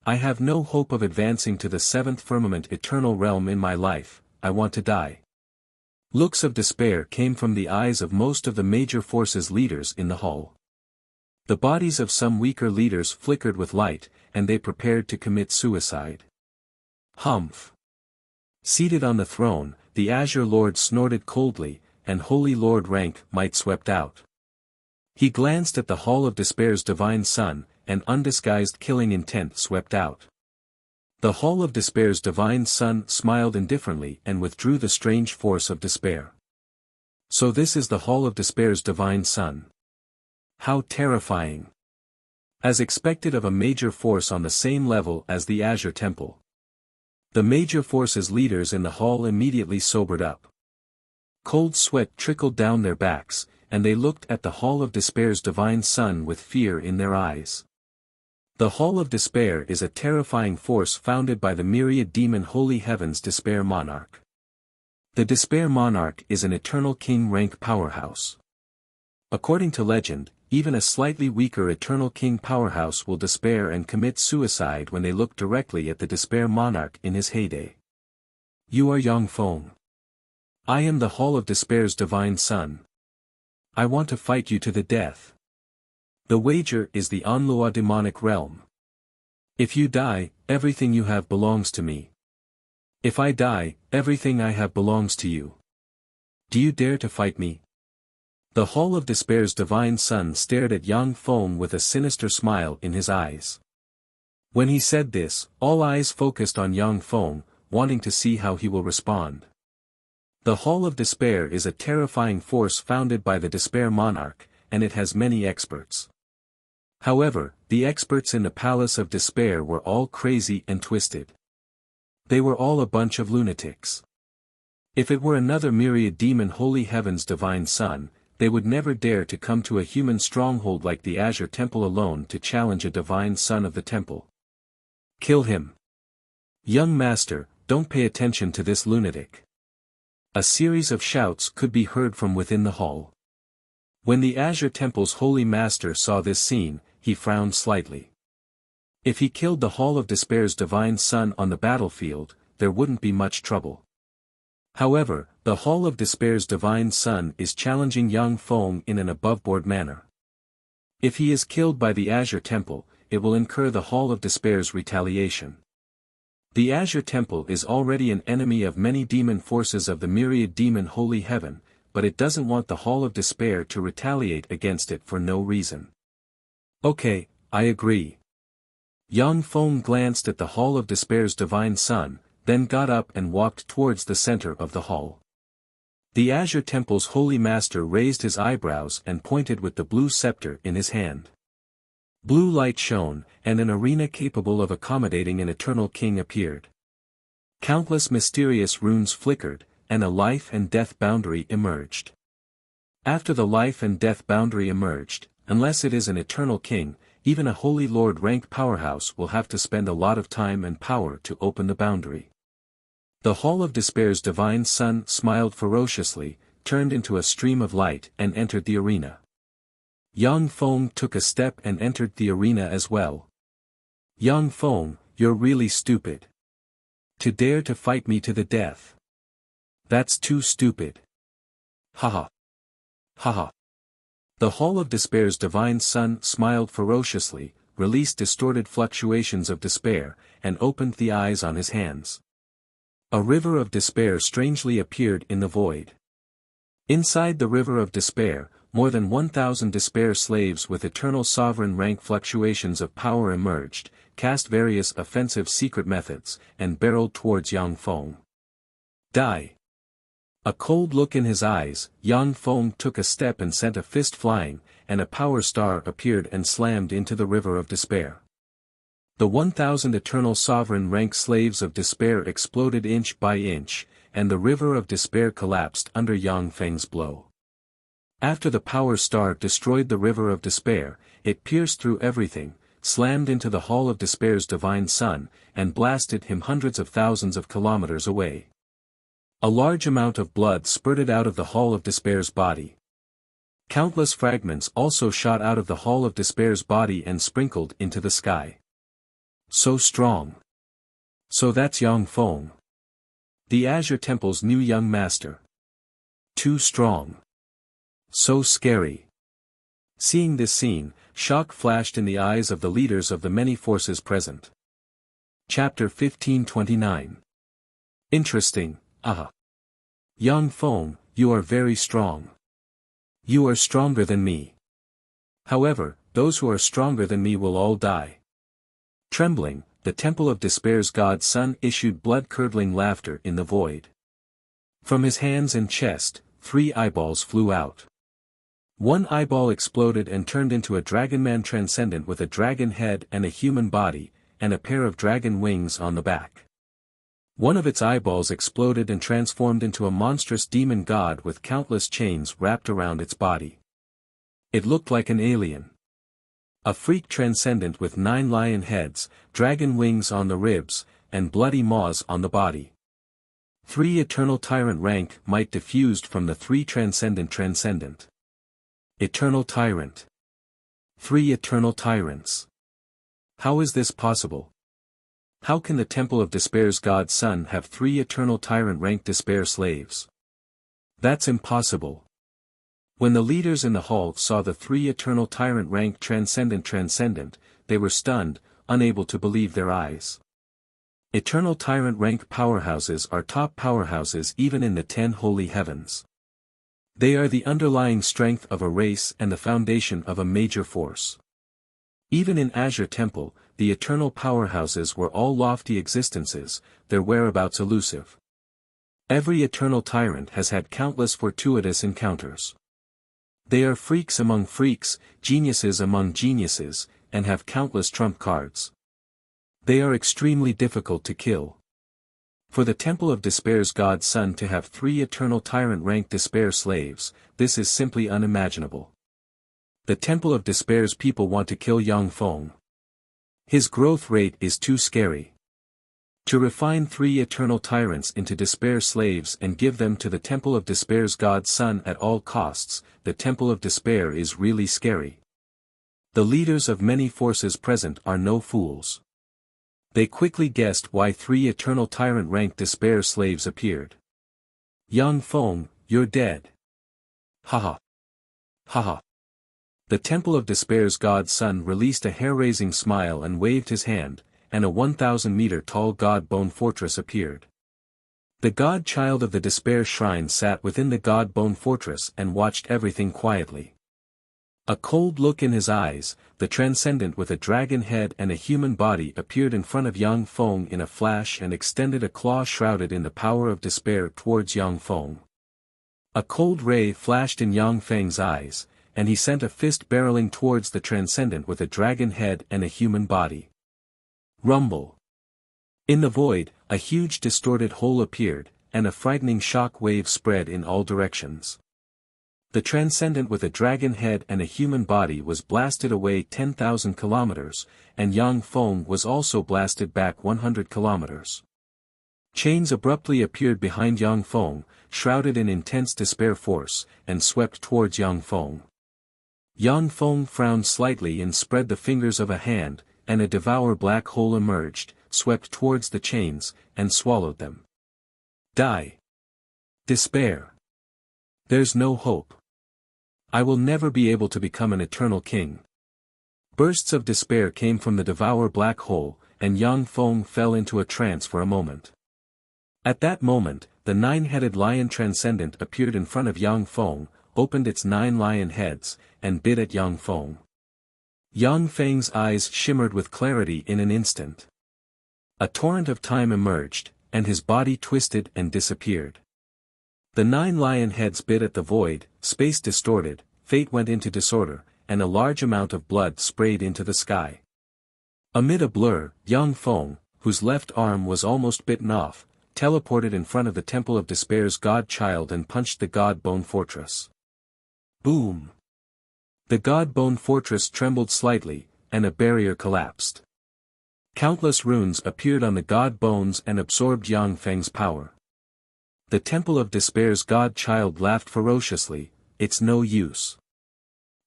I have no hope of advancing to the 7th firmament eternal realm in my life, I want to die. Looks of despair came from the eyes of most of the major forces leaders in the hall. The bodies of some weaker leaders flickered with light, and they prepared to commit suicide. Humph! Seated on the throne, the Azure Lord snorted coldly, and Holy Lord Rank Might swept out. He glanced at the Hall of Despair's divine son, and undisguised killing intent swept out. The Hall of Despair's divine son smiled indifferently and withdrew the strange force of despair. So this is the Hall of Despair's divine son. How terrifying! As expected of a major force on the same level as the Azure Temple. The major force's leaders in the hall immediately sobered up. Cold sweat trickled down their backs, and they looked at the Hall of Despair's divine son with fear in their eyes. The Hall of Despair is a terrifying force founded by the myriad demon Holy Heaven's Despair Monarch. The Despair Monarch is an eternal king rank powerhouse. According to legend, even a slightly weaker eternal king powerhouse will despair and commit suicide when they look directly at the Despair Monarch in his heyday. You are Yang Feng. I am the Hall of Despair's divine son. I want to fight you to the death. The wager is the Anlua demonic realm. If you die, everything you have belongs to me. If I die, everything I have belongs to you. Do you dare to fight me? The Hall of Despair's divine son stared at Yang Feng with a sinister smile in his eyes. When he said this, all eyes focused on Yang Feng, wanting to see how he will respond. The Hall of Despair is a terrifying force founded by the Despair Monarch, and it has many experts. However, the experts in the Palace of Despair were all crazy and twisted. They were all a bunch of lunatics. If it were another myriad demon Holy Heaven's divine son, they would never dare to come to a human stronghold like the Azure Temple alone to challenge a divine son of the temple. Kill him. Young master, don't pay attention to this lunatic. A series of shouts could be heard from within the hall. When the Azure Temple's holy master saw this scene, he frowned slightly. If he killed the Hall of Despair's divine son on the battlefield, there wouldn't be much trouble. However, the Hall of Despair's divine son is challenging Yang Feng in an aboveboard manner. If he is killed by the Azure Temple, it will incur the Hall of Despair's retaliation. The Azure Temple is already an enemy of many demon forces of the myriad demon Holy Heaven, but it doesn't want the Hall of Despair to retaliate against it for no reason. Okay, I agree. Yang Feng glanced at the Hall of Despair's divine son, then got up and walked towards the center of the hall. The Azure Temple's holy master raised his eyebrows and pointed with the blue scepter in his hand. Blue light shone, and an arena capable of accommodating an eternal king appeared. Countless mysterious runes flickered, and a life and death boundary emerged. After the life and death boundary emerged, unless it is an eternal king, even a holy lord rank powerhouse will have to spend a lot of time and power to open the boundary. The Hall of Despair's divine son smiled ferociously, turned into a stream of light and entered the arena. Yang Feng took a step and entered the arena as well. Yang Feng, you're really stupid. To dare to fight me to the death. That's too stupid. Haha. Haha. The Hall of Despair's divine son smiled ferociously, released distorted fluctuations of despair, and opened the eyes on his hands. A river of despair strangely appeared in the void. Inside the river of despair, more than 1,000 despair slaves with eternal sovereign rank fluctuations of power emerged, cast various offensive secret methods, and barreled towards Yang Feng. Die! A cold look in his eyes, Yang Feng took a step and sent a fist flying, and a power star appeared and slammed into the river of despair. The 1,000 eternal sovereign rank slaves of despair exploded inch by inch, and the river of despair collapsed under Yang Feng's blow. After the power star destroyed the river of despair, it pierced through everything, slammed into the Hall of Despair's divine son, and blasted him hundreds of thousands of kilometers away. A large amount of blood spurted out of the Hall of Despair's body. Countless fragments also shot out of the Hall of Despair's body and sprinkled into the sky. So strong. So that's Yang Feng. The Azure Temple's new young master. Too strong. So scary. Seeing this scene, shock flashed in the eyes of the leaders of the many forces present. Chapter 1529. Interesting, ah. Young Feng, you are very strong. You are stronger than me. However, those who are stronger than me will all die. Trembling, the Temple of Despair's god's son issued blood-curdling laughter in the void. From his hands and chest, 3 eyeballs flew out. One eyeball exploded and turned into a dragonman transcendent with a dragon head and a human body, and a pair of dragon wings on the back. One of its eyeballs exploded and transformed into a monstrous demon god with countless chains wrapped around its body. It looked like an alien. A freak transcendent with 9 lion heads, dragon wings on the ribs, and bloody maws on the body. 3 eternal tyrant rank might diffused from the 3 transcendent. Eternal tyrant. 3 eternal tyrants. How is this possible? How can the Temple of Despair's god's son have 3 eternal tyrant rank despair slaves? That's impossible. When the leaders in the hall saw the 3 eternal tyrant rank transcendent, they were stunned, unable to believe their eyes. Eternal tyrant rank powerhouses are top powerhouses even in the 10 holy heavens. They are the underlying strength of a race and the foundation of a major force. Even in Azure Temple, the eternal powerhouses were all lofty existences, their whereabouts elusive. Every eternal tyrant has had countless fortuitous encounters. They are freaks among freaks, geniuses among geniuses, and have countless trump cards. They are extremely difficult to kill. For the Temple of Despair's god's son to have 3 eternal tyrant rank despair slaves, this is simply unimaginable. The Temple of Despair's people want to kill Yang Feng. His growth rate is too scary. To refine 3 eternal tyrants into despair slaves and give them to the Temple of Despair's god's son at all costs, the Temple of Despair is really scary. The leaders of many forces present are no fools. They quickly guessed why 3 eternal tyrant rank despair slaves appeared. Yang Feng, you're dead. Haha. Haha. The Temple of Despair's god's son released a hair-raising smile and waved his hand, and a 1,000-meter-tall god bone fortress appeared. The god-child of the Despair Shrine sat within the god bone fortress and watched everything quietly. A cold look in his eyes, the transcendent with a dragon head and a human body appeared in front of Yang Feng in a flash and extended a claw shrouded in the power of despair towards Yang Feng. A cold ray flashed in Yang Feng's eyes, and he sent a fist barreling towards the transcendent with a dragon head and a human body. Rumble. In the void, a huge distorted hole appeared, and a frightening shock wave spread in all directions. The transcendent with a dragon head and a human body was blasted away 10,000 kilometers, and Yang Feng was also blasted back 100 kilometers. Chains abruptly appeared behind Yang Feng, shrouded in intense despair force, and swept towards Yang Feng. Yang Feng frowned slightly and spread the fingers of a hand, and a devour black hole emerged, swept towards the chains, and swallowed them. Die. Despair. There's no hope. I will never be able to become an eternal king. Bursts of despair came from the devour black hole, and Yang Feng fell into a trance for a moment. At that moment, the 9-headed lion transcendent appeared in front of Yang Feng, opened its 9 lion heads, and bit at Yang Feng. Yang Feng's eyes shimmered with clarity in an instant. A torrent of time emerged, and his body twisted and disappeared. The 9 lion heads bit at the void, space distorted, fate went into disorder, and a large amount of blood sprayed into the sky. Amid a blur, Yang Feng, whose left arm was almost bitten off, teleported in front of the Temple of Despair's god-child and punched the god bone fortress. Boom! The god bone fortress trembled slightly, and a barrier collapsed. Countless runes appeared on the god bones and absorbed Yang Feng's power. The Temple of Despair's god-child laughed ferociously, it's no use.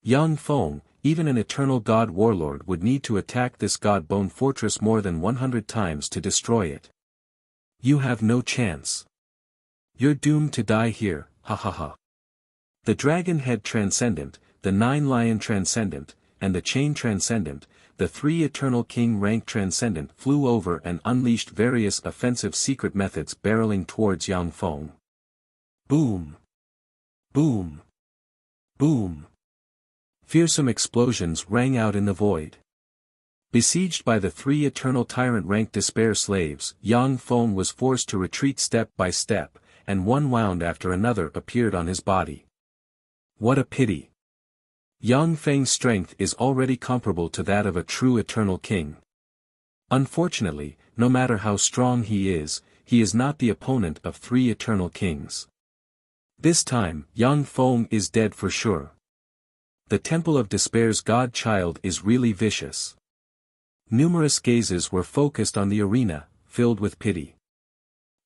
Yang Feng, even an eternal god warlord would need to attack this god bone fortress more than 100 times to destroy it. You have no chance. You're doomed to die here, ha ha ha. The dragon head transcendent, the 9 Lion Transcendent, and the Chain Transcendent, the 3 Eternal King rank Transcendent flew over and unleashed various offensive secret methods barreling towards Yang Feng. Boom! Boom! Boom! Fearsome explosions rang out in the void. Besieged by the 3 Eternal Tyrant rank Despair slaves, Yang Feng was forced to retreat step by step, and one wound after another appeared on his body. What a pity! Yang Feng's strength is already comparable to that of a true Eternal King. Unfortunately, no matter how strong he is not the opponent of 3 Eternal Kings. This time, Yang Feng is dead for sure. The Temple of Despair's God-child is really vicious. Numerous gazes were focused on the arena, filled with pity.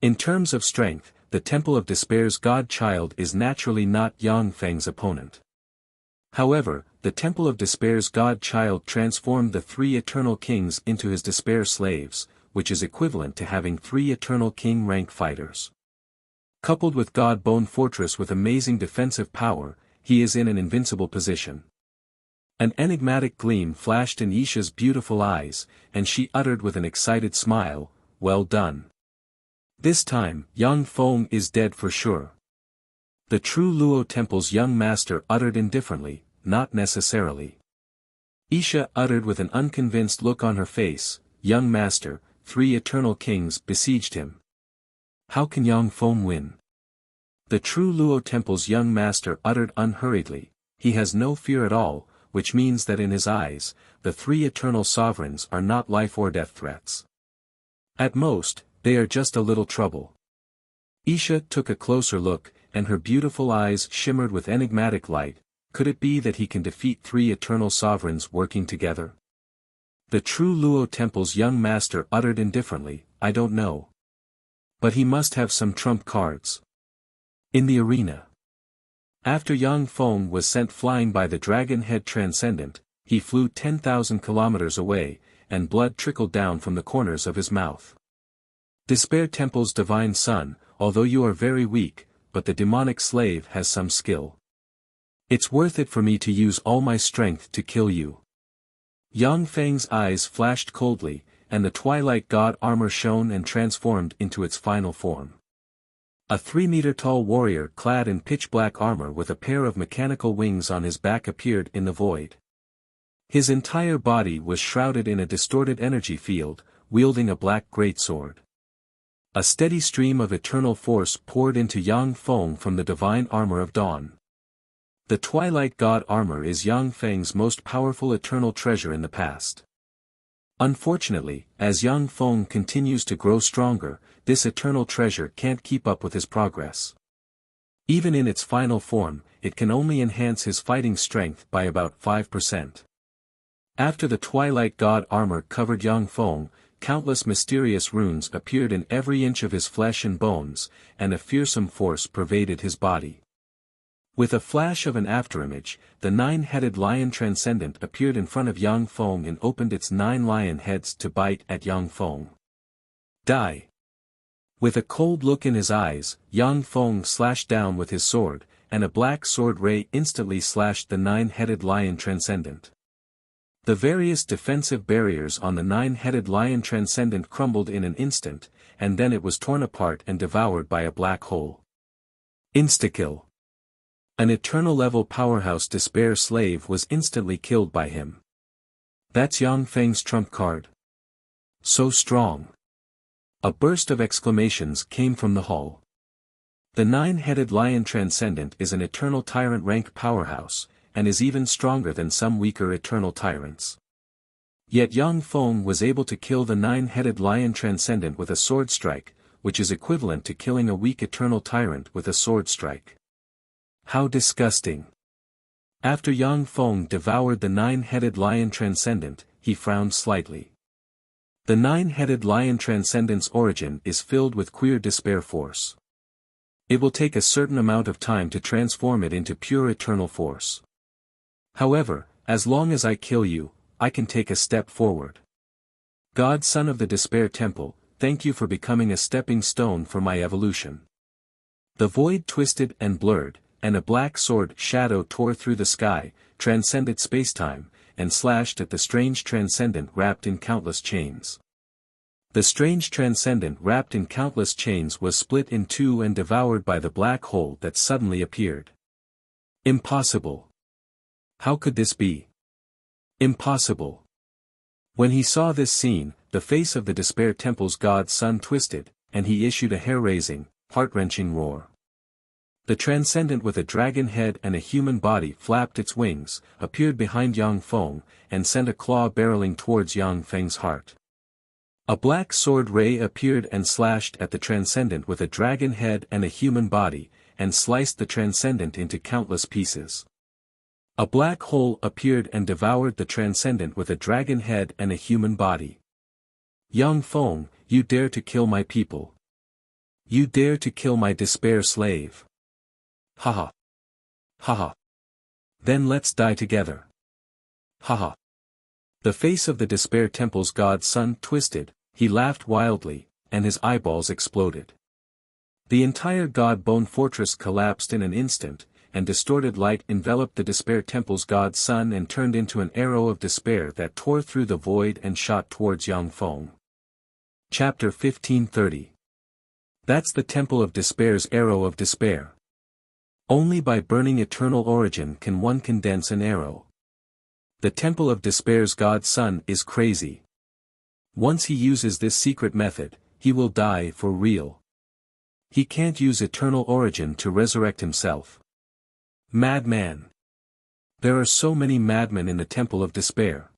In terms of strength, the Temple of Despair's God-child is naturally not Yang Feng's opponent. However, the Temple of Despair's God-child transformed the 3 Eternal Kings into his Despair slaves, which is equivalent to having 3 Eternal King rank fighters. Coupled with God Bone Fortress with amazing defensive power, he is in an invincible position. An enigmatic gleam flashed in Isha's beautiful eyes, and she uttered with an excited smile, "Well done. This time, Yang Feng is dead for sure." The true Luo Temple's young master uttered indifferently, "Not necessarily." Isha uttered with an unconvinced look on her face, "Young master, 3 Eternal Kings besieged him. How can Yang Feng win?" The true Luo Temple's young master uttered unhurriedly, "He has no fear at all," which means that in his eyes, the 3 Eternal Sovereigns are not life or death threats. At most, they are just a little trouble. Isha took a closer look, and her beautiful eyes shimmered with enigmatic light. Could it be that he can defeat 3 Eternal Sovereigns working together? The true Luo Temple's young master uttered indifferently, "I don't know. But he must have some trump cards." In the arena. After Yang Feng was sent flying by the Dragon Head Transcendent, he flew 10,000 kilometers away, and blood trickled down from the corners of his mouth. Despair Temple's divine son, although you are very weak, but the demonic slave has some skill. It's worth it for me to use all my strength to kill you. Yang Feng's eyes flashed coldly, and the Twilight God armor shone and transformed into its final form. A 3-meter-tall warrior clad in pitch-black armor with a pair of mechanical wings on his back appeared in the void. His entire body was shrouded in a distorted energy field, wielding a black greatsword. A steady stream of eternal force poured into Yang Feng from the divine armor of dawn. The Twilight God armor is Yang Feng's most powerful eternal treasure in the past. Unfortunately, as Yang Feng continues to grow stronger, this eternal treasure can't keep up with his progress. Even in its final form, it can only enhance his fighting strength by about 5%. After the Twilight God armor covered Yang Feng, countless mysterious runes appeared in every inch of his flesh and bones, and a fearsome force pervaded his body. With a flash of an afterimage, the 9-headed lion transcendent appeared in front of Yang Feng and opened its 9 lion heads to bite at Yang Feng. Die! With a cold look in his eyes, Yang Feng slashed down with his sword, and a black sword ray instantly slashed the 9-headed lion transcendent. The various defensive barriers on the 9-headed lion transcendent crumbled in an instant, and then it was torn apart and devoured by a black hole. Instakill. An eternal-level powerhouse despair slave was instantly killed by him. That's Yang Feng's trump card. So strong. A burst of exclamations came from the hall. The 9-headed lion transcendent is an eternal tyrant rank powerhouse, and is even stronger than some weaker eternal tyrants. Yet Yang Feng was able to kill the 9-headed lion transcendent with a sword strike, which is equivalent to killing a weak eternal tyrant with a sword strike. How disgusting! After Yang Feng devoured the 9-headed lion transcendent, he frowned slightly. The 9-headed lion transcendent's origin is filled with queer despair force. It will take a certain amount of time to transform it into pure eternal force. However, as long as I kill you, I can take a step forward. God Son of the Despair Temple, thank you for becoming a stepping stone for my evolution. The void twisted and blurred, and a black sword shadow tore through the sky, transcended spacetime, and slashed at the strange transcendent wrapped in countless chains. The strange transcendent wrapped in countless chains was split in two and devoured by the black hole that suddenly appeared. Impossible. How could this be? Impossible. When he saw this scene, the face of the Despair Temple's god Sun twisted, and he issued a hair-raising, heart-wrenching roar. The transcendent with a dragon head and a human body flapped its wings, appeared behind Yang Feng, and sent a claw barreling towards Yang Feng's heart. A black sword ray appeared and slashed at the transcendent with a dragon head and a human body, and sliced the transcendent into countless pieces. A black hole appeared and devoured the transcendent with a dragon head and a human body. Yang Feng, you dare to kill my people. You dare to kill my despair slave. Haha. Haha. Then let's die together. Haha. The face of the Despair Temple's god Sun twisted, he laughed wildly, and his eyeballs exploded. The entire God Bone Fortress collapsed in an instant, and distorted light enveloped the Despair Temple's god Sun and turned into an arrow of despair that tore through the void and shot towards Yang Feng. Chapter 1530. That's the Temple of Despair's arrow of despair. Only by burning eternal origin can one condense an arrow. The Temple of Despair's god Sun is crazy. Once he uses this secret method, he will die for real. He can't use eternal origin to resurrect himself. Madman. There are so many madmen in the Temple of Despair.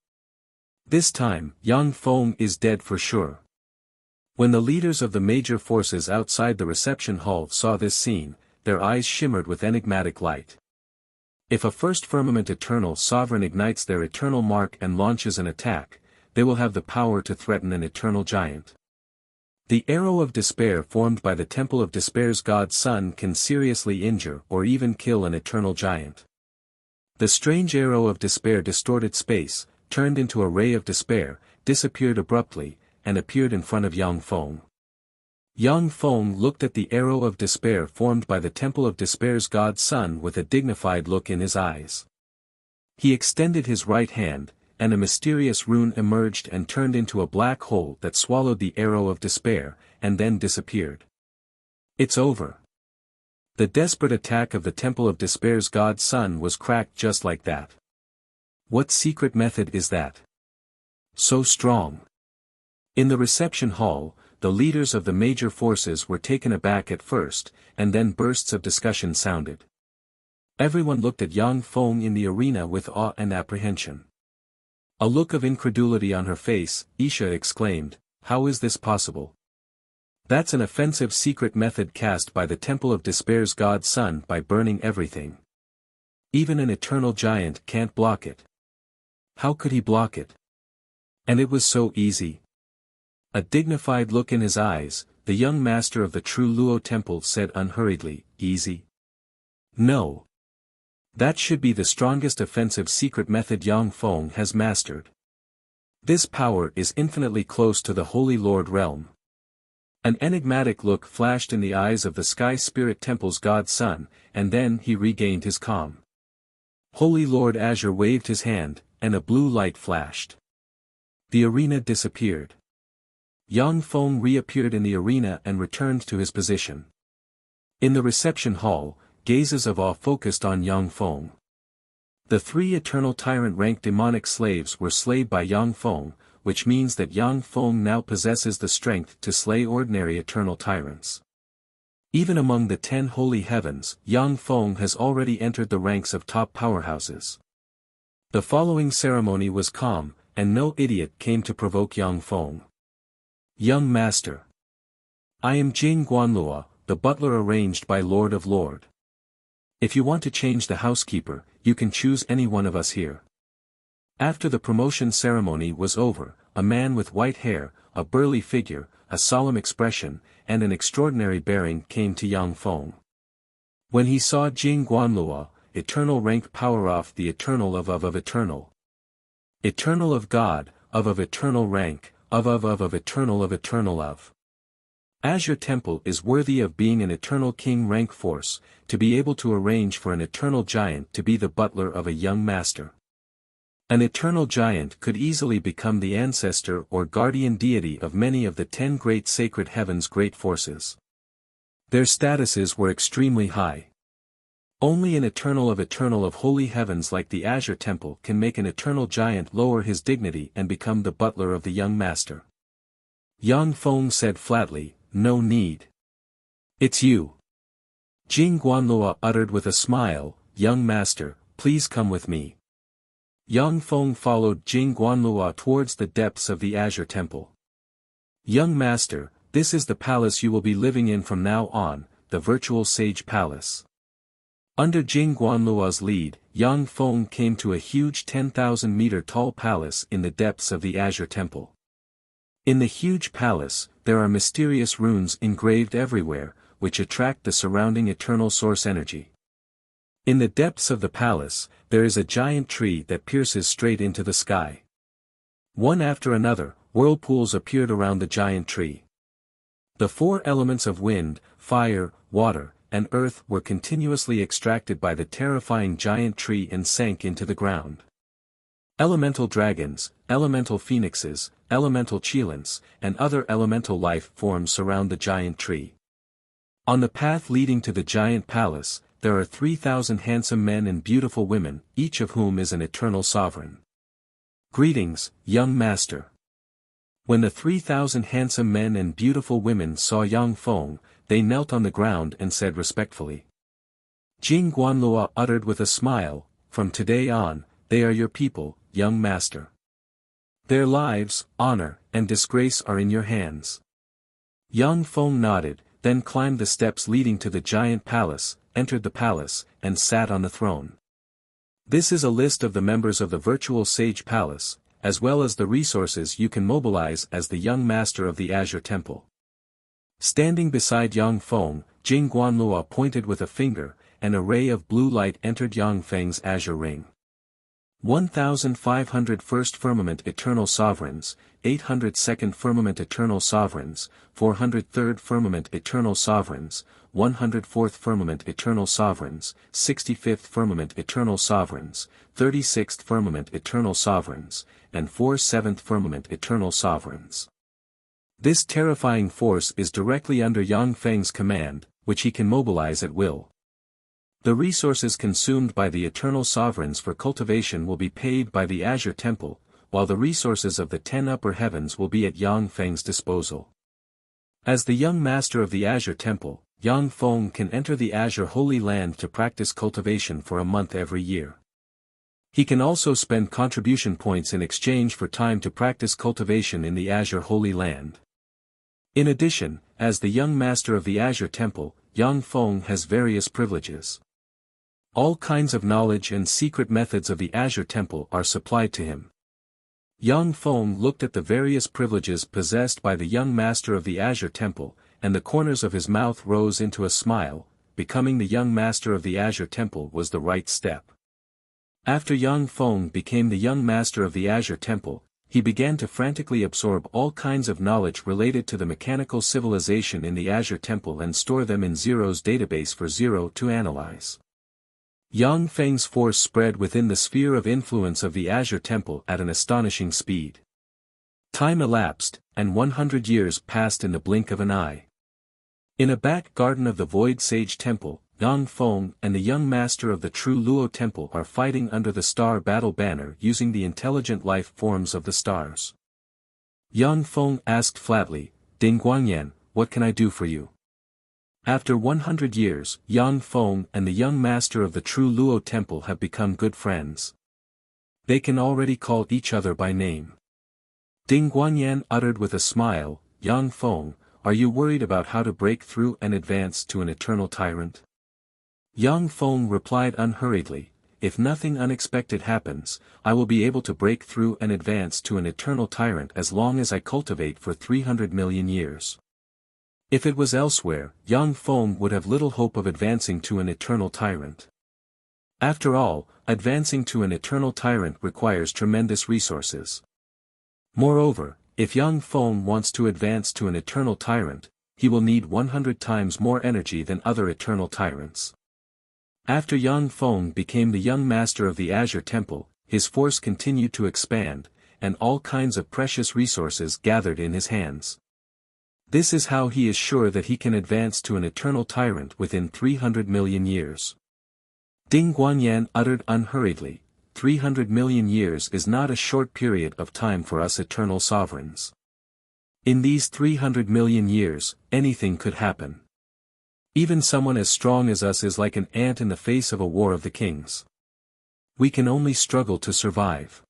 This time, Yang Feng is dead for sure. When the leaders of the major forces outside the reception hall saw this scene, their eyes shimmered with enigmatic light. If a first firmament eternal sovereign ignites their eternal mark and launches an attack, they will have the power to threaten an eternal giant. The arrow of despair formed by the Temple of Despair's god Sun can seriously injure or even kill an eternal giant. The strange arrow of despair distorted space, turned into a ray of despair, disappeared abruptly, and appeared in front of Yang Feng. Yang Feng looked at the arrow of despair formed by the Temple of Despair's god Sun with a dignified look in his eyes. He extended his right hand, and a mysterious rune emerged and turned into a black hole that swallowed the arrow of despair, and then disappeared. It's over. The desperate attack of the Temple of Despair's god Sun was cracked just like that. What secret method is that? So strong. In the reception hall, the leaders of the major forces were taken aback at first, and then bursts of discussion sounded. Everyone looked at Yang Feng in the arena with awe and apprehension. A look of incredulity on her face, Isha exclaimed, "How is this possible?" "That's an offensive secret method cast by the Temple of Despair's god Sun by burning everything. Even an eternal giant can't block it." "How could he block it? And it was so easy." A dignified look in his eyes, the young master of the true Luo Temple said unhurriedly, "Easy? No. That should be the strongest offensive secret method Yang Feng has mastered. This power is infinitely close to the Holy Lord realm." An enigmatic look flashed in the eyes of the Sky Spirit Temple's god Sun, and then he regained his calm. Holy Lord Azure waved his hand, and a blue light flashed. The arena disappeared. Yang Feng reappeared in the arena and returned to his position. In the reception hall, gazes of awe focused on Yang Feng. The three eternal tyrant-ranked demonic slaves were slayed by Yang Feng, which means that Yang Feng now possesses the strength to slay ordinary eternal tyrants. Even among the 10 holy heavens, Yang Feng has already entered the ranks of top powerhouses. The following ceremony was calm, and no idiot came to provoke Yang Feng. "Young master. I am Jing Guanlua, the butler arranged by Lord of Lord. If you want to change the housekeeper, you can choose any one of us here." After the promotion ceremony was over, a man with white hair, a burly figure, a solemn expression, and an extraordinary bearing came to Yang Feng. When he saw Jing Guanlua, eternal rank power off the eternal of eternal. Eternal of God, of eternal rank, of eternal of. Azure Temple is worthy of being an eternal king rank force, to be able to arrange for an eternal giant to be the butler of a young master. An eternal giant could easily become the ancestor or guardian deity of many of the 10 great sacred heavens' great forces. Their statuses were extremely high. Only an eternal of holy heavens like the Azure Temple can make an eternal giant lower his dignity and become the butler of the young master. Yang Feng said flatly, "No need. It's you." Jing Guanluo uttered with a smile, "Young master, please come with me." Yang Feng followed Jing Guanluo towards the depths of the Azure Temple. "Young master, this is the palace you will be living in from now on, the virtual sage palace." Under Jing Guanluo's lead, Yang Feng came to a huge 10,000-meter tall palace in the depths of the Azure Temple. In the huge palace, there are mysterious runes engraved everywhere, which attract the surrounding eternal source energy. In the depths of the palace, there is a giant tree that pierces straight into the sky. One after another, whirlpools appeared around the giant tree. The 4 elements of wind, fire, water, and earth were continuously extracted by the terrifying giant tree and sank into the ground. Elemental dragons, elemental phoenixes, elemental cheilants, and other elemental life forms surround the giant tree. On the path leading to the giant palace, there are 3,000 handsome men and beautiful women, each of whom is an eternal sovereign. "Greetings, young master." When the 3,000 handsome men and beautiful women saw Yang Feng, they knelt on the ground and said respectfully. Jing Guanluo uttered with a smile, "From today on, they are your people, young master. Their lives, honor, and disgrace are in your hands." Yang Feng nodded, then climbed the steps leading to the giant palace, entered the palace, and sat on the throne. This is a list of the members of the virtual sage palace, as well as the resources you can mobilize as the young master of the Azure Temple. Standing beside Yang Feng, Jing Guanluo pointed with a finger, and a ray of blue light entered Yang Feng's azure ring. 1,500 First Firmament Eternal Sovereigns, 800 Second Firmament Eternal Sovereigns, 403rd Firmament Eternal Sovereigns, 104th Firmament Eternal Sovereigns, 65th Firmament Eternal Sovereigns, 36th Firmament Eternal Sovereigns, and 47th Firmament Eternal Sovereigns. This terrifying force is directly under Yang Feng's command, which he can mobilize at will. The resources consumed by the Eternal Sovereigns for cultivation will be paid by the Azure Temple, while the resources of the 10 upper heavens will be at Yang Feng's disposal. As the young master of the Azure Temple, Yang Feng can enter the Azure Holy Land to practice cultivation for a month every year. He can also spend contribution points in exchange for time to practice cultivation in the Azure Holy Land. In addition, as the young master of the Azure Temple, Yang Feng has various privileges. All kinds of knowledge and secret methods of the Azure Temple are supplied to him. Yang Feng looked at the various privileges possessed by the young master of the Azure Temple, and the corners of his mouth rose into a smile. Becoming the young master of the Azure Temple was the right step. After Yang Feng became the young master of the Azure Temple, he began to frantically absorb all kinds of knowledge related to the mechanical civilization in the Azure Temple and store them in Zero's database for Zero to analyze. Yang Feng's force spread within the sphere of influence of the Azure Temple at an astonishing speed. Time elapsed, and 100 years passed in the blink of an eye. In a back garden of the Void Sage Temple, Yang Feng and the young master of the True Luo Temple are fighting under the Star Battle banner using the intelligent life forms of the stars. Yang Feng asked flatly, "Ding Guangyan, what can I do for you?" After 100 years, Yang Feng and the young master of the True Luo Temple have become good friends. They can already call each other by name. Ding Guangyan uttered with a smile, "Yang Feng, are you worried about how to break through and advance to an eternal tyrant?" Yang Feng replied unhurriedly, "If nothing unexpected happens, I will be able to break through and advance to an eternal tyrant as long as I cultivate for 300 million years. If it was elsewhere, Yang Feng would have little hope of advancing to an eternal tyrant. After all, advancing to an eternal tyrant requires tremendous resources. Moreover, if Yang Feng wants to advance to an eternal tyrant, he will need 100 times more energy than other eternal tyrants. After Yang Feng became the young master of the Azure Temple, his force continued to expand, and all kinds of precious resources gathered in his hands. This is how he is sure that he can advance to an eternal tyrant within 300 million years. Ding Guanyan uttered unhurriedly, 300 million years is not a short period of time for us eternal sovereigns. In these 300 million years, anything could happen. Even someone as strong as us is like an ant in the face of a war of the kings. We can only struggle to survive.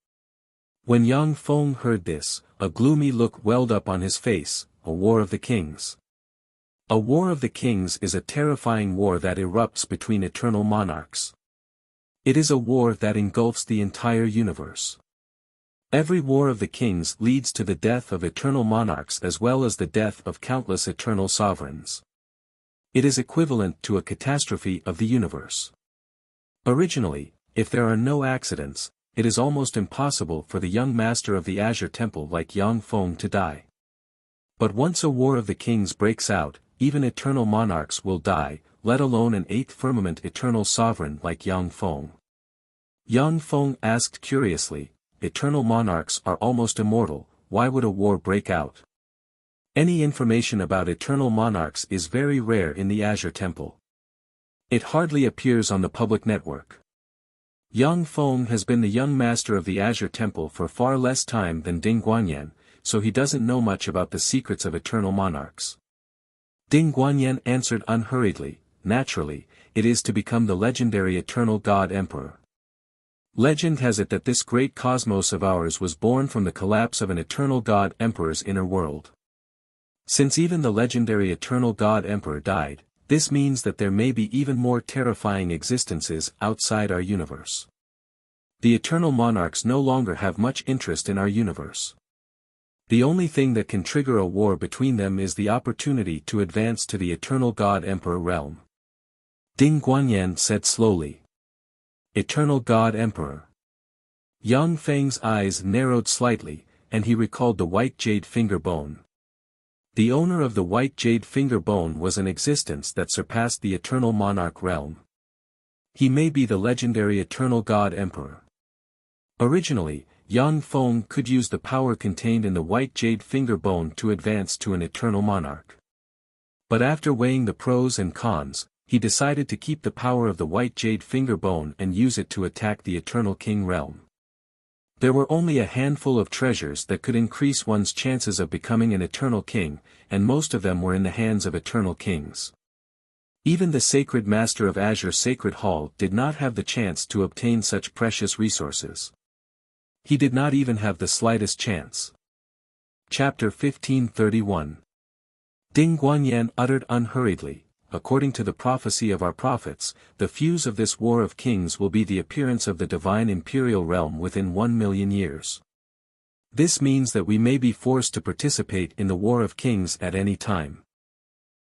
When Yang Feng heard this, a gloomy look welled up on his face. A war of the kings. A war of the kings is a terrifying war that erupts between eternal monarchs. It is a war that engulfs the entire universe. Every war of the kings leads to the death of eternal monarchs as well as the death of countless eternal sovereigns. It is equivalent to a catastrophe of the universe. Originally, if there are no accidents, it is almost impossible for the young master of the Azure Temple like Yang Feng to die. But once a war of the kings breaks out, even eternal monarchs will die, let alone an eighth firmament eternal sovereign like Yang Feng. Yang Feng asked curiously, eternal monarchs are almost immortal, why would a war break out? Any information about eternal monarchs is very rare in the Azure Temple. It hardly appears on the public network. Yang Feng has been the young master of the Azure Temple for far less time than Ding Guanyan, so he doesn't know much about the secrets of eternal monarchs. Ding Guanyan answered unhurriedly, naturally, it is to become the legendary eternal God Emperor. Legend has it that this great cosmos of ours was born from the collapse of an eternal God Emperor's inner world. Since even the legendary eternal God Emperor died, this means that there may be even more terrifying existences outside our universe. The eternal monarchs no longer have much interest in our universe. The only thing that can trigger a war between them is the opportunity to advance to the eternal God Emperor realm. Ding Guanyan said slowly. Eternal God Emperor. Yang Feng's eyes narrowed slightly, and he recalled the white jade finger bone. The owner of the white jade finger bone was an existence that surpassed the eternal monarch realm. He may be the legendary eternal God Emperor. Originally, Yang Feng could use the power contained in the white jade finger bone to advance to an eternal monarch. But after weighing the pros and cons, he decided to keep the power of the white jade finger bone and use it to attack the eternal king realm. There were only a handful of treasures that could increase one's chances of becoming an eternal king, and most of them were in the hands of eternal kings. Even the sacred master of Azure Sacred Hall did not have the chance to obtain such precious resources. He did not even have the slightest chance. Chapter 1531. Ding Guanyan uttered unhurriedly, according to the prophecy of our prophets, the fuse of this war of kings will be the appearance of the divine imperial realm within 1 million years. This means that we may be forced to participate in the war of kings at any time.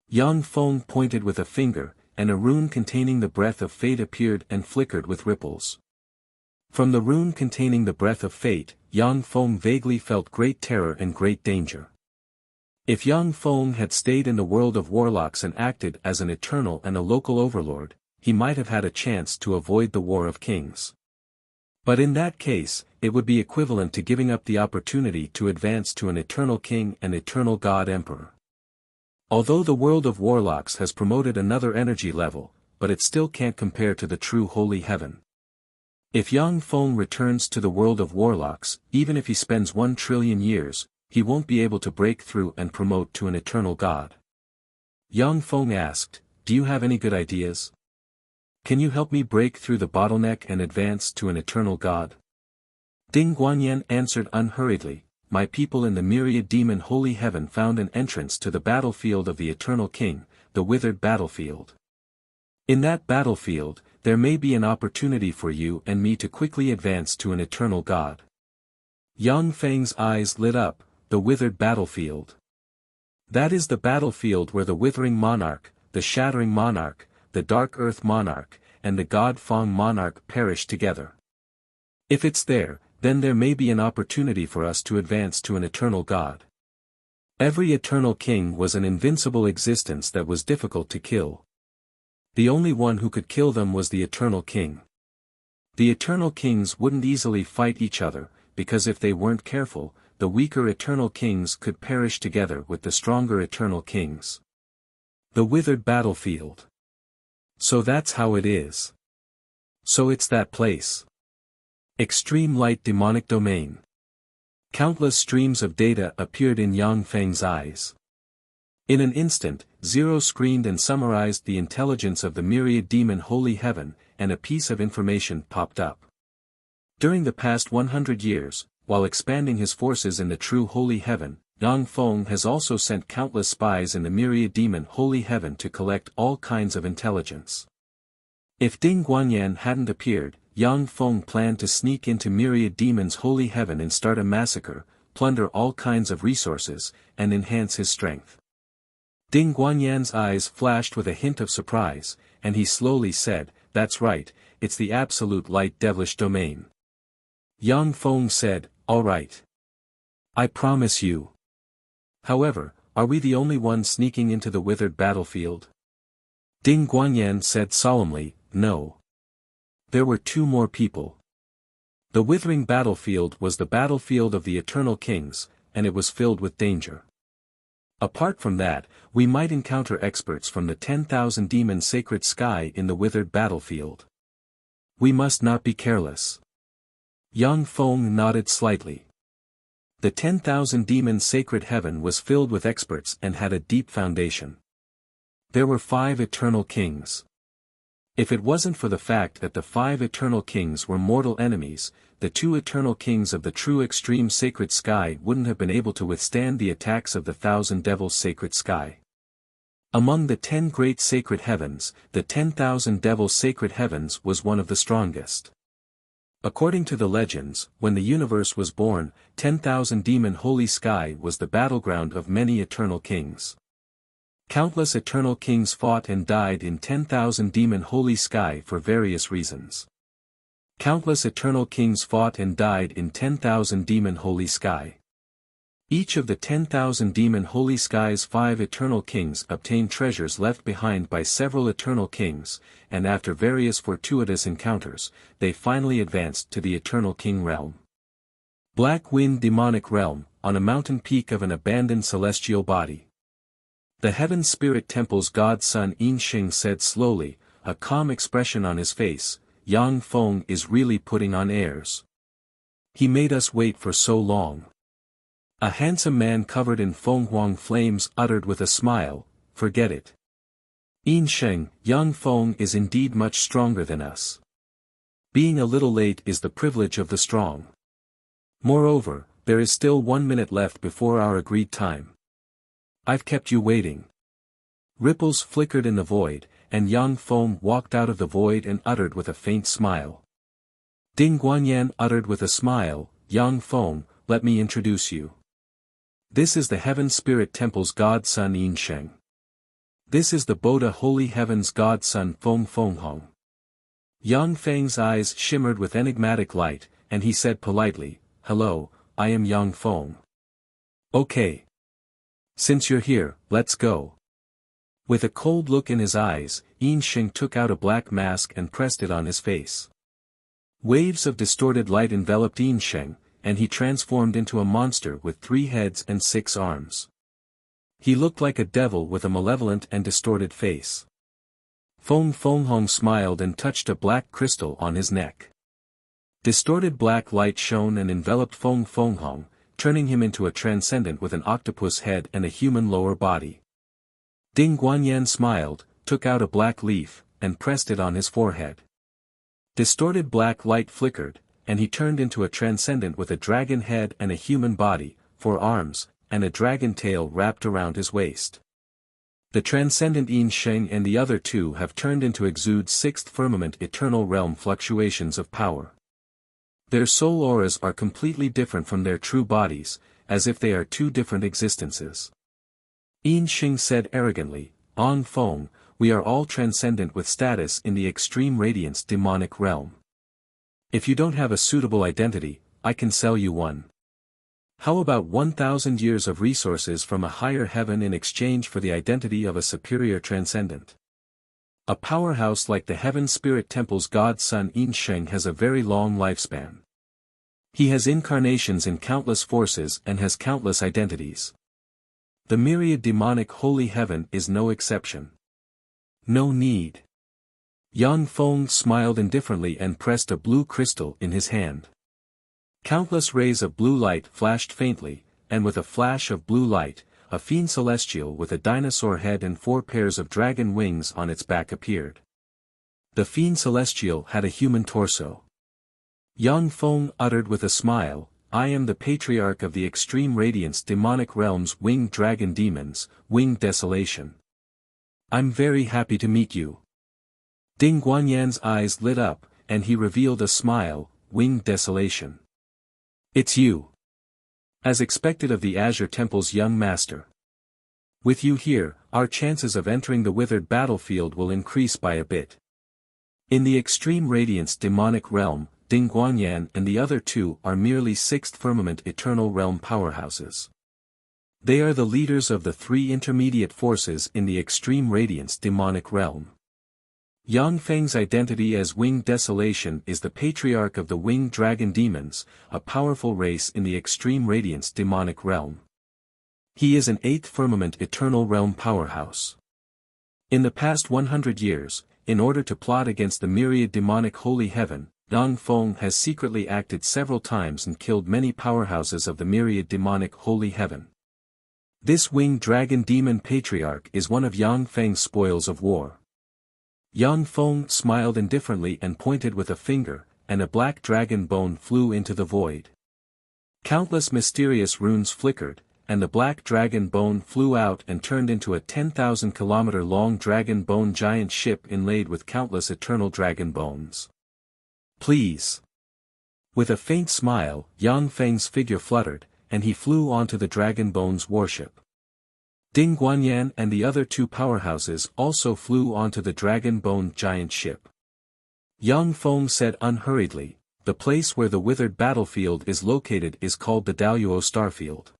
Yang Feng pointed with a finger, and a rune containing the breath of fate appeared and flickered with ripples. From the rune containing the breath of fate, Yang Feng vaguely felt great terror and great danger. If Yang Feng had stayed in the world of warlocks and acted as an eternal and a local overlord, he might have had a chance to avoid the war of kings. But in that case, it would be equivalent to giving up the opportunity to advance to an eternal king and eternal God Emperor. Although the world of warlocks has promoted another energy level, but it still can't compare to the true holy heaven. If Yang Feng returns to the world of warlocks, even if he spends 1 trillion years, he won't be able to break through and promote to an eternal god. Yang Feng asked, do you have any good ideas? Can you help me break through the bottleneck and advance to an eternal god? Ding Guanyan answered unhurriedly, my people in the myriad demon holy heaven found an entrance to the battlefield of the eternal king, the withered battlefield. In that battlefield, there may be an opportunity for you and me to quickly advance to an eternal god. Yang Feng's eyes lit up, the withered battlefield. That is the battlefield where the withering monarch, the shattering monarch, the dark earth monarch, and the god Feng monarch perish together. If it's there, then there may be an opportunity for us to advance to an eternal god. Every eternal king was an invincible existence that was difficult to kill. The only one who could kill them was the eternal king. The eternal kings wouldn't easily fight each other, because if they weren't careful, the weaker eternal kings could perish together with the stronger eternal kings. The withered battlefield. So that's how it is. So it's that place. Extreme light demonic domain. Countless streams of data appeared in Yang Feng's eyes. In an instant, Zero screened and summarized the intelligence of the myriad demon holy heaven, and a piece of information popped up. During the past 100 years, while expanding his forces in the true holy heaven, Yang Feng has also sent countless spies in the myriad demon holy heaven to collect all kinds of intelligence. If Ding Guanyan hadn't appeared, Yang Feng planned to sneak into myriad demons holy heaven and start a massacre, plunder all kinds of resources, and enhance his strength. Ding Guanyan's eyes flashed with a hint of surprise, and he slowly said, "That's right, it's the absolute light devilish domain." Yang Feng said, "All right. I promise you." However, are we the only ones sneaking into the withered battlefield? Ding Guanyan said solemnly, "No. There were 2 more people. The withering battlefield was the battlefield of the eternal kings, and it was filled with danger. Apart from that, we might encounter experts from the 10,000 demon sacred sky in the withered battlefield. We must not be careless." Yang Feng nodded slightly. The 10,000 demon sacred heaven was filled with experts and had a deep foundation. There were 5 eternal kings. If it wasn't for the fact that the 5 eternal kings were mortal enemies, the 2 eternal kings of the true extreme sacred sky wouldn't have been able to withstand the attacks of the 1,000 devils sacred sky. Among the 10 great sacred heavens, the 10,000 devils sacred heavens was one of the strongest. According to the legends, when the universe was born, 10,000 demon holy sky was the battleground of many eternal kings. Countless eternal kings fought and died in 10,000 demon holy sky for various reasons. Countless eternal kings fought and died in 10,000 demon holy sky. Each of the 10,000 demon holy sky's 5 eternal kings obtained treasures left behind by several eternal kings, and after various fortuitous encounters, they finally advanced to the eternal king realm. Black Wind demonic realm, on a mountain peak of an abandoned celestial body. The Heaven Spirit Temple's godson Yinxing said slowly, a calm expression on his face, "Yang Feng is really putting on airs. He made us wait for so long." A handsome man covered in Fenghuang flames uttered with a smile, "Forget it. Yinxing, Yang Feng is indeed much stronger than us. Being a little late is the privilege of the strong. Moreover, there is still 1 minute left before our agreed time. I've kept you waiting." Ripples flickered in the void, and Yang Feng walked out of the void and uttered with a faint smile. Ding Guanyan uttered with a smile, "Yang Feng, let me introduce you. This is the Heaven Spirit Temple's godson Yinxing. This is the Boda Holy Heaven's godson Fenghong." Yang Feng's eyes shimmered with enigmatic light, and he said politely, "Hello, I am Yang Feng. Okay. Since you're here, let's go." With a cold look in his eyes, Yinxing took out a black mask and pressed it on his face. Waves of distorted light enveloped Yinxing, and he transformed into a monster with 3 heads and 6 arms. He looked like a devil with a malevolent and distorted face. Fenghong smiled and touched a black crystal on his neck. Distorted black light shone and enveloped Fenghong, turning him into a transcendent with an octopus head and a human lower body. Ding Guanyan smiled, took out a black leaf, and pressed it on his forehead. Distorted black light flickered, and he turned into a transcendent with a dragon head and a human body, 4 arms, and a dragon tail wrapped around his waist. The transcendent Yinxing and the other 2 have turned into exude 6th firmament eternal realm fluctuations of power. Their soul auras are completely different from their true bodies, as if they are 2 different existences. Yinxing said arrogantly, "Yang Feng, we are all transcendent with status in the extreme radiance demonic realm. If you don't have a suitable identity, I can sell you one." How about 1,000 years of resources from a higher heaven in exchange for the identity of a superior transcendent? A powerhouse like the Heaven Spirit Temple's god's son Yinsheng has a very long lifespan. He has incarnations in countless forces and has countless identities. The myriad demonic holy heaven is no exception. No need. Yang Feng smiled indifferently and pressed a blue crystal in his hand. Countless rays of blue light flashed faintly, and with a flash of blue light, a fiend celestial with a dinosaur head and 4 pairs of dragon wings on its back appeared. The fiend celestial had a human torso. Yang Feng uttered with a smile, "I am the patriarch of the extreme radiance demonic realm's winged dragon demons, winged desolation. I'm very happy to meet you." Ding Guanyan's eyes lit up, and he revealed a smile, "Winged desolation. It's you." As expected of the Azure Temple's young master. With you here, our chances of entering the withered battlefield will increase by a bit. In the extreme radiance demonic realm, Ding Guanyan and the other 2 are merely 6th firmament eternal realm powerhouses. They are the leaders of the 3 intermediate forces in the extreme radiance demonic realm. Yang Feng's identity as Winged Desolation is the patriarch of the Winged Dragon Demons, a powerful race in the extreme radiance demonic realm. He is an 8th firmament eternal realm powerhouse. In the past 100 years, in order to plot against the myriad demonic holy heaven, Yang Feng has secretly acted several times and killed many powerhouses of the myriad demonic holy heaven. This Winged Dragon Demon Patriarch is one of Yang Feng's spoils of war. Yang Feng smiled indifferently and pointed with a finger, and a black dragon bone flew into the void. Countless mysterious runes flickered, and the black dragon bone flew out and turned into a 10,000-kilometer-long dragon bone giant ship inlaid with countless eternal dragon bones. "Please." With a faint smile, Yang Feng's figure fluttered, and he flew onto the dragon bone's warship. Ding Guanyan and the other 2 powerhouses also flew onto the dragon bone giant ship. Yang Feng said unhurriedly, "The place where the withered battlefield is located is called the Daluo Starfield.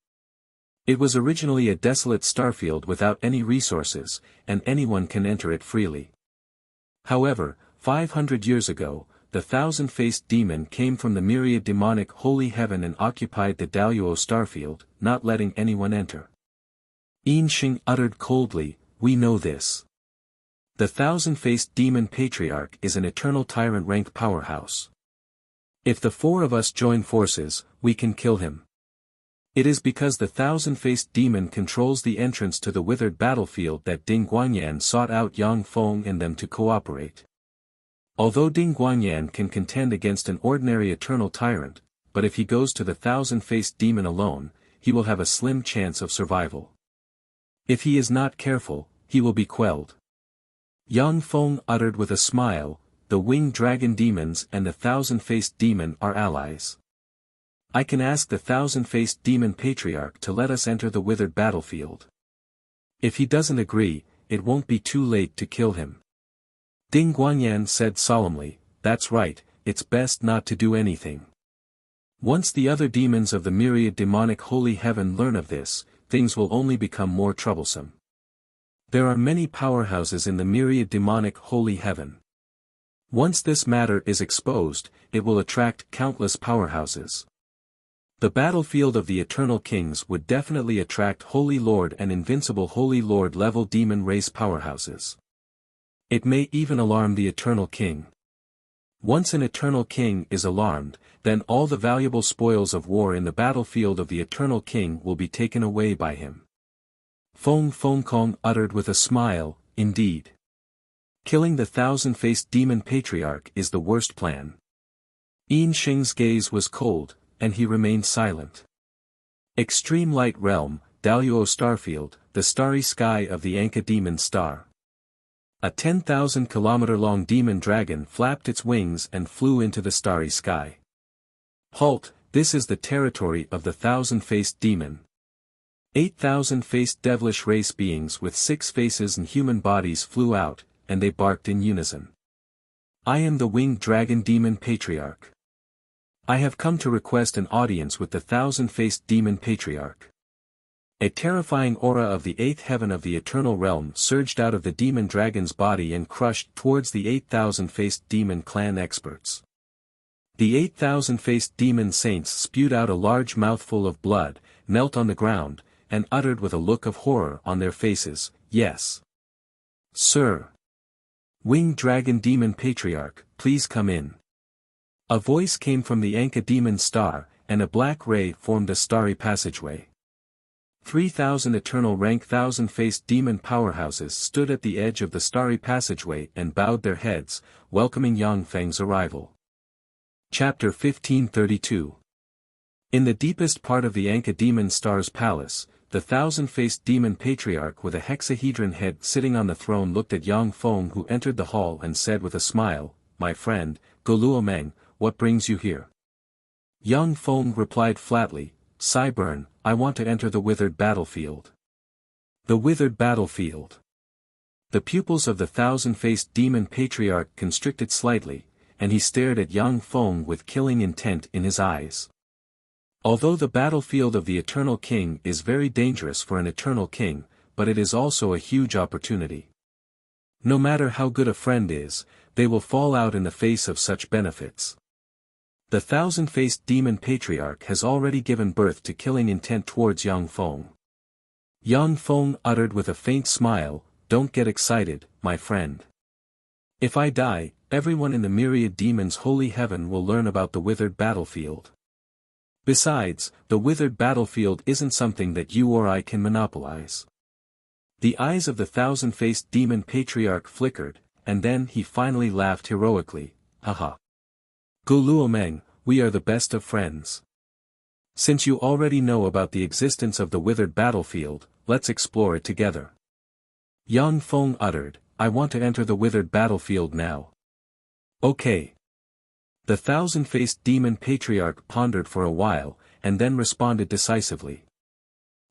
It was originally a desolate starfield without any resources, and anyone can enter it freely. However, 500 years ago, the thousand-faced demon came from the myriad demonic holy heaven and occupied the Daluo Starfield, not letting anyone enter." Yinsheng uttered coldly, "We know this. The thousand-faced demon patriarch is an eternal tyrant rank powerhouse. If the 4 of us join forces, we can kill him. It is because the thousand-faced demon controls the entrance to the withered battlefield that Ding Guanyan sought out Yang Feng and them to cooperate. Although Ding Guanyan can contend against an ordinary eternal tyrant, but if he goes to the thousand-faced demon alone, he will have a slim chance of survival. If he is not careful, he will be quelled." Yang Feng uttered with a smile, "The winged dragon demons and the thousand-faced demon are allies. I can ask the thousand-faced demon patriarch to let us enter the withered battlefield. If he doesn't agree, it won't be too late to kill him." Ding Guanyan said solemnly, "That's right, it's best not to do anything. Once the other demons of the myriad demonic holy heaven learn of this, things will only become more troublesome. There are many powerhouses in the myriad demonic holy heaven. Once this matter is exposed, it will attract countless powerhouses. The battlefield of the Eternal Kings would definitely attract Holy Lord and Invincible Holy Lord level demon race powerhouses. It may even alarm the Eternal King. Once an Eternal King is alarmed, then all the valuable spoils of war in the battlefield of the Eternal King will be taken away by him." Feng Fengkong uttered with a smile, "Indeed. Killing the thousand-faced demon patriarch is the worst plan." Yinsheng's gaze was cold, and he remained silent. Extreme Light Realm, Daluo Starfield, the starry sky of the Anka Demon Star. A 10,000-kilometer-long demon dragon flapped its wings and flew into the starry sky. "Halt, this is the territory of the thousand-faced demon." 8,000-faced devilish race beings with 6 faces and human bodies flew out, and they barked in unison. "I am the winged dragon demon patriarch. I have come to request an audience with the thousand-faced demon patriarch. A terrifying aura of the eighth heaven of the eternal realm surged out of the demon dragon's body and crushed towards the 8,000-faced demon clan experts. The 8,000-faced demon saints spewed out a large mouthful of blood, knelt on the ground, and uttered with a look of horror on their faces, "Yes, sir. Winged Dragon Demon Patriarch, please come in." A voice came from the Anka Demon Star, and a black ray formed a starry passageway. 3,000 eternal rank thousand-faced demon powerhouses stood at the edge of the starry passageway and bowed their heads, welcoming Yang Feng's arrival. Chapter 1532. In the deepest part of the Anka Demon Star's palace, the thousand-faced demon patriarch with a hexahedron head sitting on the throne looked at Yang Feng, who entered the hall, and said with a smile, "My friend, Goluomeng, what brings you here?" Yang Feng replied flatly, "Cyburn, I want to enter the withered battlefield." The withered battlefield. The pupils of the thousand-faced demon patriarch constricted slightly, and he stared at Yang Feng with killing intent in his eyes. Although the battlefield of the Eternal King is very dangerous for an Eternal King, but it is also a huge opportunity. No matter how good a friend is, they will fall out in the face of such benefits. The thousand-faced demon patriarch has already given birth to killing intent towards Yang Feng. Yang Feng uttered with a faint smile, "Don't get excited, my friend. If I die, everyone in the myriad demons' holy heaven will learn about the withered battlefield. Besides, the withered battlefield isn't something that you or I can monopolize." The eyes of the thousand-faced demon patriarch flickered, and then he finally laughed heroically, "Haha. Goluomeng, we are the best of friends. Since you already know about the existence of the withered battlefield, let's explore it together." Yang Feng uttered, "I want to enter the withered battlefield now." "Okay." The thousand-faced demon patriarch pondered for a while, and then responded decisively.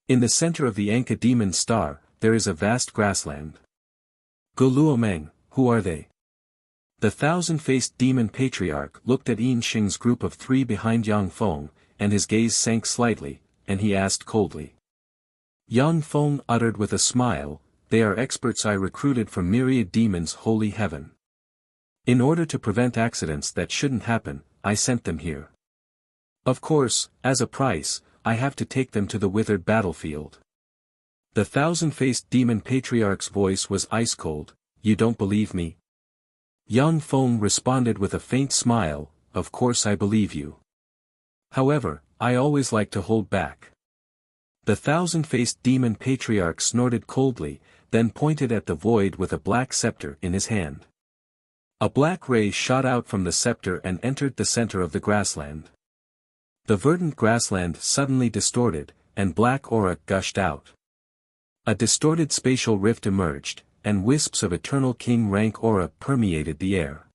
"In the center of the Anka Demon Star, there is a vast grassland. Goluomeng, who are they?" The thousand-faced demon patriarch looked at Yin Xing's group of three behind Yang Feng, and his gaze sank slightly, and he asked coldly. Yang Feng uttered with a smile, "They are experts I recruited from myriad demons' holy heaven. In order to prevent accidents that shouldn't happen, I sent them here. Of course, as a price, I have to take them to the withered battlefield." The thousand-faced demon patriarch's voice was ice-cold, "You don't believe me?" Yang Feng responded with a faint smile, "Of course I believe you. However, I always like to hold back." The thousand-faced demon patriarch snorted coldly, then pointed at the void with a black scepter in his hand. A black ray shot out from the scepter and entered the center of the grassland. The verdant grassland suddenly distorted, and black aura gushed out. A distorted spatial rift emerged, and wisps of Eternal King rank aura permeated the air.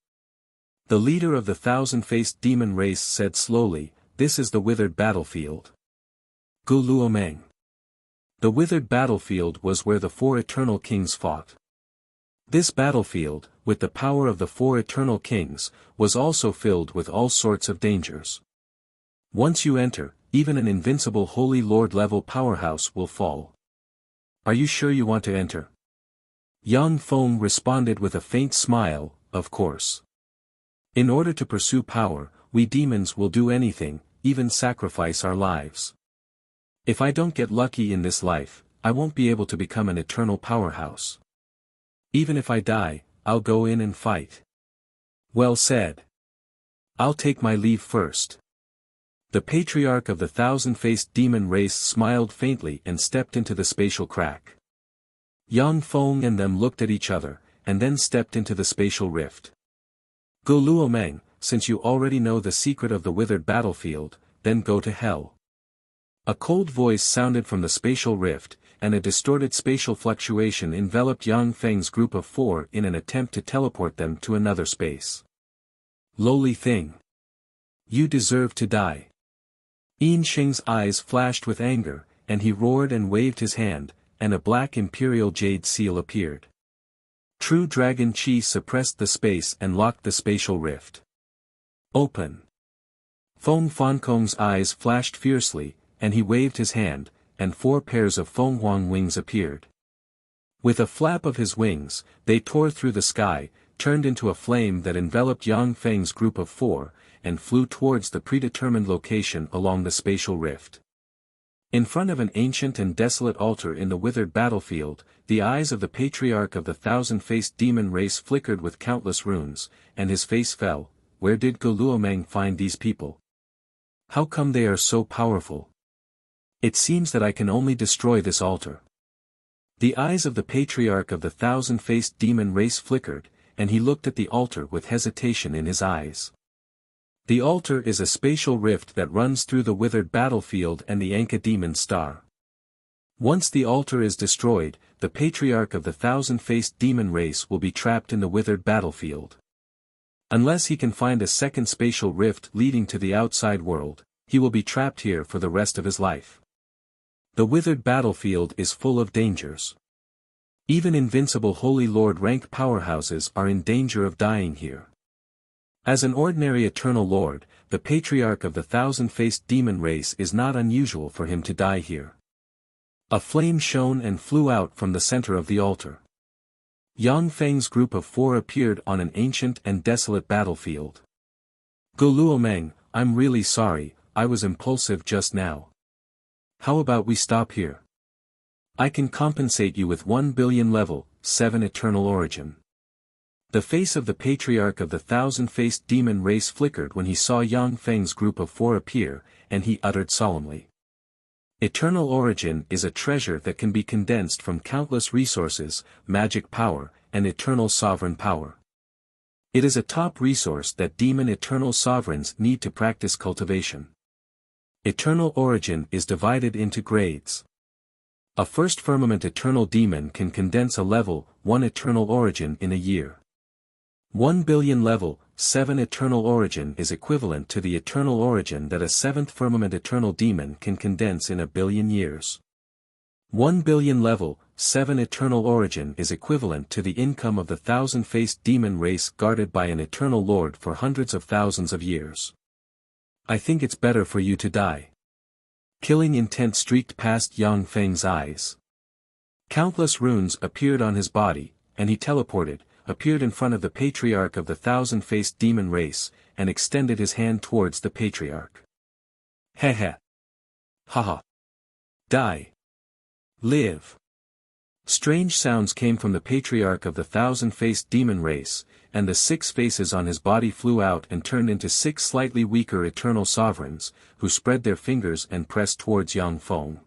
The leader of the thousand-faced demon race said slowly, "This is the withered battlefield. Goluomeng." The withered battlefield was where the four Eternal Kings fought. This battlefield, with the power of the four Eternal Kings, was also filled with all sorts of dangers. Once you enter, even an invincible Holy Lord level powerhouse will fall. Are you sure you want to enter? Yang Feng responded with a faint smile, "Of course. In order to pursue power, we demons will do anything, even sacrifice our lives. If I don't get lucky in this life, I won't be able to become an eternal powerhouse. Even if I die, I'll go in and fight." "Well said. I'll take my leave first." The patriarch of the thousand-faced demon race smiled faintly and stepped into the spatial crack. Yang Feng and them looked at each other, and then stepped into the spatial rift. "Goluomeng, since you already know the secret of the withered battlefield, then go to hell." A cold voice sounded from the spatial rift, and a distorted spatial fluctuation enveloped Yang Feng's group of four in an attempt to teleport them to another space. "Lowly thing. You deserve to die." Yin Xing's eyes flashed with anger, and he roared and waved his hand, and a black imperial jade seal appeared. True Dragon Chi suppressed the space and locked the spatial rift. "Open." Feng Fankong's eyes flashed fiercely, and he waved his hand, and 4 pairs of Feng Huang wings appeared. With a flap of his wings, they tore through the sky, turned into a flame that enveloped Yang Feng's group of 4, and flew towards the predetermined location along the spatial rift. In front of an ancient and desolate altar in the withered battlefield, the eyes of the patriarch of the 1,000-faced demon race flickered with countless runes, and his face fell. Where did Goluomeng find these people? How come they are so powerful? It seems that I can only destroy this altar. The eyes of the patriarch of the 1,000-faced demon race flickered, and he looked at the altar with hesitation in his eyes. The altar is a spatial rift that runs through the withered battlefield and the Anka demon star. Once the altar is destroyed, the patriarch of the 1,000-faced demon race will be trapped in the withered battlefield. Unless he can find a second spatial rift leading to the outside world, he will be trapped here for the rest of his life. The withered battlefield is full of dangers. Even invincible Holy Lord rank powerhouses are in danger of dying here. As an ordinary Eternal Lord, the patriarch of the 1,000-faced demon race is not unusual for him to die here. A flame shone and flew out from the center of the altar. Yang Feng's group of 4 appeared on an ancient and desolate battlefield. Goluomeng, I'm really sorry, I was impulsive just now. How about we stop here? I can compensate you with 1 billion level 7 eternal origin. The face of the patriarch of the 1,000-faced demon race flickered when he saw Yang Feng's group of 4 appear, and he uttered solemnly. Eternal origin is a treasure that can be condensed from countless resources, magic power, and eternal sovereign power. It is a top resource that demon eternal sovereigns need to practice cultivation. Eternal origin is divided into grades. A first firmament eternal demon can condense a level 1 eternal origin in a year. 1 billion level 7 eternal origin is equivalent to the eternal origin that a 7th firmament eternal demon can condense in a billion years. 1 billion level 7 eternal origin is equivalent to the income of the 1,000-faced demon race guarded by an eternal lord for hundreds of thousands of years. I think it's better for you to die. Killing intent streaked past Yang Feng's eyes. Countless runes appeared on his body, and he appeared in front of the patriarch of the 1,000-faced demon race, and extended his hand towards the patriarch. Heh. Haha. Die. Live. Strange sounds came from the patriarch of the 1,000-faced demon race, and the 6 faces on his body flew out and turned into 6 slightly weaker eternal sovereigns, who spread their fingers and pressed towards Yang Feng.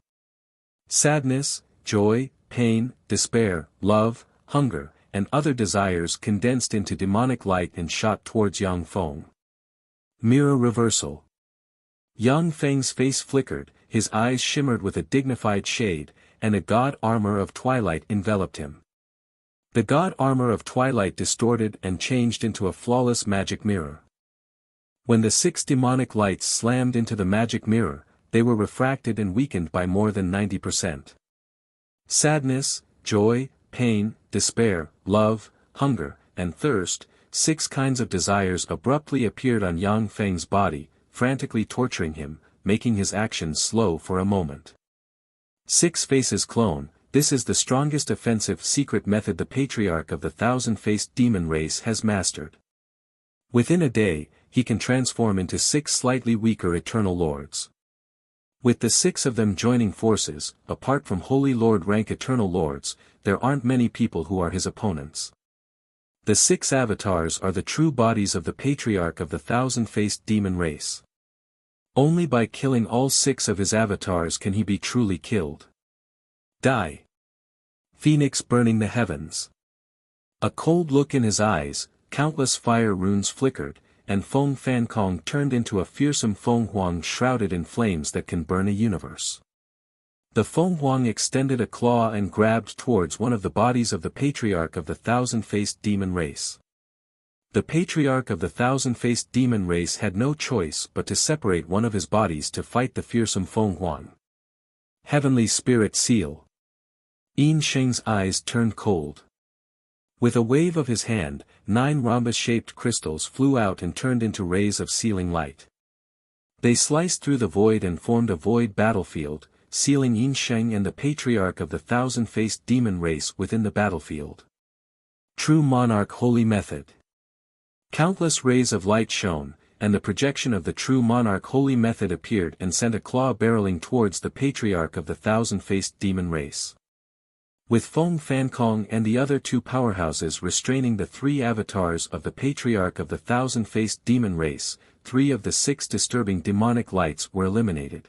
Sadness, joy, pain, despair, love, hunger, and other desires condensed into demonic light and shot towards Yang Feng. Mirror reversal. Yang Feng's face flickered, his eyes shimmered with a dignified shade, and a god armor of twilight enveloped him. The god armor of twilight distorted and changed into a flawless magic mirror. When the 6 demonic lights slammed into the magic mirror, they were refracted and weakened by more than 90%. Sadness, joy, pain, despair, love, hunger, and thirst, 6 kinds of desires abruptly appeared on Yang Feng's body, frantically torturing him, making his actions slow for a moment. 6 faces clone, this is the strongest offensive secret method the patriarch of the 1,000-faced demon race has mastered. Within a day, he can transform into 6 slightly weaker eternal lords. With the 6 of them joining forces, apart from Holy Lord rank eternal lords, there aren't many people who are his opponents. The 6 avatars are the true bodies of the patriarch of the 1,000-faced demon race. Only by killing all 6 of his avatars can he be truly killed. Die. Phoenix burning the heavens. A cold look in his eyes, countless fire runes flickered, and Feng Fankong turned into a fearsome Feng Huang shrouded in flames that can burn a universe. The Feng Huang extended a claw and grabbed towards one of the bodies of the patriarch of the 1,000-faced demon race. The patriarch of the 1,000-faced demon race had no choice but to separate one of his bodies to fight the fearsome Feng Huang. Heavenly Spirit Seal. Yin Sheng's eyes turned cold. With a wave of his hand, 9 rhombus-shaped crystals flew out and turned into rays of sealing light. They sliced through the void and formed a void battlefield, sealing Yin Sheng and the patriarch of the thousand-faced demon race within the battlefield. True monarch holy method. Countless rays of light shone, and the projection of the true monarch holy method appeared and sent a claw barreling towards the patriarch of the thousand-faced demon race. With Feng Fankong and the other two powerhouses restraining the three avatars of the patriarch of the thousand-faced demon race, 3 of the 6 disturbing demonic lights were eliminated.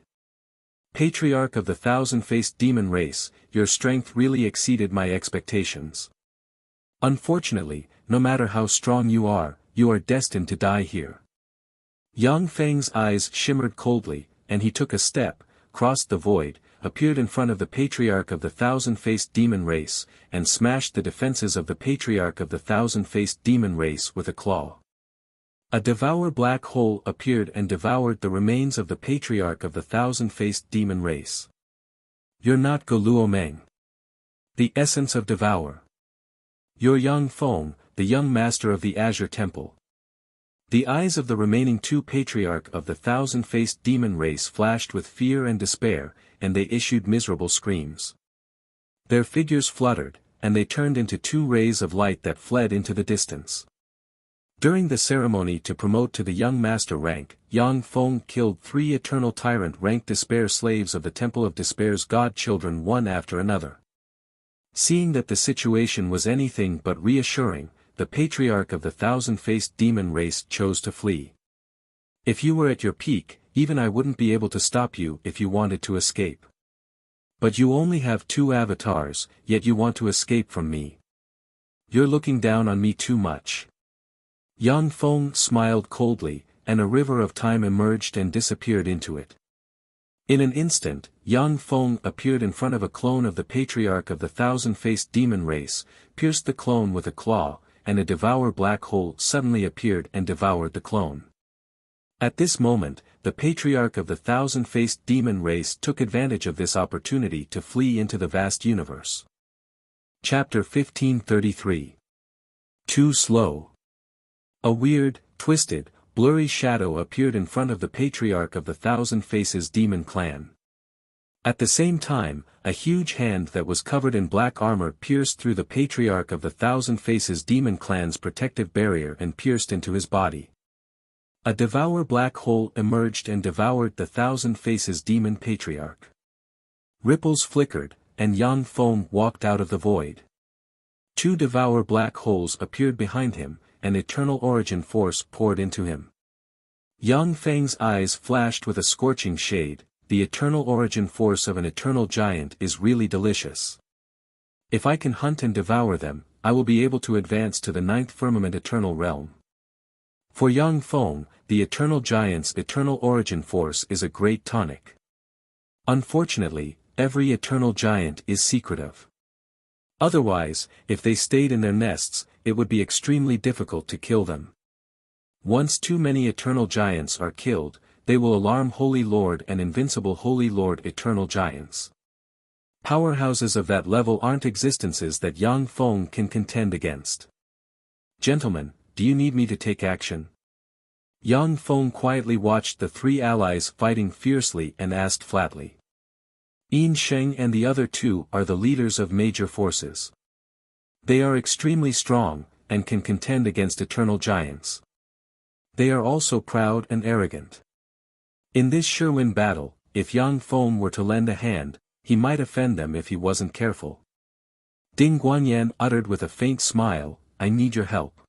Patriarch of the thousand-faced demon race, your strength really exceeded my expectations. Unfortunately, no matter how strong you are destined to die here. Yang Feng's eyes shimmered coldly, and he took a step, crossed the void, appeared in front of the patriarch of the thousand-faced demon race, and smashed the defenses of the patriarch of the thousand-faced demon race with a claw. A devour black hole appeared and devoured the remains of the patriarch of the thousand-faced demon race. You're not Go Luo Meng. The essence of devour. You're Yang Feng, the young master of the Azure Temple. The eyes of the remaining two patriarch of the thousand-faced demon race flashed with fear and despair, and they issued miserable screams. Their figures fluttered, and they turned into 2 rays of light that fled into the distance. During the ceremony to promote to the young master rank, Yang Feng killed 3 eternal tyrant rank despair slaves of the Temple of Despair's godchildren one after another. Seeing that the situation was anything but reassuring, the patriarch of the thousand-faced demon race chose to flee. If you were at your peak, even I wouldn't be able to stop you if you wanted to escape. But you only have 2 avatars, yet you want to escape from me. You're looking down on me too much. Yang Feng smiled coldly, and a river of time emerged and disappeared into it. In an instant, Yang Feng appeared in front of a clone of the patriarch of the thousand-faced demon race, pierced the clone with a claw, and a devour black hole suddenly appeared and devoured the clone. At this moment, the patriarch of the thousand-faced demon race took advantage of this opportunity to flee into the vast universe. Chapter 1533. Too slow. A weird, twisted, blurry shadow appeared in front of the patriarch of the Thousand Faces demon clan. At the same time, a huge hand that was covered in black armor pierced through the patriarch of the Thousand Faces demon clan's protective barrier and pierced into his body. A devour black hole emerged and devoured the Thousand Faces demon patriarch. Ripples flickered, and Yang Feng walked out of the void. 2 devour black holes appeared behind him, and eternal origin force poured into him. Yang Feng's eyes flashed with a scorching shade. The eternal origin force of an eternal giant is really delicious. If I can hunt and devour them, I will be able to advance to the 9th firmament eternal realm. For Yang Feng, the eternal giant's eternal origin force is a great tonic. Unfortunately, every eternal giant is secretive. Otherwise, if they stayed in their nests, it would be extremely difficult to kill them. Once too many eternal giants are killed, they will alarm Holy Lord and Invincible Holy Lord eternal giants. Powerhouses of that level aren't existences that Yang Feng can contend against. Gentlemen, do you need me to take action? Yang Feng quietly watched the 3 allies fighting fiercely and asked flatly. Yin Sheng and the other 2 are the leaders of major forces. They are extremely strong, and can contend against eternal giants. They are also proud and arrogant. In this sure-win battle, if Yang Feng were to lend a hand, he might offend them if he wasn't careful. Ding Guanyan uttered with a faint smile, I need your help.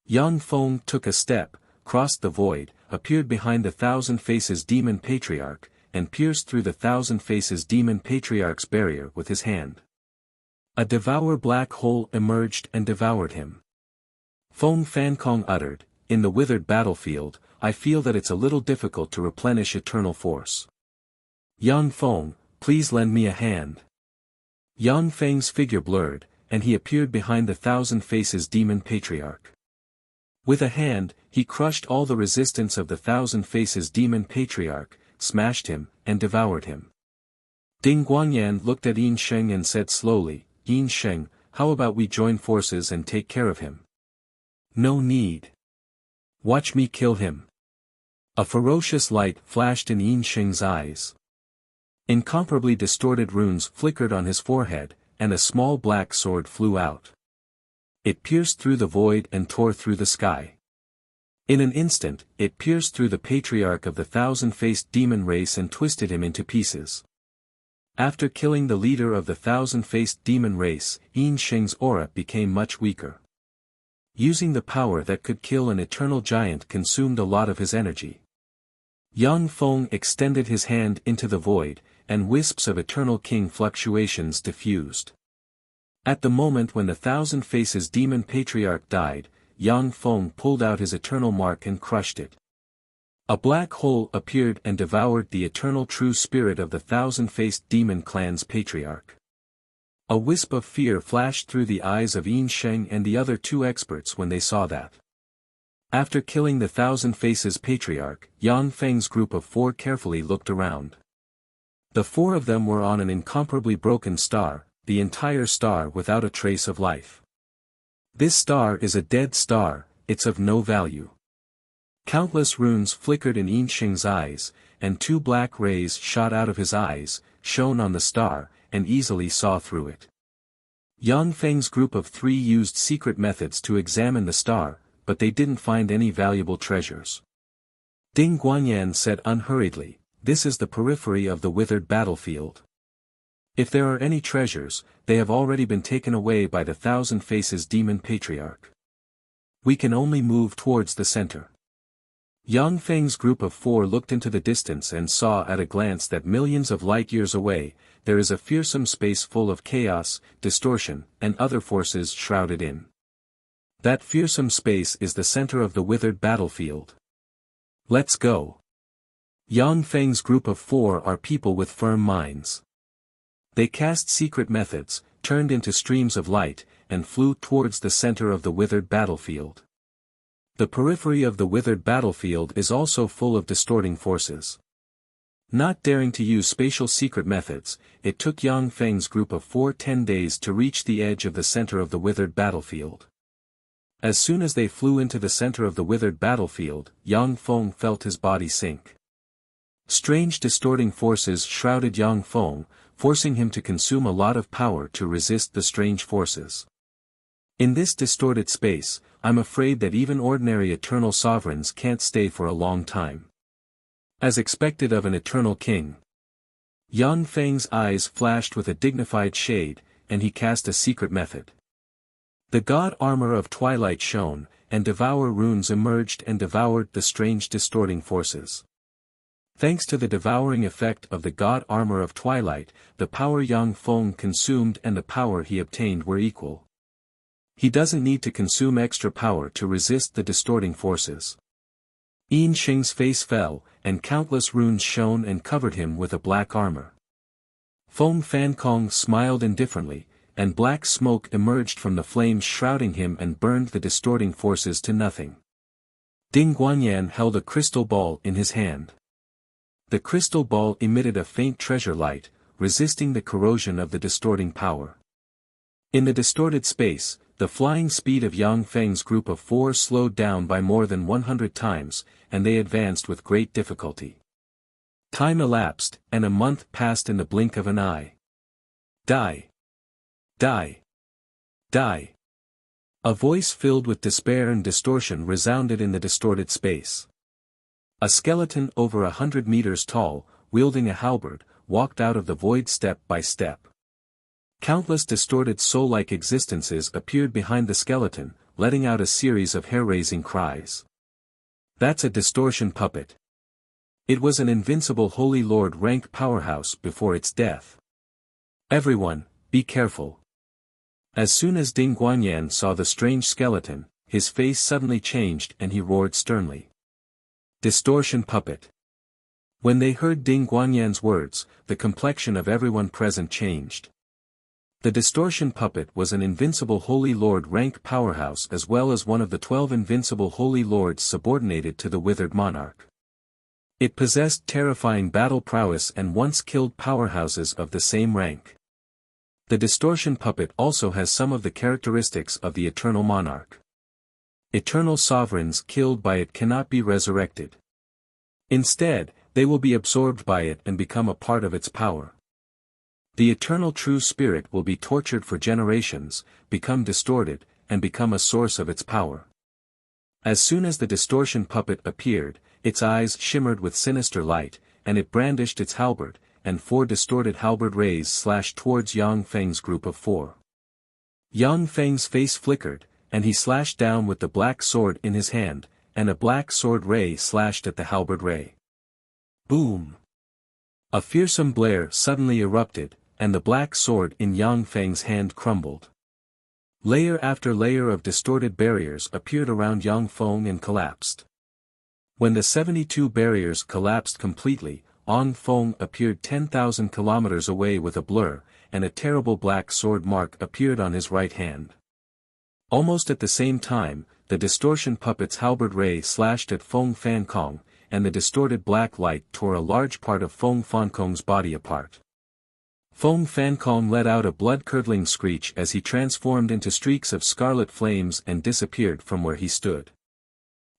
Yang Feng took a step, crossed the void, appeared behind the Thousand Faces demon patriarch, and pierced through the Thousand Faces demon patriarch's barrier with his hand. A devour black hole emerged and devoured him. Feng Fankong uttered, in the withered battlefield, I feel that it's a little difficult to replenish eternal force. Yang Feng, please lend me a hand. Yang Feng's figure blurred, and he appeared behind the Thousand Faces demon patriarch. With a hand, he crushed all the resistance of the Thousand Faces demon patriarch, smashed him, and devoured him. Ding Guanyan looked at Yin Sheng and said slowly, Yin Sheng, how about we join forces and take care of him? No need. Watch me kill him. A ferocious light flashed in Yin Sheng's eyes. Incomparably distorted runes flickered on his forehead, and a small black sword flew out. It pierced through the void and tore through the sky. In an instant, it pierced through the patriarch of the thousand-faced demon race and twisted him into pieces. After killing the leader of the thousand-faced demon race, Yin Sheng's aura became much weaker. Using the power that could kill an eternal giant consumed a lot of his energy. Yang Feng extended his hand into the void, and wisps of eternal king fluctuations diffused. At the moment when the thousand faces demon patriarch died, Yang Feng pulled out his eternal mark and crushed it. A black hole appeared and devoured the eternal true spirit of the thousand-faced demon clan's patriarch. A wisp of fear flashed through the eyes of Yin Sheng and the other two experts when they saw that. After killing the thousand faces patriarch, Yang Feng's group of 4 carefully looked around. The 4 of them were on an incomparably broken star, the entire star without a trace of life. This star is a dead star, it's of no value. Countless runes flickered in Yin Sheng's eyes, and 2 black rays shot out of his eyes, shone on the star, and easily saw through it. Yang Feng's group of 3 used secret methods to examine the star, but they didn't find any valuable treasures. Ding Guanyan said unhurriedly, "This is the periphery of the withered battlefield. If there are any treasures, they have already been taken away by the thousand faces demon patriarch. We can only move towards the center." Yang Feng's group of 4 looked into the distance and saw at a glance that millions of light-years away, there is a fearsome space full of chaos, distortion, and other forces shrouded in. That fearsome space is the center of the withered battlefield. Let's go. Yang Feng's group of 4 are people with firm minds. They cast secret methods, turned into streams of light, and flew towards the center of the withered battlefield. The periphery of the withered battlefield is also full of distorting forces. Not daring to use spatial secret methods, it took Yang Feng's group of 4 10 days to reach the edge of the center of the withered battlefield. As soon as they flew into the center of the withered battlefield, Yang Feng felt his body sink. Strange distorting forces shrouded Yang Feng, forcing him to consume a lot of power to resist the strange forces. In this distorted space, I'm afraid that even ordinary eternal sovereigns can't stay for a long time. As expected of an eternal king. Yang Feng's eyes flashed with a dignified shade, and he cast a secret method. The god armor of twilight shone, and devour runes emerged and devoured the strange distorting forces. Thanks to the devouring effect of the god armor of twilight, the power Yang Feng consumed and the power he obtained were equal. He doesn't need to consume extra power to resist the distorting forces. Yin Sheng's face fell, and countless runes shone and covered him with a black armor. Feng Fankong smiled indifferently, and black smoke emerged from the flames shrouding him and burned the distorting forces to nothing. Ding Guanyan held a crystal ball in his hand. The crystal ball emitted a faint treasure light, resisting the corrosion of the distorting power. In the distorted space, the flying speed of Yang Feng's group of 4 slowed down by more than 100 times, and they advanced with great difficulty. Time elapsed, and a month passed in the blink of an eye. Die! Die! Die! A voice filled with despair and distortion resounded in the distorted space. A skeleton over 100 meters tall, wielding a halberd, walked out of the void step by step. Countless distorted soul-like existences appeared behind the skeleton, letting out a series of hair-raising cries. That's a distortion puppet. It was an invincible Holy Lord rank powerhouse before its death. Everyone, be careful. As soon as Ding Guanyan saw the strange skeleton, his face suddenly changed and he roared sternly. Distortion puppet. When they heard Ding Guanyan's words, the complexion of everyone present changed. The distortion puppet was an invincible Holy Lord rank powerhouse as well as one of the 12 invincible Holy Lords subordinated to the withered monarch. It possessed terrifying battle prowess and once killed powerhouses of the same rank. The distortion puppet also has some of the characteristics of the eternal monarch. Eternal sovereigns killed by it cannot be resurrected. Instead, they will be absorbed by it and become a part of its power. The eternal true spirit will be tortured for generations, become distorted, and become a source of its power. As soon as the distortion puppet appeared, its eyes shimmered with sinister light, and it brandished its halberd, and 4 distorted halberd rays slashed towards Yang Feng's group of 4. Yang Feng's face flickered, and he slashed down with the black sword in his hand, and a black sword ray slashed at the halberd ray. Boom! A fearsome blare suddenly erupted, and the black sword in Yang Feng's hand crumbled. Layer after layer of distorted barriers appeared around Yang Feng and collapsed. When the 72 barriers collapsed completely, Yang Feng appeared 10,000 kilometers away with a blur, and a terrible black sword mark appeared on his right hand. Almost at the same time, the distortion puppet's halberd ray slashed at Feng Fankong, and the distorted black light tore a large part of Feng Fankong's body apart. Feng Fankong let out a blood-curdling screech as he transformed into streaks of scarlet flames and disappeared from where he stood.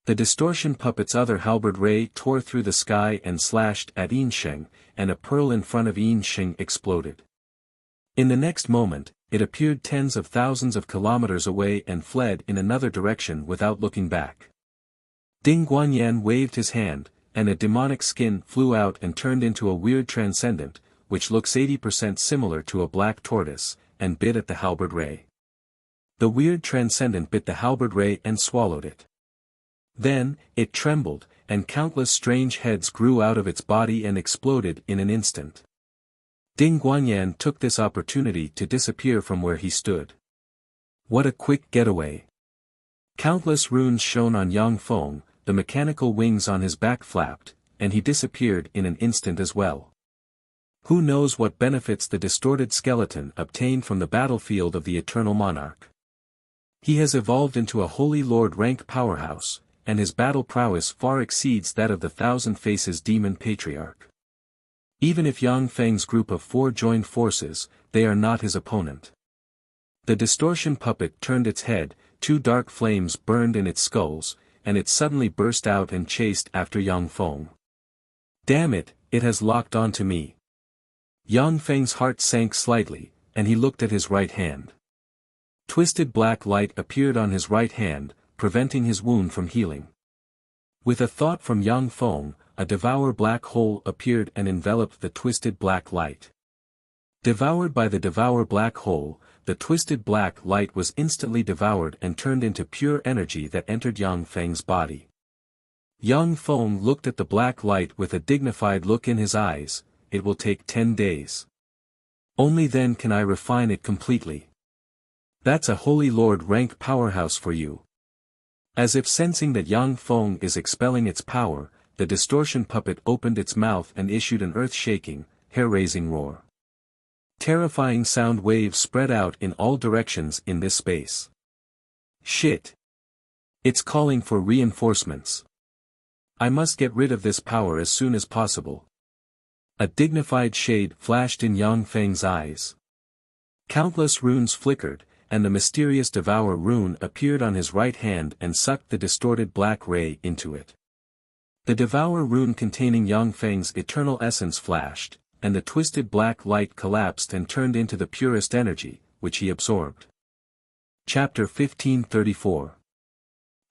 The distortion puppet's other halberd ray tore through the sky and slashed at Yinsheng, and a pearl in front of Yinsheng exploded. In the next moment, it appeared tens of thousands of kilometers away and fled in another direction without looking back. Ding Guanyan waved his hand, and a demonic skin flew out and turned into a weird transcendent, which looks 80% similar to a black tortoise, and bit at the halberd ray. The weird transcendent bit the halberd ray and swallowed it. Then, it trembled, and countless strange heads grew out of its body and exploded in an instant. Ding Guanyan took this opportunity to disappear from where he stood. What a quick getaway! Countless runes shone on Yang Feng, the mechanical wings on his back flapped, and he disappeared in an instant as well. Who knows what benefits the distorted skeleton obtained from the battlefield of the Eternal Monarch. He has evolved into a Holy Lord rank powerhouse, and his battle prowess far exceeds that of the Thousand Faces Demon Patriarch. Even if Yang Feng's group of 4 joined forces, they are not his opponent. The distortion puppet turned its head, 2 dark flames burned in its skulls, and it suddenly burst out and chased after Yang Feng. Damn it, it has locked onto me. Yang Feng's heart sank slightly, and he looked at his right hand. Twisted black light appeared on his right hand, preventing his wound from healing. With a thought from Yang Feng, a devour black hole appeared and enveloped the twisted black light. Devoured by the devour black hole, the twisted black light was instantly devoured and turned into pure energy that entered Yang Feng's body. Yang Feng looked at the black light with a dignified look in his eyes. It will take 10 days. Only then can I refine it completely. That's a Holy Lord rank powerhouse for you. As if sensing that Yang Feng is expelling its power, the distortion puppet opened its mouth and issued an earth-shaking, hair-raising roar. Terrifying sound waves spread out in all directions in this space. Shit! It's calling for reinforcements. I must get rid of this power as soon as possible. A dignified shade flashed in Yang Feng's eyes. Countless runes flickered, and the mysterious Devour rune appeared on his right hand and sucked the distorted black ray into it. The Devour rune containing Yang Feng's eternal essence flashed, and the twisted black light collapsed and turned into the purest energy, which he absorbed. Chapter 1534.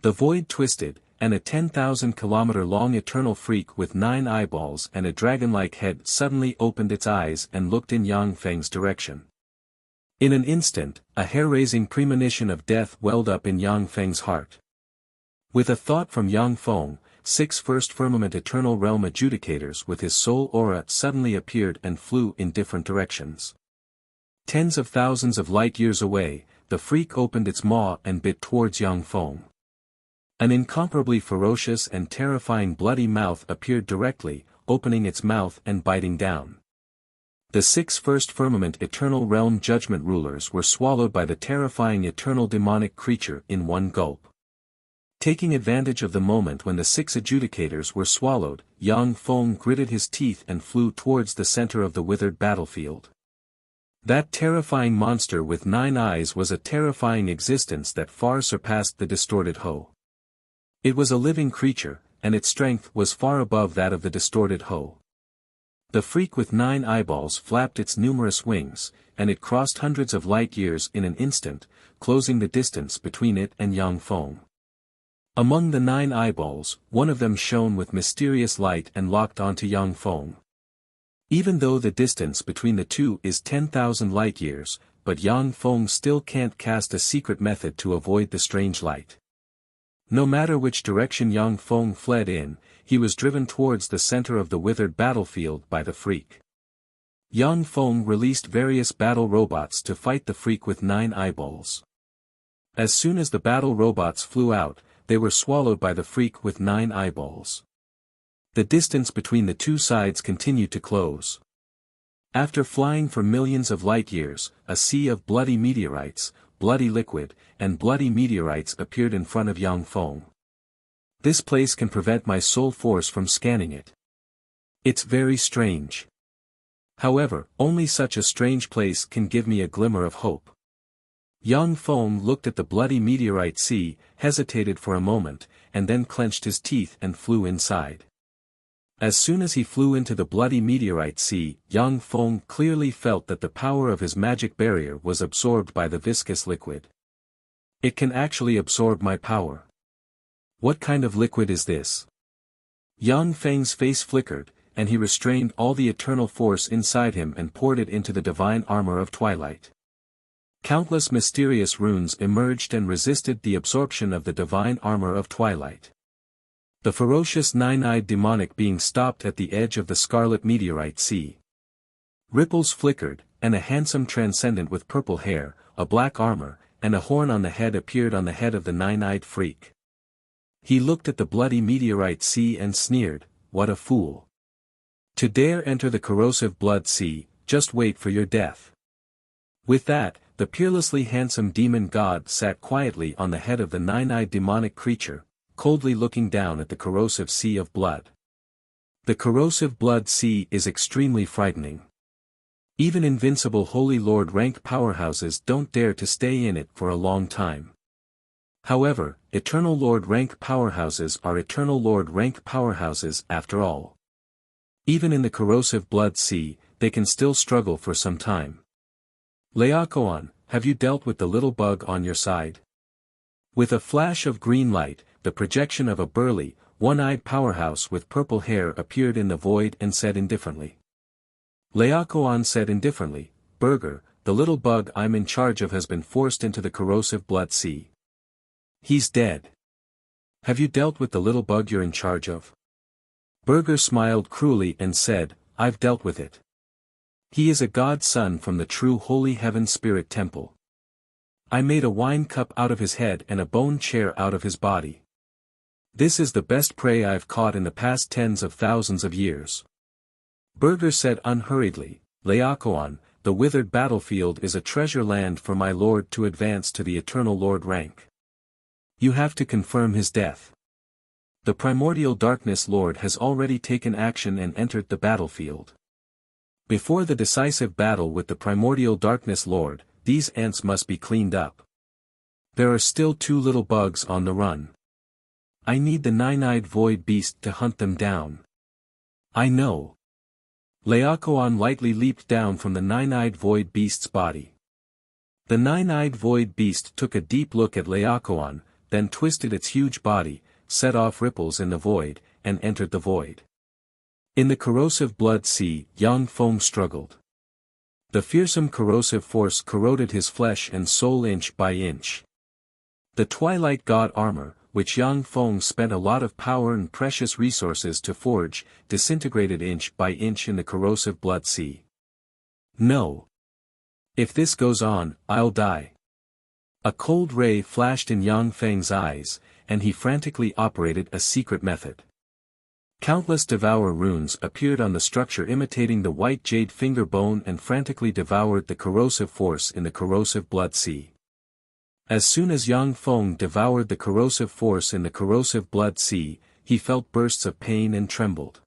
The void twisted, and a 10,000-kilometer-long eternal freak with 9 eyeballs and a dragon-like head suddenly opened its eyes and looked in Yang Feng's direction. In an instant, a hair-raising premonition of death welled up in Yang Feng's heart. With a thought from Yang Feng, 6 First Firmament Eternal Realm Adjudicators with his soul aura suddenly appeared and flew in different directions. Tens of thousands of light-years away, the freak opened its maw and bit towards Yang Feng. An incomparably ferocious and terrifying bloody mouth appeared directly, opening its mouth and biting down. The 6 First Firmament Eternal Realm Judgment Rulers were swallowed by the terrifying eternal demonic creature in one gulp. Taking advantage of the moment when the 6 adjudicators were swallowed, Yang Feng gritted his teeth and flew towards the center of the withered battlefield. That terrifying monster with 9 eyes was a terrifying existence that far surpassed the distorted Ho. It was a living creature, and its strength was far above that of the distorted Ho. The freak with 9 eyeballs flapped its numerous wings, and it crossed hundreds of light years in an instant, closing the distance between it and Yang Feng. Among the 9 eyeballs, one of them shone with mysterious light and locked onto Yang Feng. Even though the distance between the two is 10,000 light years, but Yang Feng still can't cast a secret method to avoid the strange light. No matter which direction Yang Feng fled in, he was driven towards the center of the withered battlefield by the freak. Yang Feng released various battle robots to fight the freak with 9 eyeballs. As soon as the battle robots flew out, they were swallowed by the freak with 9 eyeballs. The distance between the two sides continued to close. After flying for millions of light years, a sea of bloody meteorites, bloody liquid, and bloody meteorites appeared in front of Yang Feng. This place can prevent my soul force from scanning it. It's very strange. However, only such a strange place can give me a glimmer of hope. Yang Feng looked at the bloody meteorite sea, hesitated for a moment, and then clenched his teeth and flew inside. As soon as he flew into the bloody meteorite sea, Yang Feng clearly felt that the power of his magic barrier was absorbed by the viscous liquid. It can actually absorb my power. What kind of liquid is this? Yang Feng's face flickered, and he restrained all the eternal force inside him and poured it into the divine armor of twilight. Countless mysterious runes emerged and resisted the absorption of the divine armor of twilight. The ferocious 9-eyed demonic being stopped at the edge of the scarlet meteorite sea. Ripples flickered, and a handsome transcendent with purple hair, a black armor, and a horn on the head appeared on the head of the 9-eyed freak. He looked at the bloody meteorite sea and sneered, "What a fool! To dare enter the corrosive blood sea, just wait for your death." With that, the peerlessly handsome demon god sat quietly on the head of the 9-eyed demonic creature, coldly looking down at the corrosive sea of blood. The corrosive blood sea is extremely frightening. Even invincible Holy Lord rank powerhouses don't dare to stay in it for a long time. However, Eternal Lord rank powerhouses are Eternal Lord rank powerhouses after all. Even in the corrosive blood sea, they can still struggle for some time. Laocoon, have you dealt with the little bug on your side? With a flash of green light, the projection of a burly, one-eyed powerhouse with purple hair appeared in the void and said indifferently. Laocoon said indifferently, "Burger, the little bug I'm in charge of has been forced into the corrosive blood sea. He's dead. Have you dealt with the little bug you're in charge of?" Burger smiled cruelly and said, "I've dealt with it. He is a god's son from the true Holy Heaven Spirit Temple. I made a wine cup out of his head and a bone chair out of his body. This is the best prey I've caught in the past tens of thousands of years." Burger said unhurriedly, "Laocoon, the withered battlefield is a treasure land for my lord to advance to the Eternal Lord rank. You have to confirm his death. The Primordial Darkness Lord has already taken action and entered the battlefield. Before the decisive battle with the Primordial Darkness Lord, these ants must be cleaned up. There are still 2 little bugs on the run. I need the 9-eyed void beast to hunt them down." "I know." Laocoon lightly leaped down from the 9-eyed void beast's body. The 9-eyed void beast took a deep look at Laocoon, then twisted its huge body, set off ripples in the void, and entered the void. In the corrosive blood sea, Yang Feng struggled. The fearsome corrosive force corroded his flesh and soul inch by inch. The Twilight God armor, which Yang Feng spent a lot of power and precious resources to forge, disintegrated inch by inch in the corrosive blood sea. "No. If this goes on, I'll die." A cold ray flashed in Yang Feng's eyes, and he frantically operated a secret method. Countless devour runes appeared on the structure imitating the white jade finger bone and frantically devoured the corrosive force in the corrosive blood sea. As soon as Yang Feng devoured the corrosive force in the corrosive blood sea, he felt bursts of pain and trembled.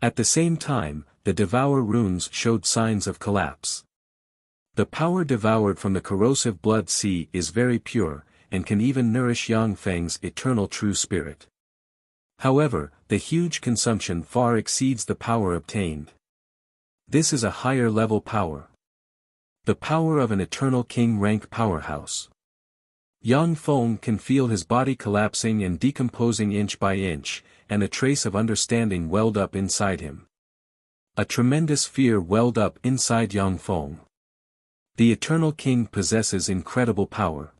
At the same time, the devour runes showed signs of collapse. The power devoured from the corrosive blood sea is very pure, and can even nourish Yang Feng's eternal true spirit. However, the huge consumption far exceeds the power obtained. This is a higher level power. The power of an eternal king rank powerhouse. Yang Feng can feel his body collapsing and decomposing inch by inch, and a trace of understanding welled up inside him. A tremendous fear welled up inside Yang Feng. The eternal king possesses incredible power.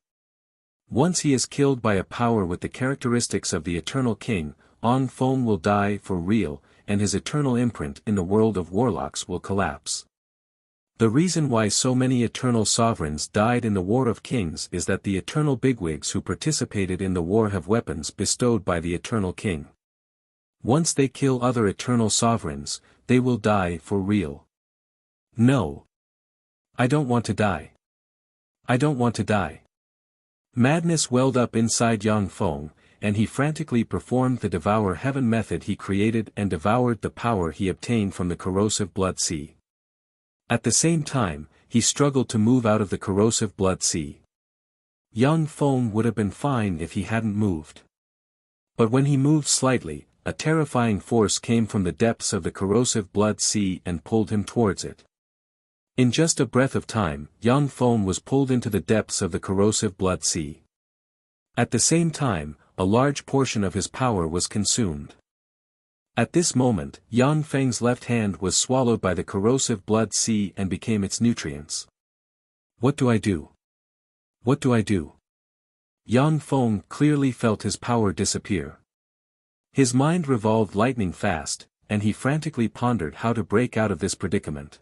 Once he is killed by a power with the characteristics of the eternal king, Yang Feng will die for real, and his eternal imprint in the world of warlocks will collapse. The reason why so many eternal sovereigns died in the War of Kings is that the eternal bigwigs who participated in the war have weapons bestowed by the eternal king. Once they kill other eternal sovereigns, they will die for real. No. I don't want to die. I don't want to die. Madness welled up inside Yang Feng, and he frantically performed the Devour Heaven method he created and devoured the power he obtained from the corrosive blood sea. At the same time, he struggled to move out of the corrosive blood sea. Yang Feng would have been fine if he hadn't moved. But when he moved slightly, a terrifying force came from the depths of the corrosive blood sea and pulled him towards it. In just a breath of time, Yang Feng was pulled into the depths of the corrosive blood sea. At the same time, a large portion of his power was consumed. At this moment, Yang Feng's left hand was swallowed by the corrosive blood sea and became its nutrients. What do I do? What do I do? Yang Feng clearly felt his power disappear. His mind revolved lightning fast, and he frantically pondered how to break out of this predicament.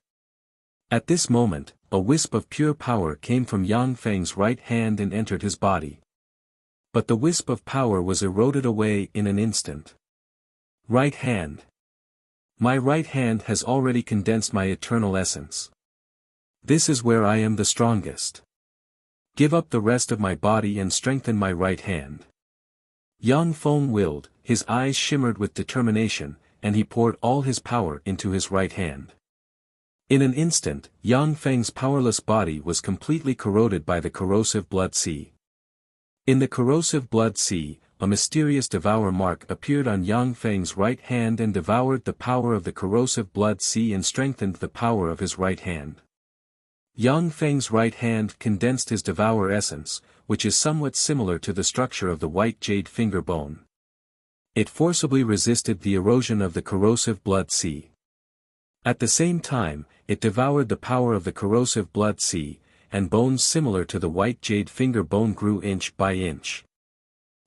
At this moment, a wisp of pure power came from Yang Feng's right hand and entered his body. But the wisp of power was eroded away in an instant. Right hand. My right hand has already condensed my eternal essence. This is where I am the strongest. Give up the rest of my body and strengthen my right hand. Yang Feng willed, his eyes shimmered with determination, and he poured all his power into his right hand. In an instant, Yang Feng's powerless body was completely corroded by the corrosive blood sea. In the corrosive blood sea, a mysterious devour mark appeared on Yang Feng's right hand and devoured the power of the corrosive blood sea and strengthened the power of his right hand. Yang Feng's right hand condensed his devour essence, which is somewhat similar to the structure of the white jade finger bone. It forcibly resisted the erosion of the corrosive blood sea. At the same time, it devoured the power of the corrosive blood sea, and bones similar to the white jade finger bone grew inch by inch.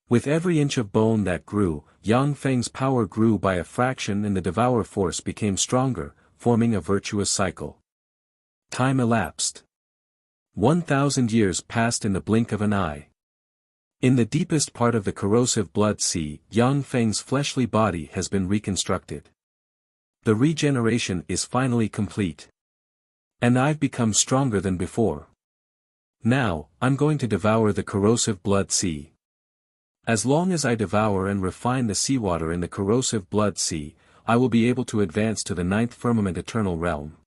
With every inch of bone that grew, Yang Feng's power grew by a fraction and the devour force became stronger, forming a virtuous cycle. Time elapsed. 1,000 years passed in the blink of an eye. In the deepest part of the corrosive blood sea, Yang Feng's fleshly body has been reconstructed. The regeneration is finally complete. And I've become stronger than before. Now, I'm going to devour the corrosive blood sea. As long as I devour and refine the seawater in the corrosive blood sea, I will be able to advance to the ninth firmament eternal realm.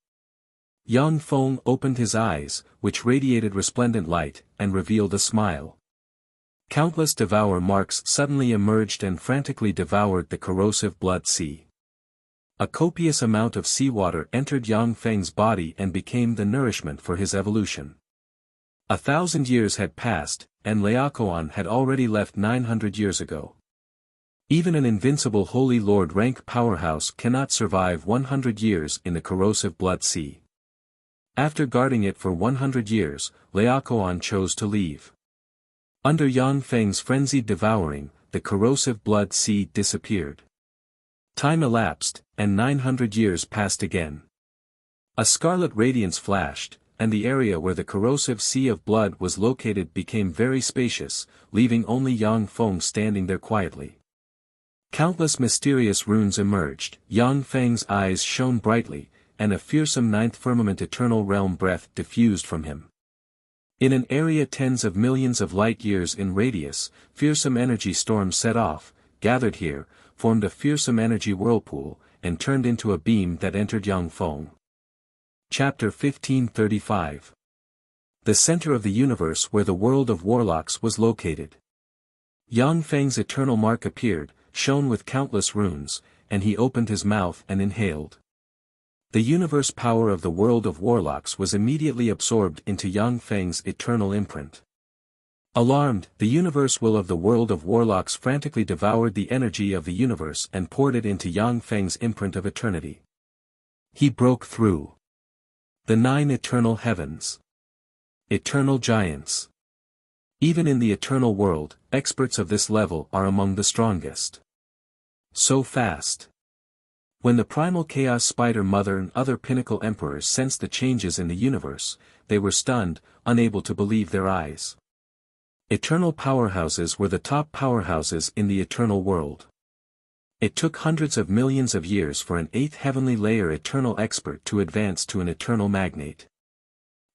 Yang Feng opened his eyes, which radiated resplendent light, and revealed a smile. Countless devour marks suddenly emerged and frantically devoured the corrosive blood sea. A copious amount of seawater entered Yang Feng's body and became the nourishment for his evolution. 1,000 years had passed, and Laocoon had already left 900 years ago. Even an invincible Holy Lord rank powerhouse cannot survive 100 years in the corrosive blood sea. After guarding it for 100 years, Laocoon chose to leave. Under Yang Feng's frenzied devouring, the corrosive blood sea disappeared. Time elapsed, and 900 years passed again. A scarlet radiance flashed, and the area where the corrosive sea of blood was located became very spacious, leaving only Yang Feng standing there quietly. Countless mysterious runes emerged, Yang Feng's eyes shone brightly, and a fearsome ninth firmament eternal realm breath diffused from him. In an area tens of millions of light-years in radius, fearsome energy storms set off, gathered here, formed a fearsome energy whirlpool, and turned into a beam that entered Yang Feng. Chapter 1535. The center of the universe where the world of warlocks was located. Yang Feng's eternal mark appeared, shone with countless runes, and he opened his mouth and inhaled. The universe power of the world of warlocks was immediately absorbed into Yang Feng's eternal imprint. Alarmed, the universe will of the world of warlocks frantically devoured the energy of the universe and poured it into Yang Feng's imprint of eternity. He broke through the 9 eternal heavens. Eternal giants. Even in the eternal world, experts of this level are among the strongest. So fast. When the primal chaos spider mother and other pinnacle emperors sensed the changes in the universe, they were stunned, unable to believe their eyes. Eternal powerhouses were the top powerhouses in the eternal world. It took hundreds of millions of years for an 8th heavenly layer eternal expert to advance to an eternal magnate.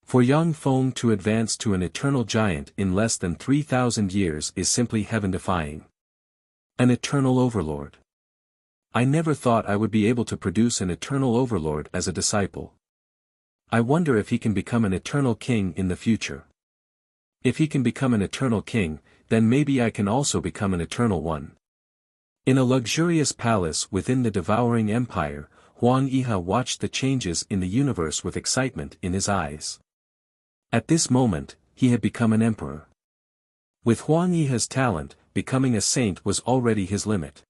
For Yang Feng to advance to an eternal giant in less than 3,000 years is simply heaven-defying. An eternal overlord. I never thought I would be able to produce an eternal overlord as a disciple. I wonder if he can become an eternal king in the future. If he can become an eternal king, then maybe I can also become an eternal one. In a luxurious palace within the devouring empire, Huang Yihe watched the changes in the universe with excitement in his eyes. At this moment, he had become an emperor. With Huang Yihe's talent, becoming a saint was already his limit.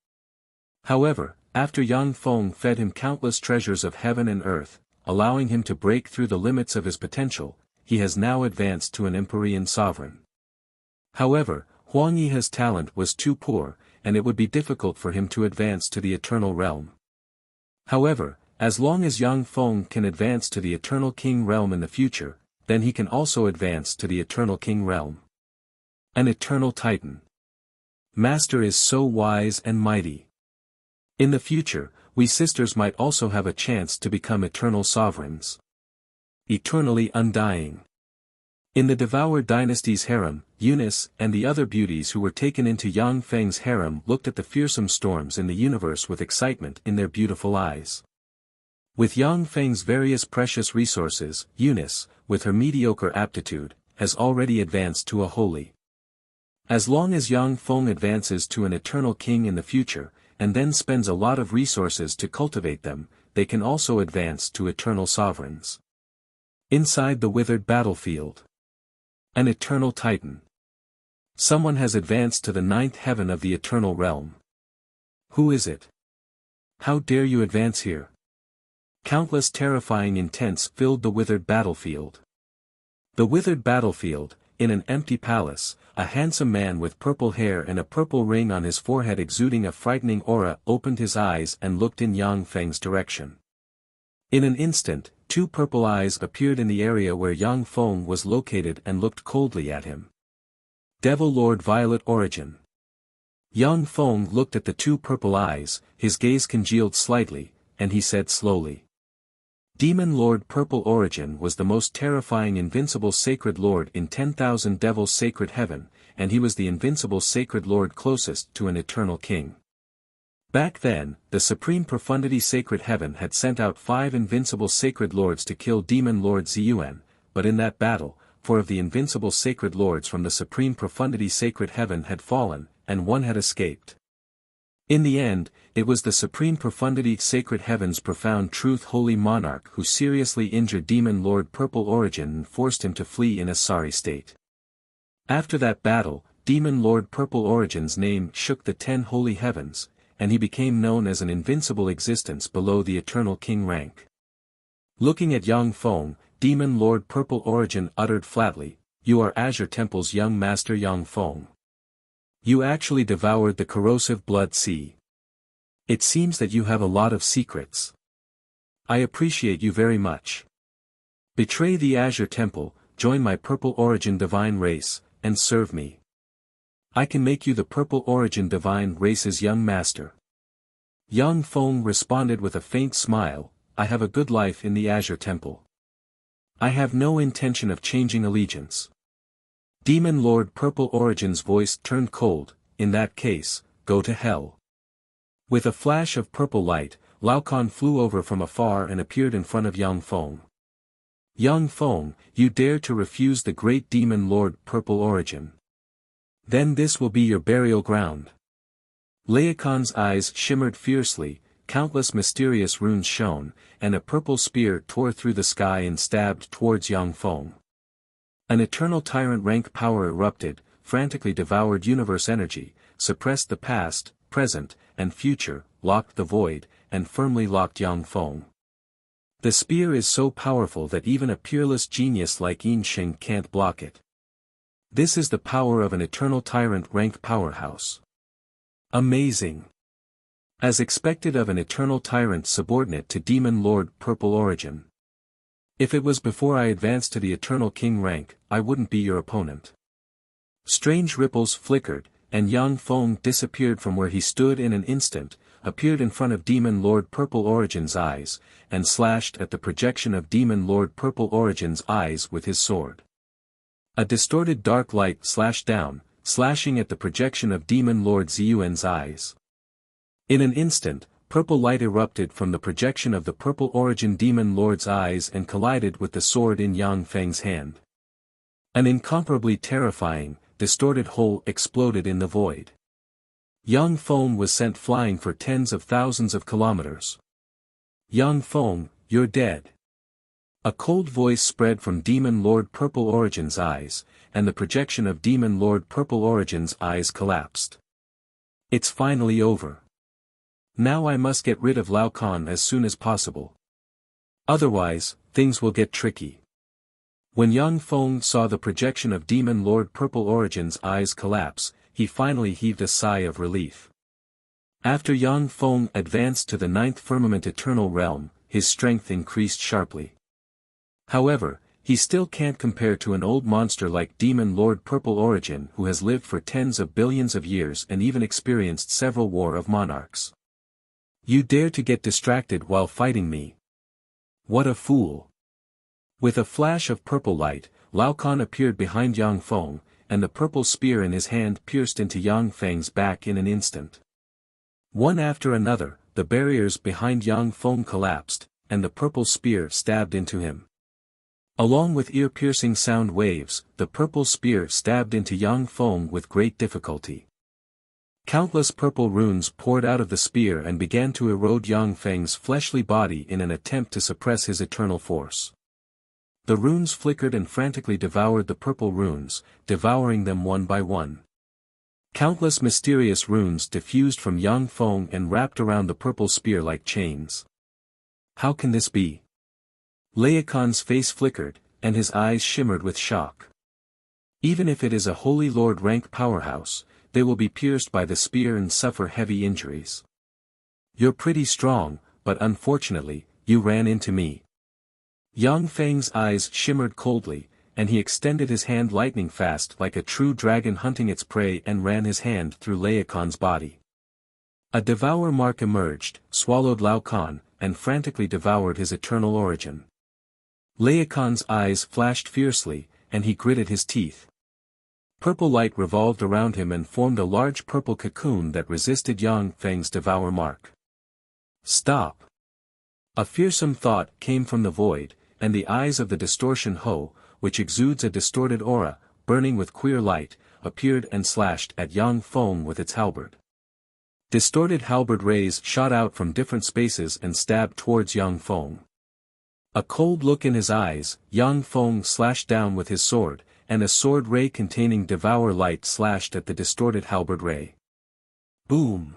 However, after Yang Feng fed him countless treasures of heaven and earth, allowing him to break through the limits of his potential, he has now advanced to an empyrean sovereign. However, Huang Yihe's talent was too poor, and it would be difficult for him to advance to the eternal realm. However, as long as Yang Feng can advance to the eternal king realm in the future, then he can also advance to the eternal king realm. An eternal titan. Master is so wise and mighty. In the future, we sisters might also have a chance to become eternal sovereigns. Eternally undying. In the devoured dynasty's harem, Eunice and the other beauties who were taken into Yang Feng's harem looked at the fearsome storms in the universe with excitement in their beautiful eyes. With Yang Feng's various precious resources, Eunice, with her mediocre aptitude, has already advanced to a holy. As long as Yang Feng advances to an eternal king in the future, and then spends a lot of resources to cultivate them, they can also advance to eternal sovereigns. Inside the withered battlefield. An eternal titan. Someone has advanced to the 9th heaven of the eternal realm. Who is it? How dare you advance here? Countless terrifying intents filled the withered battlefield. The withered battlefield, in an empty palace, a handsome man with purple hair and a purple ring on his forehead exuding a frightening aura opened his eyes and looked in Yang Feng's direction. In an instant, 2 purple eyes appeared in the area where Yang Feng was located and looked coldly at him. Devil Lord Violet Origin. Yang Feng looked at the 2 purple eyes, his gaze congealed slightly, and he said slowly. Demon Lord Purple Origin was the most terrifying invincible sacred lord in 10,000 devils sacred heaven, and he was the invincible sacred lord closest to an eternal king. Back then, the Supreme Profundity Sacred Heaven had sent out 5 invincible sacred lords to kill Demon Lord Ziyuan, but in that battle, 4 of the invincible sacred lords from the Supreme Profundity Sacred Heaven had fallen, and 1 had escaped. In the end, it was the Supreme Profundity Sacred Heaven's Profound Truth Holy Monarch who seriously injured Demon Lord Purple Origin and forced him to flee in a sorry state. After that battle, Demon Lord Purple Origin's name shook the 10 holy heavens, and he became known as an invincible existence below the Eternal King rank. Looking at Yang Feng, Demon Lord Purple Origin uttered flatly, "You are Azure Temple's young master Yang Feng. You actually devoured the corrosive blood sea. It seems that you have a lot of secrets. I appreciate you very much. Betray the Azure Temple, join my Purple Origin divine race, and serve me. I can make you the Purple Origin divine race's young master." Yang Feng responded with a faint smile, "I have a good life in the Azure Temple. I have no intention of changing allegiance." Demon Lord Purple Origin's voice turned cold, "In that case, go to hell." With a flash of purple light, Lao Kan flew over from afar and appeared in front of Yang Feng. "Yang Feng, you dare to refuse the great Demon Lord Purple Origin. Then this will be your burial ground." Laocoon's eyes shimmered fiercely, countless mysterious runes shone, and a purple spear tore through the sky and stabbed towards Yang Feng. An eternal tyrant rank power erupted, frantically devoured universe energy, suppressed the past, present, and future, locked the void, and firmly locked Yang Feng. The spear is so powerful that even a peerless genius like Yin Sheng can't block it. This is the power of an eternal tyrant rank powerhouse. Amazing. As expected of an eternal tyrant subordinate to Demon Lord Purple Origin. If it was before I advanced to the eternal king rank, I wouldn't be your opponent. Strange ripples flickered, and Yang Feng disappeared from where he stood in an instant, appeared in front of Demon Lord Purple Origin's eyes, and slashed at the projection of Demon Lord Purple Origin's eyes with his sword. A distorted dark light slashed down, slashing at the projection of Demon Lord Ziyuan's eyes. In an instant, purple light erupted from the projection of the Purple Origin Demon Lord's eyes and collided with the sword in Yang Feng's hand. An incomparably terrifying, distorted hole exploded in the void. Yang Feng was sent flying for tens of thousands of kilometers. Yang Feng, you're dead. A cold voice spread from Demon Lord Purple Origin's eyes, and the projection of Demon Lord Purple Origin's eyes collapsed. It's finally over. Now I must get rid of Laocoon as soon as possible. Otherwise, things will get tricky. When Yang Feng saw the projection of Demon Lord Purple Origin's eyes collapse, he finally heaved a sigh of relief. After Yang Feng advanced to the 9th firmament eternal realm, his strength increased sharply. However, he still can't compare to an old monster like Demon Lord Purple Origin who has lived for tens of billions of years and even experienced several War of Monarchs. You dare to get distracted while fighting me? What a fool! With a flash of purple light, Laocoon appeared behind Yang Feng, and the purple spear in his hand pierced into Yang Feng's back in an instant. One after another, the barriers behind Yang Feng collapsed, and the purple spear stabbed into him. Along with ear-piercing sound waves, the purple spear stabbed into Yang Feng with great difficulty. Countless purple runes poured out of the spear and began to erode Yang Feng's fleshly body in an attempt to suppress his eternal force. The runes flickered and frantically devoured the purple runes, devouring them one by one. Countless mysterious runes diffused from Yang Feng and wrapped around the purple spear like chains. How can this be? Laocoon's face flickered, and his eyes shimmered with shock. Even if it is a Holy Lord rank powerhouse, they will be pierced by the spear and suffer heavy injuries. You're pretty strong, but unfortunately, you ran into me. Yang Feng's eyes shimmered coldly, and he extended his hand lightning fast like a true dragon hunting its prey and ran his hand through Laocoon's body. A devour mark emerged, swallowed Laocoon, and frantically devoured his eternal origin. Laocoon's eyes flashed fiercely, and he gritted his teeth. Purple light revolved around him and formed a large purple cocoon that resisted Yang Feng's devour mark. Stop! A fearsome thought came from the void, and the eyes of the distortion Ho, which exudes a distorted aura, burning with queer light, appeared and slashed at Yang Feng with its halberd. Distorted halberd rays shot out from different spaces and stabbed towards Yang Feng. A cold look in his eyes, Yang Feng slashed down with his sword, and a sword ray containing devour light slashed at the distorted halberd ray. Boom!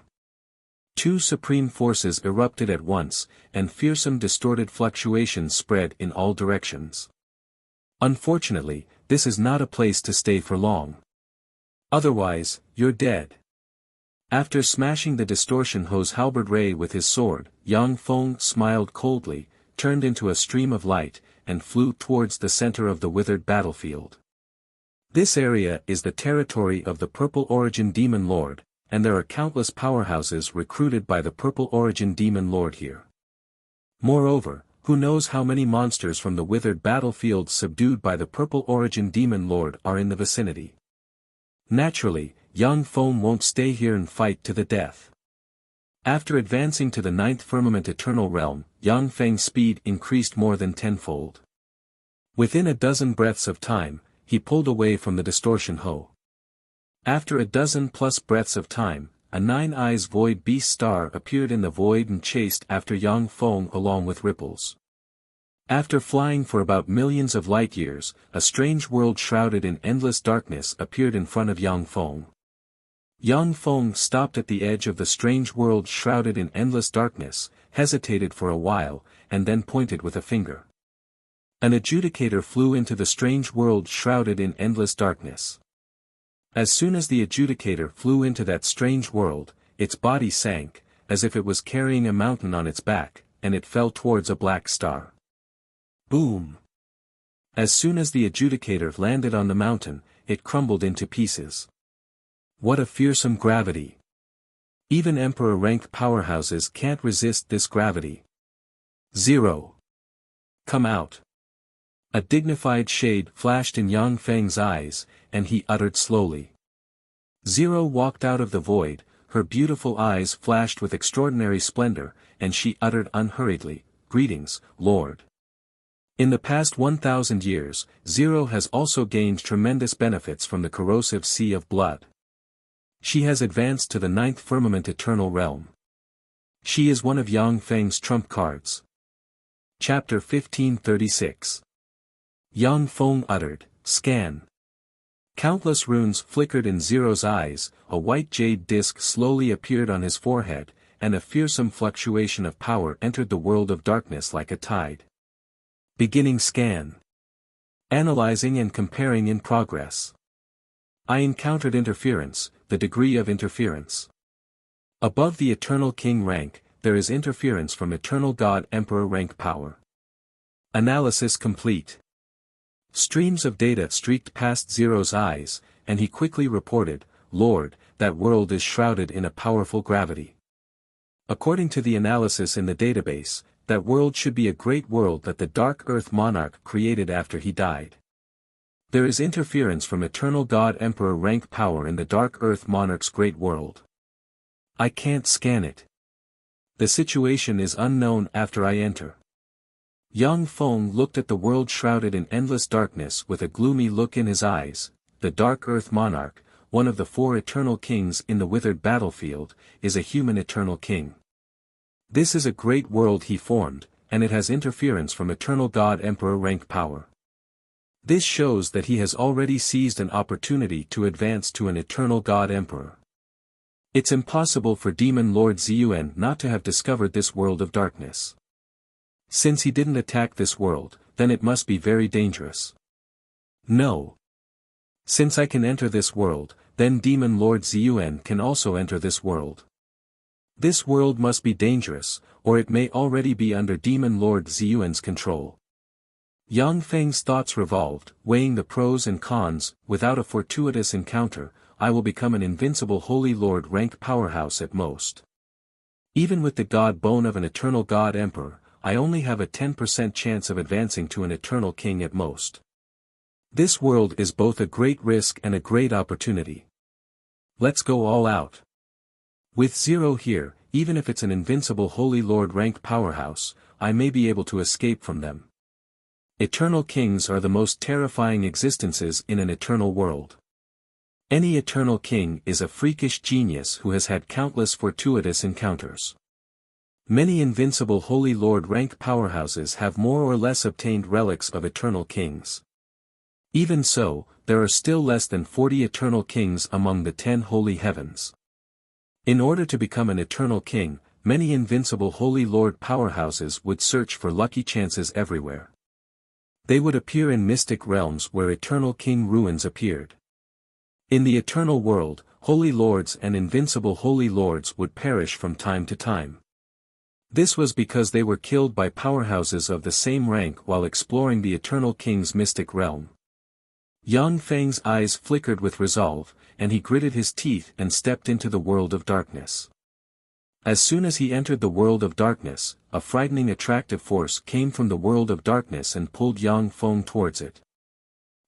Two supreme forces erupted at once, and fearsome distorted fluctuations spread in all directions. Unfortunately, this is not a place to stay for long. Otherwise, you're dead. After smashing the distortion Ho's halberd ray with his sword, Yang Feng smiled coldly, turned into a stream of light, and flew towards the center of the withered battlefield. This area is the territory of the Purple Origin Demon Lord, and there are countless powerhouses recruited by the Purple Origin Demon Lord here. Moreover, who knows how many monsters from the withered battlefield subdued by the Purple Origin Demon Lord are in the vicinity. Naturally, Yang Feng won't stay here and fight to the death. After advancing to the 9th firmament eternal realm, Yang Feng's speed increased more than tenfold. Within a dozen breaths of time, he pulled away from the distortion Ho. After a dozen plus breaths of time, a nine-eyes void beast star appeared in the void and chased after Yang Feng along with ripples. After flying for about millions of light years, a strange world shrouded in endless darkness appeared in front of Yang Feng. Yang Feng stopped at the edge of the strange world shrouded in endless darkness, hesitated for a while, and then pointed with a finger. An adjudicator flew into the strange world shrouded in endless darkness. As soon as the adjudicator flew into that strange world, its body sank, as if it was carrying a mountain on its back, and it fell towards a black star. Boom! As soon as the adjudicator landed on the mountain, it crumbled into pieces. What a fearsome gravity! Even emperor-rank powerhouses can't resist this gravity. 0. Come out. A dignified shade flashed in Yang Feng's eyes, and he uttered slowly. 0 walked out of the void, her beautiful eyes flashed with extraordinary splendor, and she uttered unhurriedly, "Greetings, Lord." In the past 1,000 years, 0 has also gained tremendous benefits from the corrosive sea of blood. She has advanced to the 9th firmament eternal realm. She is one of Yang Feng's trump cards. Chapter 1536. Yang Feng uttered, "Scan." Countless runes flickered in 0's eyes, a white jade disc slowly appeared on his forehead, and a fearsome fluctuation of power entered the world of darkness like a tide. Beginning scan. Analyzing and comparing in progress. I encountered interference, the degree of interference. Above the Eternal King rank, there is interference from Eternal God Emperor rank power. Analysis complete. Streams of data streaked past 0's eyes, and he quickly reported, "Lord, that world is shrouded in a powerful gravity. According to the analysis in the database, that world should be a great world that the Dark Earth Monarch created after he died. There is interference from Eternal God Emperor rank power in the Dark Earth Monarch's great world. I can't scan it. The situation is unknown after I enter." Yang Feng looked at the world shrouded in endless darkness with a gloomy look in his eyes. The Dark Earth Monarch, one of the 4 eternal kings in the withered battlefield, is a human eternal king. This is a great world he formed, and it has interference from Eternal God Emperor rank power. This shows that he has already seized an opportunity to advance to an Eternal God Emperor. It's impossible for Demon Lord Ziyuan not to have discovered this world of darkness. Since he didn't attack this world, then it must be very dangerous. No. Since I can enter this world, then Demon Lord Ziyuan can also enter this world. This world must be dangerous, or it may already be under Demon Lord Ziyuan's control. Yang Feng's thoughts revolved, weighing the pros and cons. Without a fortuitous encounter, I will become an invincible Holy Lord rank powerhouse at most. Even with the God bone of an Eternal God Emperor, I only have a 10% chance of advancing to an Eternal King at most. This world is both a great risk and a great opportunity. Let's go all out. With 0 here, even if it's an invincible Holy Lord rank powerhouse, I may be able to escape from them. Eternal kings are the most terrifying existences in an eternal world. Any eternal king is a freakish genius who has had countless fortuitous encounters. Many invincible Holy Lord rank powerhouses have more or less obtained relics of eternal kings. Even so, there are still less than 40 eternal kings among the 10 holy heavens. In order to become an eternal king, many invincible Holy Lord powerhouses would search for lucky chances everywhere. They would appear in mystic realms where eternal king ruins appeared. In the eternal world, holy lords and invincible holy lords would perish from time to time. This was because they were killed by powerhouses of the same rank while exploring the Eternal King's mystic realm. Yang Feng's eyes flickered with resolve, and he gritted his teeth and stepped into the world of darkness. As soon as he entered the world of darkness, a frightening attractive force came from the world of darkness and pulled Yang Feng towards it.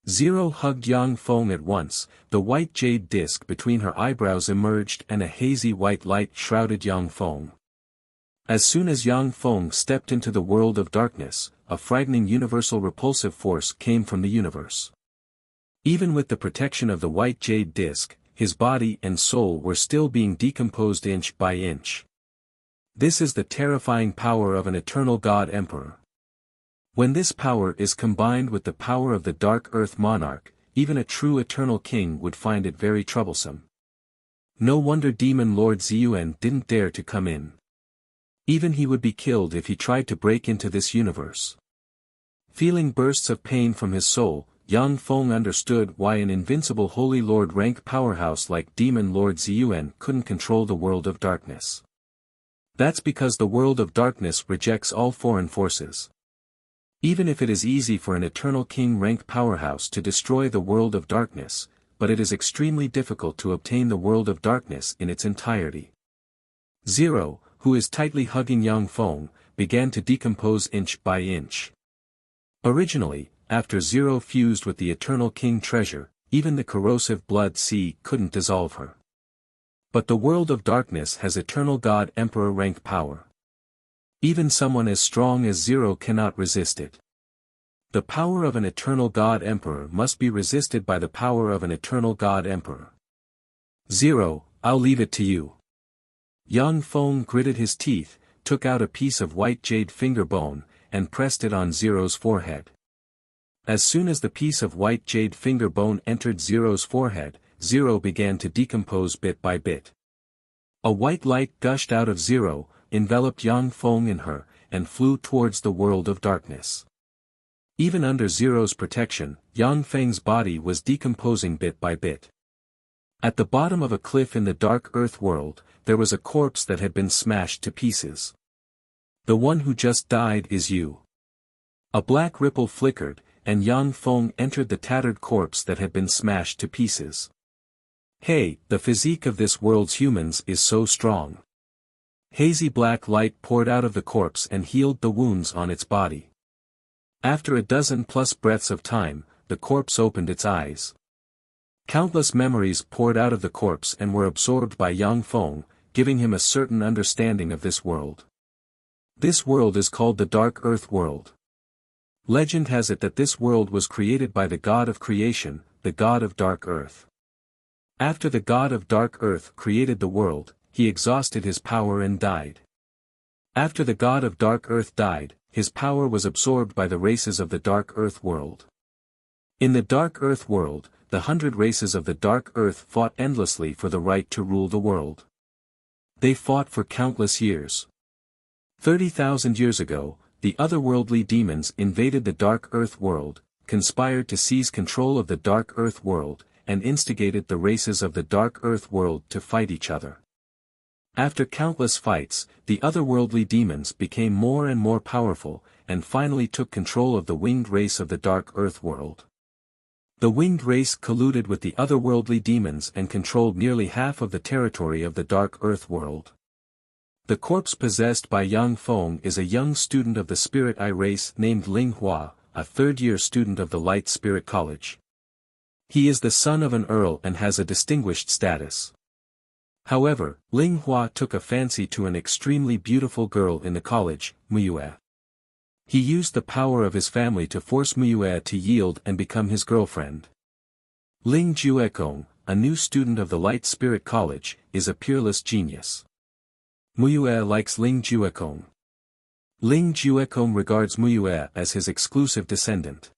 0 hugged Yang Feng at once, the white jade disc between her eyebrows emerged and a hazy white light shrouded Yang Feng. As soon as Yang Feng stepped into the world of darkness, a frightening universal repulsive force came from the universe. Even with the protection of the white jade disc, his body and soul were still being decomposed inch by inch. This is the terrifying power of an eternal God Emperor. When this power is combined with the power of the Dark Earth Monarch, even a true eternal king would find it very troublesome. No wonder Demon Lord Ziyuan didn't dare to come in. Even he would be killed if he tried to break into this universe. Feeling bursts of pain from his soul, Yang Feng understood why an invincible Holy Lord rank powerhouse like Demon Lord Ziyuan couldn't control the world of darkness. That's because the world of darkness rejects all foreign forces. Even if it is easy for an eternal king rank powerhouse to destroy the world of darkness, but it is extremely difficult to obtain the world of darkness in its entirety. Zero, who is tightly hugging Yang Feng, began to decompose inch by inch. Originally, after Zero fused with the Eternal King treasure, even the corrosive blood sea couldn't dissolve her. But the world of darkness has eternal God Emperor rank power. Even someone as strong as Zero cannot resist it. The power of an eternal God Emperor must be resisted by the power of an eternal God Emperor. Zero, I'll leave it to you. Yang Feng gritted his teeth, took out a piece of white jade finger bone, and pressed it on Zero's forehead. As soon as the piece of white jade finger bone entered Zero's forehead, Zero began to decompose bit by bit. A white light gushed out of Zero, enveloped Yang Feng in her, and flew towards the world of darkness. Even under Zero's protection, Yang Feng's body was decomposing bit by bit. At the bottom of a cliff in the dark earth world, there was a corpse that had been smashed to pieces. The one who just died is you. A black ripple flickered, and Yang Feng entered the tattered corpse that had been smashed to pieces. Hey, the physique of this world's humans is so strong. Hazy black light poured out of the corpse and healed the wounds on its body. After a dozen plus breaths of time, the corpse opened its eyes. Countless memories poured out of the corpse and were absorbed by Yang Feng, giving him a certain understanding of this world. This world is called the Dark Earth World. Legend has it that this world was created by the God of creation, the God of Dark Earth. After the God of Dark Earth created the world, he exhausted his power and died. After the God of Dark Earth died, his power was absorbed by the races of the Dark Earth World. In the Dark Earth World, the 100 races of the Dark Earth fought endlessly for the right to rule the world. They fought for countless years. 30,000 years ago, the otherworldly demons invaded the Dark Earth World, conspired to seize control of the Dark Earth World, and instigated the races of the Dark Earth World to fight each other. After countless fights, the otherworldly demons became more and more powerful, and finally took control of the winged race of the Dark Earth World. The winged race colluded with the otherworldly demons and controlled nearly half of the territory of the Dark Earth World. The corpse possessed by Yang Feng is a young student of the Spirit Eye race named Ling Hua, a third-year student of the Light Spirit College. He is the son of an earl and has a distinguished status. However, Ling Hua took a fancy to an extremely beautiful girl in the college, Muyue. He used the power of his family to force Muyue to yield and become his girlfriend. Ling Juekong, a new student of the Light Spirit College, is a peerless genius. Muyue likes Ling Juekong. Ling Juekong regards Muyue as his exclusive descendant.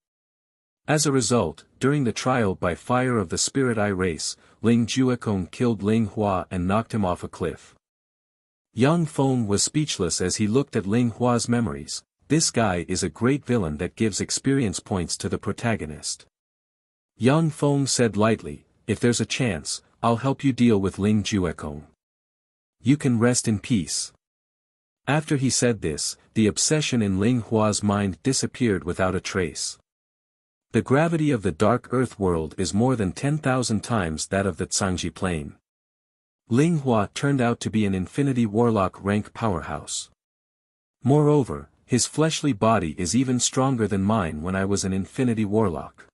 As a result, during the trial by fire of the Spirit Eye race, Ling Juekong killed Ling Hua and knocked him off a cliff. Yang Feng was speechless as he looked at Ling Hua's memories. This guy is a great villain that gives experience points to the protagonist. Yang Feng said lightly, if there's a chance, I'll help you deal with Ling Juekong. You can rest in peace. After he said this, the obsession in Ling Hua's mind disappeared without a trace. The gravity of the Dark Earth World is more than 10,000 times that of the Zhangji Plane. Ling Hua turned out to be an Infinity Warlock rank powerhouse. Moreover, his fleshly body is even stronger than mine when I was an Infinity Warlock.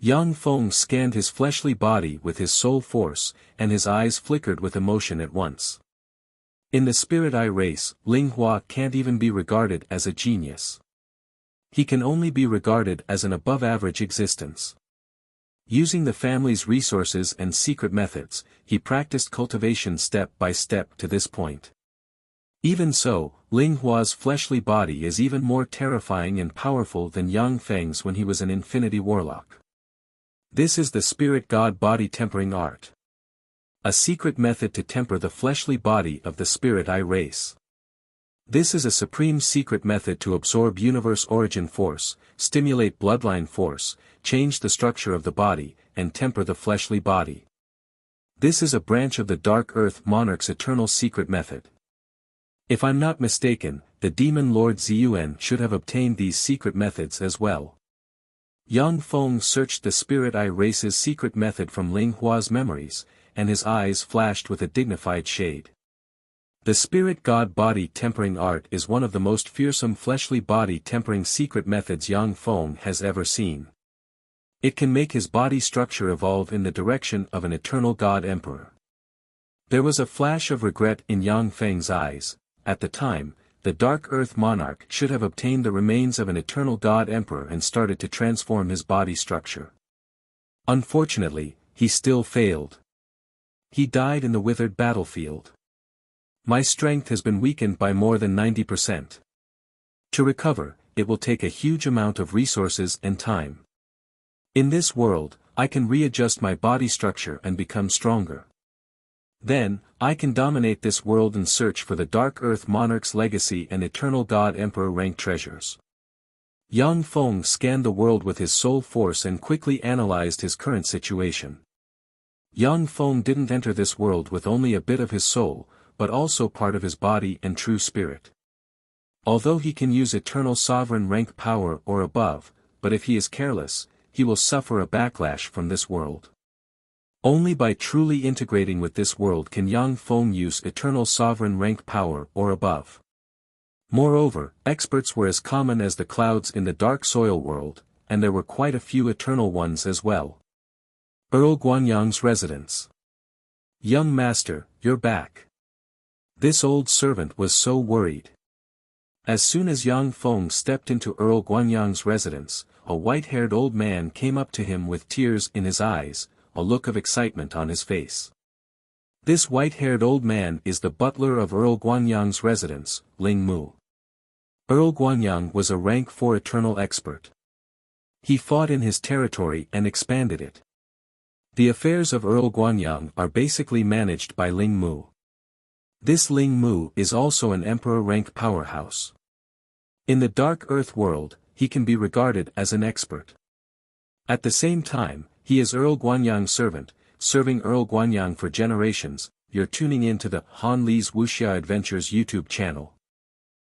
Yang Feng scanned his fleshly body with his soul force, and his eyes flickered with emotion at once. In the Spirit Eye race, Ling Hua can't even be regarded as a genius. He can only be regarded as an above-average existence. Using the family's resources and secret methods, he practiced cultivation step by step to this point. Even so, Ling Hua's fleshly body is even more terrifying and powerful than Yang Feng's when he was an infinity warlock. This is the spirit god body tempering art. A secret method to temper the fleshly body of the spirit I race. This is a supreme secret method to absorb universe origin force, stimulate bloodline force, change the structure of the body, and temper the fleshly body. This is a branch of the Dark Earth Monarch's eternal secret method. If I'm not mistaken, the demon lord Ziyuan should have obtained these secret methods as well. Yang Feng searched the spirit I race's secret method from Ling Hua's memories, and his eyes flashed with a dignified shade. The spirit god body tempering art is one of the most fearsome fleshly body tempering secret methods Yang Feng has ever seen. It can make his body structure evolve in the direction of an eternal god emperor. There was a flash of regret in Yang Feng's eyes. At the time, the Dark Earth Monarch should have obtained the remains of an eternal god emperor and started to transform his body structure. Unfortunately, he still failed. He died in the withered battlefield. My strength has been weakened by more than 90%. To recover, it will take a huge amount of resources and time. In this world, I can readjust my body structure and become stronger. Then, I can dominate this world and search for the Dark Earth Monarch's legacy and eternal God Emperor rank treasures. Yang Feng scanned the world with his soul force and quickly analyzed his current situation. Yang Feng didn't enter this world with only a bit of his soul, but also part of his body and true spirit. Although he can use eternal sovereign rank power or above, but if he is careless, he will suffer a backlash from this world. Only by truly integrating with this world can Yang Feng use eternal sovereign rank power or above. Moreover, experts were as common as the clouds in the dark soil world, and there were quite a few eternal ones as well. Earl Guanyang's residence. Young master, you're back. This old servant was so worried. As soon as Yang Feng stepped into Earl Guanyang's residence, a white-haired old man came up to him with tears in his eyes, a look of excitement on his face. This white-haired old man is the butler of Earl Guanyang's residence, Ling Mu. Earl Guanyang was a rank 4 eternal expert. He fought in his territory and expanded it. The affairs of Earl Guanyang are basically managed by Ling Mu. This Ling Mu is also an emperor rank powerhouse. In the Dark Earth world, he can be regarded as an expert. At the same time, he is Earl Guanyang's servant, serving Earl Guanyang for generations. You're tuning in to the Han Li's Wuxia Adventures YouTube channel.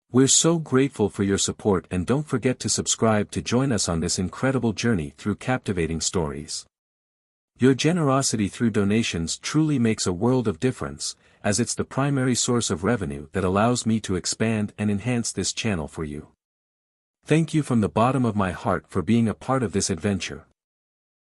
We're so grateful for your support, and don't forget to subscribe to join us on this incredible journey through captivating stories. Your generosity through donations truly makes a world of difference, as it's the primary source of revenue that allows me to expand and enhance this channel for you. Thank you from the bottom of my heart for being a part of this adventure.